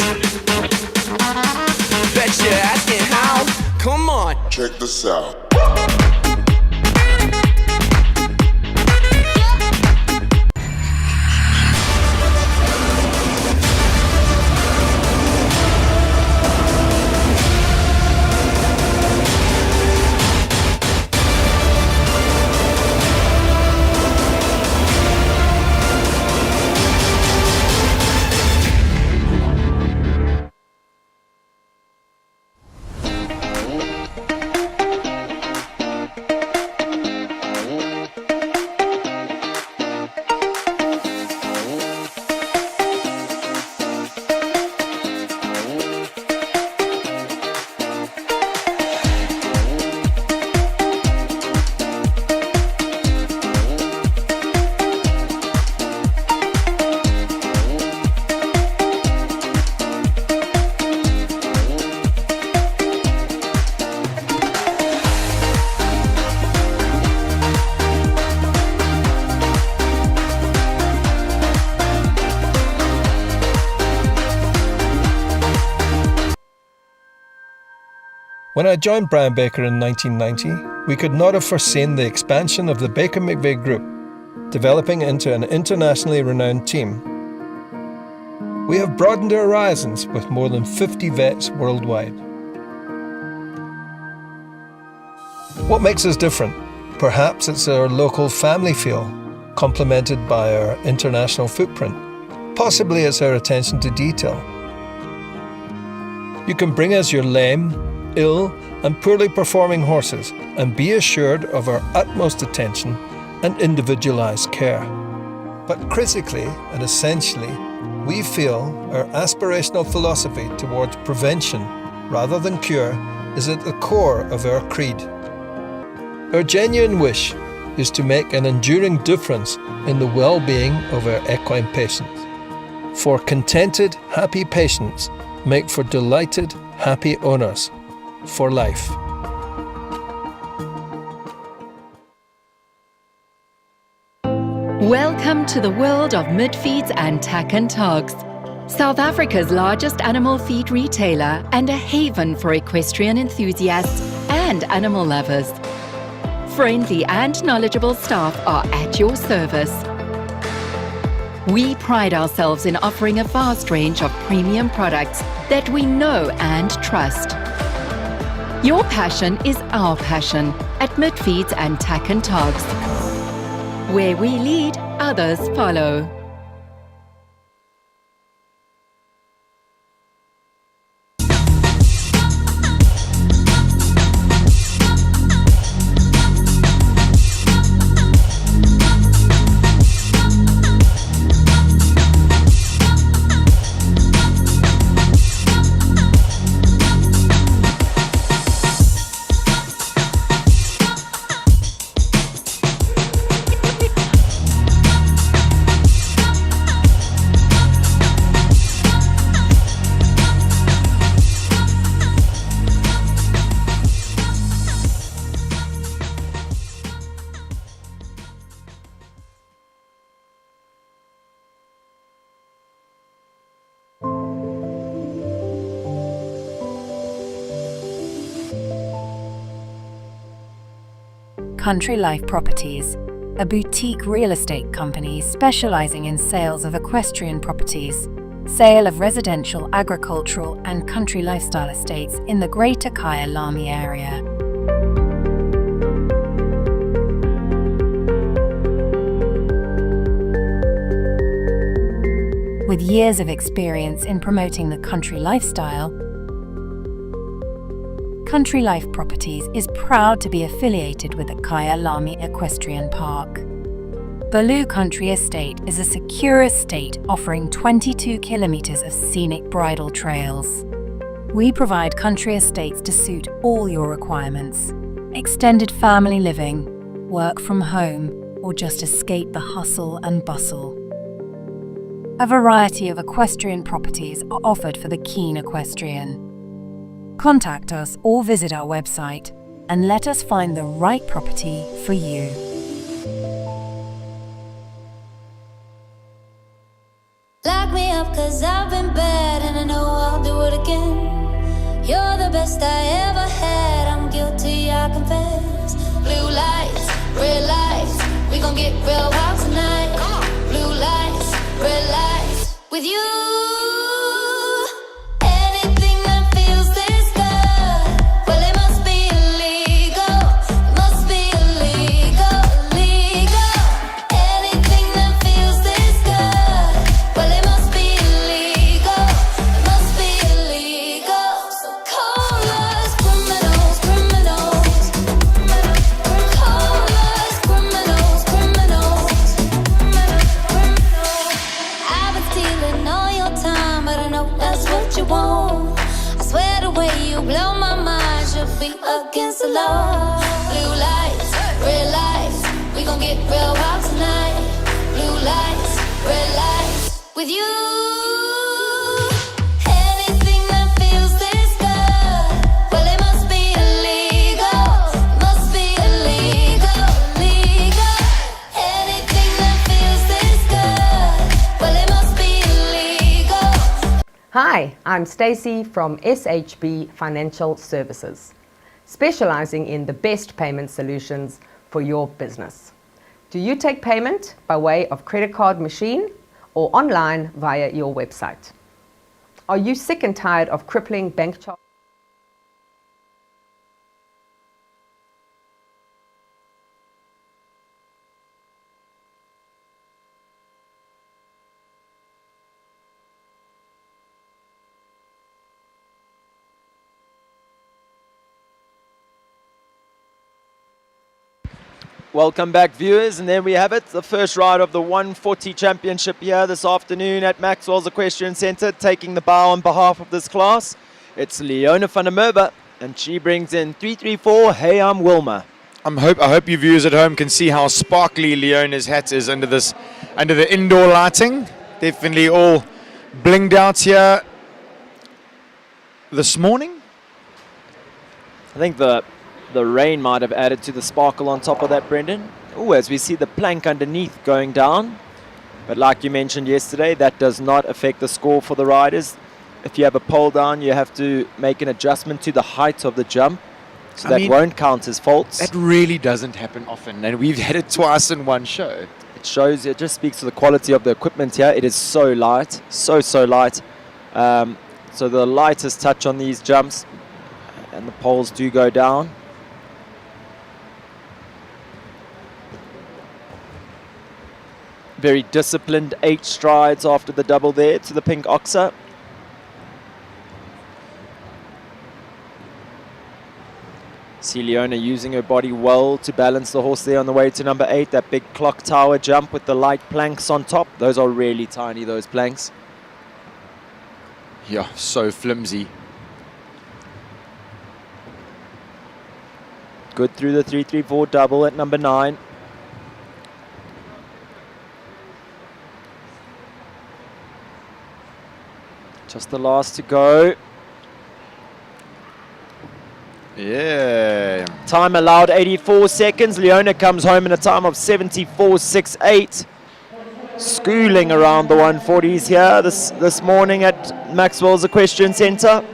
Bet you're asking how. Come on. Check this out. When I joined Brian Baker in 1990, we could not have foreseen the expansion of the Baker McVeigh Group, developing into an internationally renowned team. We have broadened our horizons with more than 50 vets worldwide. What makes us different? Perhaps it's our local family feel, complemented by our international footprint. Possibly it's our attention to detail. You can bring us your lame, ill and poorly performing horses and be assured of our utmost attention and individualised care. But critically and essentially, we feel our aspirational philosophy towards prevention rather than cure is at the core of our creed. Our genuine wish is to make an enduring difference in the well-being of our equine patients. For contented, happy patients make for delighted, happy owners for life. Welcome to the world of mid-feeds and tack and togs. South Africa's largest animal feed retailer and a haven for equestrian enthusiasts and animal lovers. Friendly and knowledgeable staff are at your service. We pride ourselves in offering a vast range of premium products that we know and trust. Your passion is our passion at Midfeeds and Tack and Togs. Where we lead, others follow. Country Life Properties, a boutique real estate company specializing in sales of equestrian properties, sale of residential, agricultural and country lifestyle estates in the Greater Kyalami area. With years of experience in promoting the country lifestyle, Country Life Properties is proud to be affiliated with the Kyalami Equestrian Park. Baloo Country Estate is a secure estate offering 22 kilometers of scenic bridle trails. We provide country estates to suit all your requirements: extended family living, work from home, or just escape the hustle and bustle. A variety of equestrian properties are offered for the keen equestrian. Contact us or visit our website and let us find the right property for you. Lock me up 'cause I've been bad and I know I'll do it again. You're the best I ever had, I'm guilty, I confess. Blue lights, red lights, we gon' get real wild tonight. Blue lights, red lights, with you. Against the law. Blue lights, red lights, we gon' get real wild tonight. Blue lights, red lights, with you. Anything that feels this good, well it must be illegal. Must be illegal, illegal. Anything that feels this good, well it must be illegal. Hi, I'm Stacey from SHB Financial Services. specializing in the best payment solutions for your business. Do you take payment by way of credit card machine or online via your website? Are you sick and tired of crippling bank charges? Welcome back, viewers, and there we have it, the first ride of the 140 championship here this afternoon at Maxwell's Equestrian Centre. Taking the bow on behalf of this class, it's Leona van der Merwe, and she brings in 334 Hey I'm Wilma. I hope you viewers at home can see how sparkly Leona's hat is under the indoor lighting. Definitely all blinged out here this morning. I think the rain might have added to the sparkle on top of that, Brendan. Oh, as we see the plank underneath going down. But like you mentioned yesterday, that does not affect the score for the riders. If you have a pole down, you have to make an adjustment to the height of the jump. So that won't count as faults. That really doesn't happen often, and we've had it twice in one show. It just speaks to the quality of the equipment here. It is so light, so light. So the lightest touch on these jumps, and the poles do go down. Very disciplined 8 strides after the double there to the pink oxer. See Leona using her body well to balance the horse there on the way to number 8. That big clock tower jump with the light planks on top. Those are really tiny, those planks. Yeah, so flimsy. Good through the 334 double at number 9. Just the last to go. Yeah. Time allowed 84 seconds. Leona comes home in a time of 74.68. Schooling around the 140s here this morning at Maxwell's Equestrian Centre.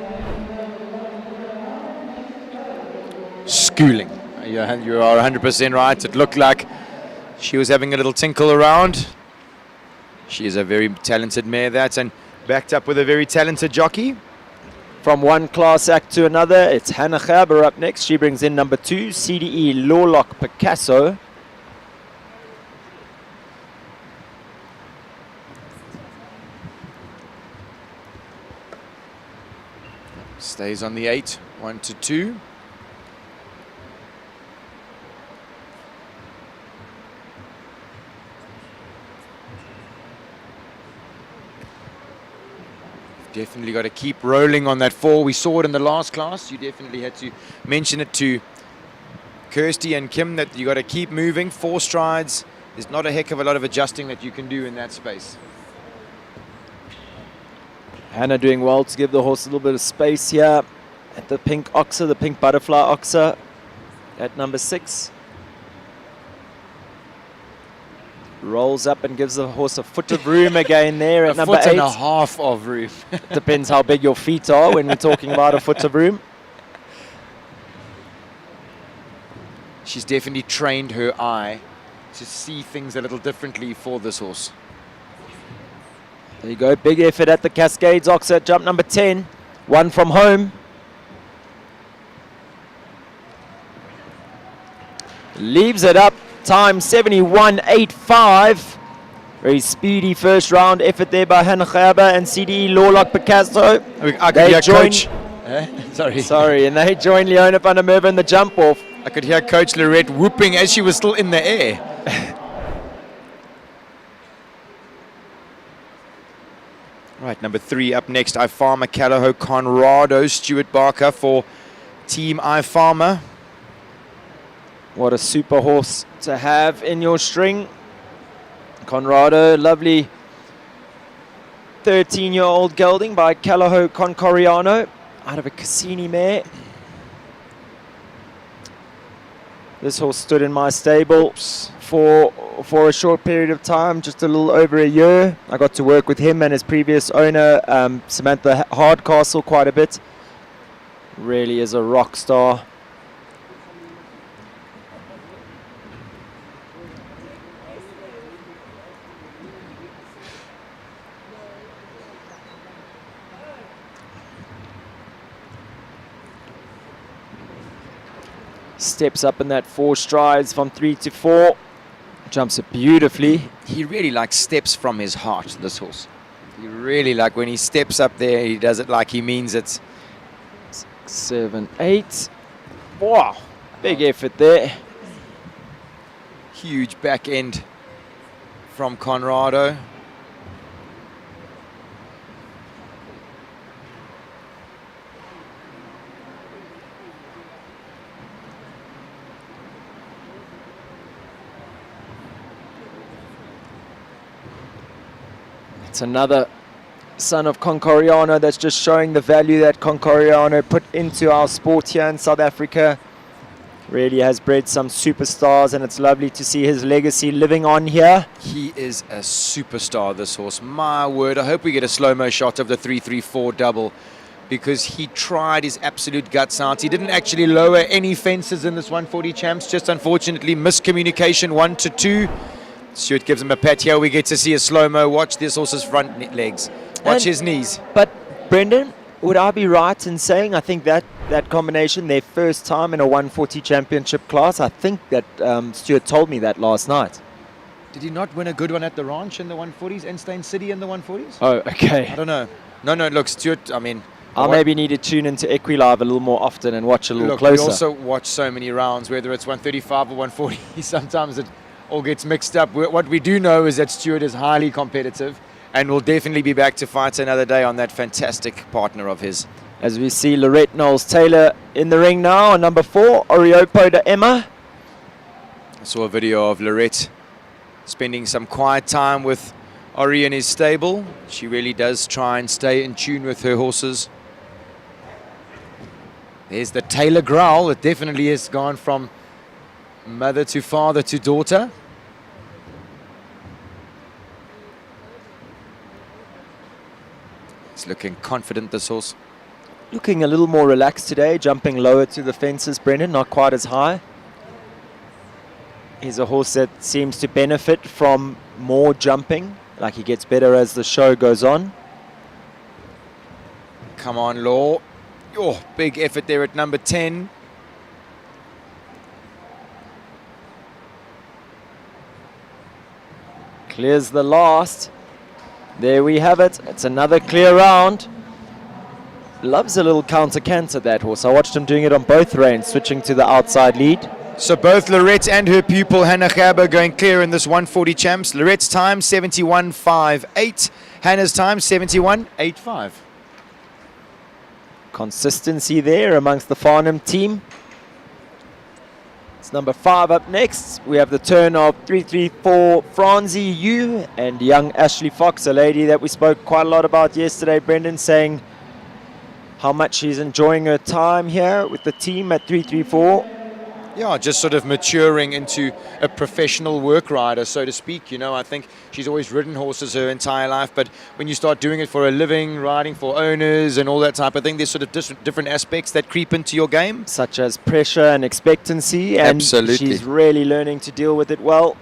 Schooling. You are 100% right. It looked like she was having a little tinkle around. She is a very talented mare, that, and backed up with a very talented jockey. From one class act to another, it's Hannah Gerber up next. She brings in number 2, CDE Lawlock Picasso. Stays on the 8, 1 to 2. Definitely got to keep rolling on that 4. We saw it in the last class. You definitely had to mention it to Kirsty and Kim that you got to keep moving. 4 strides. There's not a heck of a lot of adjusting that you can do in that space. Hannah doing well to give the horse a little bit of space here at the pink oxer, the pink butterfly oxer at number 6. Rolls up and gives the horse a foot of room again there at number 8. A foot and a half of room. Depends how big your feet are when we're talking about a foot of room. She's definitely trained her eye to see things a little differently for this horse. There you go, big effort at the Cascades oxer at jump number 10. 1 from home. Leaves it up. Time 71.85. Very speedy first round effort there by Hannah Gerber and CDE Lawlock Picasso. I could hear Coach. Sorry, and they join Leona van der Merwe in the jump off. I could hear Coach Lorette whooping as she was still in the air. Right, number 3 up next, iFarmer Callagho Conrado, Stuart Barker for Team iFarmer. What a super horse to have in your string. Conrado, lovely 13-year-old gelding by Callagho Concoriano out of a Cassini mare. This horse stood in my stable for a short period of time, just a little over a year. I got to work with him and his previous owner, Samantha Hardcastle, quite a bit. Really is a rock star. Steps up in that 4 strides from 3 to 4. Jumps it beautifully. He really steps from his heart, this horse. He really when he steps up there, he does it like he means it. 6, 7, 8. Wow, big effort there. Huge back end from Conrado. It's another son of Concoriano that's just showing the value that Concoriano put into our sport here in South Africa. Really has bred some superstars, and it's lovely to see his legacy living on here. He is a superstar, this horse. My word, I hope we get a slow-mo shot of the 334 double, because he tried his absolute guts out. He didn't actually lower any fences in this 140 champs, just unfortunately miscommunication 1 to 2. Stuart gives him a pat here. We get to see a slow-mo. Watch this horse's front legs. Watch his knees. But Brendan, would I be right in saying, I think that combination, their first time in a 140 championship class, I think that Stuart told me that last night. Did he not win a good one at the ranch in the 140s? Enstein City in the 140s? Oh, okay. I don't know. No, look, Stuart, I mean... I'll maybe need to tune into Equilive a little more often and watch a little look, closer. We also watch so many rounds, whether it's 135 or 140. Sometimes it all gets mixed up. What we do know is that Stuart is highly competitive and will definitely be back to fight another day on that fantastic partner of his. As we see Lorette Knowles-Taylor in the ring now on number 4, Oriopo de Emma. I saw a video of Lorette spending some quiet time with Ori in his stable. She really does try and stay in tune with her horses. There's the Taylor growl. It definitely has gone from mother to father to daughter. He's looking confident, this horse. Looking a little more relaxed today, jumping lower to the fences, Brendan, not quite as high. He's a horse that seems to benefit from more jumping, like he gets better as the show goes on. Come on, Law. Oh, big effort there at number 10. Clears the last. There we have it. It's another clear round. Loves a little counter-canter, that horse. I watched him doing it on both reins, switching to the outside lead. So both Lorette and her pupil Hannah Gerber going clear in this 140 champs. Lorette's time 71.58. Hannah's time 71.85. Consistency there amongst the Farnham team. It's number 5 up next. We have the turn of 334 Franzi Yu and young Ashley Fox, a lady that we spoke quite a lot about yesterday, Brendan, saying how much she's enjoying her time here with the team at 334. Yeah, just sort of maturing into a professional work rider, so to speak. You know, I think she's always ridden horses her entire life, but when you start doing it for a living, riding for owners and all that type of thing, there's sort of different aspects that creep into your game. Such as pressure and expectancy, and absolutely, she's really learning to deal with it well.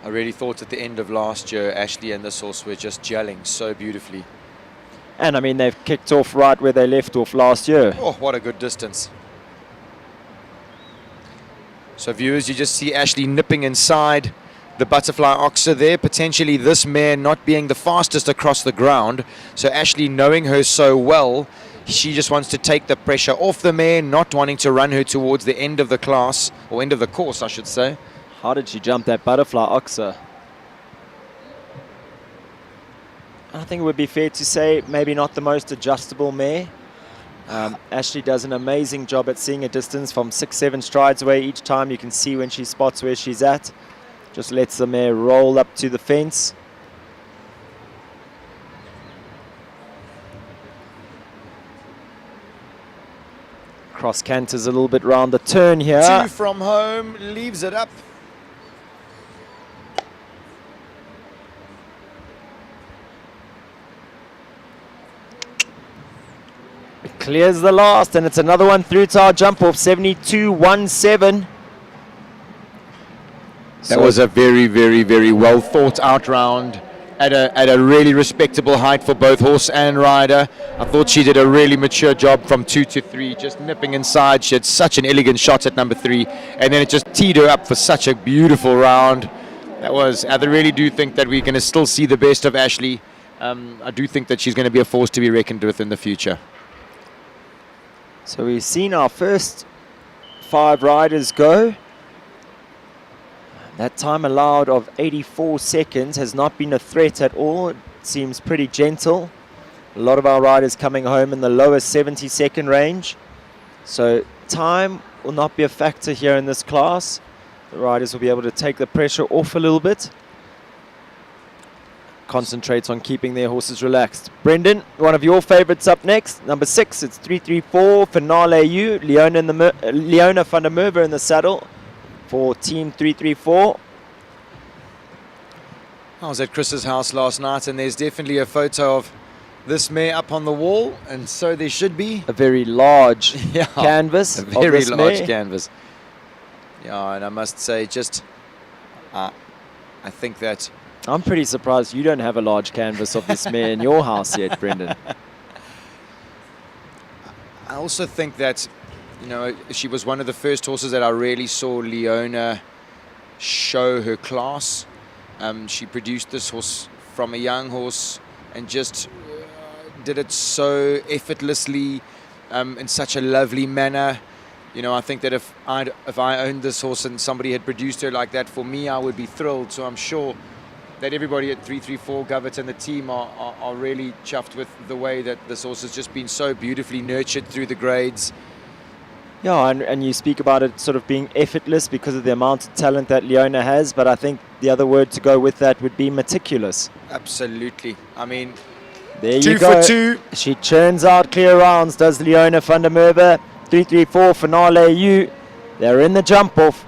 I really thought at the end of last year, Ashley and this horse were just gelling so beautifully. And I mean, they've kicked off right where they left off last year. Oh, what a good distance. So viewers, you just see Ashley nipping inside the butterfly oxer there, potentially this mare not being the fastest across the ground. So Ashley, knowing her so well, she just wants to take the pressure off the mare, not wanting to run her towards the end of the class, or end of the course, I should say. How did she jump that butterfly oxer? I think it would be fair to say maybe not the most adjustable mare. Ashley does an amazing job at seeing a distance from 6-7 strides away each time. You can see when she spots where she's at. Just lets the mare roll up to the fence. Cross canters a little bit round the turn here. 2 from home, leaves it up. Clears the last, and it's another one through to our jump off, 72.17. That was a very, very, very well thought out round at a really respectable height for both horse and rider. I thought she did a really mature job from 2 to 3, just nipping inside. She had such an elegant shot at number 3, and then it just teed her up for such a beautiful round. I really do think that we're going to still see the best of Ashley. I do think that she's going to be a force to be reckoned with in the future. So we've seen our first 5 riders go. That time allowed of 84 seconds has not been a threat at all. It seems pretty gentle. A lot of our riders coming home in the lower 70-second range. So time will not be a factor here in this class. The riders will be able to take the pressure off a little bit. Concentrate on keeping their horses relaxed. Brendan, one of your favorites up next. Number 6, it's 334, Finale U. Leona van der Merwe in the saddle for Team 334. I was at Chris's house last night, and there's definitely a photo of this mare up on the wall, and so there should be. A very large canvas. A very large canvas. Yeah, and I must say, I think that... I'm pretty surprised you don't have a large canvas of this mare in your house yet, Brendan. I also think that, she was one of the first horses that I really saw Leona show her class. She produced this horse from a young horse and just did it so effortlessly, in such a lovely manner. I think that if I owned this horse and somebody had produced her like that, for me, I would be thrilled. So I'm sure that everybody at 334, Govert and the team are really chuffed with the way that this horse has just been so beautifully nurtured through the grades. Yeah, and you speak about it sort of being effortless because of the amount of talent that Leona has, but I think the other word to go with that would be meticulous. Absolutely. I mean, there you 2 go. for 2. She churns out clear rounds, does Leona van der Merwe. 334, Finale U. They're in the jump off.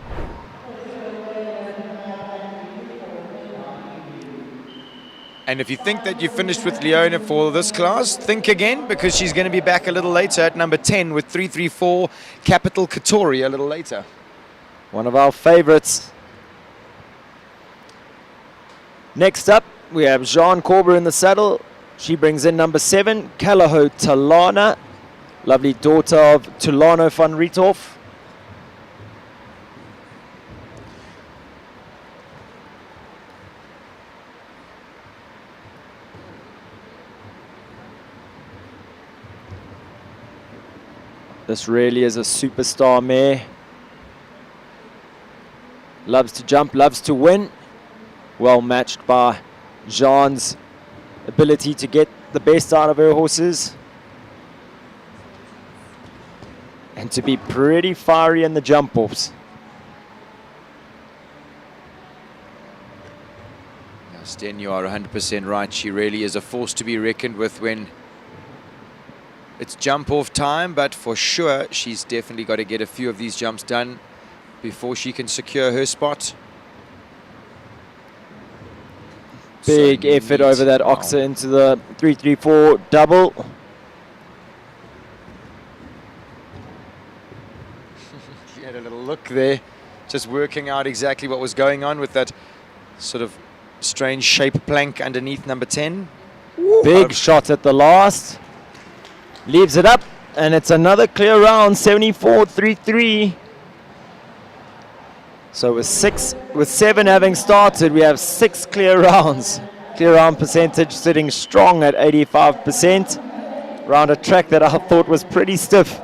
And if you think that you finished with Leona for this class, think again, because she's going to be back a little later at number 10 with 334 Capital Katori a little later. One of our favorites. Next up, we have Jean Corber in the saddle. She brings in number 7, Kalaho Talana, lovely daughter of Tulano van Riethoff. This really is a superstar mare. Loves to jump, loves to win. Well matched by Jean's ability to get the best out of her horses. And to be pretty fiery in the jump-offs. Sten, you are 100% right. She really is a force to be reckoned with when it's jump-off time, but for sure, she's definitely got to get a few of these jumps done before she can secure her spot. Big effort over that oxer into the 334 double. She had a little look there, just working out exactly what was going on with that sort of strange shape plank underneath number 10. Big shot at the last. Leaves it up, and it's another clear round, 74.33. So with 7 having started, we have 6 clear rounds. Clear round percentage sitting strong at 85%. Round a track that I thought was pretty stiff.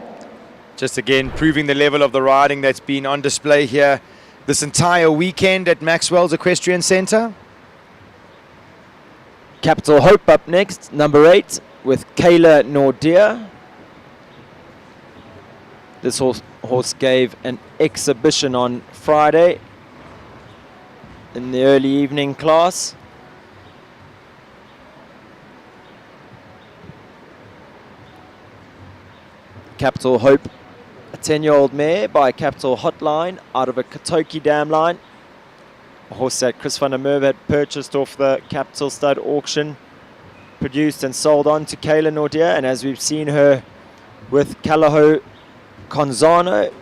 Just again, proving the level of the riding that's been on display here this entire weekend at Maxwell's Equestrian Centre. Capital Hope up next, number 8, with Kayla Nordia. This horse gave an exhibition on Friday in the early evening class. Capital Hope, a 10-year-old mare by Capital Hotline out of a Katoki dam line. A horse that Chris van der Merwe had purchased off the Capital Stud auction, produced and sold on to Kayla Nordia, and as we've seen her with Kalaho Conzano,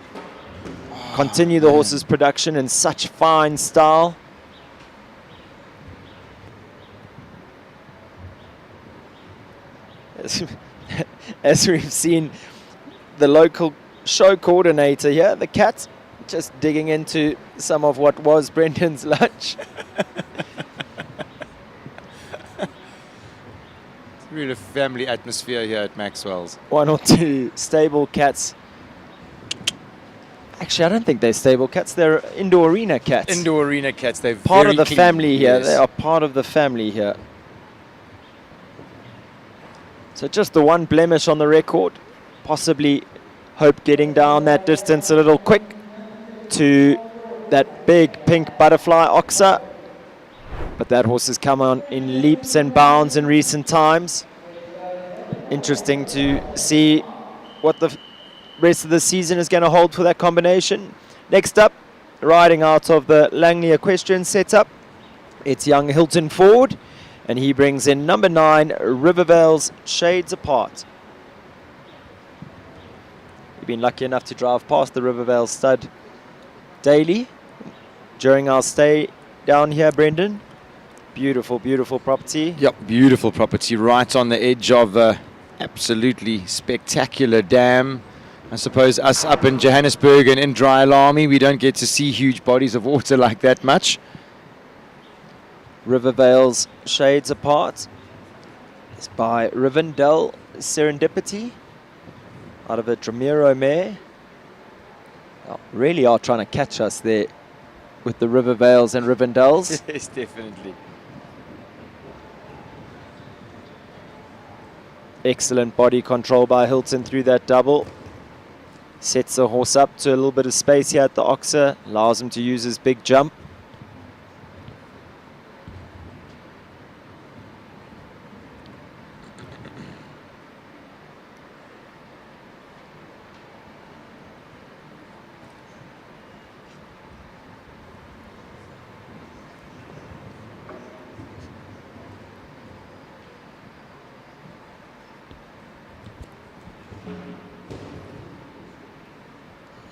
continue the horse's production in such fine style. As we've seen the local show coordinator here, the cat, just digging into some of what was Brendan's lunch. It's really a family atmosphere here at Maxwell's. One or two stable cats. Actually, I don't think they're stable cats. They're indoor arena cats. Indoor arena cats. They're part very of the clean. family here. Yes. They are part of the family here. So just the one blemish on the record. Possibly Hope getting down that distance a little quick to that big pink butterfly Oxa. But that horse has come on in leaps and bounds in recent times. Interesting to see what the rest of the season is going to hold for that combination. Next up, riding out of the Langley Equestrian setup, it's young Hilton Ford, and he brings in number 9, Rivervale's Shades Apart. We've been lucky enough to drive past the Rivervale stud daily during our stay down here, Brendan. Beautiful, beautiful property. Yep, beautiful property right on the edge of a absolutely spectacular dam. I suppose us up in Johannesburg and in Dry Alarmy, we don't get to see huge bodies of water like that much. Rivervale's Shades Apart is by Rivendell Serendipity out of a Dramiro mare. Oh, really are trying to catch us there with the Rivervales and Rivendells. Yes, definitely. Excellent body control by Hilton through that double. Sets the horse up to a little bit of space here at the Oxa. Allows him to use his big jump.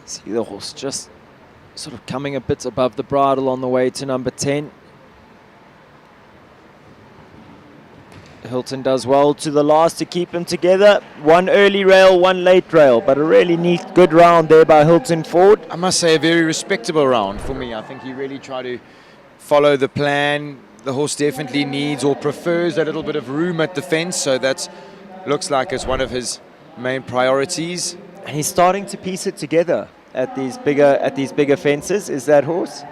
See the horse just sort of coming a bit above the bridle on the way to number 10. Hilton does well to the last to keep them together. One early rail, one late rail, but a really neat, good round there by Hilton Ford. I must say a very respectable round for me. I think he really tried to follow the plan. The horse definitely needs or prefers a little bit of room at the fence, so that looks like it's one of his main priorities. And he's starting to piece it together at these bigger fences. Is that horse?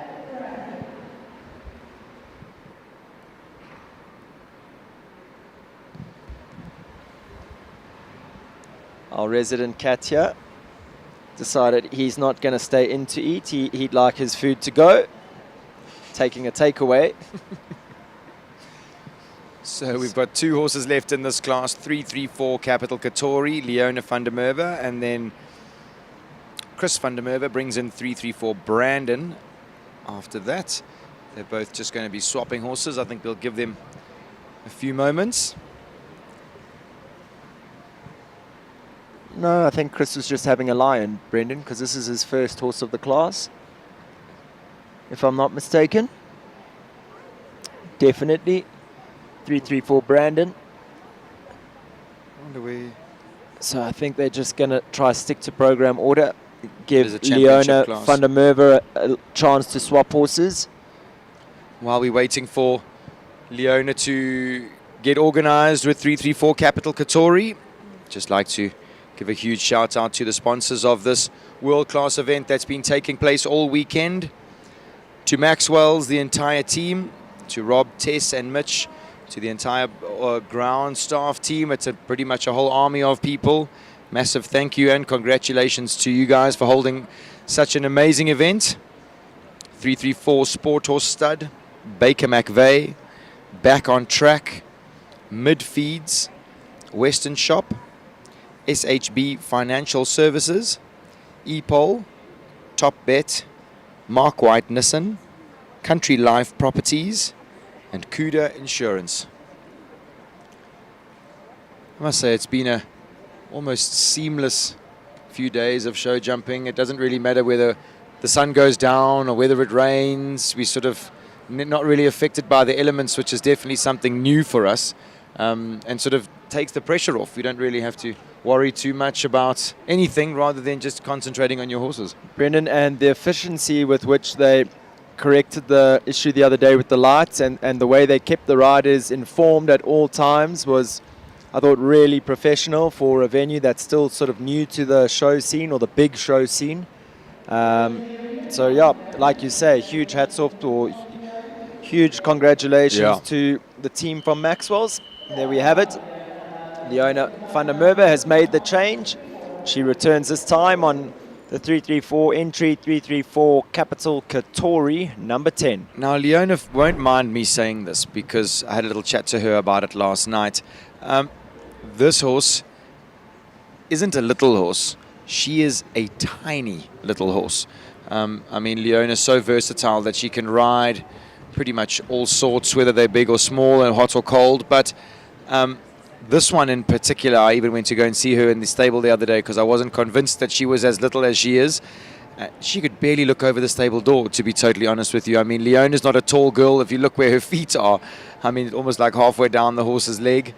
Our resident cat here decided he's not going to stay in to eat. He'd like his food to go. Taking a takeaway. So we've got 2 horses left in this class, 334 Capital Katori, Leona van der Merwe, and then Chris van der Merwe brings in 334 Brandon. After that, they're both just going to be swapping horses. I think we'll give them a few moments. No, I think Chris was just having a lie-in, Brendan, because this is his first horse of the class, if I'm not mistaken. Definitely. 334 Brandon. So I think they're just going to try stick to program order. Give Leona van der Merwe a chance to swap horses. While we're waiting for Leona to get organized with 334 Capital Katori, just like to give a huge shout out to the sponsors of this world-class event that's been taking place all weekend. To Maxwell's, the entire team, to Rob, Tess and Mitch, to the entire ground staff team. It's pretty much a whole army of people. Massive thank you and congratulations to you guys for holding such an amazing event. 334 Sport Horse Stud, Baker McVeigh, Back on Track, Midfeeds, Western Shop, SHB Financial Services, EPOL, Top Bet, Mark White Nissan, Country Life Properties, and Cuda Insurance. I must say it's been a almost seamless few days of show jumping. It doesn't really matter whether the sun goes down or whether it rains. We sort of not really affected by the elements, which is definitely something new for us, and sort of takes the pressure off. You don't really have to worry too much about anything rather than just concentrating on your horses. Brendan, and the efficiency with which they corrected the issue the other day with the lights and the way they kept the riders informed at all times was, I thought, really professional for a venue that's still sort of new to the show scene or the big show scene. So yeah, like you say, huge hats off or huge congratulations to the team from Maxwell's. There we have it. Leona van der Merwe has made the change. She returns this time on the 334 entry, 334 Capital Katori, number 10. Now, Leona won't mind me saying this because I had a little chat to her about it last night. This horse isn't a little horse. She is a tiny little horse. I mean, Leona's so versatile that she can ride pretty much all sorts, whether they're big or small and hot or cold. But this one in particular, I even went to go and see her in the stable the other day because I wasn't convinced that she was as little as she is. She could barely look over the stable door, to be totally honest with you. I mean, Leona's not a tall girl. If you look where her feet are, I mean, almost like halfway down the horse's leg.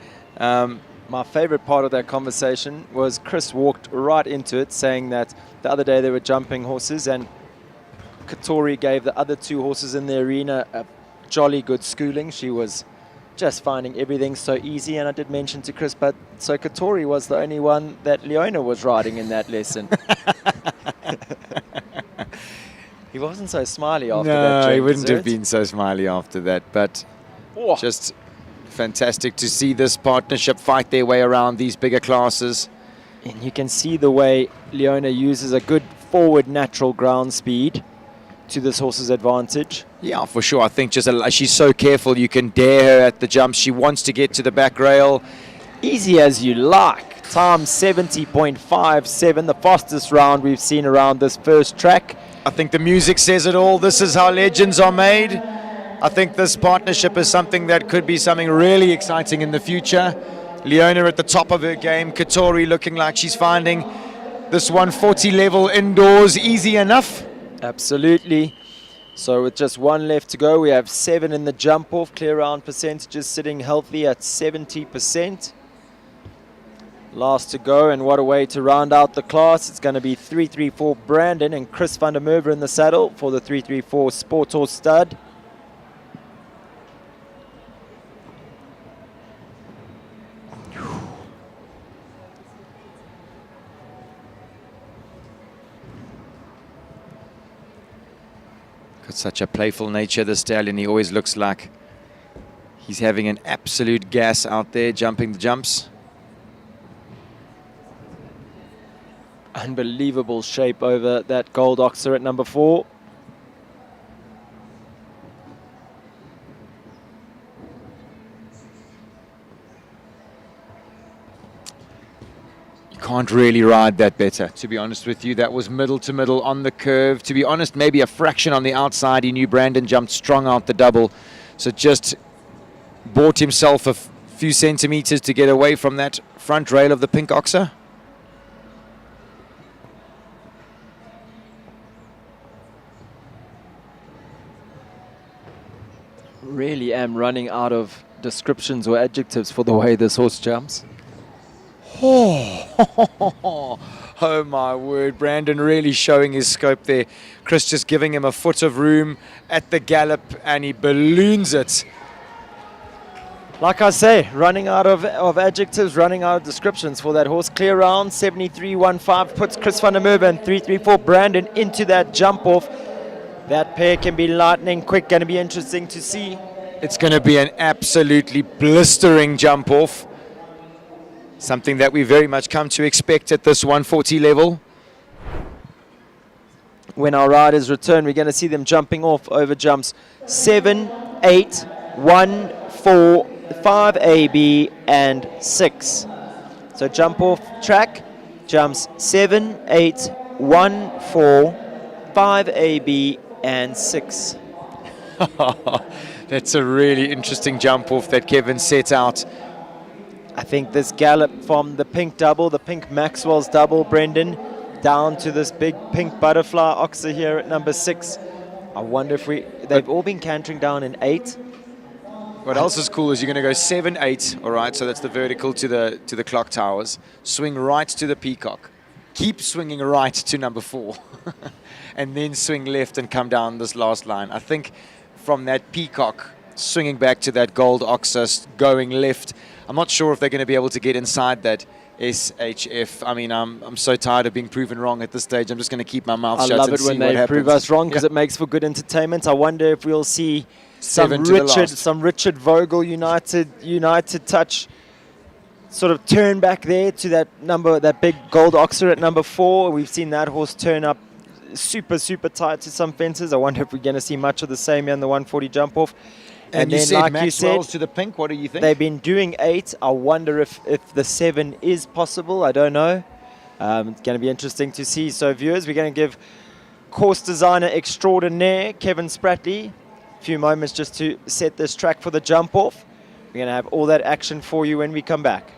My favorite part of that conversation was Chris walked right into it, saying that the other day they were jumping horses and Katori gave the other two horses in the arena a jolly good schooling. She was just finding everything so easy, and I did mention to Chris, but so Katori was the only one that Leona was riding in that lesson. He wasn't so smiley after that. No, he wouldn't have been so smiley after that, but just fantastic to see this partnership fight their way around these bigger classes. And you can see the way Leona uses a good forward natural ground speed to this horse's advantage. Yeah, for sure. I think just she's so careful. You can dare her at the jumps. She wants to get to the back rail. Easy as you like. Time 70.57, the fastest round we've seen around this first track. I think the music says it all. This is how legends are made. I think this partnership is something that could be something really exciting in the future. Leona at the top of her game. Katori looking like she's finding this 140 level indoors easy enough. Absolutely. So with just one left to go, we have 7 in the jump off. Clear round percentages sitting healthy at 70%. Last to go, and what a way to round out the class. It's going to be 334 Brandon and Chris van der Merwe in the saddle for the 334 Sport Horse Stud. Got such a playful nature, the stallion. He always looks like he's having an absolute gas out there, jumping the jumps. Unbelievable shape over that gold oxer at number 4. Can't really ride that better, to be honest with you. That was middle to middle on the curve. To be honest, maybe a fraction on the outside. He knew Brandon jumped strong out the double, so just bought himself a few centimeters to get away from that front rail of the pink oxer. Really am running out of descriptions or adjectives for the way this horse jumps. Oh my word, Brandon really showing his scope there. Chris just giving him a foot of room at the gallop, and he balloons it. Like I say, running out of adjectives, running out of descriptions for that horse. Clear round, 73.15 puts Chris van der Merwe and 334 Brandon into that jump off. That pair can be lightning quick, going to be interesting to see. It's going to be an absolutely blistering jump off. Something that we very much come to expect at this 140 level. When our riders return, we're going to see them jumping off over jumps 7, 8, 1, 4, 5 AB and 6. So jump off track, jumps 7, 8, 1, 4, 5 AB and 6. That's a really interesting jump off that Kevin set out. I think this gallop from the pink double, the pink Maxwell's double, Brendan, down to this big pink butterfly oxer here at number 6. I wonder if they've all been cantering down in 8. What else is cool is you're going to go 7, 8, all right, so that's the vertical to the clock towers. Swing right to the peacock. Keep swinging right to number 4. And then swing left and come down this last line. I think from that peacock, swinging back to that gold oxer, going left, I'm not sure if they're going to be able to get inside that SHF. I mean, I'm so tired of being proven wrong at this stage. I'm just going to keep my mouth shut and see what happens. I love it when they prove us wrong because it makes for good entertainment. I wonder if we'll see some Richard Vogel United touch sort of turn back there to that big gold oxer at number 4. We've seen that horse turn up super tight to some fences. I wonder if we're going to see much of the same here in the 140 jump off. And you then, said like Maxwell's to the pink. What do you think? They've been doing 8. I wonder if the 7 is possible. I don't know. It's going to be interesting to see. So viewers, we're going to give course designer extraordinaire Kevin Spratley a few moments just to set this track for the jump off. We're going to have all that action for you when we come back.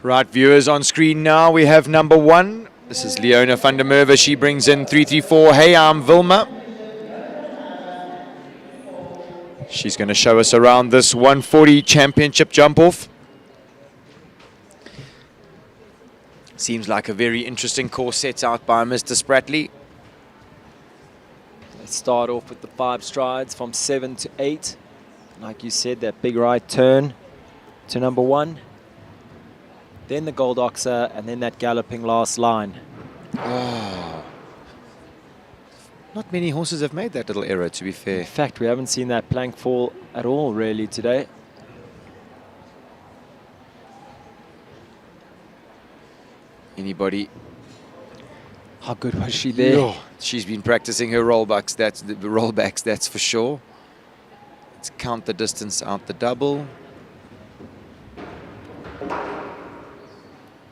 Right, viewers, on screen now we have number 1. This is Leona van der Merwe. She brings in 334. Hey, I'm Vilma. She's going to show us around this 140 championship jump off. Seems like a very interesting course set out by Mr. Spratley. Let's start off with the 5 strides from 7 to 8. Like you said, that big right turn to number 1. then the Gold Oxer, and then that galloping last line. Oh. Not many horses have made that little error, to be fair. In fact, we haven't seen that plank fall at all, really, today. Anybody? How good was she there? Oh, she's been practicing her rollbacks. That's for sure. Let's count the distance out the double.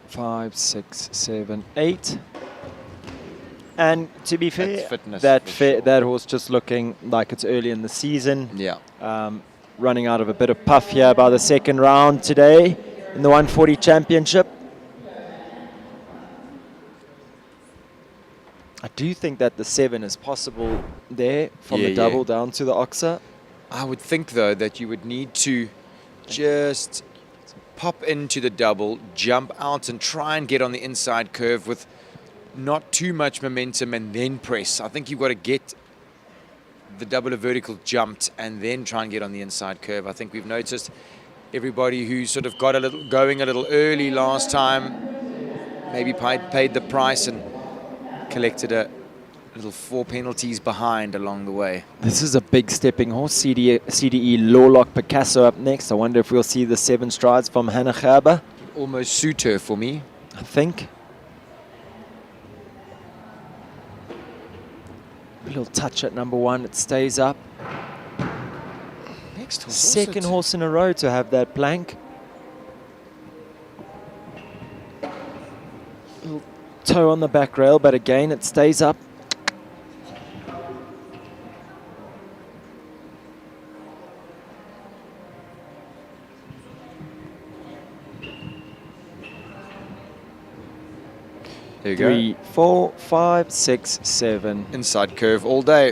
5, 6, 7, 8. And to be fair, fitness that horse just looking like it's early in the season. Yeah. Running out of a bit of puff here by the second round today in the 140 championship. I do think that the 7 is possible there from the double down to the Oxer. I would think, though, that you would need to just pop into the double, jump out and try and get on the inside curve with not too much momentum and then press. I think you've got to get the double or vertical jumped and then try and get on the inside curve. I think we've noticed everybody who sort of got going a little early last time maybe paid the price and collected a little 4 penalties behind along the way. This is a big stepping horse. CDE Lawlock Picasso up next. I wonder if we'll see the 7 strides from Hannah Gerber. Almost suit her for me, I think. A little touch at number 1. It stays up. Next horse. Second horse in a row to have that plank. Little toe on the back rail, but again it stays up. There you 3, go. 4, 5, 6, 7. Inside curve all day.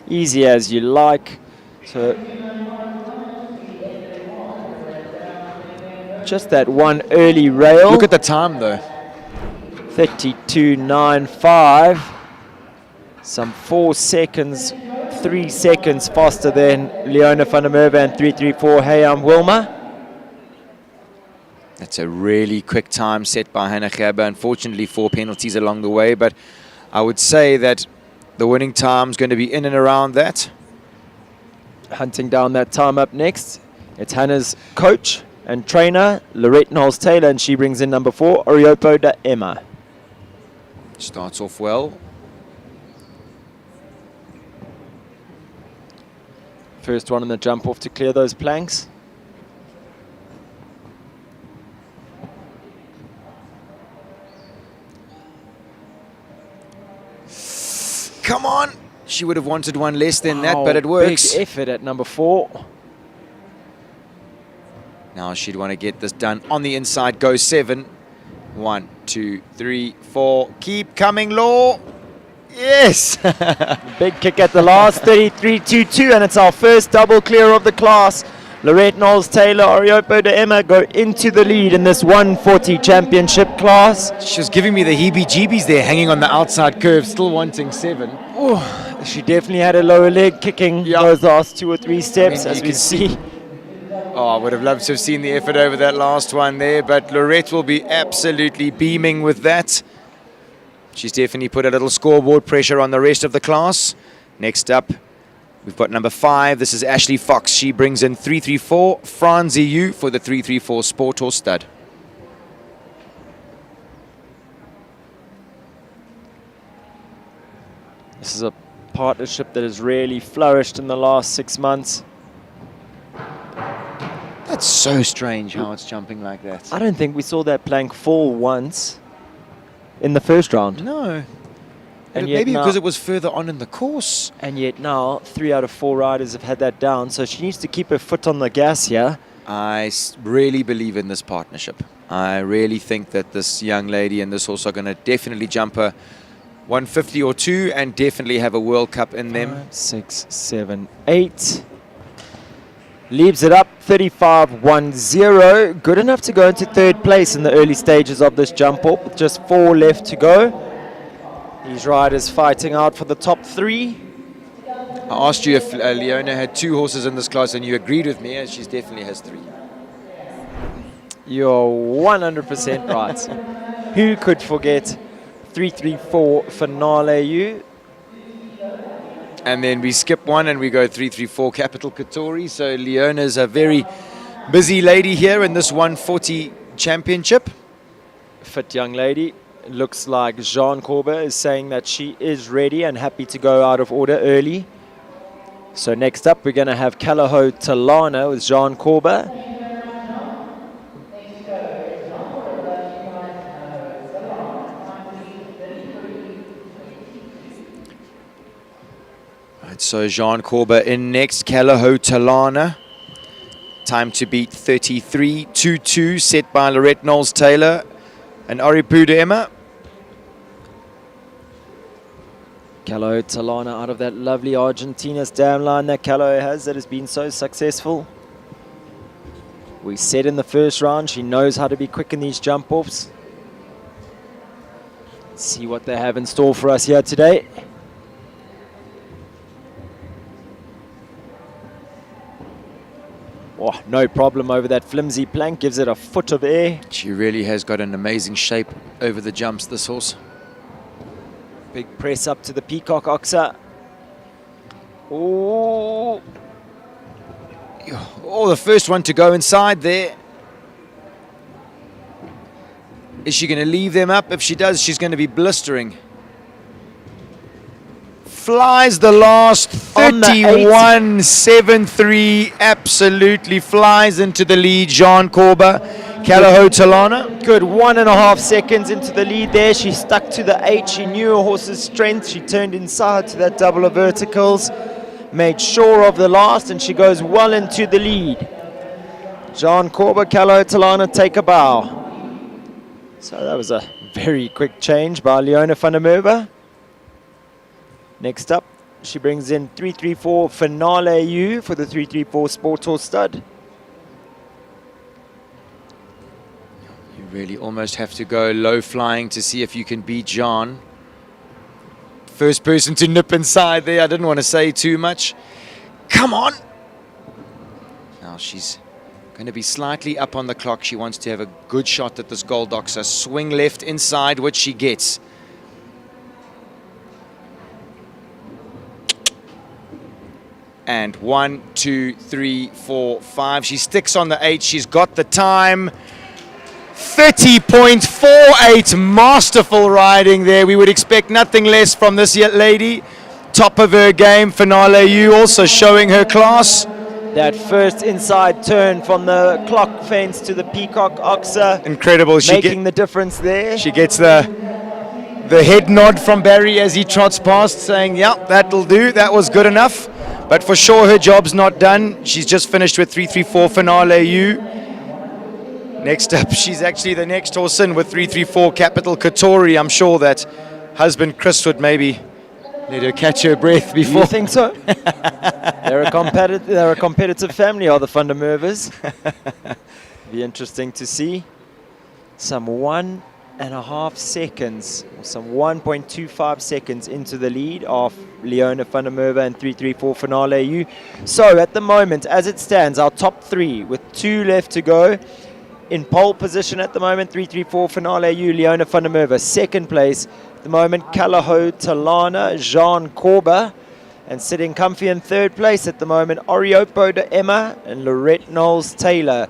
Easy as you like. So just that one early rail. Look at the time, though. 32.95. Some 4 seconds, 3 seconds faster than Leona van der Merwe and 334 Hey, I'm Wilma. That's a really quick time set by Hannah Gerber. Unfortunately, 4 penalties along the way, but I would say that the winning time's going to be in and around that. Hunting down that time up next. It's Hannah's coach and trainer, Lorette Knowles-Taylor, and she brings in number 4, Oriopo da Emma. Starts off well. First one in the jump off to clear those planks. Come on! She would have wanted one less than that, but it works. Big effort at number 4. Now she'd want to get this done on the inside. Go 7. 1, 2, 3, 4. Keep coming, Law. Yes! Big kick at the last, 33.22, and it's our first double clear of the class. Lorette Knowles-Taylor, Oriopo da Emma go into the lead in this 140 championship class. She was giving me the heebie-jeebies there, hanging on the outside curve, still wanting 7. Oh, she definitely had a lower leg kicking those last 2 or 3 steps, as we see. Oh, I would have loved to have seen the effort over that last one there, but Lorette will be absolutely beaming with that. She's definitely put a little scoreboard pressure on the rest of the class. Next up, we've got number 5. This is Ashley Fox. She brings in 334 Franzi U for the 334 Sport Horse Stud. This is a partnership that has really flourished in the last 6 months. That's so strange how it's jumping like that. I don't think we saw that plank fall once in the first round. No. And Maybe yet because now, it was further on in the course. And yet now, 3 out of 4 riders have had that down, so she needs to keep her foot on the gas here. I really believe in this partnership. I really think that this young lady and this horse are going to definitely jump a 150 or 2 and definitely have a World Cup in them. 5, 6, 7, 8. Leaves it up, 35.10. Good enough to go into 3rd place in the early stages of this jump off, with just 4 left to go. These riders fighting out for the top 3. I asked you if Leona had 2 horses in this class, and you agreed with me, and she definitely has 3. You're 100% right. Who could forget 334 Finale U? And then we skip one and we go 334 Capital Katori. So Leona's a very busy lady here in this 140 championship. Fit young lady. Looks like Jean Corber is saying that she is ready and happy to go out of order early. So next up we're going to have Kalaho Talana with Jean Corber. So Jean Corber in next, Kalaho Talana. Time to beat 33.22, set by Lorette Knowles-Taylor and Oripuda Emma. Kalaho Talana out of that lovely Argentina's dam line that Kalaho has that has been so successful. We said in the first round she knows how to be quick in these jump offs. Let's see what they have in store for us here today. Oh, no problem over that flimsy plank, gives it a foot of air. She really has got an amazing shape over the jumps, this horse. Big press up to the Peacock Oxer. Oh, the first one to go inside there. Is she going to leave them up? If she does, she's going to be blistering. Flies the last 31.73, absolutely flies into the lead. Jean Corber, Kalaho Talana. Good 1.5 seconds into the lead there. She stuck to the 8. She knew her horse's strength. She turned inside to that double of verticals, made sure of the last, and she goes well into the lead. Jean Corber, Kalaho Talana take a bow. So that was a very quick change by Leona van der Merwe. Next up, she brings in 334 Finale U for the 334 Sport Horse Stud. You really almost have to go low flying to see if you can beat Jean. First person to nip inside there. I didn't want to say too much. Come on. Now she's going to be slightly up on the clock. She wants to have a good shot at this Gold Oxer. Swing left inside, which she gets. And 1, 2, 3, 4, 5. She sticks on the 8. She's got the time. 30.48. Masterful riding there. We would expect nothing less from this lady. Top of her game. Finale U also showing her class. That first inside turn from the clock fence to the Peacock Oxer. Incredible. Making the difference there. She gets the head nod from Barry as he trots past, saying, yep, that'll do. That was good enough. But for sure, her job's not done. She's just finished with 334 Finale U. Next up, she's actually the next horse in with 334 Capital Katori. I'm sure that husband Chris would maybe let her catch her breath before. You think so? They're a competitive family, are the van der Merwes. Be interesting to see. Some 1.5 seconds, or some 1.25 seconds into the lead of Leona van der Merwe and 334 Finale U. So at the moment, as it stands, our top 3 with 2 left to go. In pole position at the moment, 334 Finale U, Leona van der Merwe. Second place at the moment, Kalaho Talana, Jean Corber. And sitting comfy in third place at the moment, Oripuda Emma and Lorette Knowles-Taylor.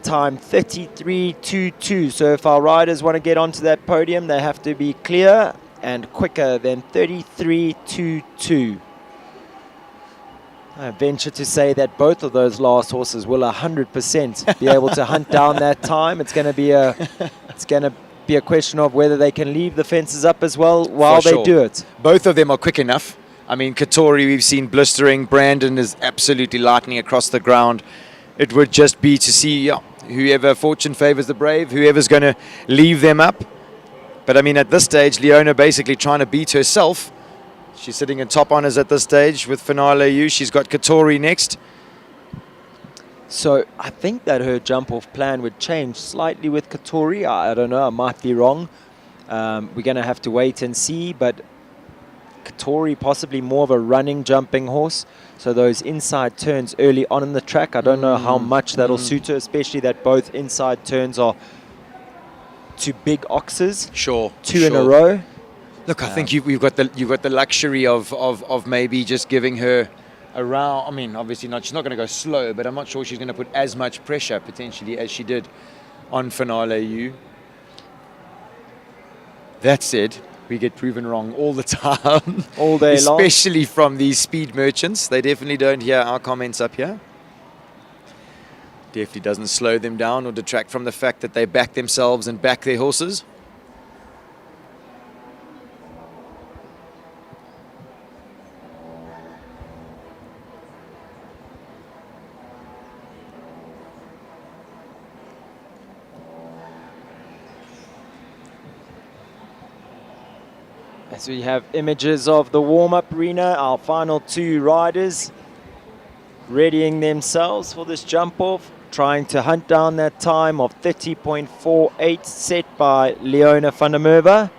Time 33.22. So if our riders want to get onto that podium, they have to be clear and quicker than 33.22. I venture to say that both of those last horses will 100% be able to hunt down that time. It's going to be a question of whether they can leave the fences up as well while they do it. Both of them are quick enough. I mean, Katori we've seen blistering. Brandon is absolutely lightning across the ground. It would just be to see whoever fortune favors the brave, whoever's going to leave them up. But I mean, at this stage, Leona basically trying to beat herself. She's sitting in top honors at this stage with Finale U. She's got Katori next. So I think that her jump-off plan would change slightly with Katori. I don't know, I might be wrong. We're going to have to wait and see, but Katori possibly more of a running, jumping horse. So those inside turns early on in the track, I don't know how much that'll suit her, especially that both inside turns are 2 big oxes. Sure. 2 in a row. Look, I think you've got the luxury of maybe just giving her around. I mean, obviously not. She's not going to go slow, but I'm not sure she's going to put as much pressure potentially as she did on Finale U. That said, we get proven wrong all the time, all day long, especially from these speed merchants. They definitely don't hear our comments up here. Definitely doesn't slow them down or detract from the fact that they back themselves and back their horses. As we have images of the warm-up arena, our final 2 riders readying themselves for this jump-off, trying to hunt down that time of 30.48 set by Leona van der Merwe.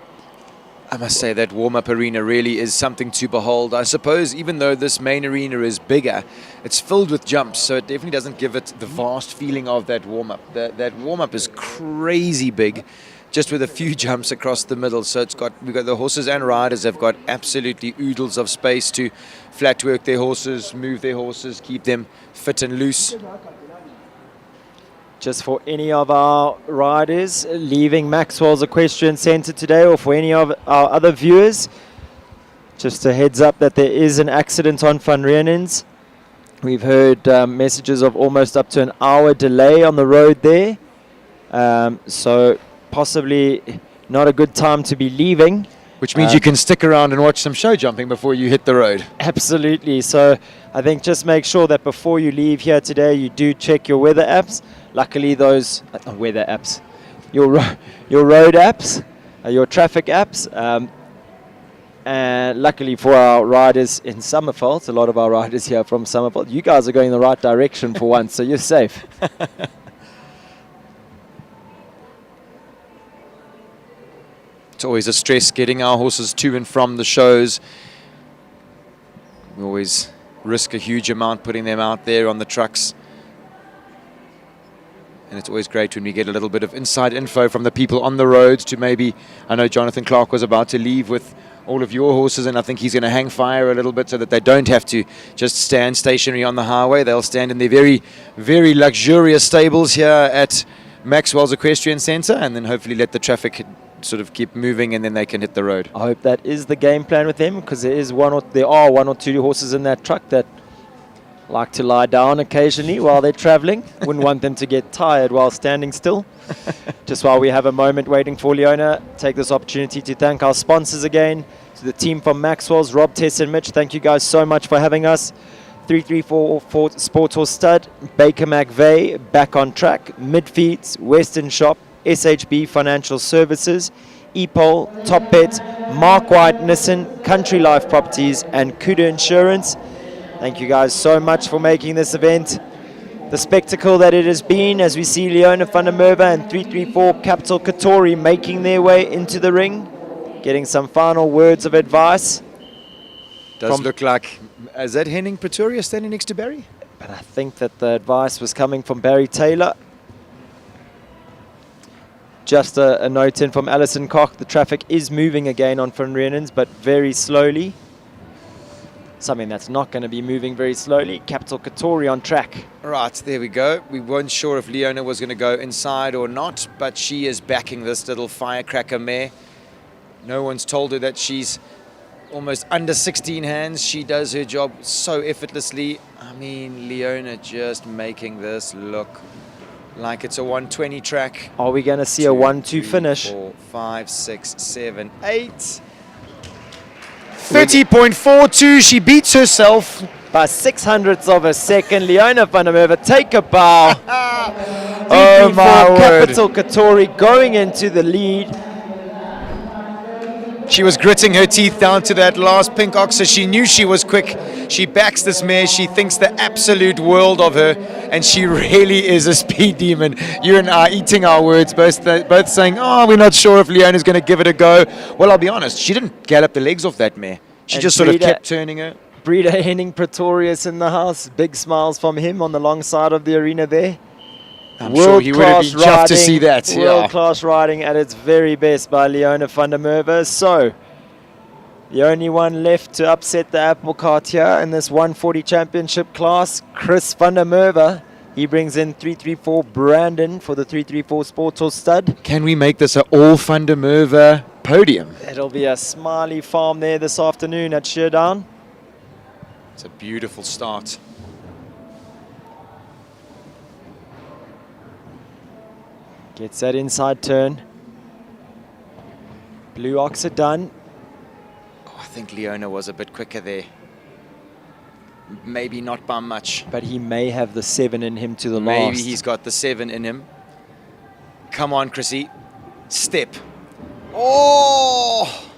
I must say that warm-up arena really is something to behold. I suppose even though this main arena is bigger, it's filled with jumps, so it definitely doesn't give it the vast feeling of that warm-up. That warm-up is crazy big, just with a few jumps across the middle. So we've got the horses and riders have got absolutely oodles of space to flat work their horses, move their horses, keep them fit and loose. Just for any of our riders leaving Maxwell's Equestrian Centre today, or for any of our other viewers, just a heads up that there is an accident on Van Riemen's. We've heard messages of almost up to an hour delay on the road there. So possibly not a good time to be leaving. Which means you can stick around and watch some show jumping before you hit the road. Absolutely. So I think just make sure that before you leave here today, you do check your weather apps. Luckily, those weather apps, your road apps, your traffic apps. And luckily for our riders in Summerveld, a lot of our riders here from Summerveld, you guys are going in the right direction for once, so you're safe. It's always a stress getting our horses to and from the shows. We always risk a huge amount putting them out there on the trucks. And it's always great when we get a little bit of inside info from the people on the roads to maybe, I know Jonathan Clark was about to leave with all of your horses, and I think he's going to hang fire a little bit so that they don't have to just stand stationary on the highway. They'll stand in their very, very luxurious stables here at Maxwell's Equestrian Centre, and then hopefully let the traffic sort of keep moving, and then they can hit the road. I hope that is the game plan with them, because there are one or two horses in that truck that like to lie down occasionally while they're traveling. Wouldn't want them to get tired while standing still. Just while we have a moment waiting for Leona, take this opportunity to thank our sponsors again, to the team from Maxwell's, Rob, Tess and Mitch. Thank you guys so much for having us. 3344 Sports Horse Stud, Baker McVeigh, Back on Track, Midfeeds, Western Shop, SHB Financial Services, EPOL, Top Bet, Mark White, Nissan, Country Life Properties and Kudu Insurance. Thank you guys so much for making this event the spectacle that it has been, as we see Leona van der Merwe and 334 Capital Katori making their way into the ring, getting some final words of advice. Does look like, is that Henning Pretoria standing next to Barry? But I think that the advice was coming from Barry Taylor. Just a note in from Alison Koch. The traffic is moving again on Van Riemen's, but very slowly. Something that's not going to be moving very slowly. Capital Katori on track. Right, there we go. We weren't sure if Leona was going to go inside or not, but she is backing this little firecracker mare. No one's told her that she's almost under 16 hands. She does her job so effortlessly. I mean, Leona just making this look like it's a 120 track. Are we going to see a 1-2 finish? 4, 5, 6, 7, 8. 30.42. She beats herself by 600ths of a second. Leona van der Merwe, take a bow. Oh my word. Capital Katori going into the lead. She was gritting her teeth down to that last pink oxer. She knew she was quick. She backs this mare. She thinks the absolute world of her, and she really is a speed demon. You and I eating our words, both saying, oh, we're not sure if Leona's going to give it a go. Well, I'll be honest, she didn't gallop the legs off that mare. She And just sort of Breeder- kept turning her. Breeder Henning Pretorius in the house. Big smiles from him on the long side of the arena there. I'm sure he would have been chuffed to see that. Yeah. World-class riding at its very best by Leona van der Merwe. So, the only one left to upset the apple cart here in this 140 championship class, Chris van der Merwe. He brings in 334 Brandon for the 334 Sports Horse stud. Can we make this an all Van der Merwe podium? It'll be a smiley farm there this afternoon at Sheerdown. It's a beautiful start. Gets that inside turn. Blue Ox are done. Oh, I think Leona was a bit quicker there. Maybe not by much. But he may have the 7 in him to the Maybe last. he's got the 7 in him. Come on, Chrissy. Step. Oh!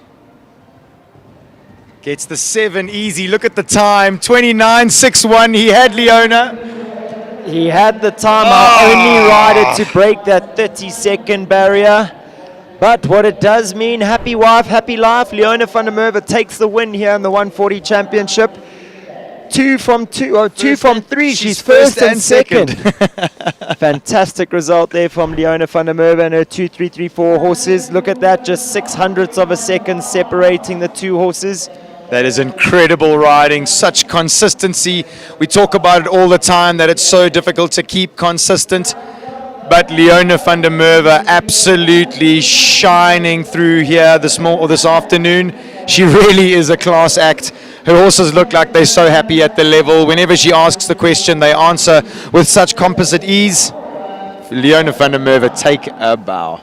Gets the 7 easy. Look at the time. 29.61. He had Leona. He had the time, our only rider to break that 30-second barrier. But what it does mean, happy wife, happy life. Leona van der Merwe takes the win here in the 140 championship. 2 from 3. She's first and second. Fantastic result there from Leona van der Merwe and her 2 334 horses. Look at that, just 600ths of a second separating the two horses. That is incredible riding, such consistency. We talk about it all the time that it's so difficult to keep consistent. But Leona van der Merwe absolutely shining through here this afternoon. She really is a class act. Her horses look like they're so happy at the level. Whenever she asks the question, they answer with such composite ease. Leona van der Merwe, take a bow.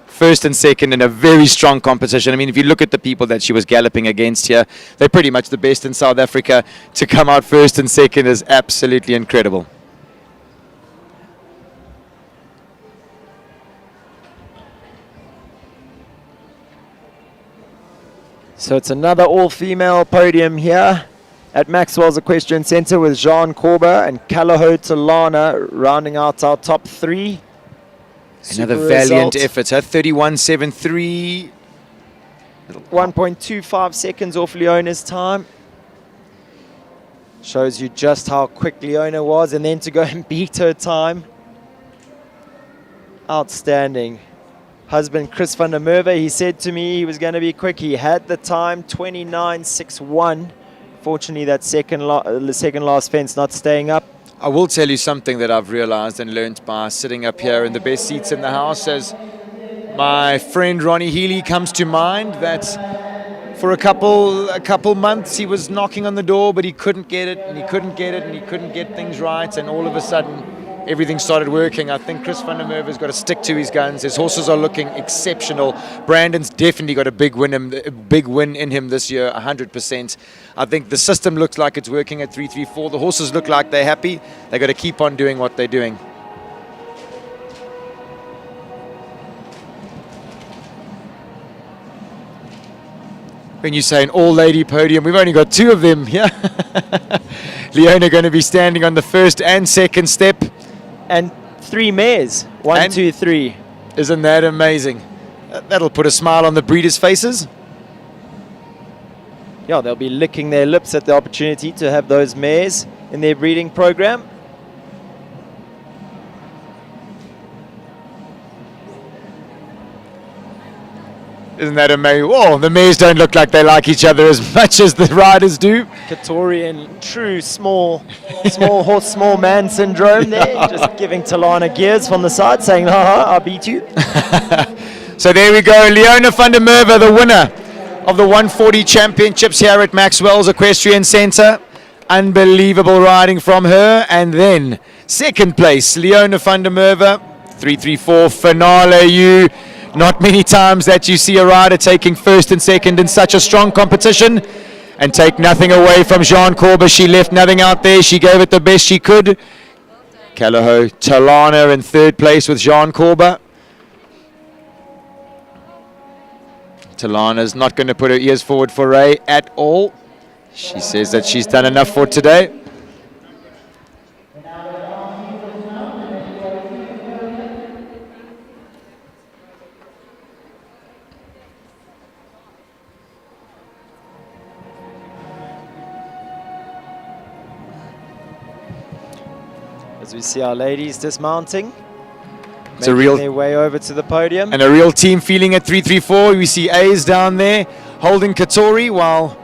First and second in a very strong competition. I mean, if you look at the people that she was galloping against here, they're pretty much the best in South Africa. To come out first and second is absolutely incredible. So it's another all-female podium here at Maxwell's Equestrian Centre with Jean Corba and Kalaho Talana rounding out our top 3. Another Super valiant result. effort. Her 31.73. 1.25 seconds off Leona's time. Shows you just how quick Leona was, and then to go and beat her time. Outstanding. Husband Chris van der Merwe, he said to me he was going to be quick. He had the time, 29.61. Fortunately, that second last fence not staying up. I will tell you something that I've realized and learnt by sitting up here in the best seats in the house. As my friend Ronnie Healy comes to mind, that for a couple months he was knocking on the door, but he couldn't get it, and he couldn't get it, and he couldn't get things right, and all of a sudden everything started working. I think Chris van der Merwe has got to stick to his guns. His horses are looking exceptional. Brandon's definitely got a big win in him this year, 100%. I think the system looks like it's working at 334. The horses look like they're happy. They've got to keep on doing what they're doing. When you say an all-lady podium, we've only got 2 of them here. Leona going to be standing on the first and second step. And 3 mares. 1, 2, 3. Isn't that amazing? That'll put a smile on the breeders' faces. Yeah, they'll be licking their lips at the opportunity to have those mares in their breeding program. Isn't that amazing? Whoa, the mares don't look like they like each other as much as the riders do. Katorian, true small horse, small man syndrome there. Just giving Talana gears from the side, saying, haha, I'll beat you. So there we go. Leona van der Merwe, the winner of the 140 championships here at Maxwell's Equestrian Centre. Unbelievable riding from her. And then second place, Leona van der Merwe, 334 Finale. Not many times that you see a rider taking first and second in such a strong competition, and take nothing away from Jean Corba. She left nothing out there. She gave it the best she could. Kalaho Talana in third place with Jean Corba. Talana's not going to put her ears forward for Ray at all. She says that she's done enough for today. As we see our ladies dismounting, It's a making real their way over to the podium. and a real team feeling at 334. We see A's down there holding Katori while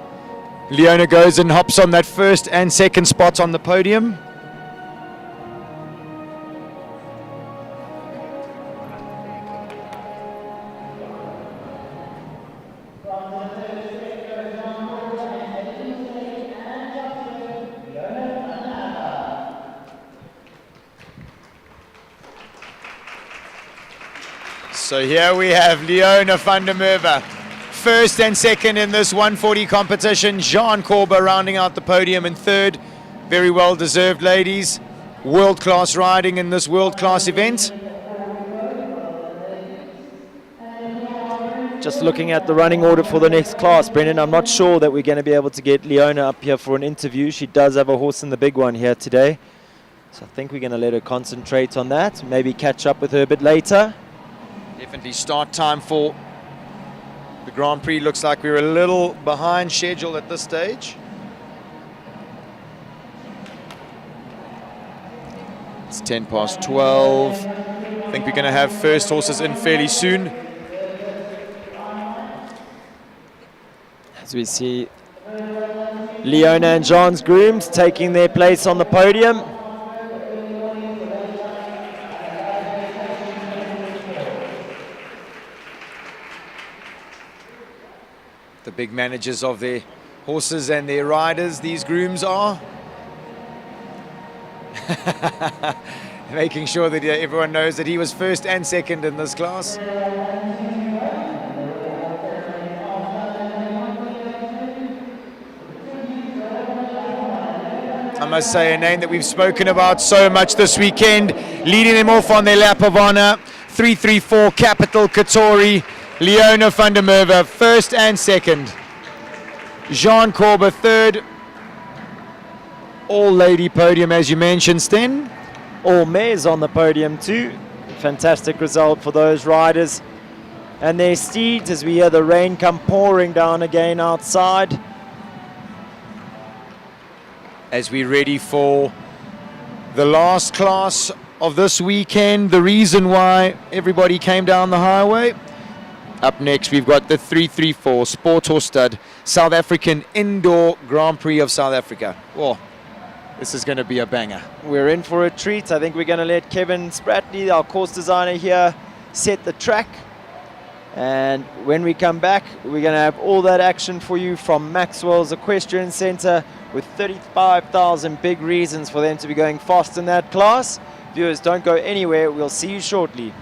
Leona goes and hops on that first and second spot on the podium. So here we have Leona van der Merwe, first and second in this 140 competition. Jean Corber rounding out the podium in third. Very well deserved, ladies. World-class riding in this world-class event. Just looking at the running order for the next class, Brendan, I'm not sure that we're going to be able to get Leona up here for an interview. She does have a horse in the big one here today. So I think we're going to let her concentrate on that. Maybe catch up with her a bit later. Definitely start time for the Grand Prix. Looks like we're a little behind schedule at this stage. It's 10 past 12. I think we're going to have first horses in fairly soon. As we see Leona and Jean's grooms taking their place on the podium. The big managers of their horses and their riders, these grooms are. Making sure that everyone knows that he was first and second in this class. I must say, a name that we've spoken about so much this weekend, leading them off on their lap of honor, 334 Capital Katori. Leona van der Merwe, first and second. Jean Corber, third. All-lady podium, as you mentioned, Sten. All mares on the podium too. Fantastic result for those riders and their steeds as we hear the rain come pouring down again outside. As we're ready for the last class of this weekend, the reason why everybody came down the highway. Up next, we've got the 334 Sport Horse Stud South African Indoor Grand Prix of South Africa. Oh, this is going to be a banger. We're in for a treat. I think we're going to let Kevin Spratley, our course designer here, set the track. And when we come back, we're going to have all that action for you from Maxwell's Equestrian Centre with 35,000 big reasons for them to be going fast in that class. Viewers, don't go anywhere. We'll see you shortly.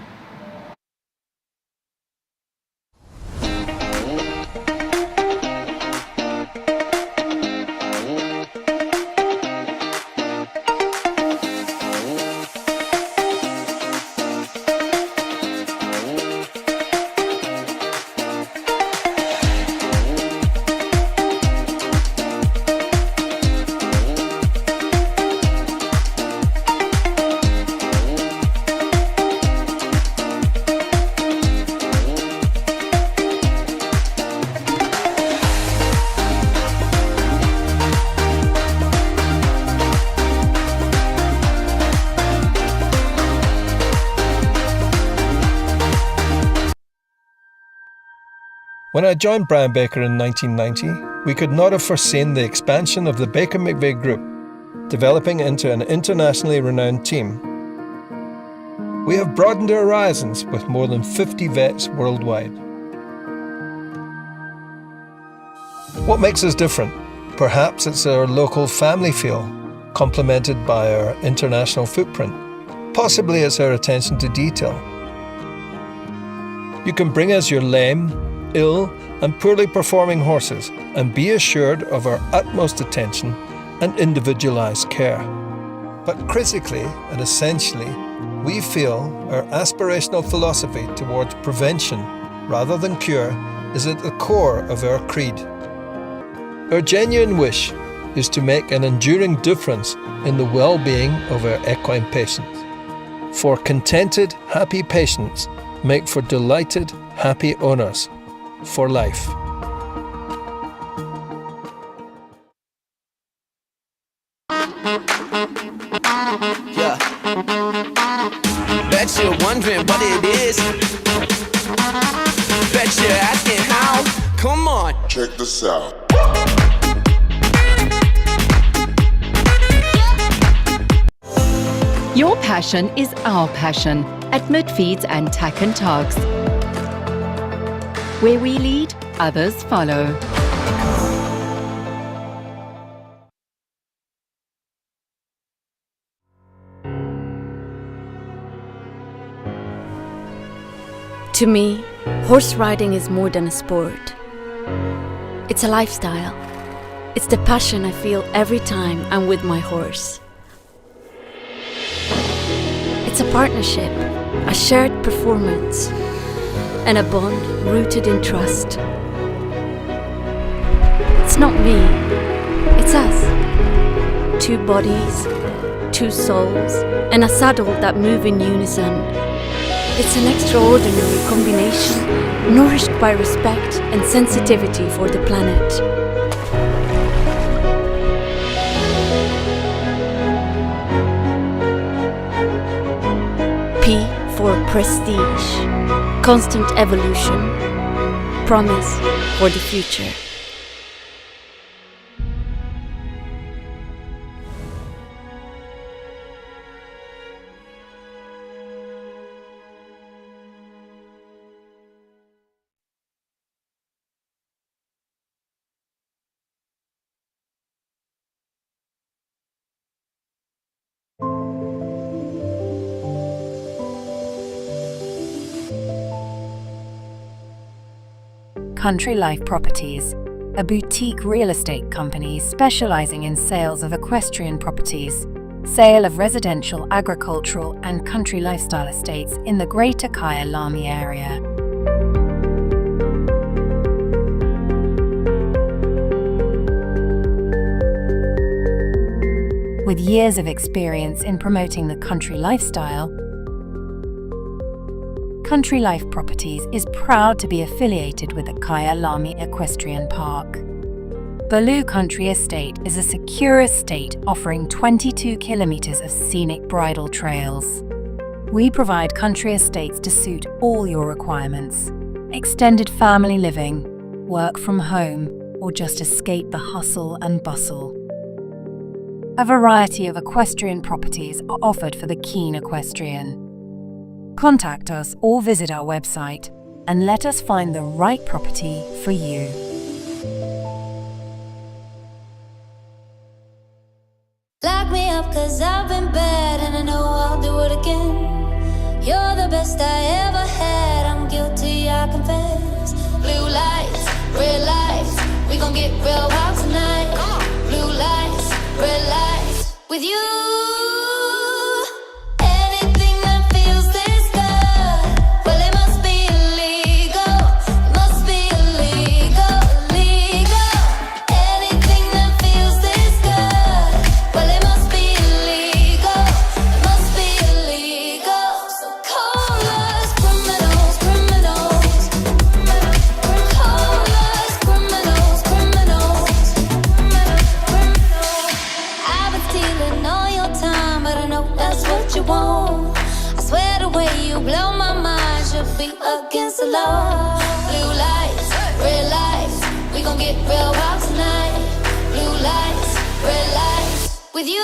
When I joined Brian Baker in 1990, we could not have foreseen the expansion of the Baker McVeigh Group, developing into an internationally renowned team. We have broadened our horizons with more than 50 vets worldwide. What makes us different? Perhaps it's our local family feel, complemented by our international footprint. Possibly it's our attention to detail. You can bring us your lame, ill and poorly performing horses and be assured of our utmost attention and individualised care. But critically and essentially, we feel our aspirational philosophy towards prevention rather than cure is at the core of our creed. Our genuine wish is to make an enduring difference in the well-being of our equine patients. For contented, happy patients make for delighted, happy owners. For life. Yeah. is. Bet you're asking how? Come on. Check this out. Your passion is our passion at Midfeeds and Tack and Togs. Where we lead, others follow. To me, horse riding is more than a sport. It's a lifestyle. It's the passion I feel every time I'm with my horse. It's a partnership, a shared performance, and a bond rooted in trust. It's not me, it's us. Two bodies, two souls, and a saddle that move in unison. It's an extraordinary combination, nourished by respect and sensitivity for the planet. P for prestige, constant evolution, promise for the future. Country Life Properties, a boutique real estate company specializing in sales of equestrian properties, sale of residential, agricultural, and country lifestyle estates in the Greater Kyalami area. With years of experience in promoting the country lifestyle, Country Life Properties is proud to be affiliated with the Kyalami Equestrian Park. Baloo Country Estate is a secure estate offering 22 kilometers of scenic bridle trails. We provide country estates to suit all your requirements: extended family living, work from home, or just escape the hustle and bustle. A variety of equestrian properties are offered for the keen equestrian. Contact us or visit our website and let us find the right property for you. Lock me up 'cause I've been bad and I know I'll do it again. You're the best I ever had, I'm guilty, I confess. Blue lights, red lights, we gon' get real wild tonight. Blue lights, red lights, with you. Against the law. Blue lights, red lights, we gon' get real wild tonight. Blue lights, red lights, with you.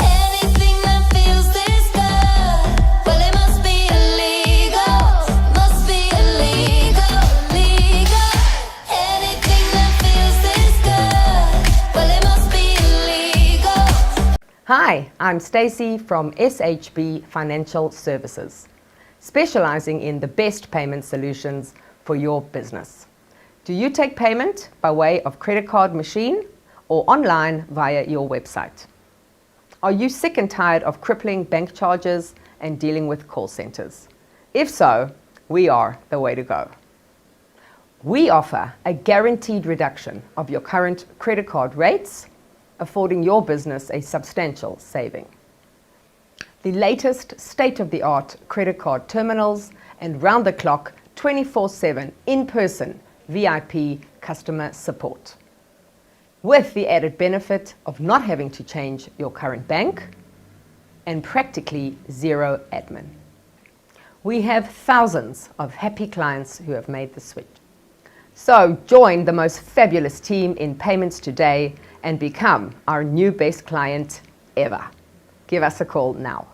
Anything that feels this good, well it must be illegal. Must be illegal, illegal. Anything that feels this good, well it must be illegal. Hi, I'm Stacey from SHB Financial Services, specializing in the best payment solutions for your business. Do you take payment by way of credit card machine or online via your website? Are you sick and tired of crippling bank charges and dealing with call centers? If so, we are the way to go. We offer a guaranteed reduction of your current credit card rates, affording your business a substantial saving. The latest state-of-the-art credit card terminals and round-the-clock 24/7 in-person VIP customer support, with the added benefit of not having to change your current bank and practically zero admin. We have thousands of happy clients who have made the switch. So join the most fabulous team in payments today and become our new best client ever. Give us a call now.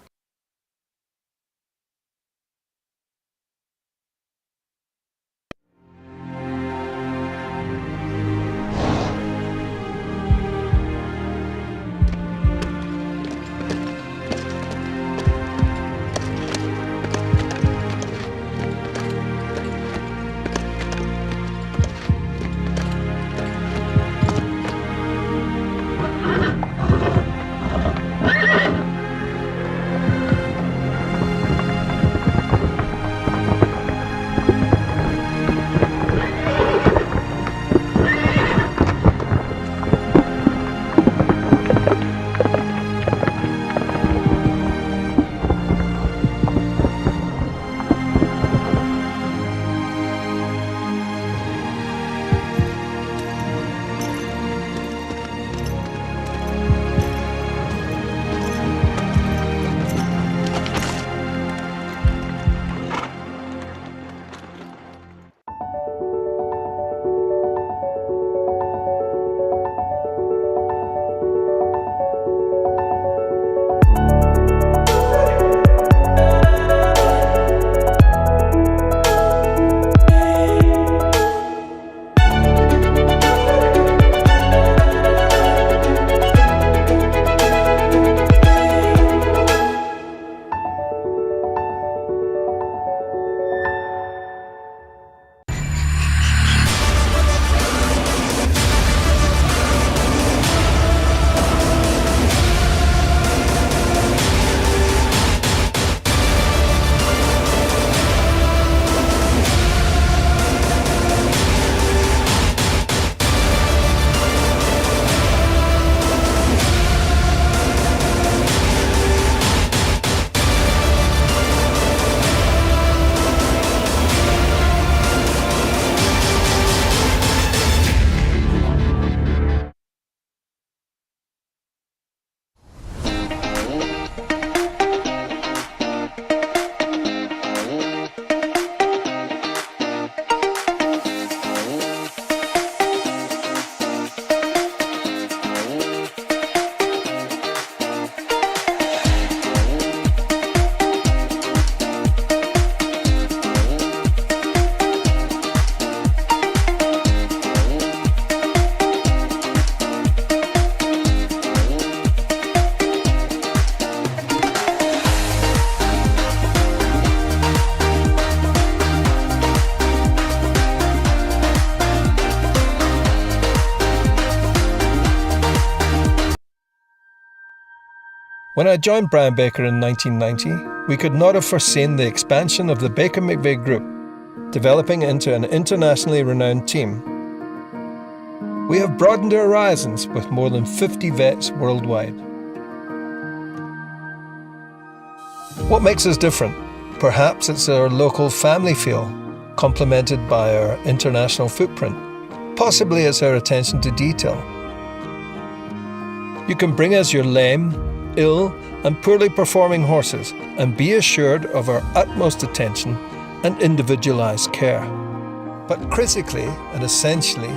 When I joined Brian Baker in 1990, we could not have foreseen the expansion of the Baker McVeigh Group, developing into an internationally renowned team. We have broadened our horizons with more than 50 vets worldwide. What makes us different? Perhaps it's our local family feel, complemented by our international footprint. Possibly it's our attention to detail. You can bring us your lame, ill and poorly performing horses and be assured of our utmost attention and individualised care. But critically and essentially,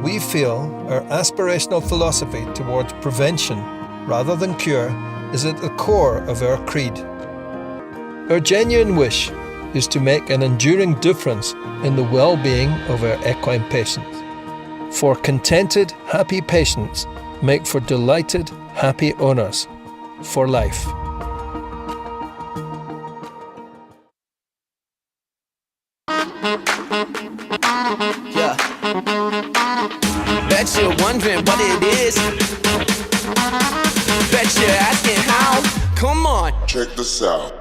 we feel our aspirational philosophy towards prevention rather than cure is at the core of our creed. Our genuine wish is to make an enduring difference in the well-being of our equine patients. For contented, happy patients make for delighted, happy owners. For life. Yeah. Bet you're wondering what it is. Bet you're asking how. Come on. Check this out.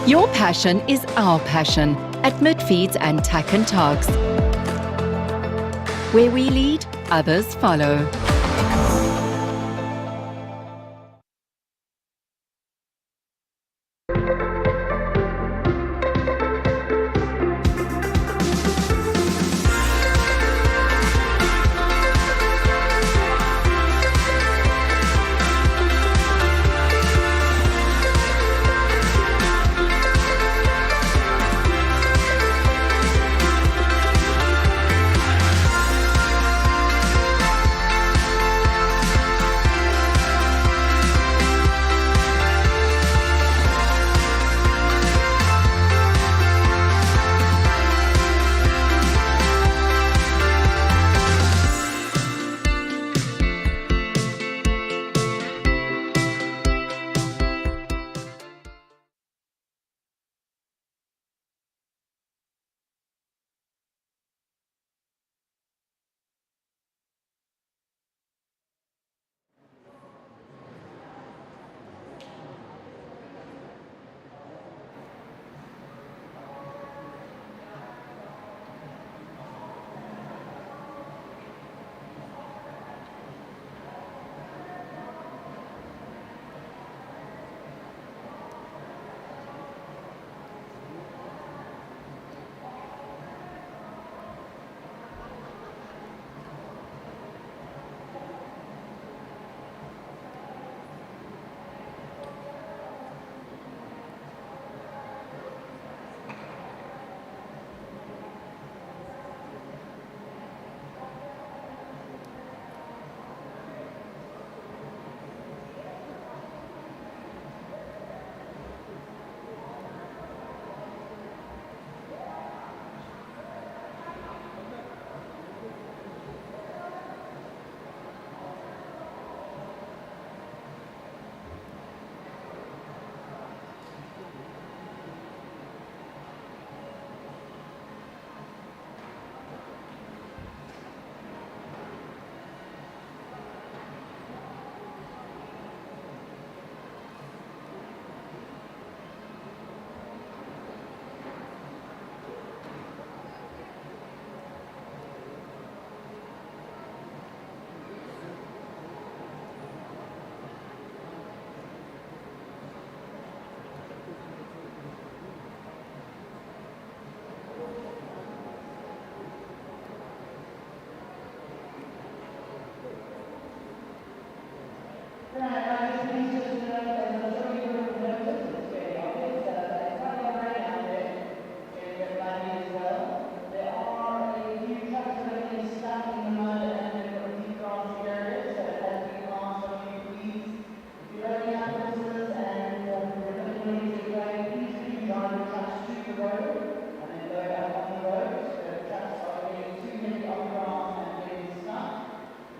Your passion is our passion at Midfeeds and Tack and Togs. Where we lead, others follow.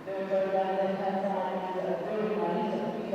There was a left-hand side, and a building on each of these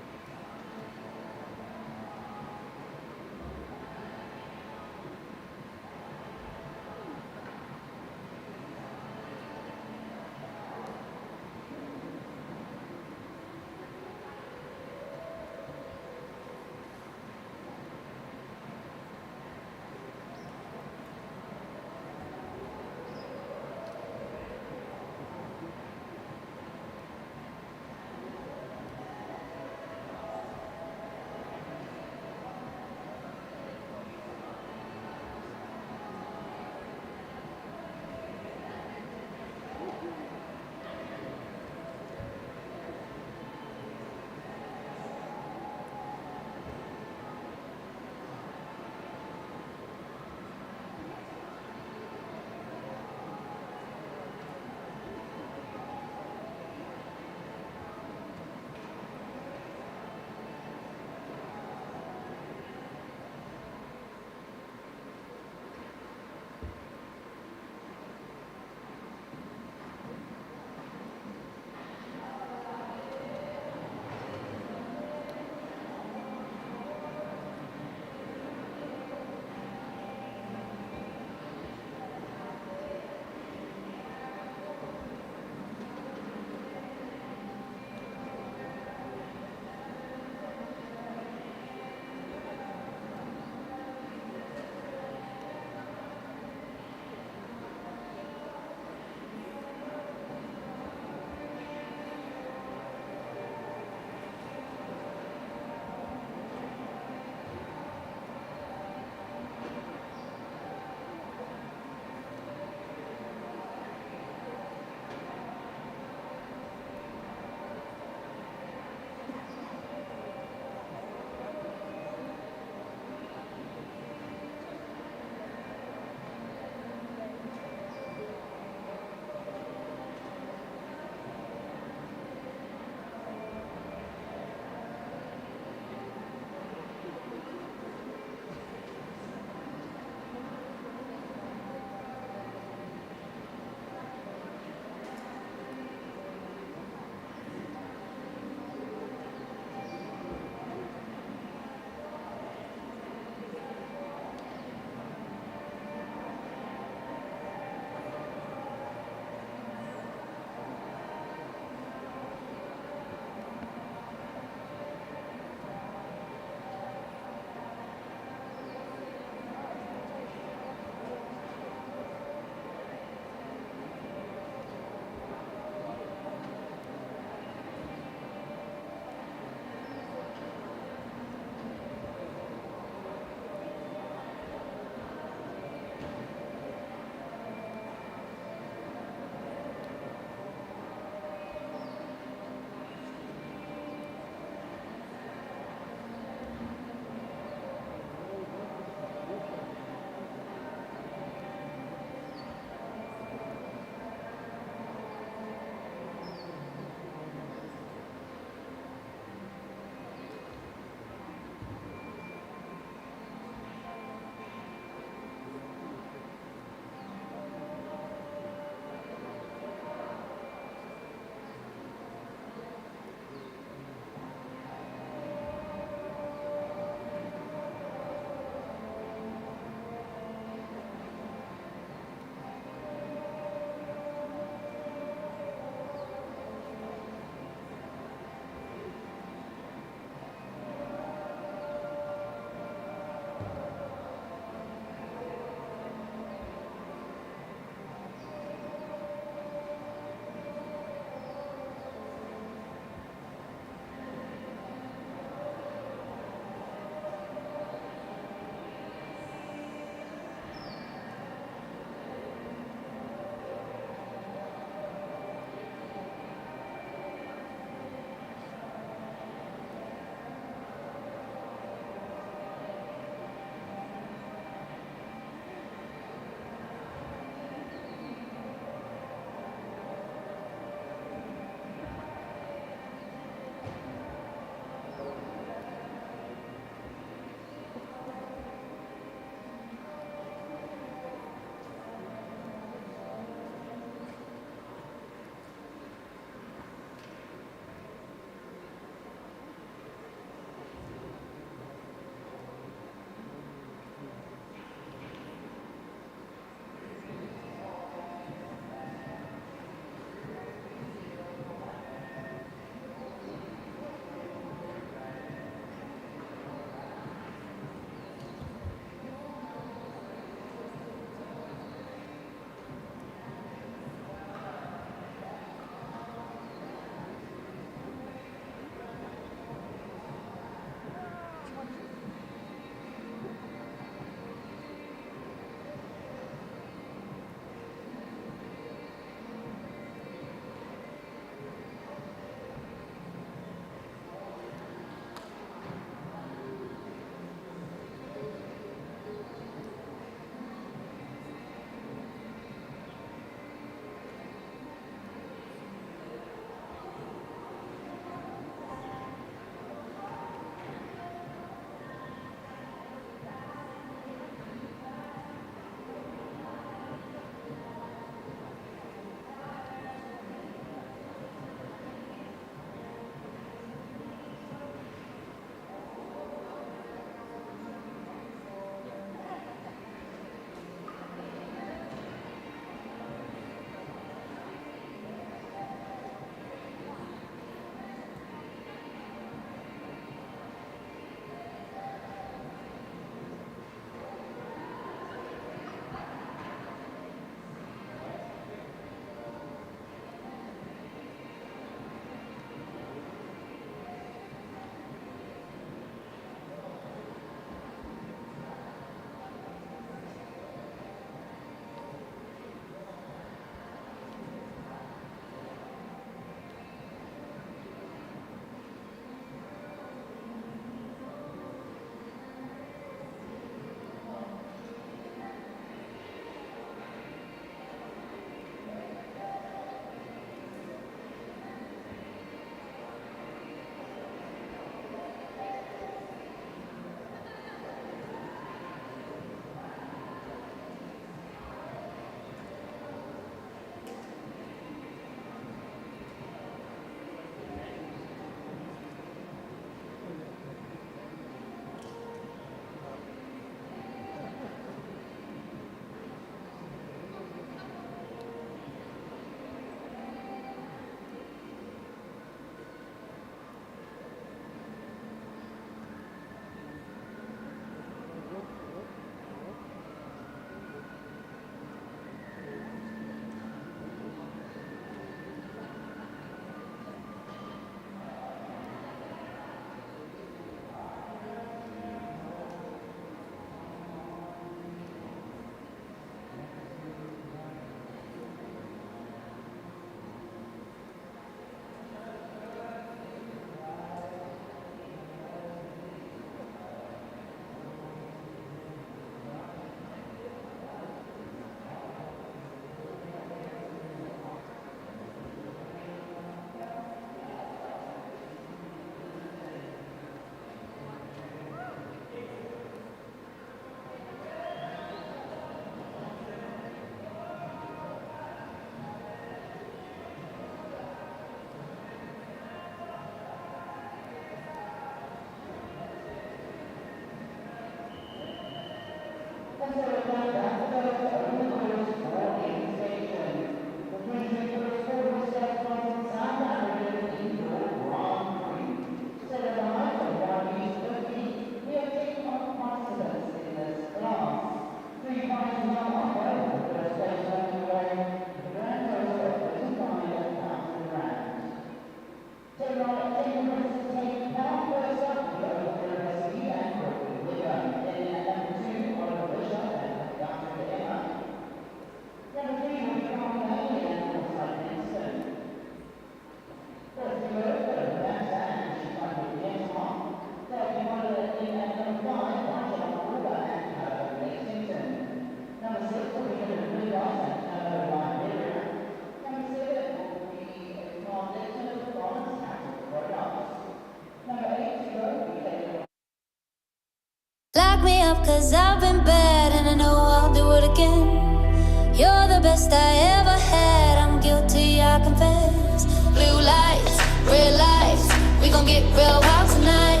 We gon' get real wild tonight.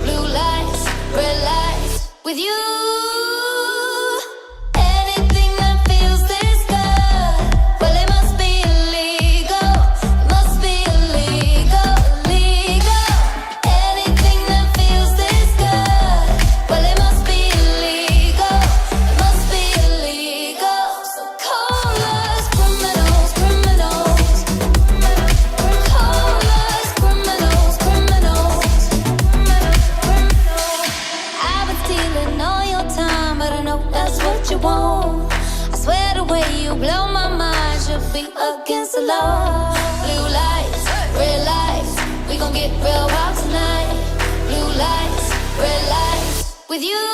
Blue lights, red lights, with you. Anything that feels this good, well it must be illegal. It must be illegal, illegal. Anything that feels this good, well it must be illegal. It must be illegal. So call us criminals, criminals. Call us criminals, criminals. I've been stealing all your time, but I know that's what you want. I swear the way you blow my mind should be against the law. Blue lights, red lights, we gon' get real wild tonight. Blue lights, red lights, with you.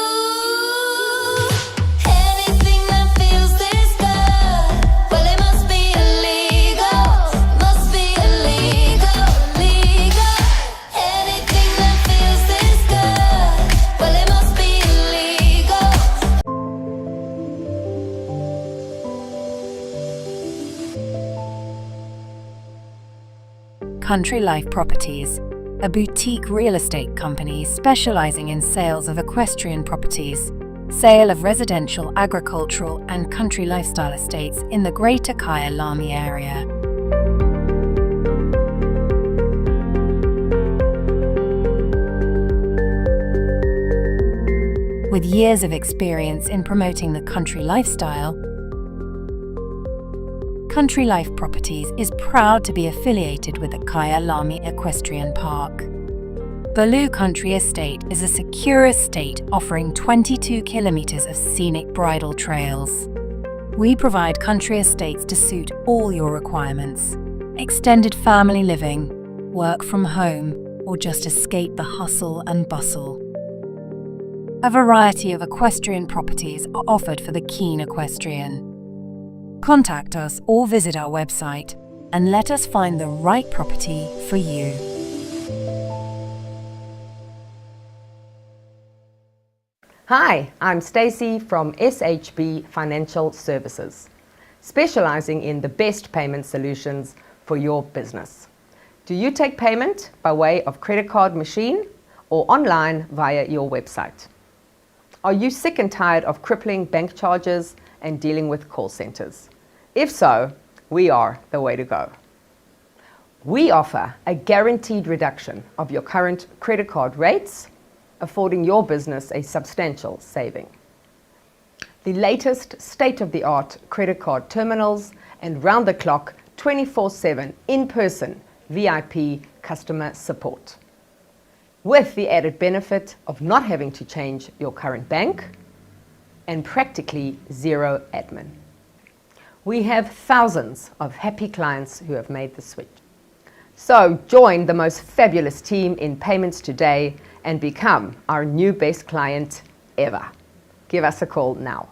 Anything that feels this good, well it must be illegal. Must be illegal, illegal. Anything that feels this good, well it must be illegal. Country Life Properties, a boutique real estate company specializing in sales of equestrian properties, sale of residential, agricultural, and country lifestyle estates in the Greater Kyalami area. With years of experience in promoting the country lifestyle, Country Life Properties is proud to be affiliated with the Kyalami Equestrian Park. Baloo Country Estate is a secure estate offering 22 kilometers of scenic bridle trails. We provide country estates to suit all your requirements: extended family living, work from home, or just escape the hustle and bustle. A variety of equestrian properties are offered for the keen equestrian. Contact us or visit our website and let us find the right property for you. Hi, I'm Stacey from SHB Financial Services, specializing in the best payment solutions for your business. Do you take payment by way of credit card machine or online via your website? Are you sick and tired of crippling bank charges and dealing with call centers? If so, we are the way to go. We offer a guaranteed reduction of your current credit card rates, affording your business a substantial saving. The latest state-of-the-art credit card terminals and round-the-clock 24/7 in-person VIP customer support, with the added benefit of not having to change your current bank and practically zero admin. We have thousands of happy clients who have made the switch. So join the most fabulous team in payments today and become our new best client ever. Give us a call now.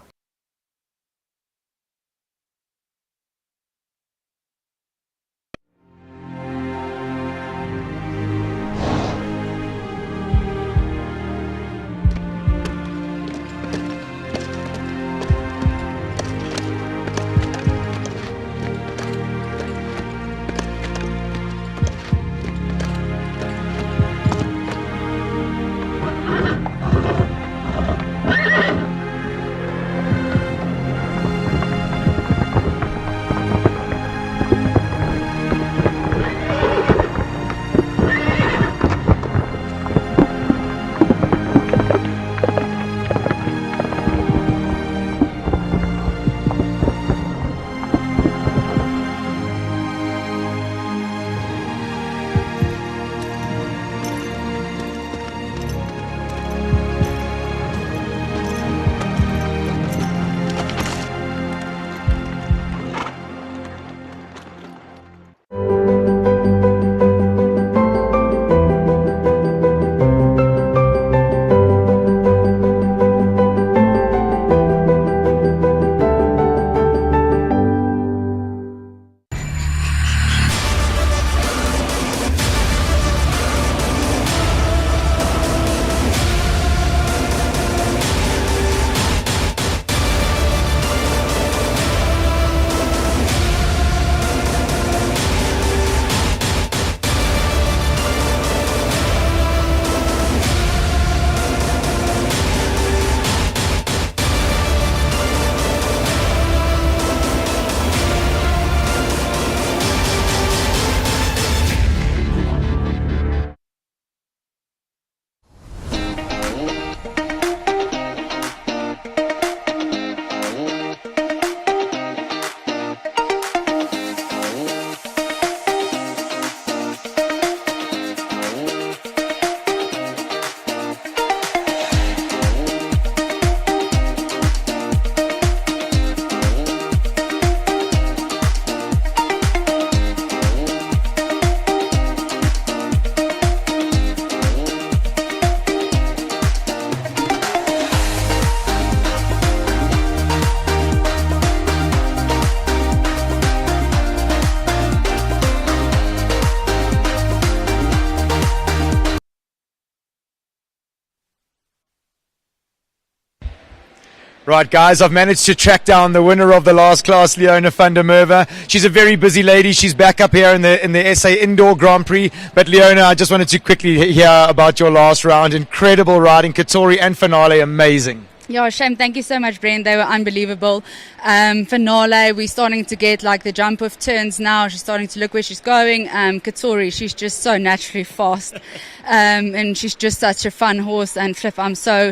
Right, guys, I've managed to track down the winner of the last class, Leona van der Merwe. She's a very busy lady. She's back up here in the SA Indoor Grand Prix. But Leona, I just wanted to quickly hear about your last round. Incredible riding, Katori and finale, amazing. Yeah, shame. Thank you so much, Brent. They were unbelievable. Finale, we're starting to get like the jump off turns now. She's starting to look where she's going. Katori, she's just so naturally fast. And she's just such a fun horse. And Flip, I'm so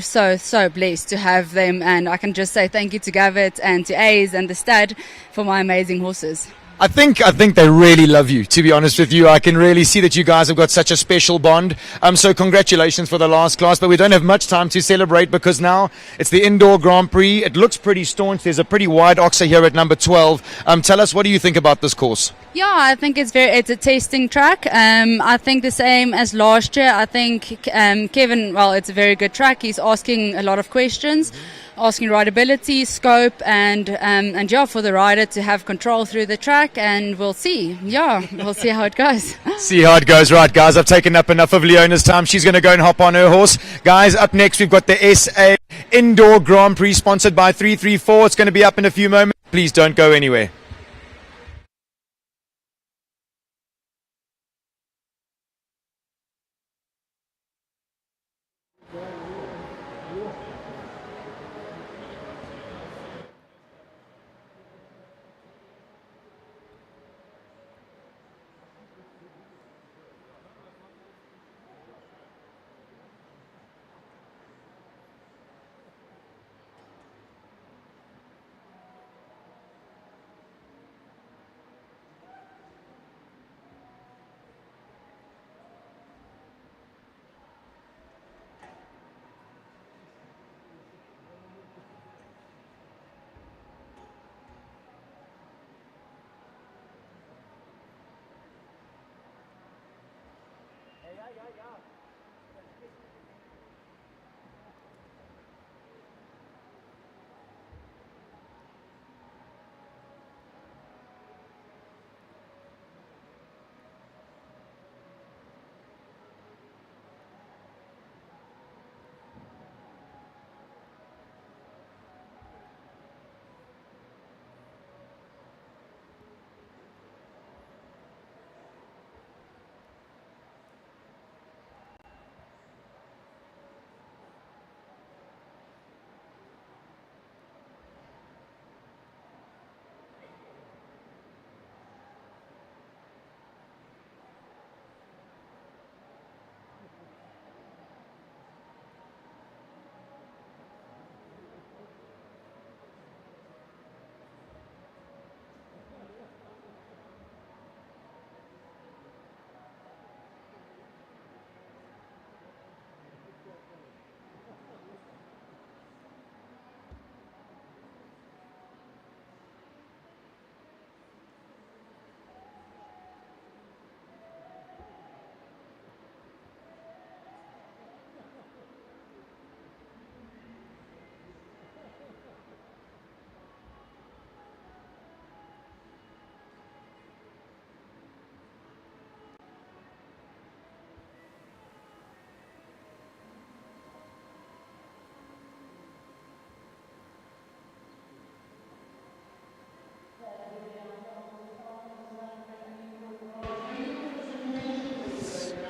blessed to have them. And I can just say thank you to Gavit and to A's and the stud for my amazing horses. I think they really love you, to be honest with you. I can really see that you guys have got such a special bond. So congratulations for the last class, but we don't have much time to celebrate because now it's the Indoor Grand Prix. It looks pretty staunch. There's a pretty wide oxer here at number 12. Tell us, what do you think about this course? Yeah, I think it's a testing track. I think the same as last year. I think Kevin, well, it's a very good track. He's asking a lot of questions. Asking rideability, scope, and yeah, for the rider to have control through the track, and we'll see. Yeah, we'll see how it goes. See how it goes. Right, guys, I've taken up enough of Leona's time. She's going to go and hop on her horse. Guys, up next we've got the SA Indoor Grand Prix sponsored by 334. It's going to be up in a few moments. Please don't go anywhere.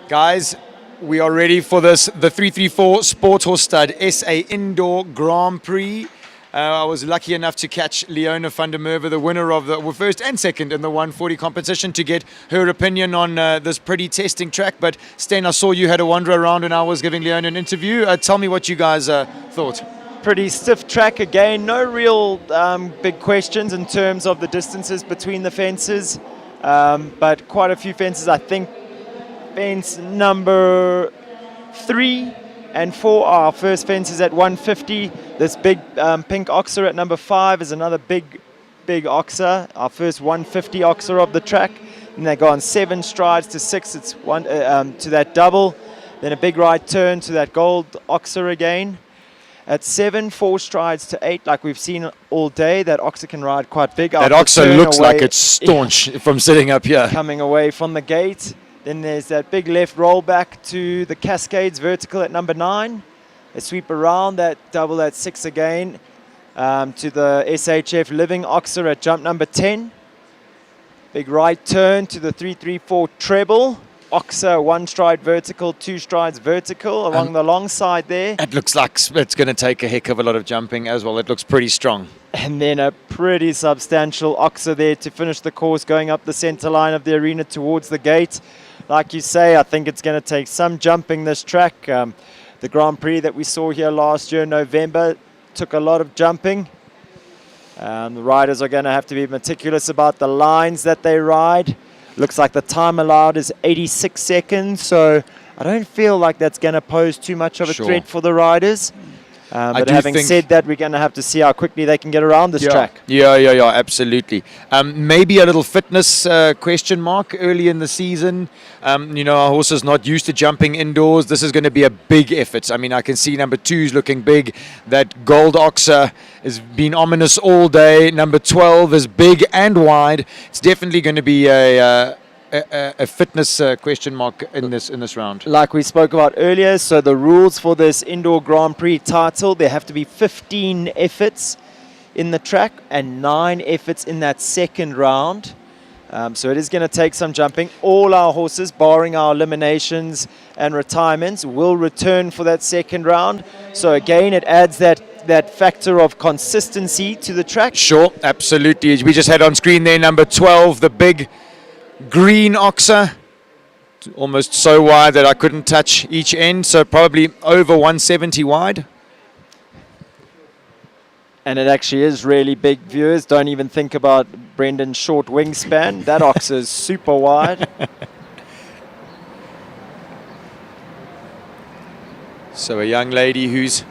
Guys, we are ready for this, the 334 Sport Horse Stud SA Indoor Grand Prix. I was lucky enough to catch Leona van der Merwe, the winner of the first and second in the 140 competition, to get her opinion on this pretty testing track. But Sten, I saw you had a wander around and I was giving Leona an interview. Tell me what you guys thought. Pretty stiff track again, no real big questions in terms of the distances between the fences, but quite a few fences. I think fence number 3 and 4 are first fences at 150. This big pink oxer at number 5 is another big oxer, our first 150 oxer of the track. And they go on 7 strides to 6, it's one to that double, then a big right turn to that gold oxer again. At 7, 4 strides to 8, like we've seen all day. That oxer can ride quite big. That oxer looks like it's staunch from sitting up here. Coming away from the gate. Then there's that big left roll back to the Cascades vertical at number 9. They sweep around that double at 6 again. to the SHF Living Oxer at jump number 10. Big right turn to the 334 treble. Oxer, 1 stride vertical, 2 strides vertical along the long side there. It looks like it's going to take a heck of a lot of jumping as well. It looks pretty strong. And then a pretty substantial Oxer there to finish the course, going up the center line of the arena towards the gate. Like you say, I think it's going to take some jumping this track. The Grand Prix that we saw here last year in November took a lot of jumping. The riders are going to have to be meticulous about the lines that they ride. Looks like the time allowed is 86 seconds, so I don't feel like that's going to pose too much of a threat for the riders. But having said that, we're going to have to see how quickly they can get around this track. Yeah, absolutely. Maybe a little fitness question mark early in the season. You know, our horse is not used to jumping indoors. This is going to be a big effort. I mean, I can see number 2's looking big. That gold Oxer has been ominous all day. Number 12 is big and wide. It's definitely going to be a fitness question mark in this round. Like we spoke about earlier, so the rules for this indoor Grand Prix title, there have to be 15 efforts in the track and 9 efforts in that second round. So it is going to take some jumping. All our horses, barring our eliminations and retirements, will return for that second round. So again, it adds that factor of consistency to the track. Sure, absolutely. We just had on screen there number 12, the big green Oxer, almost so wide that I couldn't touch each end, so probably over 170 wide. And it actually is really big, viewers. Don't even think about Brendan's short wingspan. That Oxer is super wide. So a young lady who's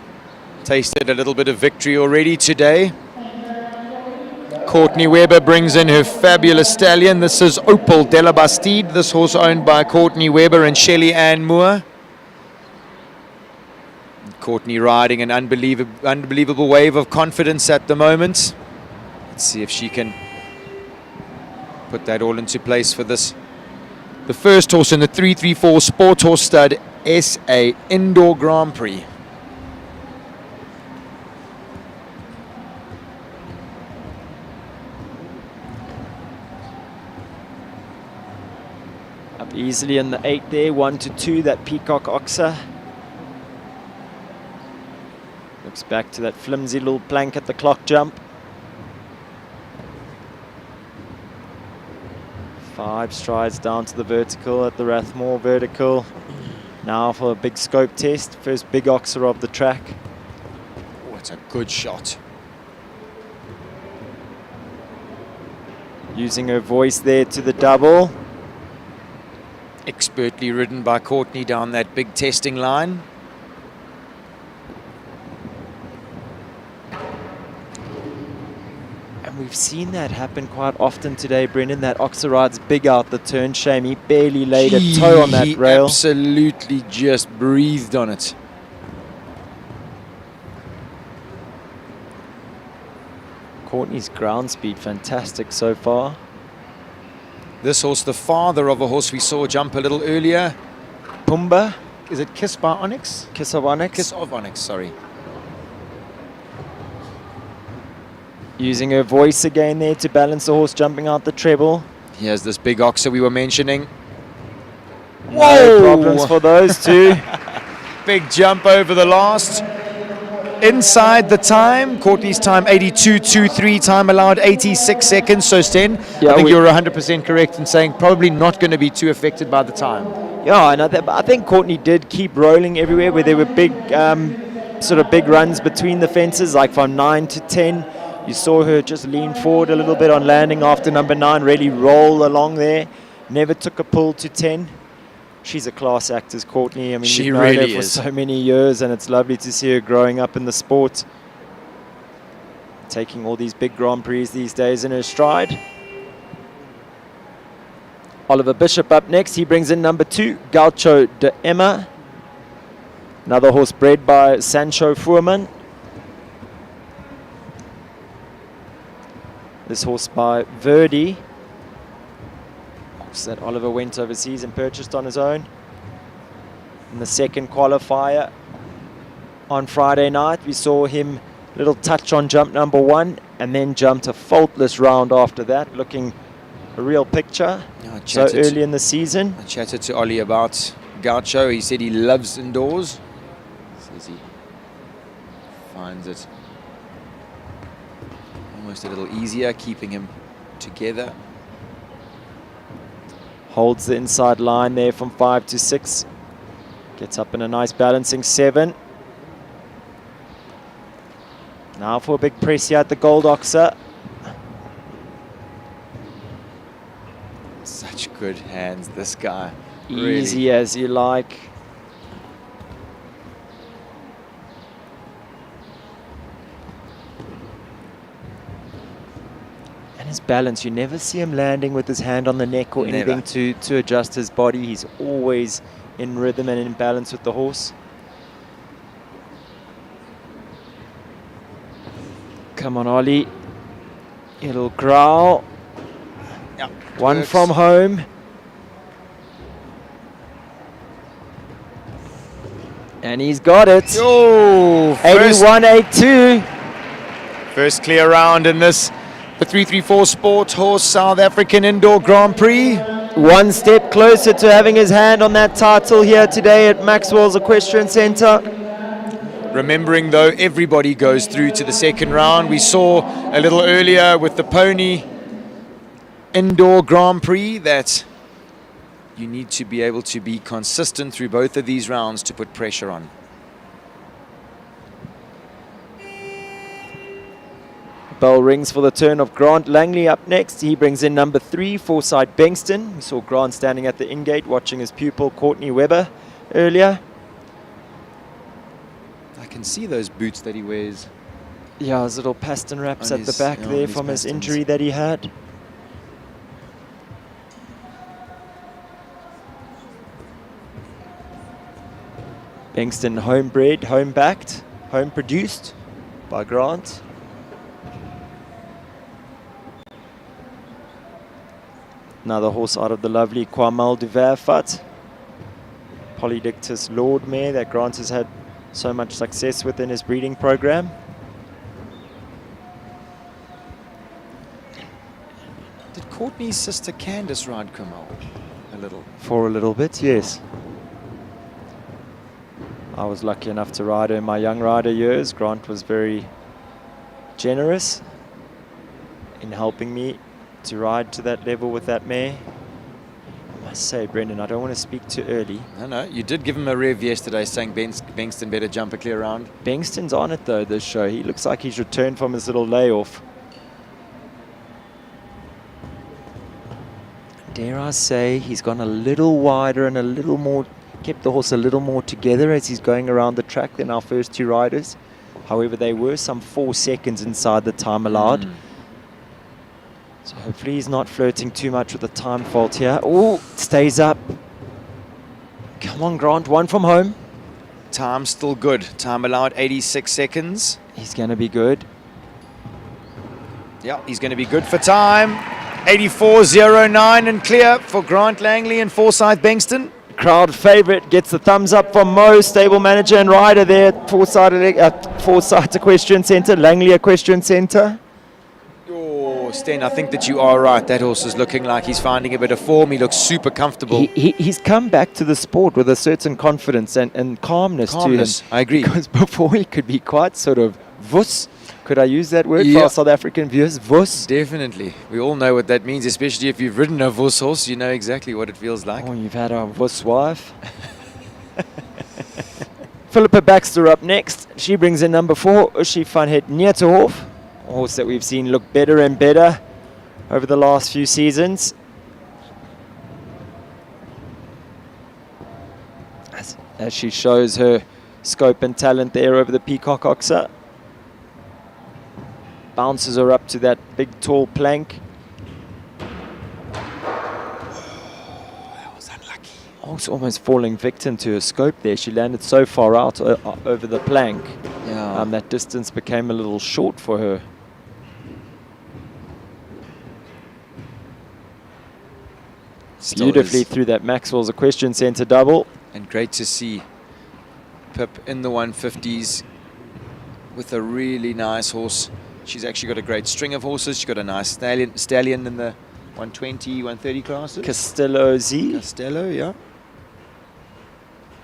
tasted a little bit of victory already today. Courtney Weber brings in her fabulous stallion. This is Opal de la Bastide. This horse owned by Courtney Weber and Shelley Ann Moore. Courtney riding an unbelievable wave of confidence at the moment. Let's see if she can put that all into place for this. The first horse in the 334 Sport Horse Stud SA Indoor Grand Prix. Up easily in the 8 there, 1 to 2, that Peacock Oxer. Looks back to that flimsy little plank at the clock jump. 5 strides down to the vertical at the Rathmore vertical. Now for a big scope test. First big Oxer of the track. Oh, it's a good shot. Using her voice there to the double. Expertly ridden by Courtney down that big testing line. And we've seen that happen quite often today, Brendan. That Oxer rides big out the turn. Shame he barely laid a toe on that rail. Absolutely just breathed on it. Courtney's ground speed fantastic so far. This horse, the father of a horse we saw jump a little earlier. Pumba. Is it Kiss by Onyx? Kiss of Onyx. Kiss of Onyx, sorry. Using her voice again there to balance the horse jumping out the treble. Here's this big Oxer we were mentioning. No problems for those two. Big jump over the last. Inside the time, Courtney's time 82.23, time allowed 86 seconds, so Sten, I think you're 100% correct in saying probably not going to be too affected by the time. Yeah, and I think Courtney did keep rolling everywhere where there were big, sort of big runs between the fences, like from 9 to 10. You saw her just lean forward a little bit on landing after number 9, really roll along there. Never took a pull to 10. She's a class act, is Courtney. I mean, she we've known really her for is. so many years, and it's lovely to see her growing up in the sport. Taking all these big Grand Prix these days in her stride. Oliver Bishop up next. He brings in number 2, Gaucho de Emma. Another horse bred by Sancho Fuhrman. This horse by Verdi. That Oliver went overseas and purchased on his own. In the second qualifier on Friday night, we saw him Little touch on jump number 1, and then jumped a faultless round after that, looking a real picture. So early in the season. I chatted to Ollie about Gaucho. He said he loves indoors. Says he finds it almost a little easier, keeping him together. Holds the inside line there from 5 to 6. Gets up in a nice balancing 7. Now for a big press here at the Gold Oxer. Such good hands, this guy. Easy as you like. And his balance, you never see him landing with his hand on the neck or anything to adjust his body. He's always in rhythm and in balance with the horse. Come on, Ollie. A little growl. Yep, One works. from home. And he's got it. Oh, 81.82. First clear round in this, the 334 Sport Horse South African Indoor Grand Prix. One step closer to having his hand on that title here today at Maxwell's Equestrian Centre. Remembering though, everybody goes through to the second round. We saw a little earlier with the Pony Indoor Grand Prix that you need to be able to be consistent through both of these rounds to put pressure on. Bell rings for the turn of Grant Langley up next. He brings in number 3, Forsyth Bengston. We saw Grant standing at the in-gate watching his pupil, Courtney Webber, earlier. I can see those boots that he wears. Yeah, his little paston wraps On at his- the back yeah, there on his from his pastons. injury that he had. Bengston homebred, home-backed, home-produced by Grant. Another horse out of the lovely Kwamal du Verfat. Polydictus Lord Mare that Grant has had so much success with in his breeding program. Did Courtney's sister Candice ride Kamal a little? For a little bit, yes. I was lucky enough to ride her in my young rider years. Grant was very generous in helping me to ride to that level with that mare. I must say, Brendan, I don't want to speak too early. No, you did give him a rev yesterday saying Bengston better jump a clear round. Bengston's on it though this show. He looks like he's returned from his little layoff. Dare I say, he's gone a little wider and a little more, kept the horse a little more together as he's going around the track than our first 2 riders. However, they were some 4 seconds inside the time allowed. So hopefully he's not flirting too much with the time fault here. Oh, stays up. Come on, Grant, one from home. Time still good. Time allowed 86 seconds. He's going to be good. Yeah, he's going to be good for time. 84.09 and clear for Grant Langley and Forsyth Bengston. Crowd favourite gets the thumbs up from Mo, stable manager and rider there at Forsyth Equestrian Centre, Langley Equestrian Centre. Oh, Sten, I think that you are right. That horse is looking like he's finding a bit of form. He looks super comfortable. He's come back to the sport with a certain confidence and calmness to him. I agree. Because before he could be quite sort of vuss. Could I use that word for Yeah. our South African viewers? Vuss. Definitely. We all know what that means, especially if you've ridden a Vos horse. You know exactly what it feels like. Oh, you've had a vuss wife. Philippa Baxter up next. She brings in number 4, Ushi van Het Nieterhof. A horse that we've seen look better and better over the last few seasons. As she shows her scope and talent there over the Peacock Oxer. Bounces her up to that big tall plank. That was unlucky. Also almost falling victim to her scope there. She landed so far out over the plank. Yeah. That distance became a little short for her. Still Beautifully is. through that Maxwell's Equestrian Centre double. And great to see Pip in the 150s with a really nice horse. She's actually got a great string of horses. She's got a nice stallion in the 120, 130 classes. Castello Z. Castello, yeah.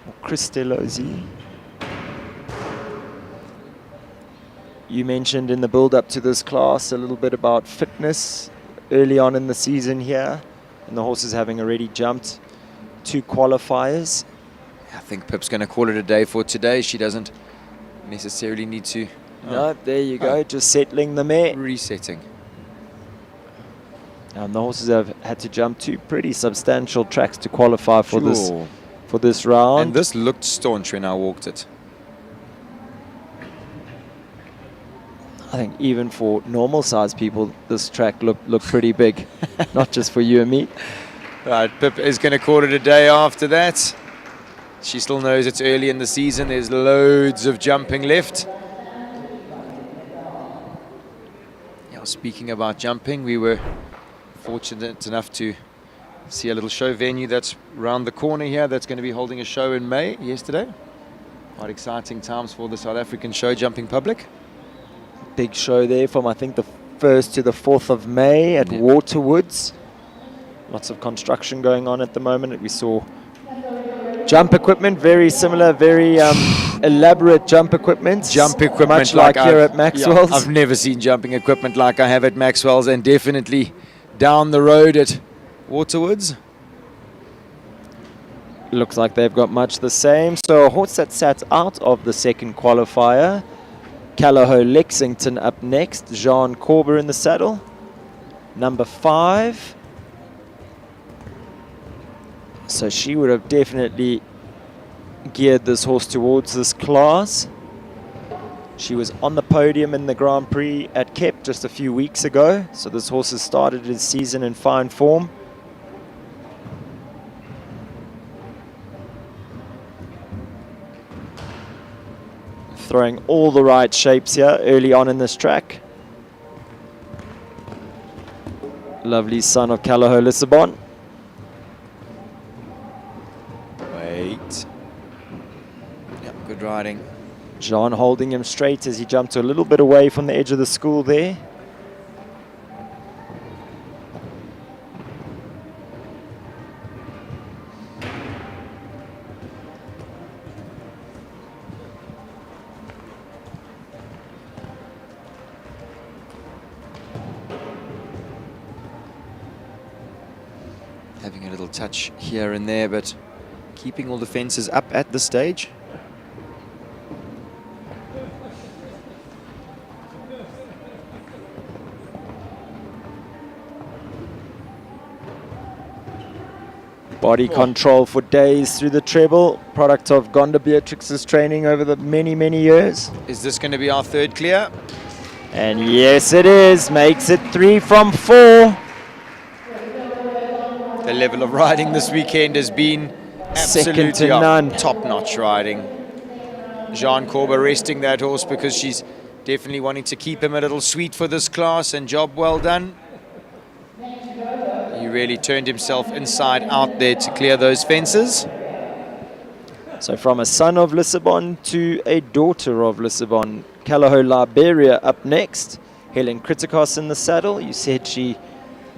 Or Cristello Z. You mentioned in the build-up to this class a little bit about fitness early on in the season here, and the horses having already jumped 2 qualifiers. I think Pip's going to call it a day for today. She doesn't necessarily need to. No, there you go, just settling the mare. Resetting. And the horses have had to jump 2 pretty substantial tracks to qualify for this round. And this looked staunch when I walked it. I think even for normal sized people, this track looked pretty big. Not just for you and me. Right, Pip is going to call it a day after that. She still knows it's early in the season. There's loads of jumping left. Yeah, speaking about jumping, we were fortunate enough to see a little show venue that's round the corner here that's going to be holding a show in May yesterday. Quite exciting times for the South African show jumping public. Big show there from, I think, the 1st to the 4th of May at Waterwoods. Lots of construction going on at the moment. We saw jump equipment, very similar, very elaborate jump equipment. Much like here at Maxwell's. Yeah, I've never seen jumping equipment like I have at Maxwell's, and definitely down the road at Waterwoods. Looks like they've got much the same. So a horse that sat out of the second qualifier, Callao Lexington up next. Jean Corber in the saddle. Number 5. So she would have definitely geared this horse towards this class. She was on the podium in the Grand Prix at Kep just a few weeks ago. So this horse has started his season in fine form. Throwing all the right shapes here early on in this track. Lovely son of Callao Lissabon. Wait. Yep, good riding. John holding him straight as he jumped a little bit away from the edge of the school there. Having a little touch here and there, but keeping all the fences up at this stage. Body control for days through the treble, product of Gonda Beatrix's training over the many, many years. Is this going to be our 3rd clear? And yes, it is. Makes it 3 from 4. The level of riding this weekend has been second to absolutely none. Top-notch riding. Jean Corber resting that horse because she's definitely wanting to keep him a little sweet for this class, and job well done. He really turned himself inside out there to clear those fences. So from a son of Lissabon to a daughter of Lissabon, Callao Liberia up next. Helen Kritikos in the saddle. You said she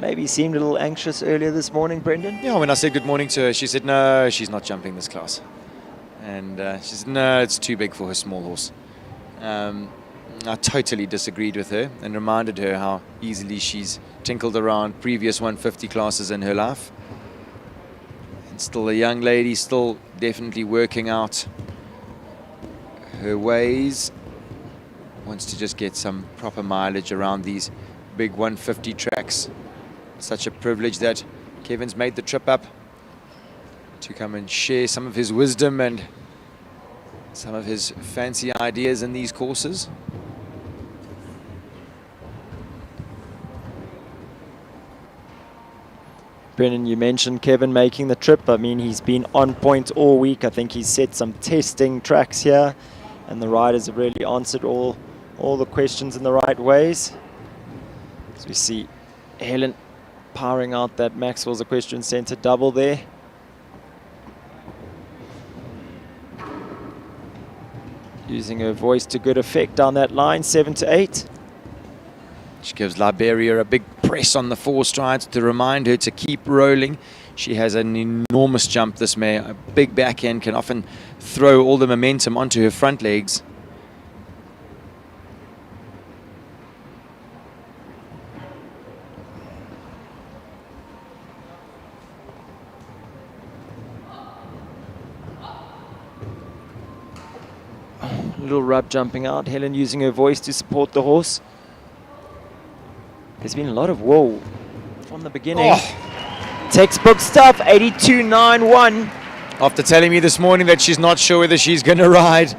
maybe seemed a little anxious earlier this morning, Brendan? Yeah, when I said good morning to her, she said, no, she's not jumping this class. And she said, no, it's too big for her small horse. I totally disagreed with her and reminded her how easily she's tinkled around previous 150 classes in her life. And still a young lady, still definitely working out her ways. Wants to just get some proper mileage around these big 150 tracks. Such a privilege that Kevin's made the trip up to come and share some of his wisdom and some of his fancy ideas in these courses. Brendan, you mentioned Kevin making the trip. I mean, he's been on point all week. I think he's set some testing tracks here, and the riders have really answered all the questions in the right ways. As we see Helen powering out that Maxwell's Equestrian Centre double there. Using her voice to good effect down that line, 7-8. She gives Liberia a big press on the 4 strides to remind her to keep rolling. She has an enormous jump, this mare. A big backhand can often throw all the momentum onto her front legs. Little rub jumping out. Helen using her voice to support the horse. There's been a lot of wool from the beginning. Textbook stuff, 82.91. After telling me this morning that she's not sure whether she's going to ride.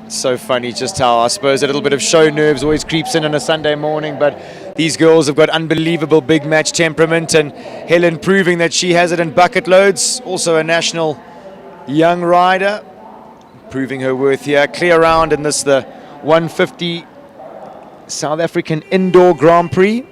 It's so funny just how, I suppose, a little bit of show nerves always creeps in on a Sunday morning. But these girls have got unbelievable big match temperament. And Helen proving that she has it in bucket loads. Also a national young rider. Proving her worth here. Clear round in this, the 150 South African Indoor Grand Prix.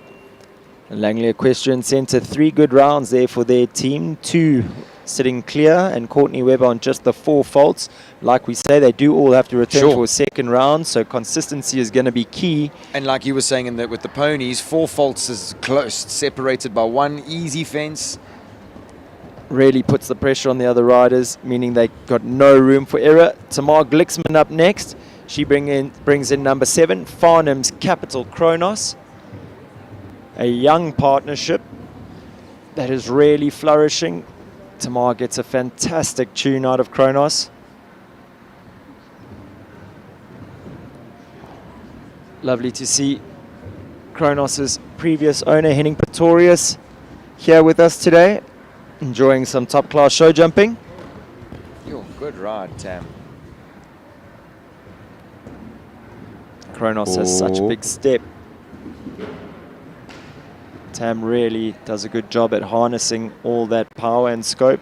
Langley Equestrian Centre, 3 good rounds there for their team. 2 sitting clear, and Courtney Webb on just the 4 faults. Like we say, they do all have to return for a second round, so consistency is going to be key. And like you were saying with the ponies, 4 faults is close, separated by 1 easy fence. Really puts the pressure on the other riders, meaning they got no room for error. Tamar Glicksman up next. She brings in number 7, Farnham's Capital Kronos. A young partnership that is really flourishing. Tamar gets a fantastic tune out of Kronos. Lovely to see Kronos' previous owner, Henning Pretorius, here with us today, enjoying some top-class show jumping. Yo, good ride, Tam. Kronos has such a big step. Tam really does a good job at harnessing all that power and scope.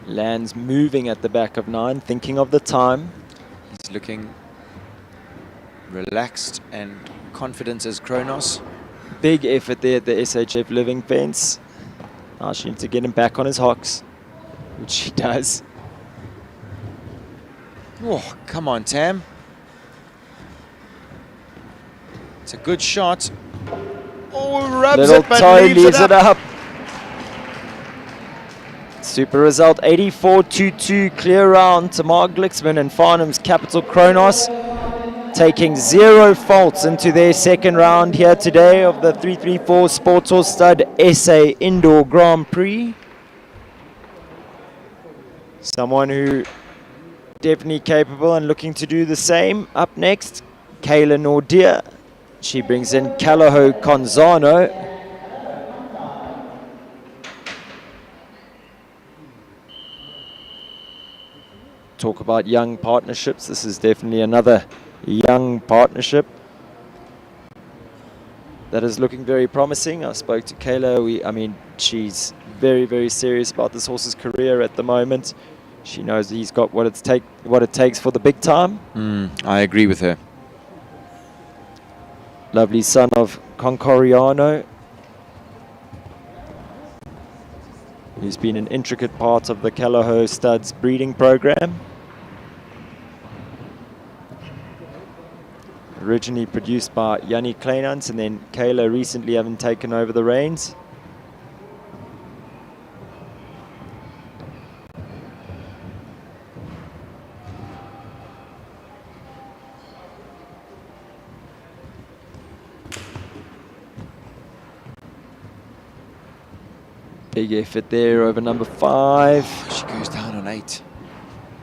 Lands moving at the back of 9, thinking of the time. He's looking relaxed and confident as Kronos. Big effort there at the SHF living fence. Now she needs to get him back on his hocks, which she does. Oh, come on, Tam. It's a good shot. Oh, rubs Little it, but toe leaves it up. Super result, 84.22, clear round. Tamar Glicksman and Farnham's Capital Kronos taking 0 faults into their second round here today of the 334 Sports Horse Stud SA Indoor Grand Prix. Someone who definitely capable and looking to do the same. Up next, Kayla Nordia. She brings in Calaho Conzano. Talk about young partnerships. This is definitely another young partnership that is looking very promising. I spoke to Kayla. I mean, she's very, very serious about this horse's career at the moment. She knows he's got what it takes for the big time. I agree with her. Lovely son of Concoriano, who's been an intricate part of the Calaho Studs breeding program. Originally produced by Yanni Kleinans, and then Kayla recently having taken over the reins. Big effort there over number 5. She goes down on 8.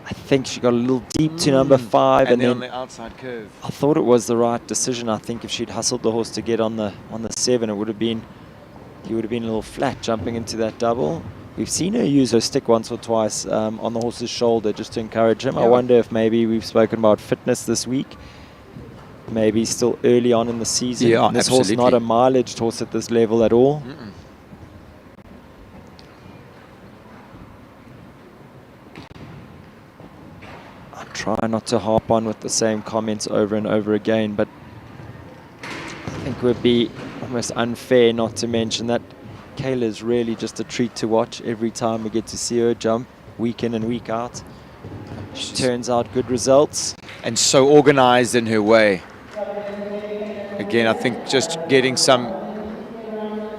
I think she got a little deep to number 5, And then then on the outside curve. I thought it was the right decision. I think if she'd hustled the horse to get on the 7, he would have been a little flat jumping into that double. We've seen her use her stick once or twice on the horse's shoulder just to encourage him. I wonder if maybe we've spoken about fitness this week. Maybe still early on in the season. Yeah, this absolutely. horse not a mileage horse at this level at all. try not to harp on with the same comments over and over again, but I think it would be almost unfair not to mention that Kayla is really just a treat to watch every time we get to see her jump, week in and week out. She turns out good results. And so organized in her way. Again, I think just getting some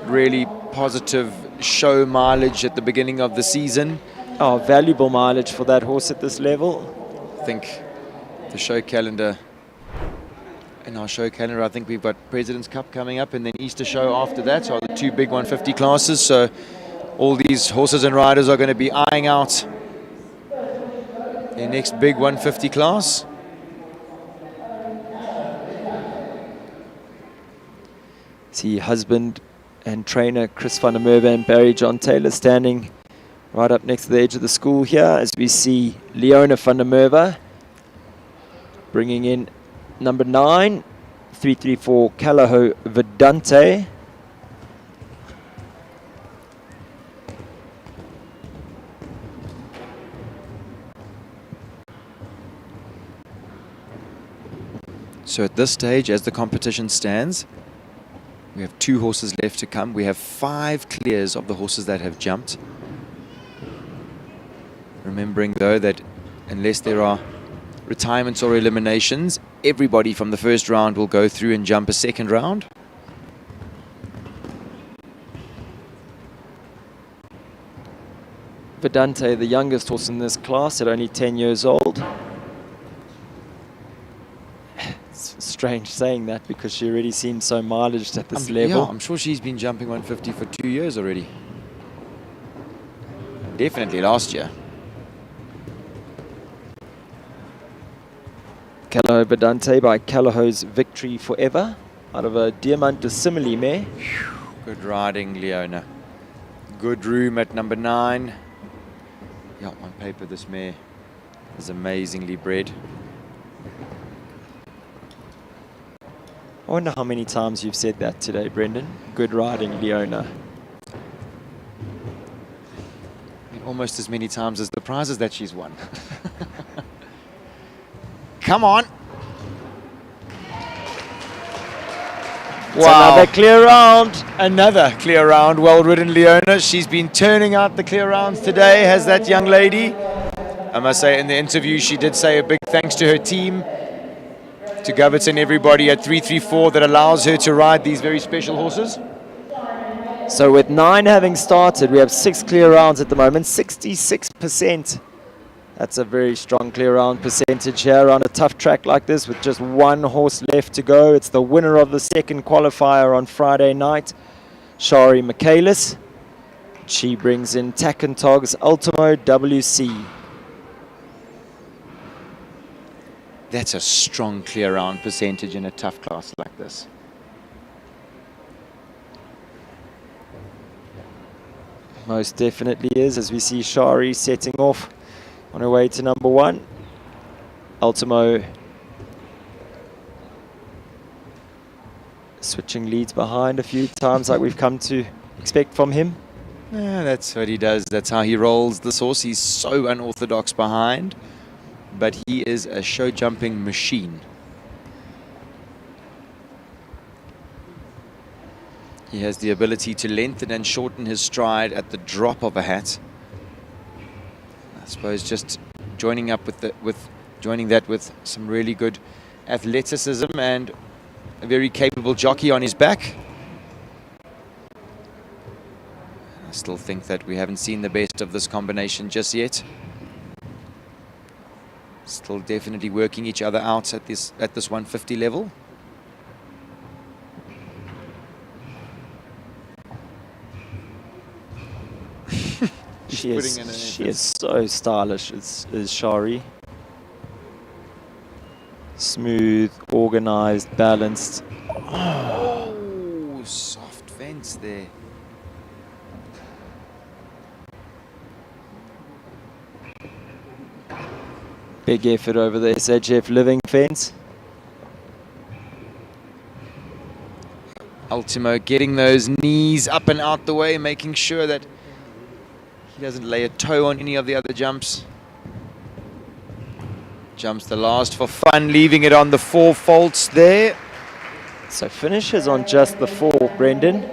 really positive show mileage at the beginning of the season. Oh, valuable mileage for that horse at this level. I think the show calendar, in our show calendar, I think we've got President's Cup coming up and then Easter show after that, so the 2 big 150 classes. So all these horses and riders are going to be eyeing out their next big 150 class. See husband and trainer Chris van der Merwe and Barry John Taylor standing right up next to the edge of the school here as we see Leona van der Merwe bringing in number 9, 334 Calaho Vedante. So at this stage, as the competition stands, we have 2 horses left to come. We have 5 clears of the horses that have jumped. Remembering, though, that unless there are retirements or eliminations, everybody from the first round will go through and jump a second round. Vedante, the youngest horse in this class at only 10 years old. It's strange saying that because she already seems so mileaged at this level. Yeah, I'm sure she's been jumping 150 for 2 years already. Definitely last year. Calaho Vedante by Calaho's Victory Forever out of a Diamant de Simile mare. Good riding, Leona. Good room at number 9. Yeah, on paper this mare is amazingly bred. I wonder how many times you've said that today, Brendan. Good riding, Leona. Almost as many times as the prizes that she's won. Come on. It's another clear round. Another clear round. Well ridden, Leona. She's been turning out the clear rounds today, has that young lady. I must say, in the interview, she did say a big thanks to her team, to Goverton, everybody at 334 that allows her to ride these very special horses. So with 9 having started, we have 6 clear rounds at the moment, 66%. That's a very strong clear round percentage here on a tough track like this with just 1 horse left to go. It's the winner of the second qualifier on Friday night, Shari Michaelis. She brings in Tack and Tog's Ultimo WC. That's a strong clear round percentage in a tough class like this. Most definitely is, as we see Shari setting off on her way to number 1. Ultimo switching leads behind a few times like we've come to expect from him. Yeah, that's what he does. That's how he rolls this horse. He's so unorthodox behind, but he is a show jumping machine. He has the ability to lengthen and shorten his stride at the drop of a hat. I suppose just joining up joining that with some really good athleticism and a very capable jockey on his back. I still think that we haven't seen the best of this combination just yet. Still definitely working each other out at this 150 level. She is so stylish, is Shari. Smooth, organized, balanced. Oh, soft fence there. Big effort over the SHF living fence. Ultimo getting those knees up and out the way, making sure that he doesn't lay a toe on any of the other jumps. Jumps the last for fun, leaving it on the 4 faults there. So finishes on just the 4, Brendan.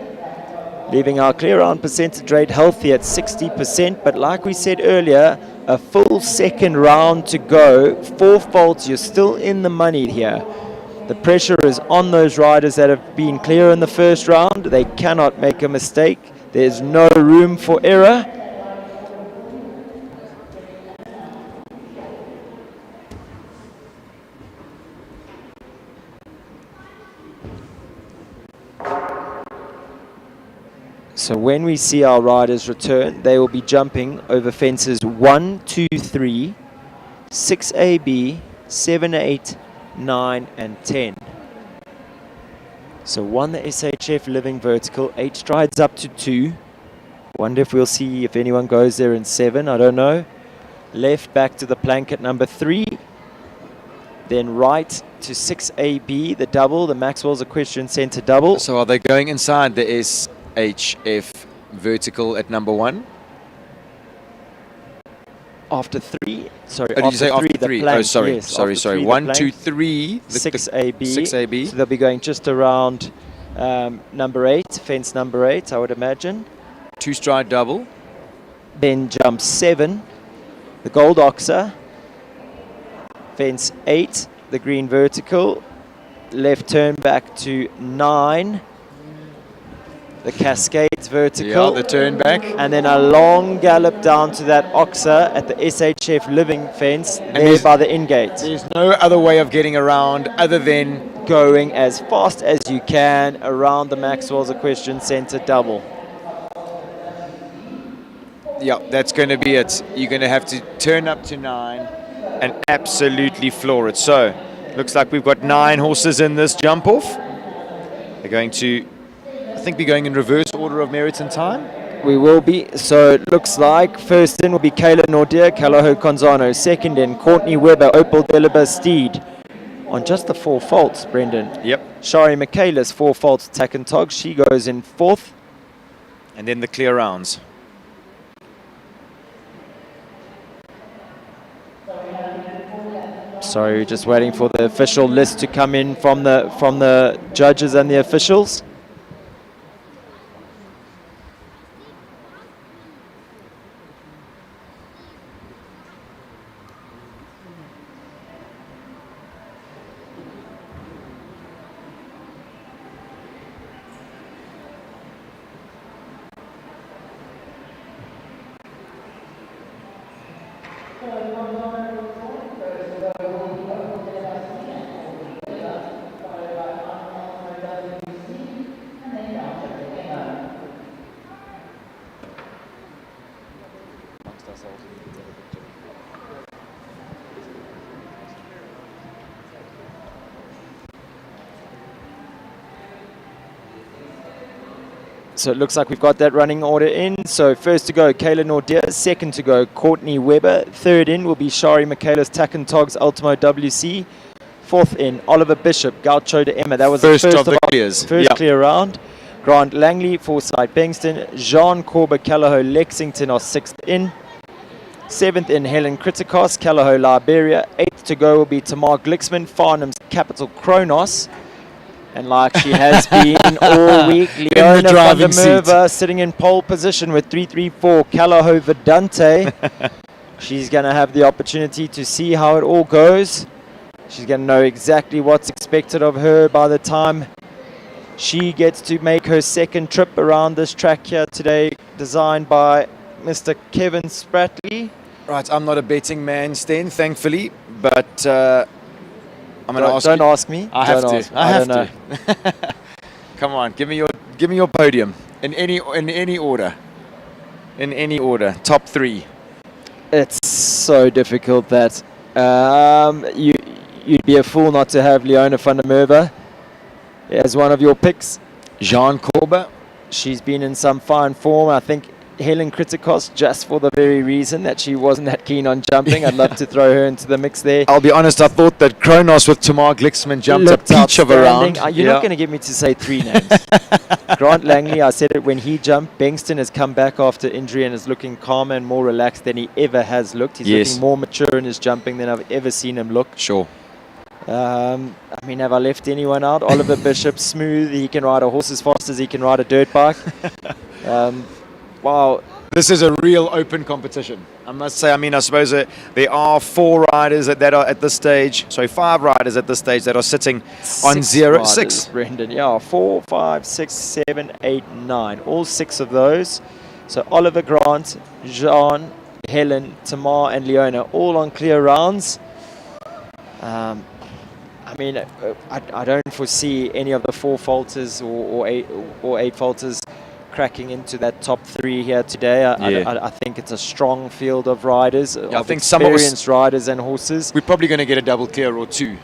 Leaving our clear round percentage rate healthy at 60%. But like we said earlier, a full second round to go. 4 faults, you're still in the money here. The pressure is on those riders that have been clear in the first round. They cannot make a mistake. There's no room for error. So when we see our riders return, they will be jumping over fences 1, 2, 3, 6AB, 7, 8, 9 and 10. So 1, the SHF living vertical, 8 strides up to 2. Wonder if we'll see if anyone goes there in 7, I don't know. Left back to the plank at number 3. Then right to 6AB, the double, the Maxwell's Equestrian Centre double. So are they going inside the SHF vertical at number 1? After 3, sorry. Oh, did you say after 3? Plank, oh, sorry, yes, sorry. 1, 2, 3. 6AB. 6AB. So they'll be going just around number 8, fence number 8, I would imagine. 2 stride double. Then jump 7, the gold oxer. Fence 8, the green vertical. Left turn back to 9. The Cascades vertical. Yeah, the turn back. And then a long gallop down to that oxer at the SHF living fence, there by the in-gate. There's no other way of getting around other than going as fast as you can around the Maxwell's Equestrian Centre double. Yeah, that's going to be it. You're going to have to turn up to 9 and absolutely floor it. So, looks like we've got 9 horses in this jump off. They're going to, I think, be going in reverse order of merit and time. We will be. So it looks like first in will be Kayla Nordia, Calaho Conzano. Second in, Courtney Webber, Opal Delaba Steed. On just the 4 faults, Brendan. Yep. Shari Michaelis, 4 faults, tack and tog. She goes in 4th. And then the clear rounds. Sorry, just waiting for the official list to come in from the judges and the officials. So it looks like we've got that running order in. So first to go, Kayla Nordia. Second to go, Courtney Webber. Third in will be Shari Michaelis, Tack and Togs, Ultimo WC. Fourth in, Oliver Bishop, Gaucho de Emma. That was first the first of the clears. First clear round. Grant Langley, Forsyth Bengston. Jean Corber, Calaho Lexington are 6th in. 7th in, Helen Kritikos, Calaho Liberia. 8th to go will be Tamar Glixman, Farnham's Capital Kronos. And like she has been all week, Leona van der Merwe sitting in pole position with 334, Calaho Vedante. She's going to have the opportunity to see how it all goes. She's going to know exactly what's expected of her by the time she gets to make her second trip around this track here today, designed by Mr. Kevin Spratley. Right, I'm not a betting man, Sten, thankfully, but I'm going to ask. Don't ask me. I have to. I have to. Come on, give me your podium in any order. In any order, top 3. It's so difficult that you'd be a fool not to have Leona van der Merwe as one of your picks. Jean Corber. She's been in some fine form. I think Helen Kritikos just for the very reason that she wasn't that keen on jumping. I'd love to throw her into the mix there. I'll be honest, I thought that Kronos with Tamar Glicksman jumped a peach of a round. You're not going to get me to say 3 names. Grant Langley, I said it when he jumped. Bengston has come back after injury and is looking calmer and more relaxed than he ever has looked. He's looking more mature in his jumping than I've ever seen him look. Sure. I mean, have I left anyone out? Oliver Bishop, smooth. He can ride a horse as fast as he can ride a dirt bike. Wow. This is a real open competition, I must say. I mean, I suppose there are 4 riders that are at this stage. Sorry, 5 riders at this stage that are sitting on 0. 6. Brendan, yeah. 4, 5, 6, 7, 8, 9. All 6 of those. So Oliver, Grant, Jean, Helen, Tamar and Leona all on clear rounds. I mean, I don't foresee any of the 4 falters or 8 falters cracking into that top 3 here today. I think it's a strong field of riders, I think experienced riders and horses. We're probably going to get a double clear or 2.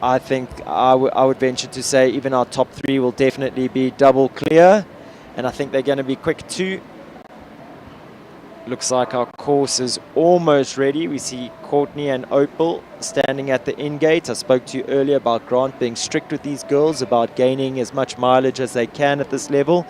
I think I would venture to say even our top 3 will definitely be double clear, and I think they're going to be quick too. Looks like our course is almost ready. We see Courtney and Opal standing at the in-gate. I spoke to you earlier about Grant being strict with these girls, about gaining as much mileage as they can at this level.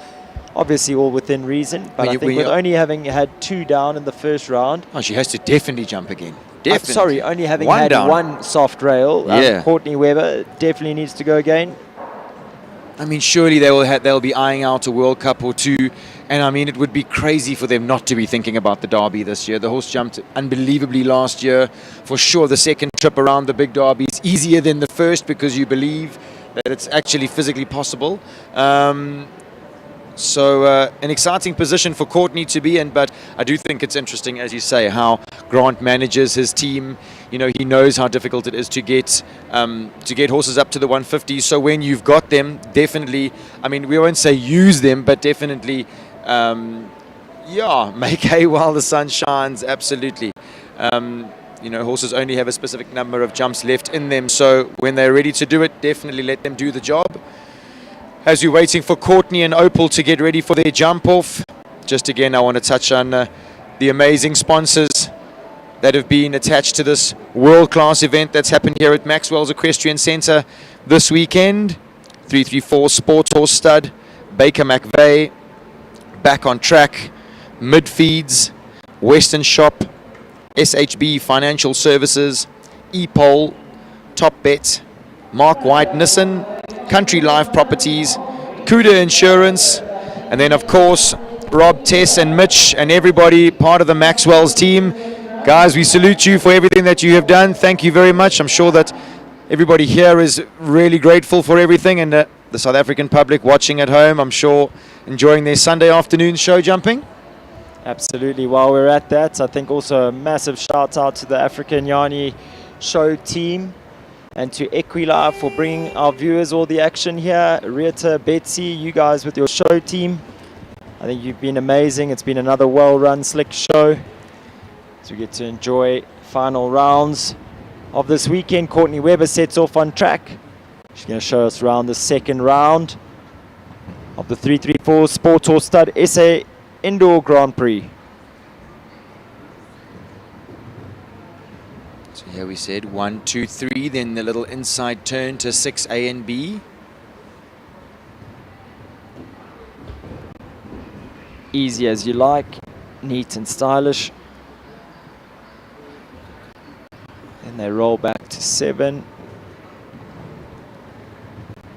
Obviously all within reason, but I think with only having had 2 down in the first round... Oh, she has to definitely jump again. Definitely. Sorry, only having had down. 1 soft rail. Courtney Webber definitely needs to go again. I mean, surely they'll be eyeing out a World Cup or 2. And I mean, it would be crazy for them not to be thinking about the Derby this year. The horse jumped unbelievably last year. For sure, the second trip around the big Derby is easier than the first because you believe that it's actually physically possible. So an exciting position for Courtney to be in, but I do think it's interesting, as you say, how Grant manages his team. You know, he knows how difficult it is to get horses up to the 150. So when you've got them, definitely, I mean, we won't say use them, but definitely, make hay while the sun shines. Absolutely. You know, horses only have a specific number of jumps left in them. So when they're ready to do it, definitely let them do the job. As we're waiting for Courtney and Opal to get ready for their jump off, just again, I want to touch on the amazing sponsors that have been attached to this world-class event that's happened here at Maxwell's Equestrian Centre this weekend. 334 Sports Horse Stud, Baker McVeigh, Back on Track, Midfeeds, Western Shop, SHB Financial Services, ePole, Top Bet, Mark White Nissan, Country Life Properties, Cuda Insurance, and then of course Rob, Tess and Mitch and everybody part of the Maxwell's team. Guys, we salute you for everything that you have done. Thank you very much. I'm sure that everybody here is really grateful for everything, and the South African public watching at home, I'm sure, enjoying their Sunday afternoon show jumping. Absolutely. While we're at that, I think also a massive shout out to the African Yani show team and to Equilive for bringing our viewers all the action here. Rita, Betsy, you guys with your show team, I think you've been amazing. It's been another well-run, slick show. So we get to enjoy final rounds of this weekend. Courtney Webber sets off on track. She's going to show us around the second round of the 334 Sports Horse Stud SA Indoor Grand Prix. So here we said 1, 2, 3, then the little inside turn to 6A and B. Easy as you like, neat and stylish. Then they roll back to 7.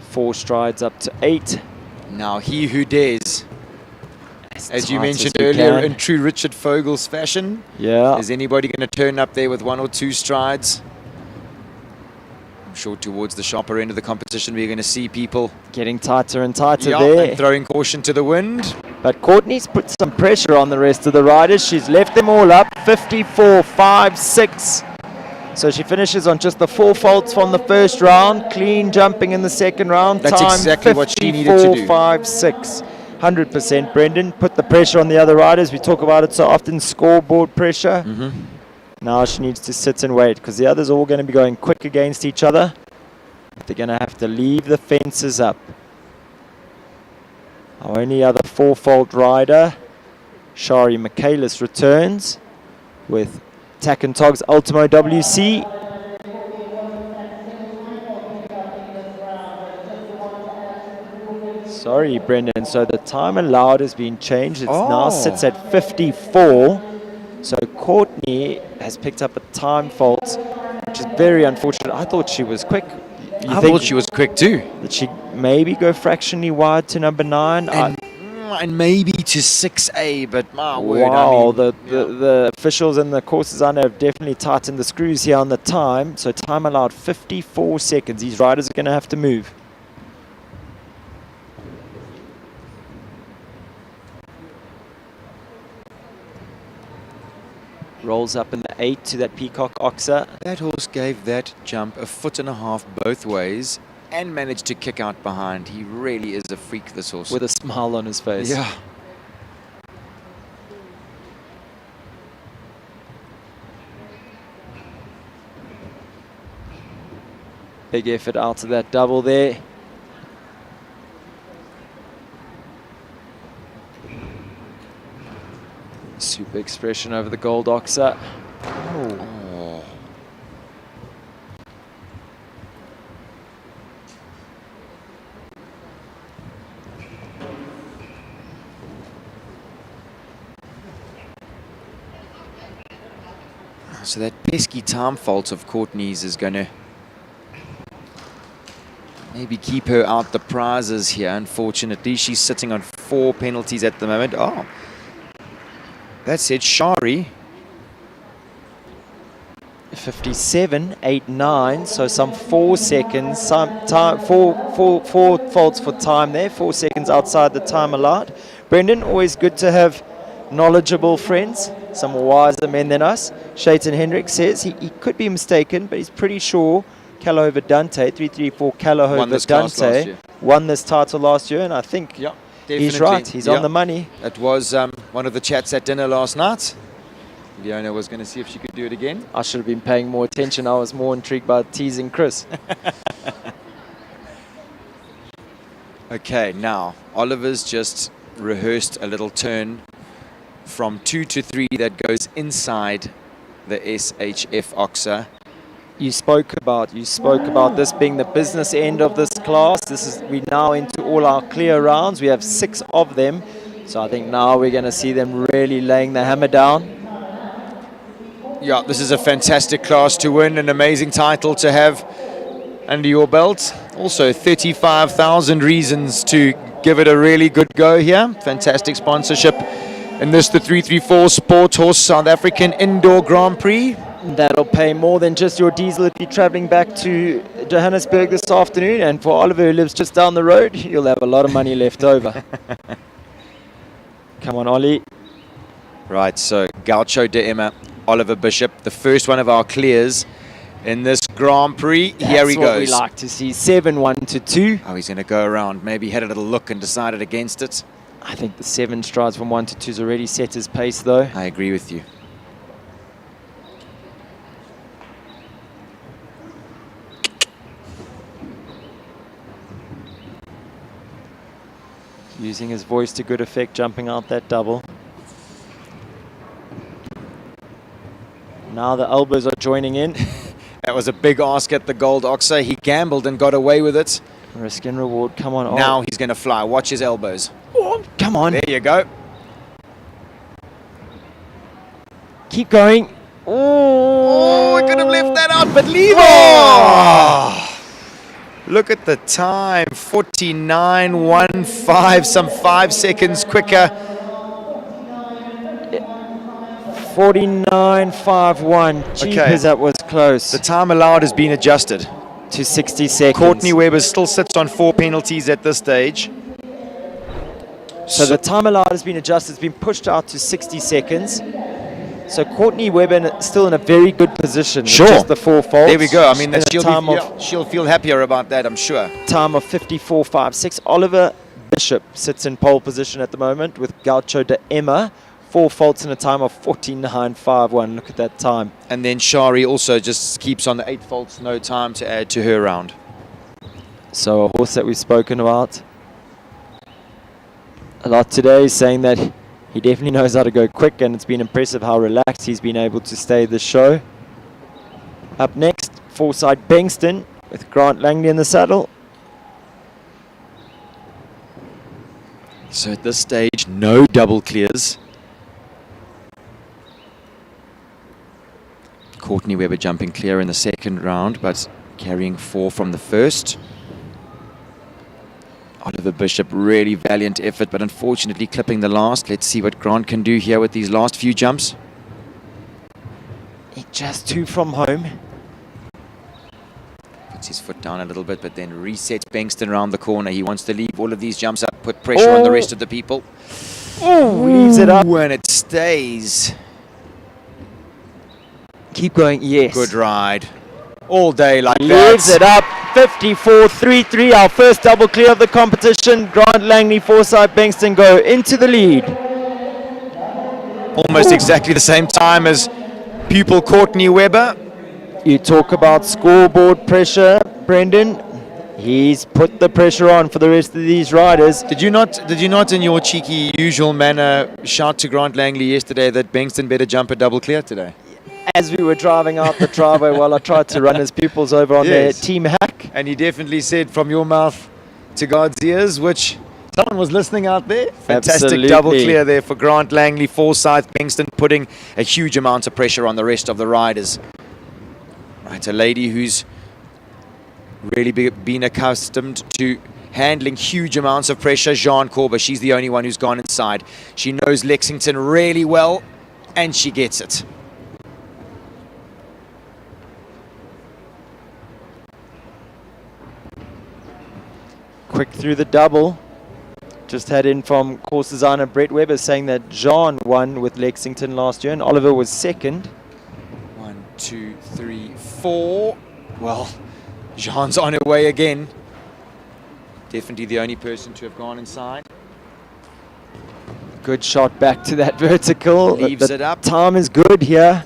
4 strides up to 8. Now he who dares. As you mentioned earlier, in true Richard Fogels fashion. Yeah. Is anybody going to turn up there with 1 or 2 strides? I'm sure towards the sharper end of the competition we're going to see people getting tighter and tighter there. And throwing caution to the wind. But Courtney's put some pressure on the rest of the riders. She's left them all up. 54, 5, 6. So she finishes on just the 4 faults from the first round. Clean jumping in the second round. That's time exactly what she needed to do. 5, 6. 100%, Brendan. Put the pressure on the other riders. We talk about it so often, scoreboard pressure. Now she needs to sit and wait because the others are all going to be going quick against each other. They're going to have to leave the fences up. Our only other 4-fault rider Shari Michaelis returns with Tack and Tog's Ultimo WC. Sorry, Brendan. So the time allowed has been changed. It now sits at 54. So Courtney has picked up a time fault, which is very unfortunate. I thought she was quick. I thought she was quick too. Did she maybe go fractionally wide to number 9? And maybe to 6A, but my word. Wow, I mean, the officials and the course designer have definitely tightened the screws here on the time. So time allowed 54 seconds. These riders are going to have to move. Rolls up in the 8 to that Peacock Oxer. that horse gave that jump a foot and a half both ways and managed to kick out behind. He really is a freak, this horse. With a smile on his face. Yeah. Big effort out of that double there. Super expression over the Gold Oxer. Oh. So that pesky time fault of Courtney's is going to maybe keep her out the prizes here. Unfortunately, she's sitting on 4 penalties at the moment. Oh, that said, Shari. 57.89, so some 4 seconds, some time, four faults for time there, 4 seconds outside the time allowed. Brendan, always good to have knowledgeable friends, some wiser men than us. Shayton Hendrick says he could be mistaken, but he's pretty sure Callo Dante, 334 Callo Dante, won this title last year, and I think he's right. He's on the money. It was one of the chats at dinner last night. Leona was going to see if she could do it again. I should have been paying more attention. I was more intrigued by teasing Chris. Okay, now Oliver's just rehearsed a little turn from 2 to 3 that goes inside the SHF Oxer. You spoke about this being the business end of this class. We're now into all our clear rounds. We have 6 of them, so I think now we're going to see them really laying the hammer down. Yeah, this is a fantastic class to win, an amazing title to have under your belt. Also 35,000 reasons to give it a really good go here. Fantastic sponsorship in this, the 334 Sport Horse South African Indoor Grand Prix. That'll pay more than just your diesel if you're traveling back to Johannesburg this afternoon. And for Oliver, who lives just down the road, you'll have a lot of money left over. Come on, Ollie. Right, so Gaucho de Emma, Oliver Bishop, the first one of our clears in this Grand Prix. Here he goes. That's what we like to see. 7-1 to 2. Oh, he's going to go around. Maybe had a little look and decided against it. I think the 7 strides from 1 to 2 has already set his pace, though. I agree with you. Using his voice to good effect, jumping out that double. Now the elbows are joining in. That was a big ask at the Gold Oxer. He gambled and got away with it. Risk and reward, come on. Now he's going to fly. Watch his elbows. Oh, come on. There you go. Keep going. Oh, we could have left that out, but leave it. Look at the time, 49.15, some 5 seconds quicker. 49.51. Jeepers, that was close. The time allowed has been adjusted to 60 seconds. Courtney Webber still sits on 4 penalties at this stage. So the time allowed has been adjusted. It's been pushed out to 60 seconds. So Courtney Webber still in a very good position. Sure. With just the 4 faults. There we go. I mean, she'll feel happier about that, I'm sure. Time of 54.56. Oliver Bishop sits in pole position at the moment with Gaucho de Emma. 4 faults in a time of 49.51. Look at that time. And then Shari also just keeps on the 8 faults, no time to add to her round. So a horse that we've spoken about a lot today, saying that He definitely knows how to go quick, and it's been impressive how relaxed he's been able to stay the show. Up next, Forsyth Bengston with Grant Langley in the saddle. So at this stage, no double clears. Courtney Webber jumping clear in the second round, but carrying 4 from the first. Oliver Bishop, really valiant effort, but unfortunately clipping the last. Let's see what Grant can do here with these last few jumps. Just 2 from home. Puts his foot down a little bit, but then resets Bengston around the corner. He wants to leave all of these jumps up, put pressure on the rest of the people. Leaves it up. And it stays. Keep going, yes. Good ride. All day like that. Leaves it up. 54.33, our first double clear of the competition. Grant Langley, Forsyth Bengston go into the lead. Almost exactly the same time as pupil Courtney Webber. You talk about scoreboard pressure, Brendan. He's put the pressure on for the rest of these riders. Did you not in your cheeky usual manner shout to Grant Langley yesterday that Bengston better jump a double clear today? As we were driving out the driveway while I tried to run his pupils over on their team hack. And he definitely said from your mouth to God's ears, which someone was listening out there. Fantastic Absolutely. Double clear there for Grant Langley, Forsyth Bengston, putting a huge amount of pressure on the rest of the riders. Right, a lady who's really been accustomed to handling huge amounts of pressure, Jean Corber. She's the only one who's gone inside. She knows Lexington really well, and she gets it. Quick through the double. Just had in from course designer Brett Webber saying that Jean won with Lexington last year and Oliver was second. 1, 2, 3, 4. Well, Jean's on her way again. Definitely the only person to have gone inside. Good shot back to that vertical. Leaves it up. Time is good here.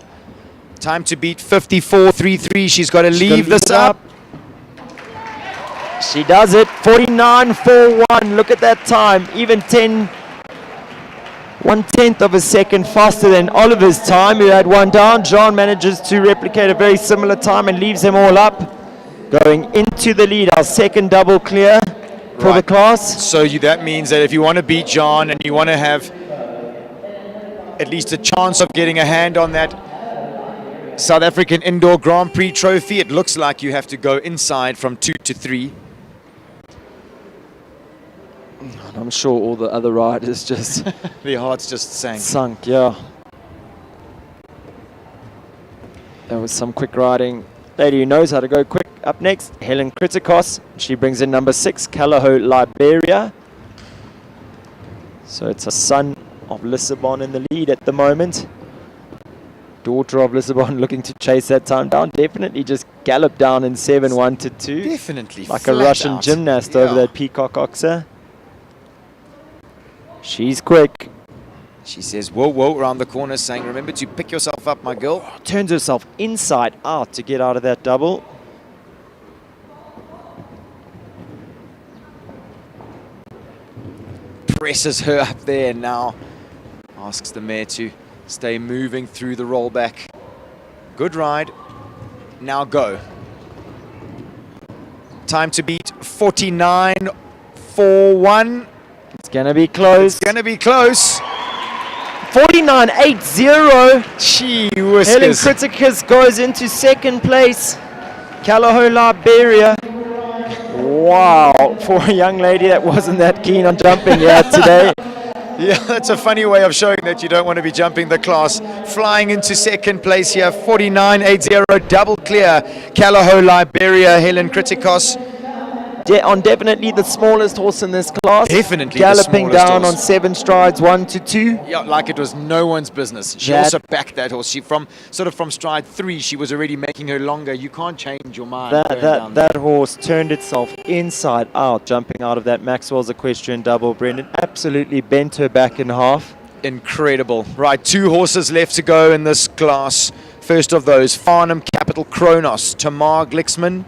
Time to beat 54.33. She's got to leave this up. She does it. 49.41. Look at that time. Even 1/10 of a second faster than Oliver's time, who had one down. Jean manages to replicate a very similar time and leaves them all up. Going into the lead, our second double clear for the class. So that means that if you want to beat Jean and you want to have at least a chance of getting a hand on that South African Indoor Grand Prix trophy, it looks like you have to go inside from 2 to 3. I'm sure all the other riders just... Their hearts just sank. Sunk, yeah. That was some quick riding. Lady who knows how to go quick. Up next, Helen Kritikos. She brings in number 6, Calaho Liberia. So it's a son of Lissabon in the lead at the moment. Daughter of Lissabon looking to chase that time down. Definitely just galloped down in 7-1 to 2. Definitely. Like a Russian out. gymnast over that peacock oxer. She's quick. She says, whoa, whoa, around the corner, saying, remember to pick yourself up, my girl. Turns herself inside out to get out of that double. Presses her up there now. Asks the mare to stay moving through the rollback. Good ride. Now go. Time to beat 49.41. It's going to be close. It's going to be close. 49.80. Gee whiskers. Helen Kritikos goes into second place. Calaho Liberia. Wow, for a young lady that wasn't that keen on jumping yet today. Yeah, that's a funny way of showing that you don't want to be jumping the class. Flying into second place here, 49.80, double clear. Calaho Liberia, Helen Kritikos. On definitely the smallest horse in this class. Definitely galloping the smallest down horse. on 7 strides, 1 to 2. Yeah, like it was no one's business. She also backed that horse. She from stride 3, she was already making her longer. You can't change your mind. That horse turned itself inside out, jumping out of that Maxwell's Equestrian double. Brendan absolutely bent her back in half. Incredible. Right, 2 horses left to go in this class. First of those, Farnham Capital Kronos, Tamar Glixman.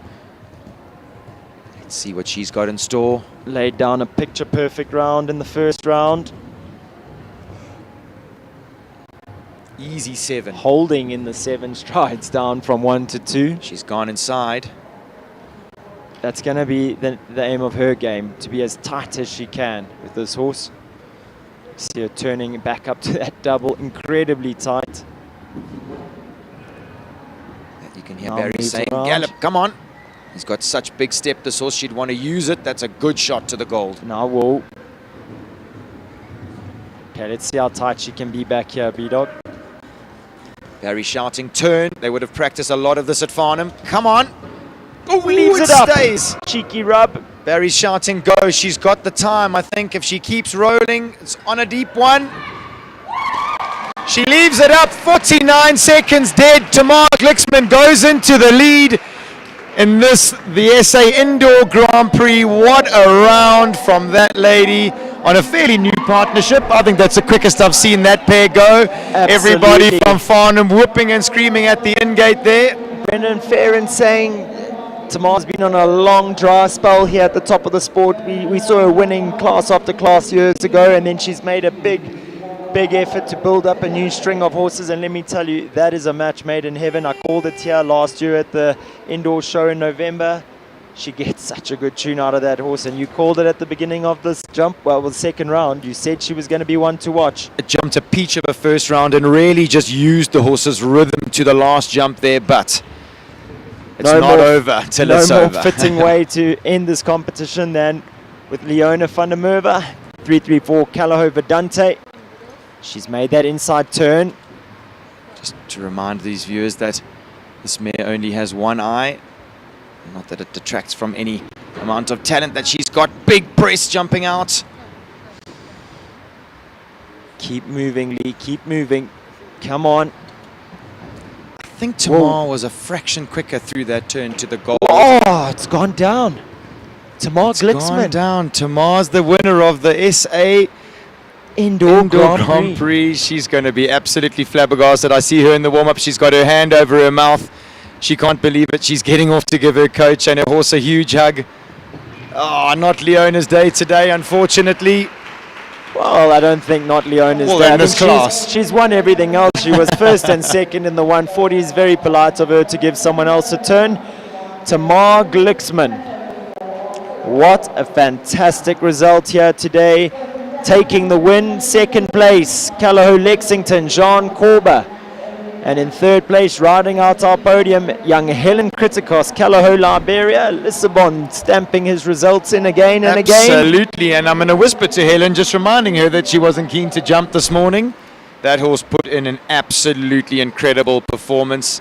See what she's got in store. Laid down a picture perfect round in the first round. Easy 7. Holding in the 7 strides down from 1 to 2. She's gone inside. That's going to be the aim of her game, to be as tight as she can with this horse. See her turning back up to that double, incredibly tight. You can hear Now Barry moves saying, around. "Gallop, come on." He's got such big step, this horse. She'd want to use it. That's a good shot to the gold. Now Wool. Okay, let's see how tight she can be back here, B-Dog. Barry shouting, turn. They would have practiced a lot of this at Farnham. Come on. Oh, Leaves it it up. stays. Cheeky rub. Barry's shouting, go. She's got the time. I think if she keeps rolling, it's on a deep one. She leaves it up. 49 seconds dead. Tamar Glicksman goes into the lead in this, the SA Indoor Grand Prix. What a round from that lady on a fairly new partnership. I think that's the quickest I've seen that pair go. Absolutely. Everybody from Farnham whooping and screaming at the in-gate there. Brendan Farron saying Tamar's been on a long dry spell here at the top of the sport. We saw her winning class after class years ago, and then she's made a big effort to build up a new string of horses, and let me tell you, that is a match made in heaven. I called it here last year at the indoor show in November. She gets such a good tune out of that horse, and you called it at the beginning of this jump, well, the second round. You said she was going to be one to watch. It jumped a peach of a first round and really just used the horse's rhythm to the last jump there, but it's not over till it's over. No more fitting way to end this competition than with Leona van der Merwe, 334 Calaho Verdante. She's made that inside turn. Just to remind these viewers that this mare only has one eye. Not that it detracts from any amount of talent that she's got. Big press jumping out. Keep moving, Lee. Keep moving. Come on. I think Tamar was a fraction quicker through that turn to the goal. Oh, it's gone down. Tamar Glicksman. Gone down. Tamar's the winner of the SA Indoor Grand Prix. She's going to be absolutely flabbergasted. I see her in the warm-up. She's got her hand over her mouth. She can't believe it. She's getting off to give her coach and her horse a huge hug. Oh, not Leona's day today, unfortunately. Well, I don't think not Leona's Well, day. in this class. She's won everything else. She was first and second in the 140s. Very polite of her to give someone else a turn. Tamar Glicksman. What a fantastic result here today. Taking the win. Second place, Calaho Lexington, Jean Corber. And in third place, riding out our podium, young Helen Kritikos, Calaho Liberia, Lissabon, stamping his results in again and again. Absolutely, and I'm going to whisper to Helen, just reminding her that she wasn't keen to jump this morning. That horse put in an absolutely incredible performance.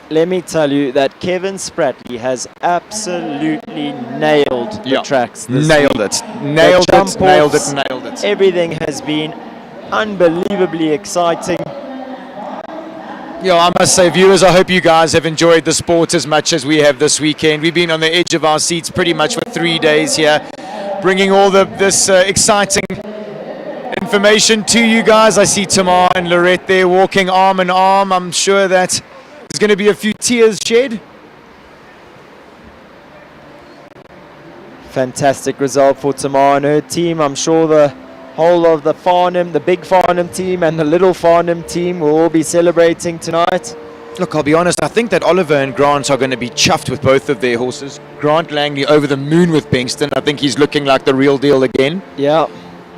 Let me tell you that Kevin Spratley has absolutely nailed the tracks this Nailed week. it. Nailed The it, jump nailed offs, it, nailed it. Everything has been unbelievably exciting. Yeah, I must say, viewers, I hope you guys have enjoyed the sport as much as we have this weekend. We've been on the edge of our seats pretty much for 3 days here, bringing all this exciting information to you guys. I see Tamar and Lorette there walking arm in arm. I'm sure that there's going to be a few tears shed. Fantastic result for Tamar and her team. I'm sure the whole of the Farnham, the big Farnham team and the little Farnham team will all be celebrating tonight. Look, I'll be honest, I think that Oliver and Grant are going to be chuffed with both of their horses. Grant Langley over the moon with Bengston. I think he's looking like the real deal again. Yeah.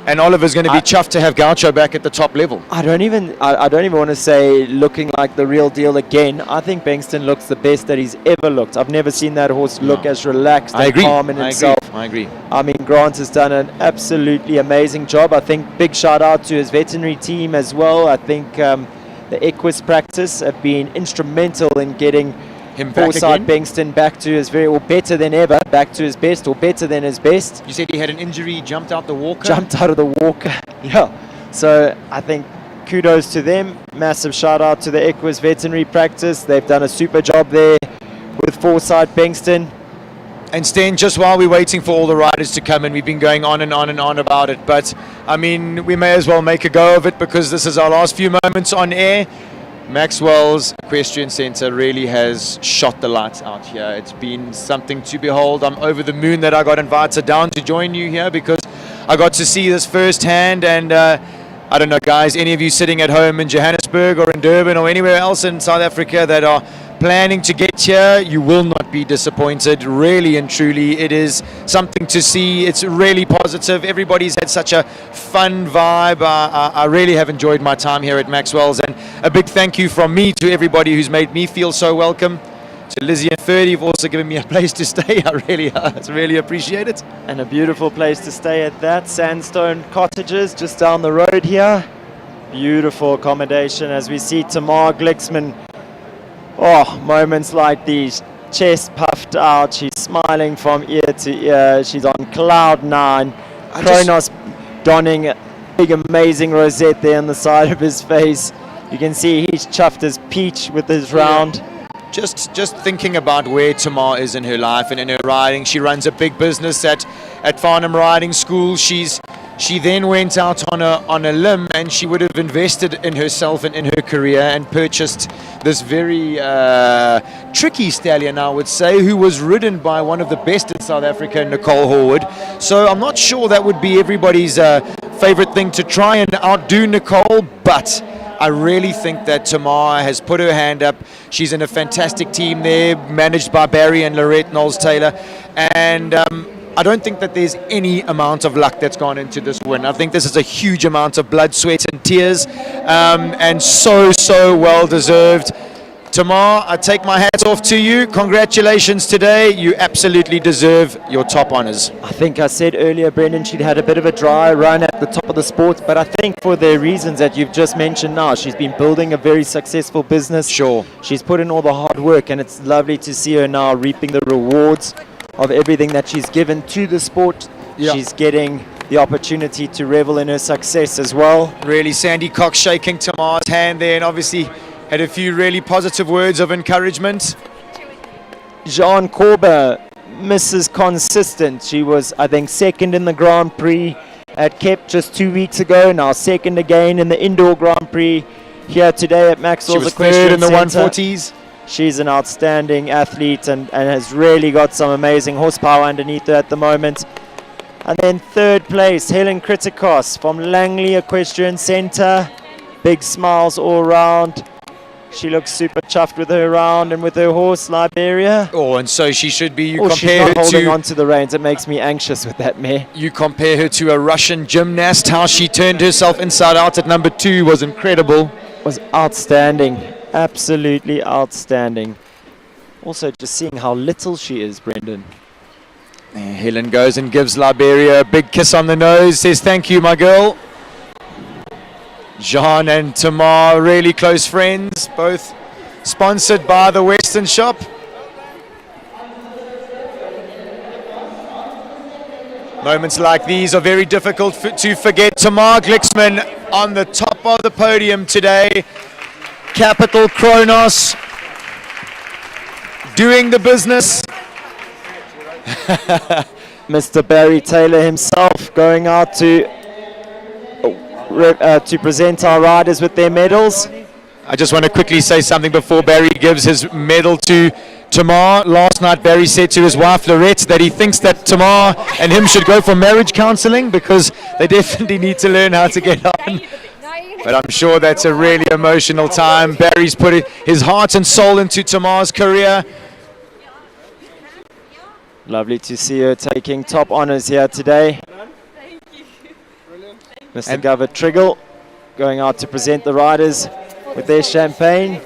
And Oliver's going to be chuffed to have Gaucho back at the top level. I don't even want to say looking like the real deal again. I think Bengston looks the best that he's ever looked. I've never seen that horse look as relaxed and calm in himself. I agree. I mean, Grant has done an absolutely amazing job. I think big shout out to his veterinary team as well. I think the Equus practice have been instrumental in getting him back Forsyth again? Bengston back to his or better than ever, back to his best or better than his best. You said he had an injury, jumped out the walker? Jumped out of the walker, yeah. So I think kudos to them. Massive shout out to the Equus veterinary practice. They've done a super job there with Forsyth Bengston. And Stan, just while we're waiting for all the riders to come in, we've been going on and on and on about it. But, I mean, we may as well make a go of it because this is our last few moments on air. Maxwell's Equestrian Centre really has shot the lights out here. It's been something to behold. I'm over the moon that I got invited down to join you here because I got to see this firsthand, and I don't know, guys, any of you sitting at home in Johannesburg or in Durban or anywhere else in South Africa that are planning to get here, you will not be disappointed. Really and truly, it is something to see. It's really positive. Everybody's had such a fun vibe. I really have enjoyed my time here at Maxwell's, and a big thank you from me to everybody who's made me feel so welcome. To Lizzie and Ferdy, you've also given me a place to stay. I really appreciate it. And a beautiful place to stay at that. Sandstone Cottages just down the road here. Beautiful accommodation as we see Tamar Glixman. Oh, moments like these. Chest puffed out. She's smiling from ear to ear. She's on cloud nine. Kronos donning a big amazing rosette there on the side of his face. You can see he's chuffed as peach with his round. Just thinking about where Tamar is in her life and in her riding. She runs a big business at Farnham Riding School. She then went out on a limb, and she would have invested in herself and in her career and purchased this very tricky stallion, I would say, who was ridden by one of the best in South Africa, Nicole Horwood. So I'm not sure that would be everybody's favorite thing to try and outdo Nicole, but I really think that Tamar has put her hand up. She's in a fantastic team there, managed by Barry and Lorette Knowles-Taylor. And I don't think that there's any amount of luck that's gone into this win. I think this is a huge amount of blood, sweat and tears, and so well deserved. Tamar, I take my hats off to you. Congratulations today. You absolutely deserve your top honours. I think I said earlier, Brendan, she'd had a bit of a dry run at the top of the sport, but I think for the reasons that you've just mentioned now, she's been building a very successful business. Sure. She's put in all the hard work, and it's lovely to see her now reaping the rewards of everything that she's given to the sport. Yeah. She's getting the opportunity to revel in her success as well. Really, Sandy Cox shaking Tamar's hand there, and obviously had a few really positive words of encouragement. Jean Corber, Mrs. Consistent. She was, I think, second in the Grand Prix at Kep just 2 weeks ago. Now second again in the Indoor Grand Prix here today at Maxwell's. She was Equestrian third in the Centre. 140s. She's an outstanding athlete and has really got some amazing horsepower underneath her at the moment. And then third place, Helen Kritikos from Langley Equestrian Centre. Big smiles all round. She looks super chuffed with her round and with her horse, Liberia. Oh, and so she should be. You she's compare not her holding to. on to the reins. It makes me anxious with that mare. You compare her to a Russian gymnast. How she turned herself inside out at number 2 was incredible. Was outstanding. Absolutely outstanding. Also, just seeing how little she is, Brendan. Helen goes and gives Liberia a big kiss on the nose. Says, "Thank you, my girl." Jean and Tamar, really close friends, both sponsored by the Western Shop. Moments like these are very difficult to forget. Tamar Glixman on the top of the podium today. Capital Kronos doing the business. Mr. Barry Taylor himself going out to present our riders with their medals. I just want to quickly say something before Barry gives his medal to Tamar. Last night Barry said to his wife Lorette that he thinks that Tamar and him should go for marriage counselling because they definitely need to learn how to get on. But I'm sure that's a really emotional time. Barry's put his heart and soul into Tamar's career. Lovely to see her taking top honours here today. Mr. Govert Triggle going out to present the riders with their champagne,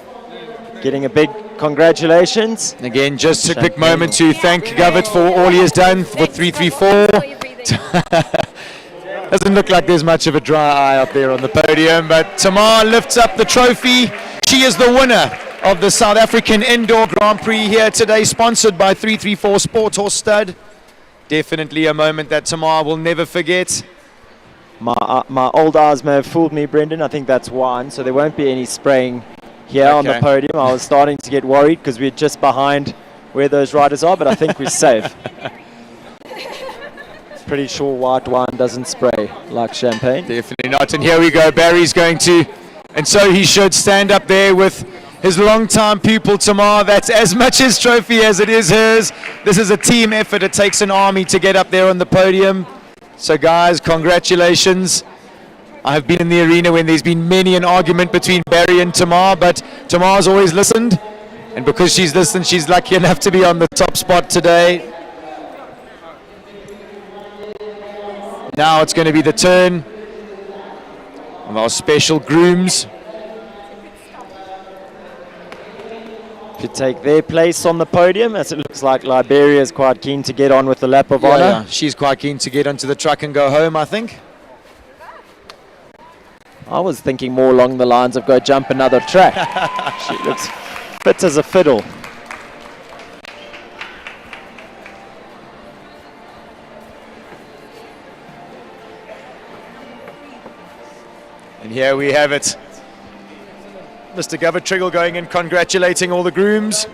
getting a big congratulations. Again, just a quick moment to thank Govert for all he has done for 334. Doesn't look like there's much of a dry eye up there on the podium, but Tamar lifts up the trophy. She is the winner of the South African Indoor Grand Prix here today, sponsored by 334 Sport Horse Stud. Definitely a moment that Tamar will never forget. My old eyes may have fooled me, Brendan. I think that's wine, so there won't be any spraying here on the podium. I was starting to get worried because we're just behind where those riders are, but I think we're safe. Pretty sure white wine doesn't spray like champagne. Definitely not. And here we go. Barry's going to, and so he should stand up there with his longtime pupil Tamar. That's as much his trophy as it is hers. This is a team effort. It takes an army to get up there on the podium. So guys, congratulations. I've been in the arena when there's been many an argument between Barry and Tamar, but Tamar's always listened. And because she's listened, she's lucky enough to be on the top spot today. Now it's going to be the turn of our special grooms to take their place on the podium, as it looks like Liberia is quite keen to get on with the lap of honor. Yeah, she's quite keen to get onto the truck and go home, I think. I was thinking more along the lines of go jump another track. She looks fit as a fiddle. And here we have it. Mr. Govertriggle going in, congratulating all the grooms.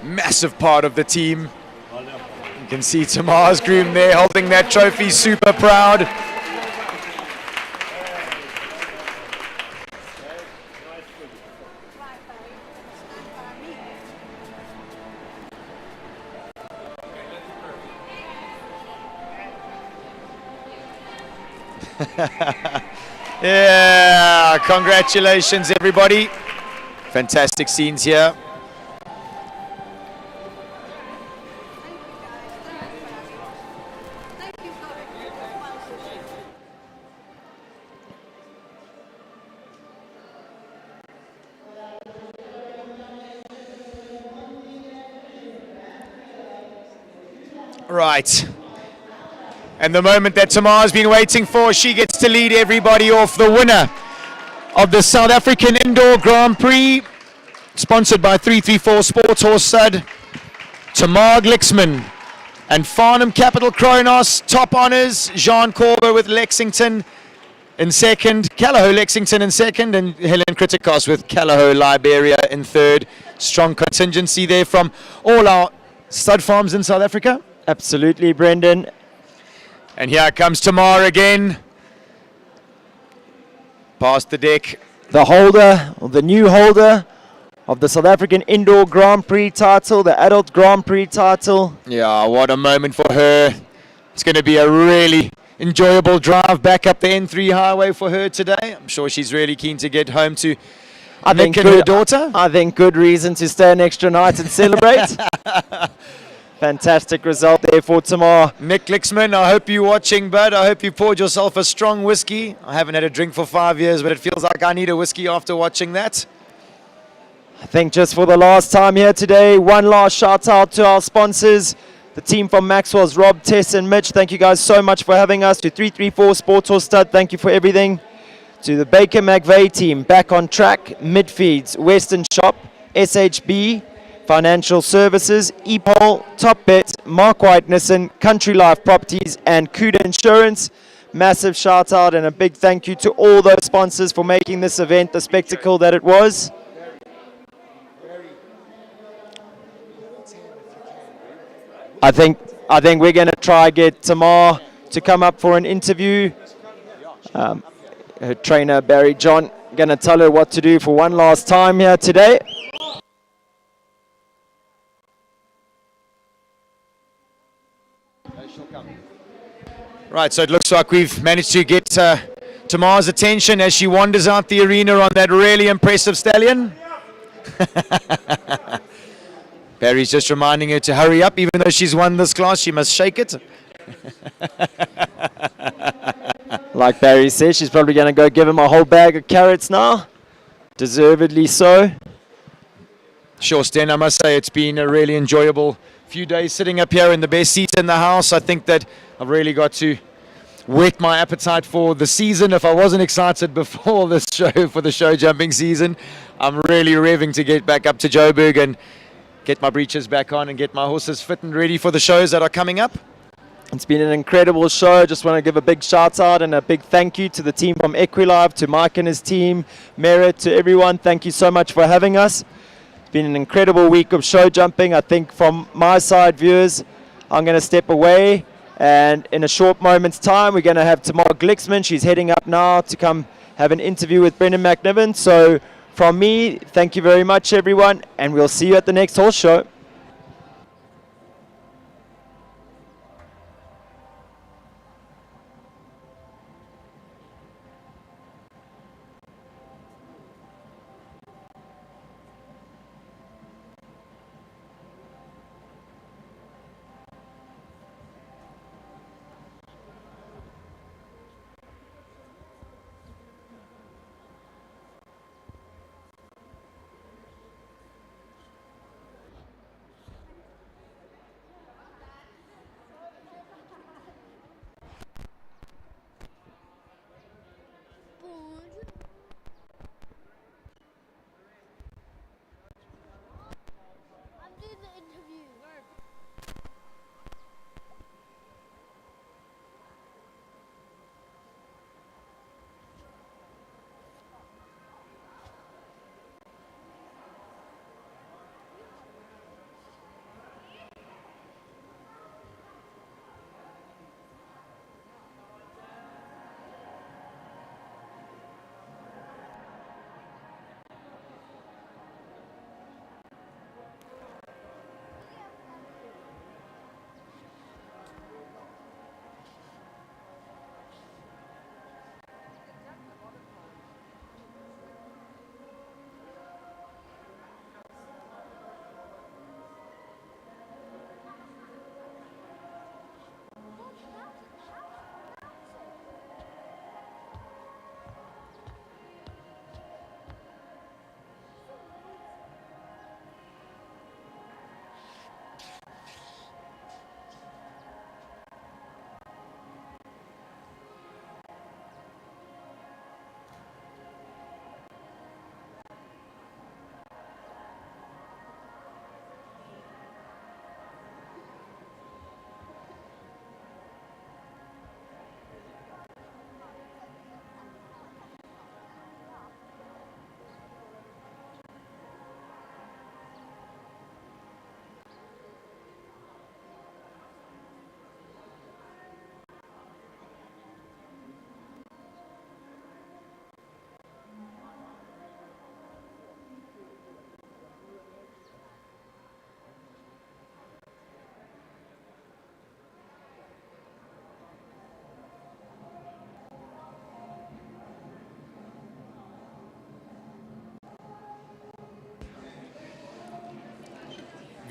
Massive part of the team. You can see Tamar's groom there holding that trophy, super proud. Yeah, congratulations everybody. Fantastic scenes here. Right. And the moment that Tamar's been waiting for, she gets to lead everybody off. The winner of the South African Indoor Grand Prix, sponsored by 334 Sports Horse Stud, Tamar Glicksman and Farnham Capital Kronos. Top honours, Jean Corber with Lexington in second, Callao Lexington in second, and Helen Kritikos with Callao Liberia in third. Strong contingency there from all our stud farms in South Africa. Absolutely, Brendan. And here comes Tamar again. Past the deck. The holder, or the new holder of the South African Indoor Grand Prix title, the Adult Grand Prix title. Yeah, what a moment for her. It's going to be a really enjoyable drive back up the N3 highway for her today. I'm sure she's really keen to get home to Nick and her daughter. I think good reason to stay an extra night and celebrate. Fantastic result there for Tamar. Nick Glicksman, I hope you're watching, bud. I hope you poured yourself a strong whiskey. I haven't had a drink for 5 years, but it feels like I need a whiskey after watching that. I think just for the last time here today, one last shout out to our sponsors, the team from Maxwell's, Rob, Tess and Mitch. Thank you guys so much for having us. To 334 Sports Horse Stud, thank you for everything. To the Baker McVeigh team, Back on Track, Midfeeds, Western Shop, SHB, Financial Services, EPOL, Top Bet, Mark White Nissan, Country Life Properties and Cuda Insurance. Massive shout out and a big thank you to all those sponsors for making this event the spectacle that it was. I think we're going to try get Tamar to come up for an interview. Her trainer Barry John going to tell her what to do for one last time here today. Right, so it looks like we've managed to get Tamar's attention as she wanders out the arena on that really impressive stallion. Barry's just reminding her to hurry up, even though she's won this class, she must shake it. Like Barry says, she's probably going to go give him a whole bag of carrots now. Deservedly so. Sure, Sten, I must say it's been a really enjoyable few days sitting up here in the best seats in the house. I think that I've really got to whet my appetite for the season. If I wasn't excited before this show for the show jumping season, I'm really revving to get back up to Joburg and get my breeches back on and get my horses fit and ready for the shows that are coming up. It's been an incredible show. Just want to give a big shout out and a big thank you to the team from Equilive, to Mike and his team, Merit, to everyone. Thank you so much for having us. It's been an incredible week of show jumping. I think from my side, viewers, I'm going to step away, and in a short moment's time we're going to have Tamar Glicksman. She's heading up now to come have an interview with Brendan McNiven. So from me, thank you very much everyone, and we'll see you at the next horse show.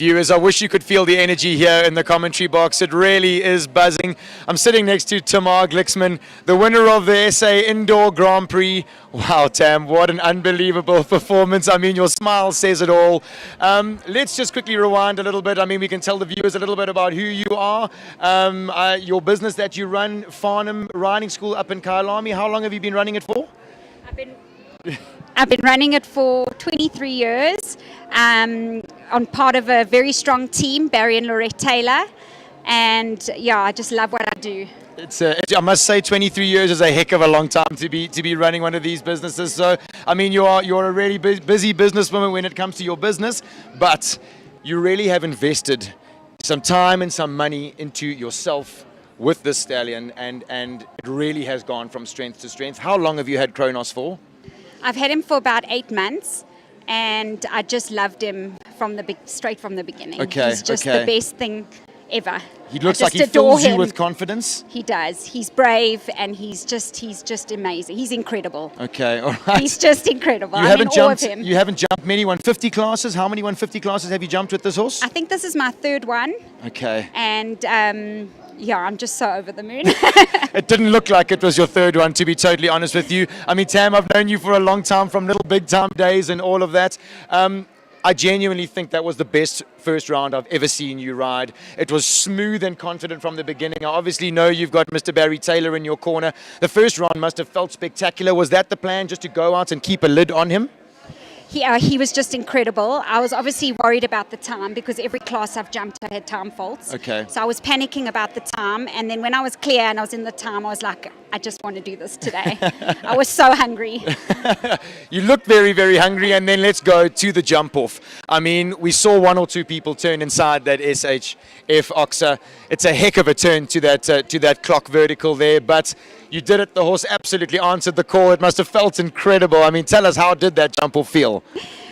Viewers, I wish you could feel the energy here in the commentary box. It really is buzzing. I'm sitting next to Tamar Glicksman, the winner of the SA Indoor Grand Prix. Wow, Tam, what an unbelievable performance. I mean, your smile says it all. Let's just quickly rewind a little bit. I mean, we can tell the viewers a little bit about who you are, your business that you run, Farnham Riding School up in Kyalami. How long have you been running it for? I've been running it for 23 years. On part of a very strong team, Barry and Lorette Taylor. And yeah, I just love what I do. I must say 23 years is a heck of a long time to be running one of these businesses. So, I mean, you're a really busy businesswoman when it comes to your business, but you really have invested some time and some money into yourself with this stallion, and it really has gone from strength to strength. How long have you had Kronos for? I've had him for about 8 months, and I just loved him straight from the beginning. Okay, he's just the best thing ever. He looks like he fills you with confidence. He does. He's brave, and he's just amazing. He's incredible. Okay, all right. He's just incredible. You I'm haven't in awe of jumped. him. You haven't jumped many 150 classes. How many 150 classes have you jumped with this horse? I think this is my 3rd one. Okay. And yeah, I'm just so over the moon. It didn't look like it was your 3rd one, to be totally honest with you. I mean, Tam, I've known you for a long time, from little big time days and all of that. I genuinely think that was the best first round I've ever seen you ride. It was smooth and confident from the beginning. I obviously know you've got Mr. Barry Taylor in your corner. The first round must have felt spectacular. Was that the plan, just to go out and keep a lid on him? He was just incredible. I was obviously worried about the time, because every class I've jumped I had time faults. Okay. So I was panicking about the time, and then when I was clear and I was in the time, I was like, I just want to do this today. I was so hungry. You look very, very hungry, and then let's go to the jump off. I mean, we saw 1 or 2 people turn inside that SHF Oxer. It's a heck of a turn to that clock vertical there, but you did it. The horse absolutely answered the call. It must have felt incredible. I mean, tell us, how did that jump off feel?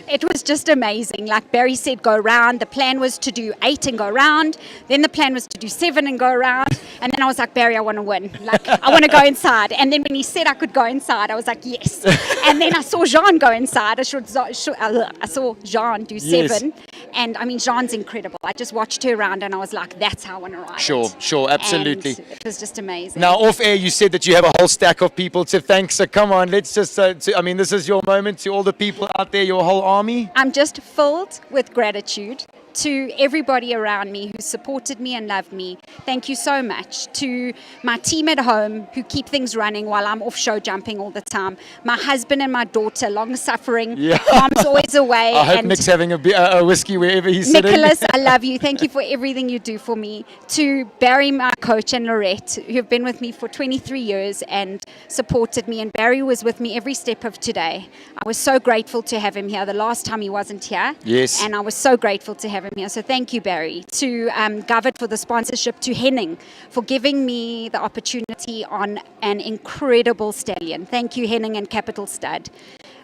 It was just amazing. Like Barry said, go round. The plan was to do 8 and go round. Then the plan was to do 7 and go round. And then I was like, Barry, I want to win. Like, I want to go inside. And then when he said I could go inside, I was like, yes. And then I saw Jean go inside. I saw Jean do 7. Yes. And I mean, Jean's incredible. I just watched her around, and I was like, that's how I want to ride it. Sure, absolutely. And it was just amazing. Now, off air, you said that you have a whole stack of people to thank. So come on, let's just, I mean, this is your moment, to all the people out there, your whole army. I'm just filled with gratitude to everybody around me who supported me and loved me. Thank you so much. To my team at home who keep things running while I'm off show jumping all the time. My husband and my daughter, long suffering. Yeah. Mom's always away. I hope Nick's having a whiskey wherever he's sitting. Nicholas, I love you. Thank you for everything you do for me. To Barry, my coach, and Lorette, who have been with me for 23 years and supported me. And Barry was with me every step of today. I was so grateful to have him here. The last time he wasn't here. Yes. And I was so grateful to have him here. So thank you, Barry. To Govert for the sponsorship. To Henning for giving me the opportunity on an incredible stallion. Thank you, Henning and Capital Stud.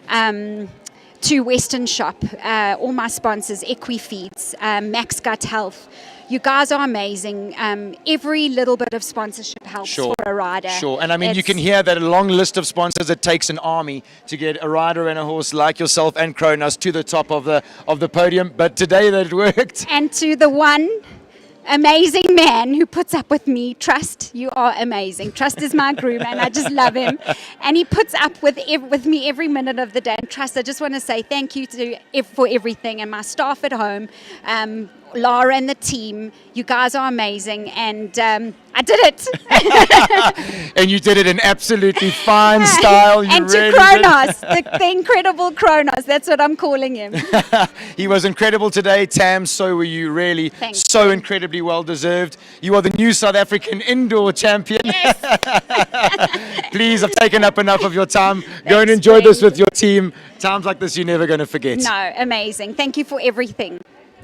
To Western Shop, all my sponsors, Equifeeds, Max Gut Health. You guys are amazing. Every little bit of sponsorship helps for a rider. Sure, and I mean, you can hear that a long list of sponsors. It takes an army to get a rider and a horse like yourself and Kronos to the top of the podium. But today that worked. And to the one amazing man who puts up with me, Trust, you are amazing. Trust is my groom, and I just love him. And he puts up with me every minute of the day. And Trust, I just want to say thank you for everything, and my staff at home, Lara and the team. You guys are amazing, and I did it. And you did it in absolutely fine style. You and to really Kronos, the incredible Kronos, that's what I'm calling him. He was incredible today, Tam. So were you, really. Thanks. So incredibly well deserved. You are the new South African indoor champion. Yes. Please, I've taken up enough of your time. Go and enjoy this with your team. Times like this, you're never going to forget. No, amazing. Thank you for everything.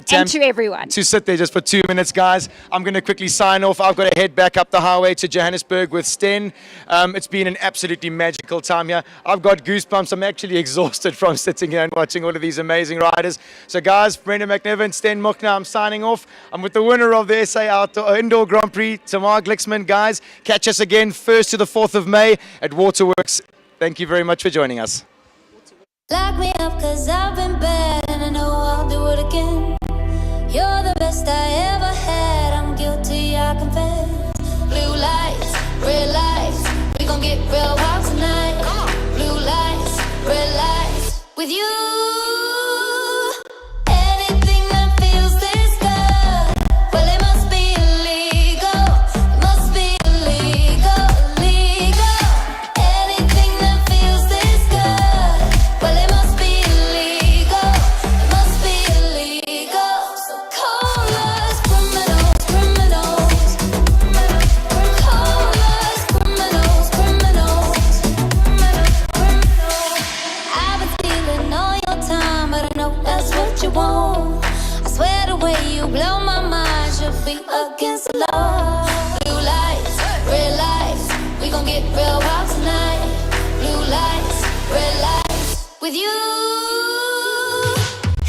Tam, and to everyone. To sit there just for 2 minutes, guys. I'm going to quickly sign off. I've got to head back up the highway to Johannesburg with Sten. It's been an absolutely magical time here. I've got goosebumps. I'm actually exhausted from sitting here and watching all of these amazing riders. So, guys, Brendan McNevin, Sten Mukna, I'm signing off. I'm with the winner of the SA Indoor Grand Prix, Tamar Glicksman. Guys, catch us again 1st to the 4th of May at Waterworks. Thank you very much for joining us. Lock me up 'cause I've been bad and I know I'll do it again. You're with you. Anything that feels this good, well, it must be illegal. It must be illegal, illegal. Anything that feels this good, well, it must be illegal. It must be illegal. So call us criminals, criminals. Call us criminals, criminals. I've been stealing all your time, but I know that's what you want. I swear the way you blow my mind should be against the law. Blue lights, red lights, we gon' get real wild tonight. Blue lights, red lights, with you.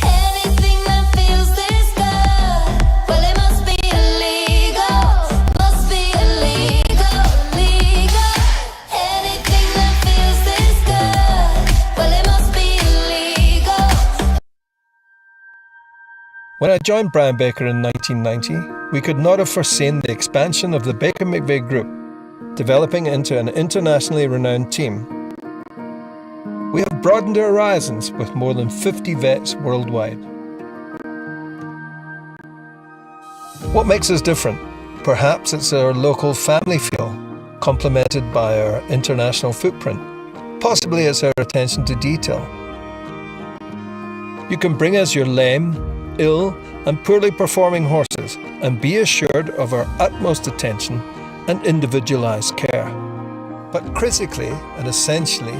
Anything that feels this good, well, it must be illegal. Must be illegal, illegal. Anything that feels this good, well, it must be illegal. When I joined Brian Baker in 1990, we could not have foreseen the expansion of the Baker McVeigh Group, developing into an internationally renowned team. We have broadened our horizons with more than 50 vets worldwide. What makes us different? Perhaps it's our local family feel, complemented by our international footprint. Possibly it's our attention to detail. You can bring us your lame, ill and poorly performing horses and be assured of our utmost attention and individualised care. But critically and essentially,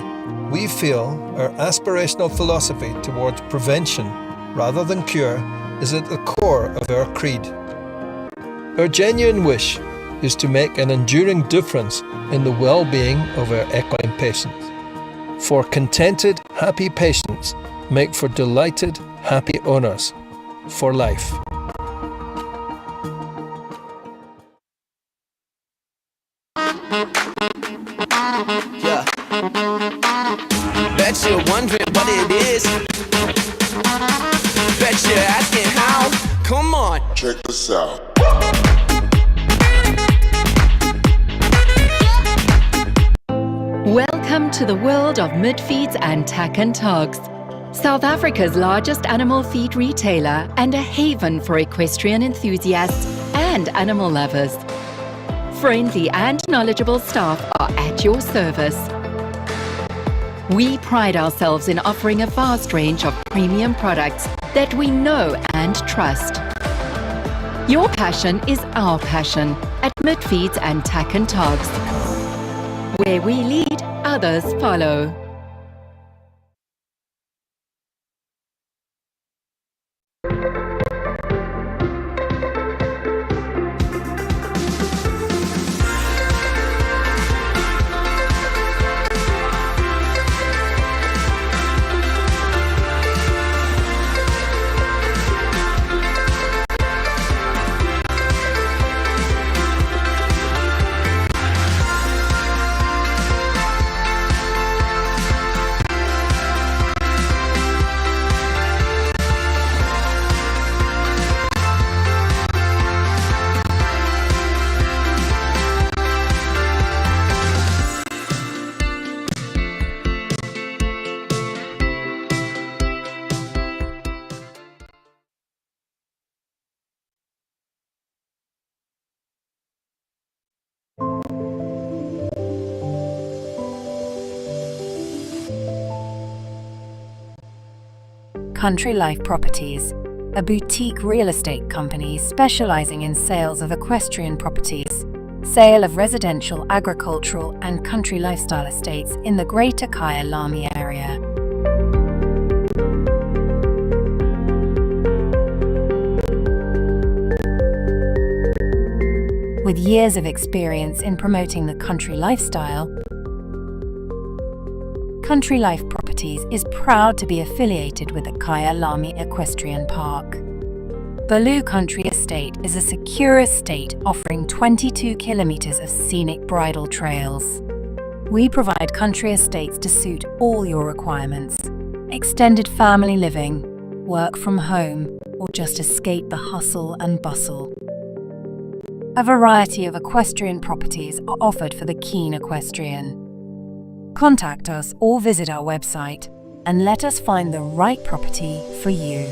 we feel our aspirational philosophy towards prevention rather than cure is at the core of our creed. Our genuine wish is to make an enduring difference in the well-being of our equine patients. For contented, happy patients make for delighted, happy owners for life. Yeah. Bet you're wondering what it is. Bet you're asking how. Come on. Check this out. Welcome to the world of mid-feeds and tack and togs. South Africa's largest animal feed retailer and a haven for equestrian enthusiasts and animal lovers. Friendly and knowledgeable staff are at your service. We pride ourselves in offering a vast range of premium products that we know and trust. Your passion is our passion at Midfeeds and Tack and Togs. Where we lead, others follow. Country Life Properties, a boutique real estate company specializing in sales of equestrian properties, sale of residential, agricultural and country lifestyle estates in the Greater Kyalami area. With years of experience in promoting the country lifestyle, Country Life Properties is proud to be affiliated with the Kyalami Equestrian Park. Baloo Country Estate is a secure estate offering 22 kilometers of scenic bridle trails. We provide country estates to suit all your requirements. Extended family living, work from home, or just escape the hustle and bustle. A variety of equestrian properties are offered for the keen equestrian. Contact us or visit our website and let us find the right property for you.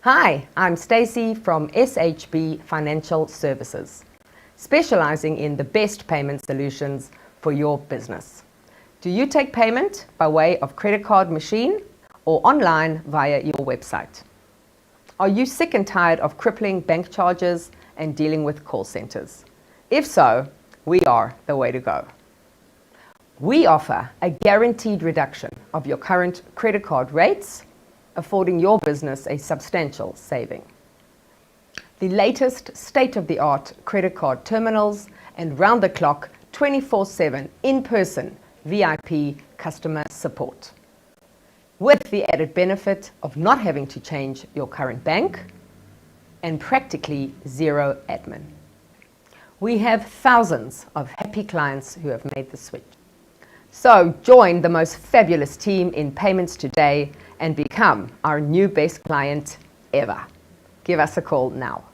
Hi, I'm Stacey from SHB Financial Services, specializing in the best payment solutions for your business. Do you take payment by way of credit card machine or online via your website? Are you sick and tired of crippling bank charges and dealing with call centers? If so, we are the way to go. We offer a guaranteed reduction of your current credit card rates, affording your business a substantial saving. The latest state-of-the-art credit card terminals and round-the-clock 24/7 in-person VIP customer support, with the added benefit of not having to change your current bank and practically zero admin. We have thousands of happy clients who have made the switch. So join the most fabulous team in payments today and become our new best client ever. Give us a call now.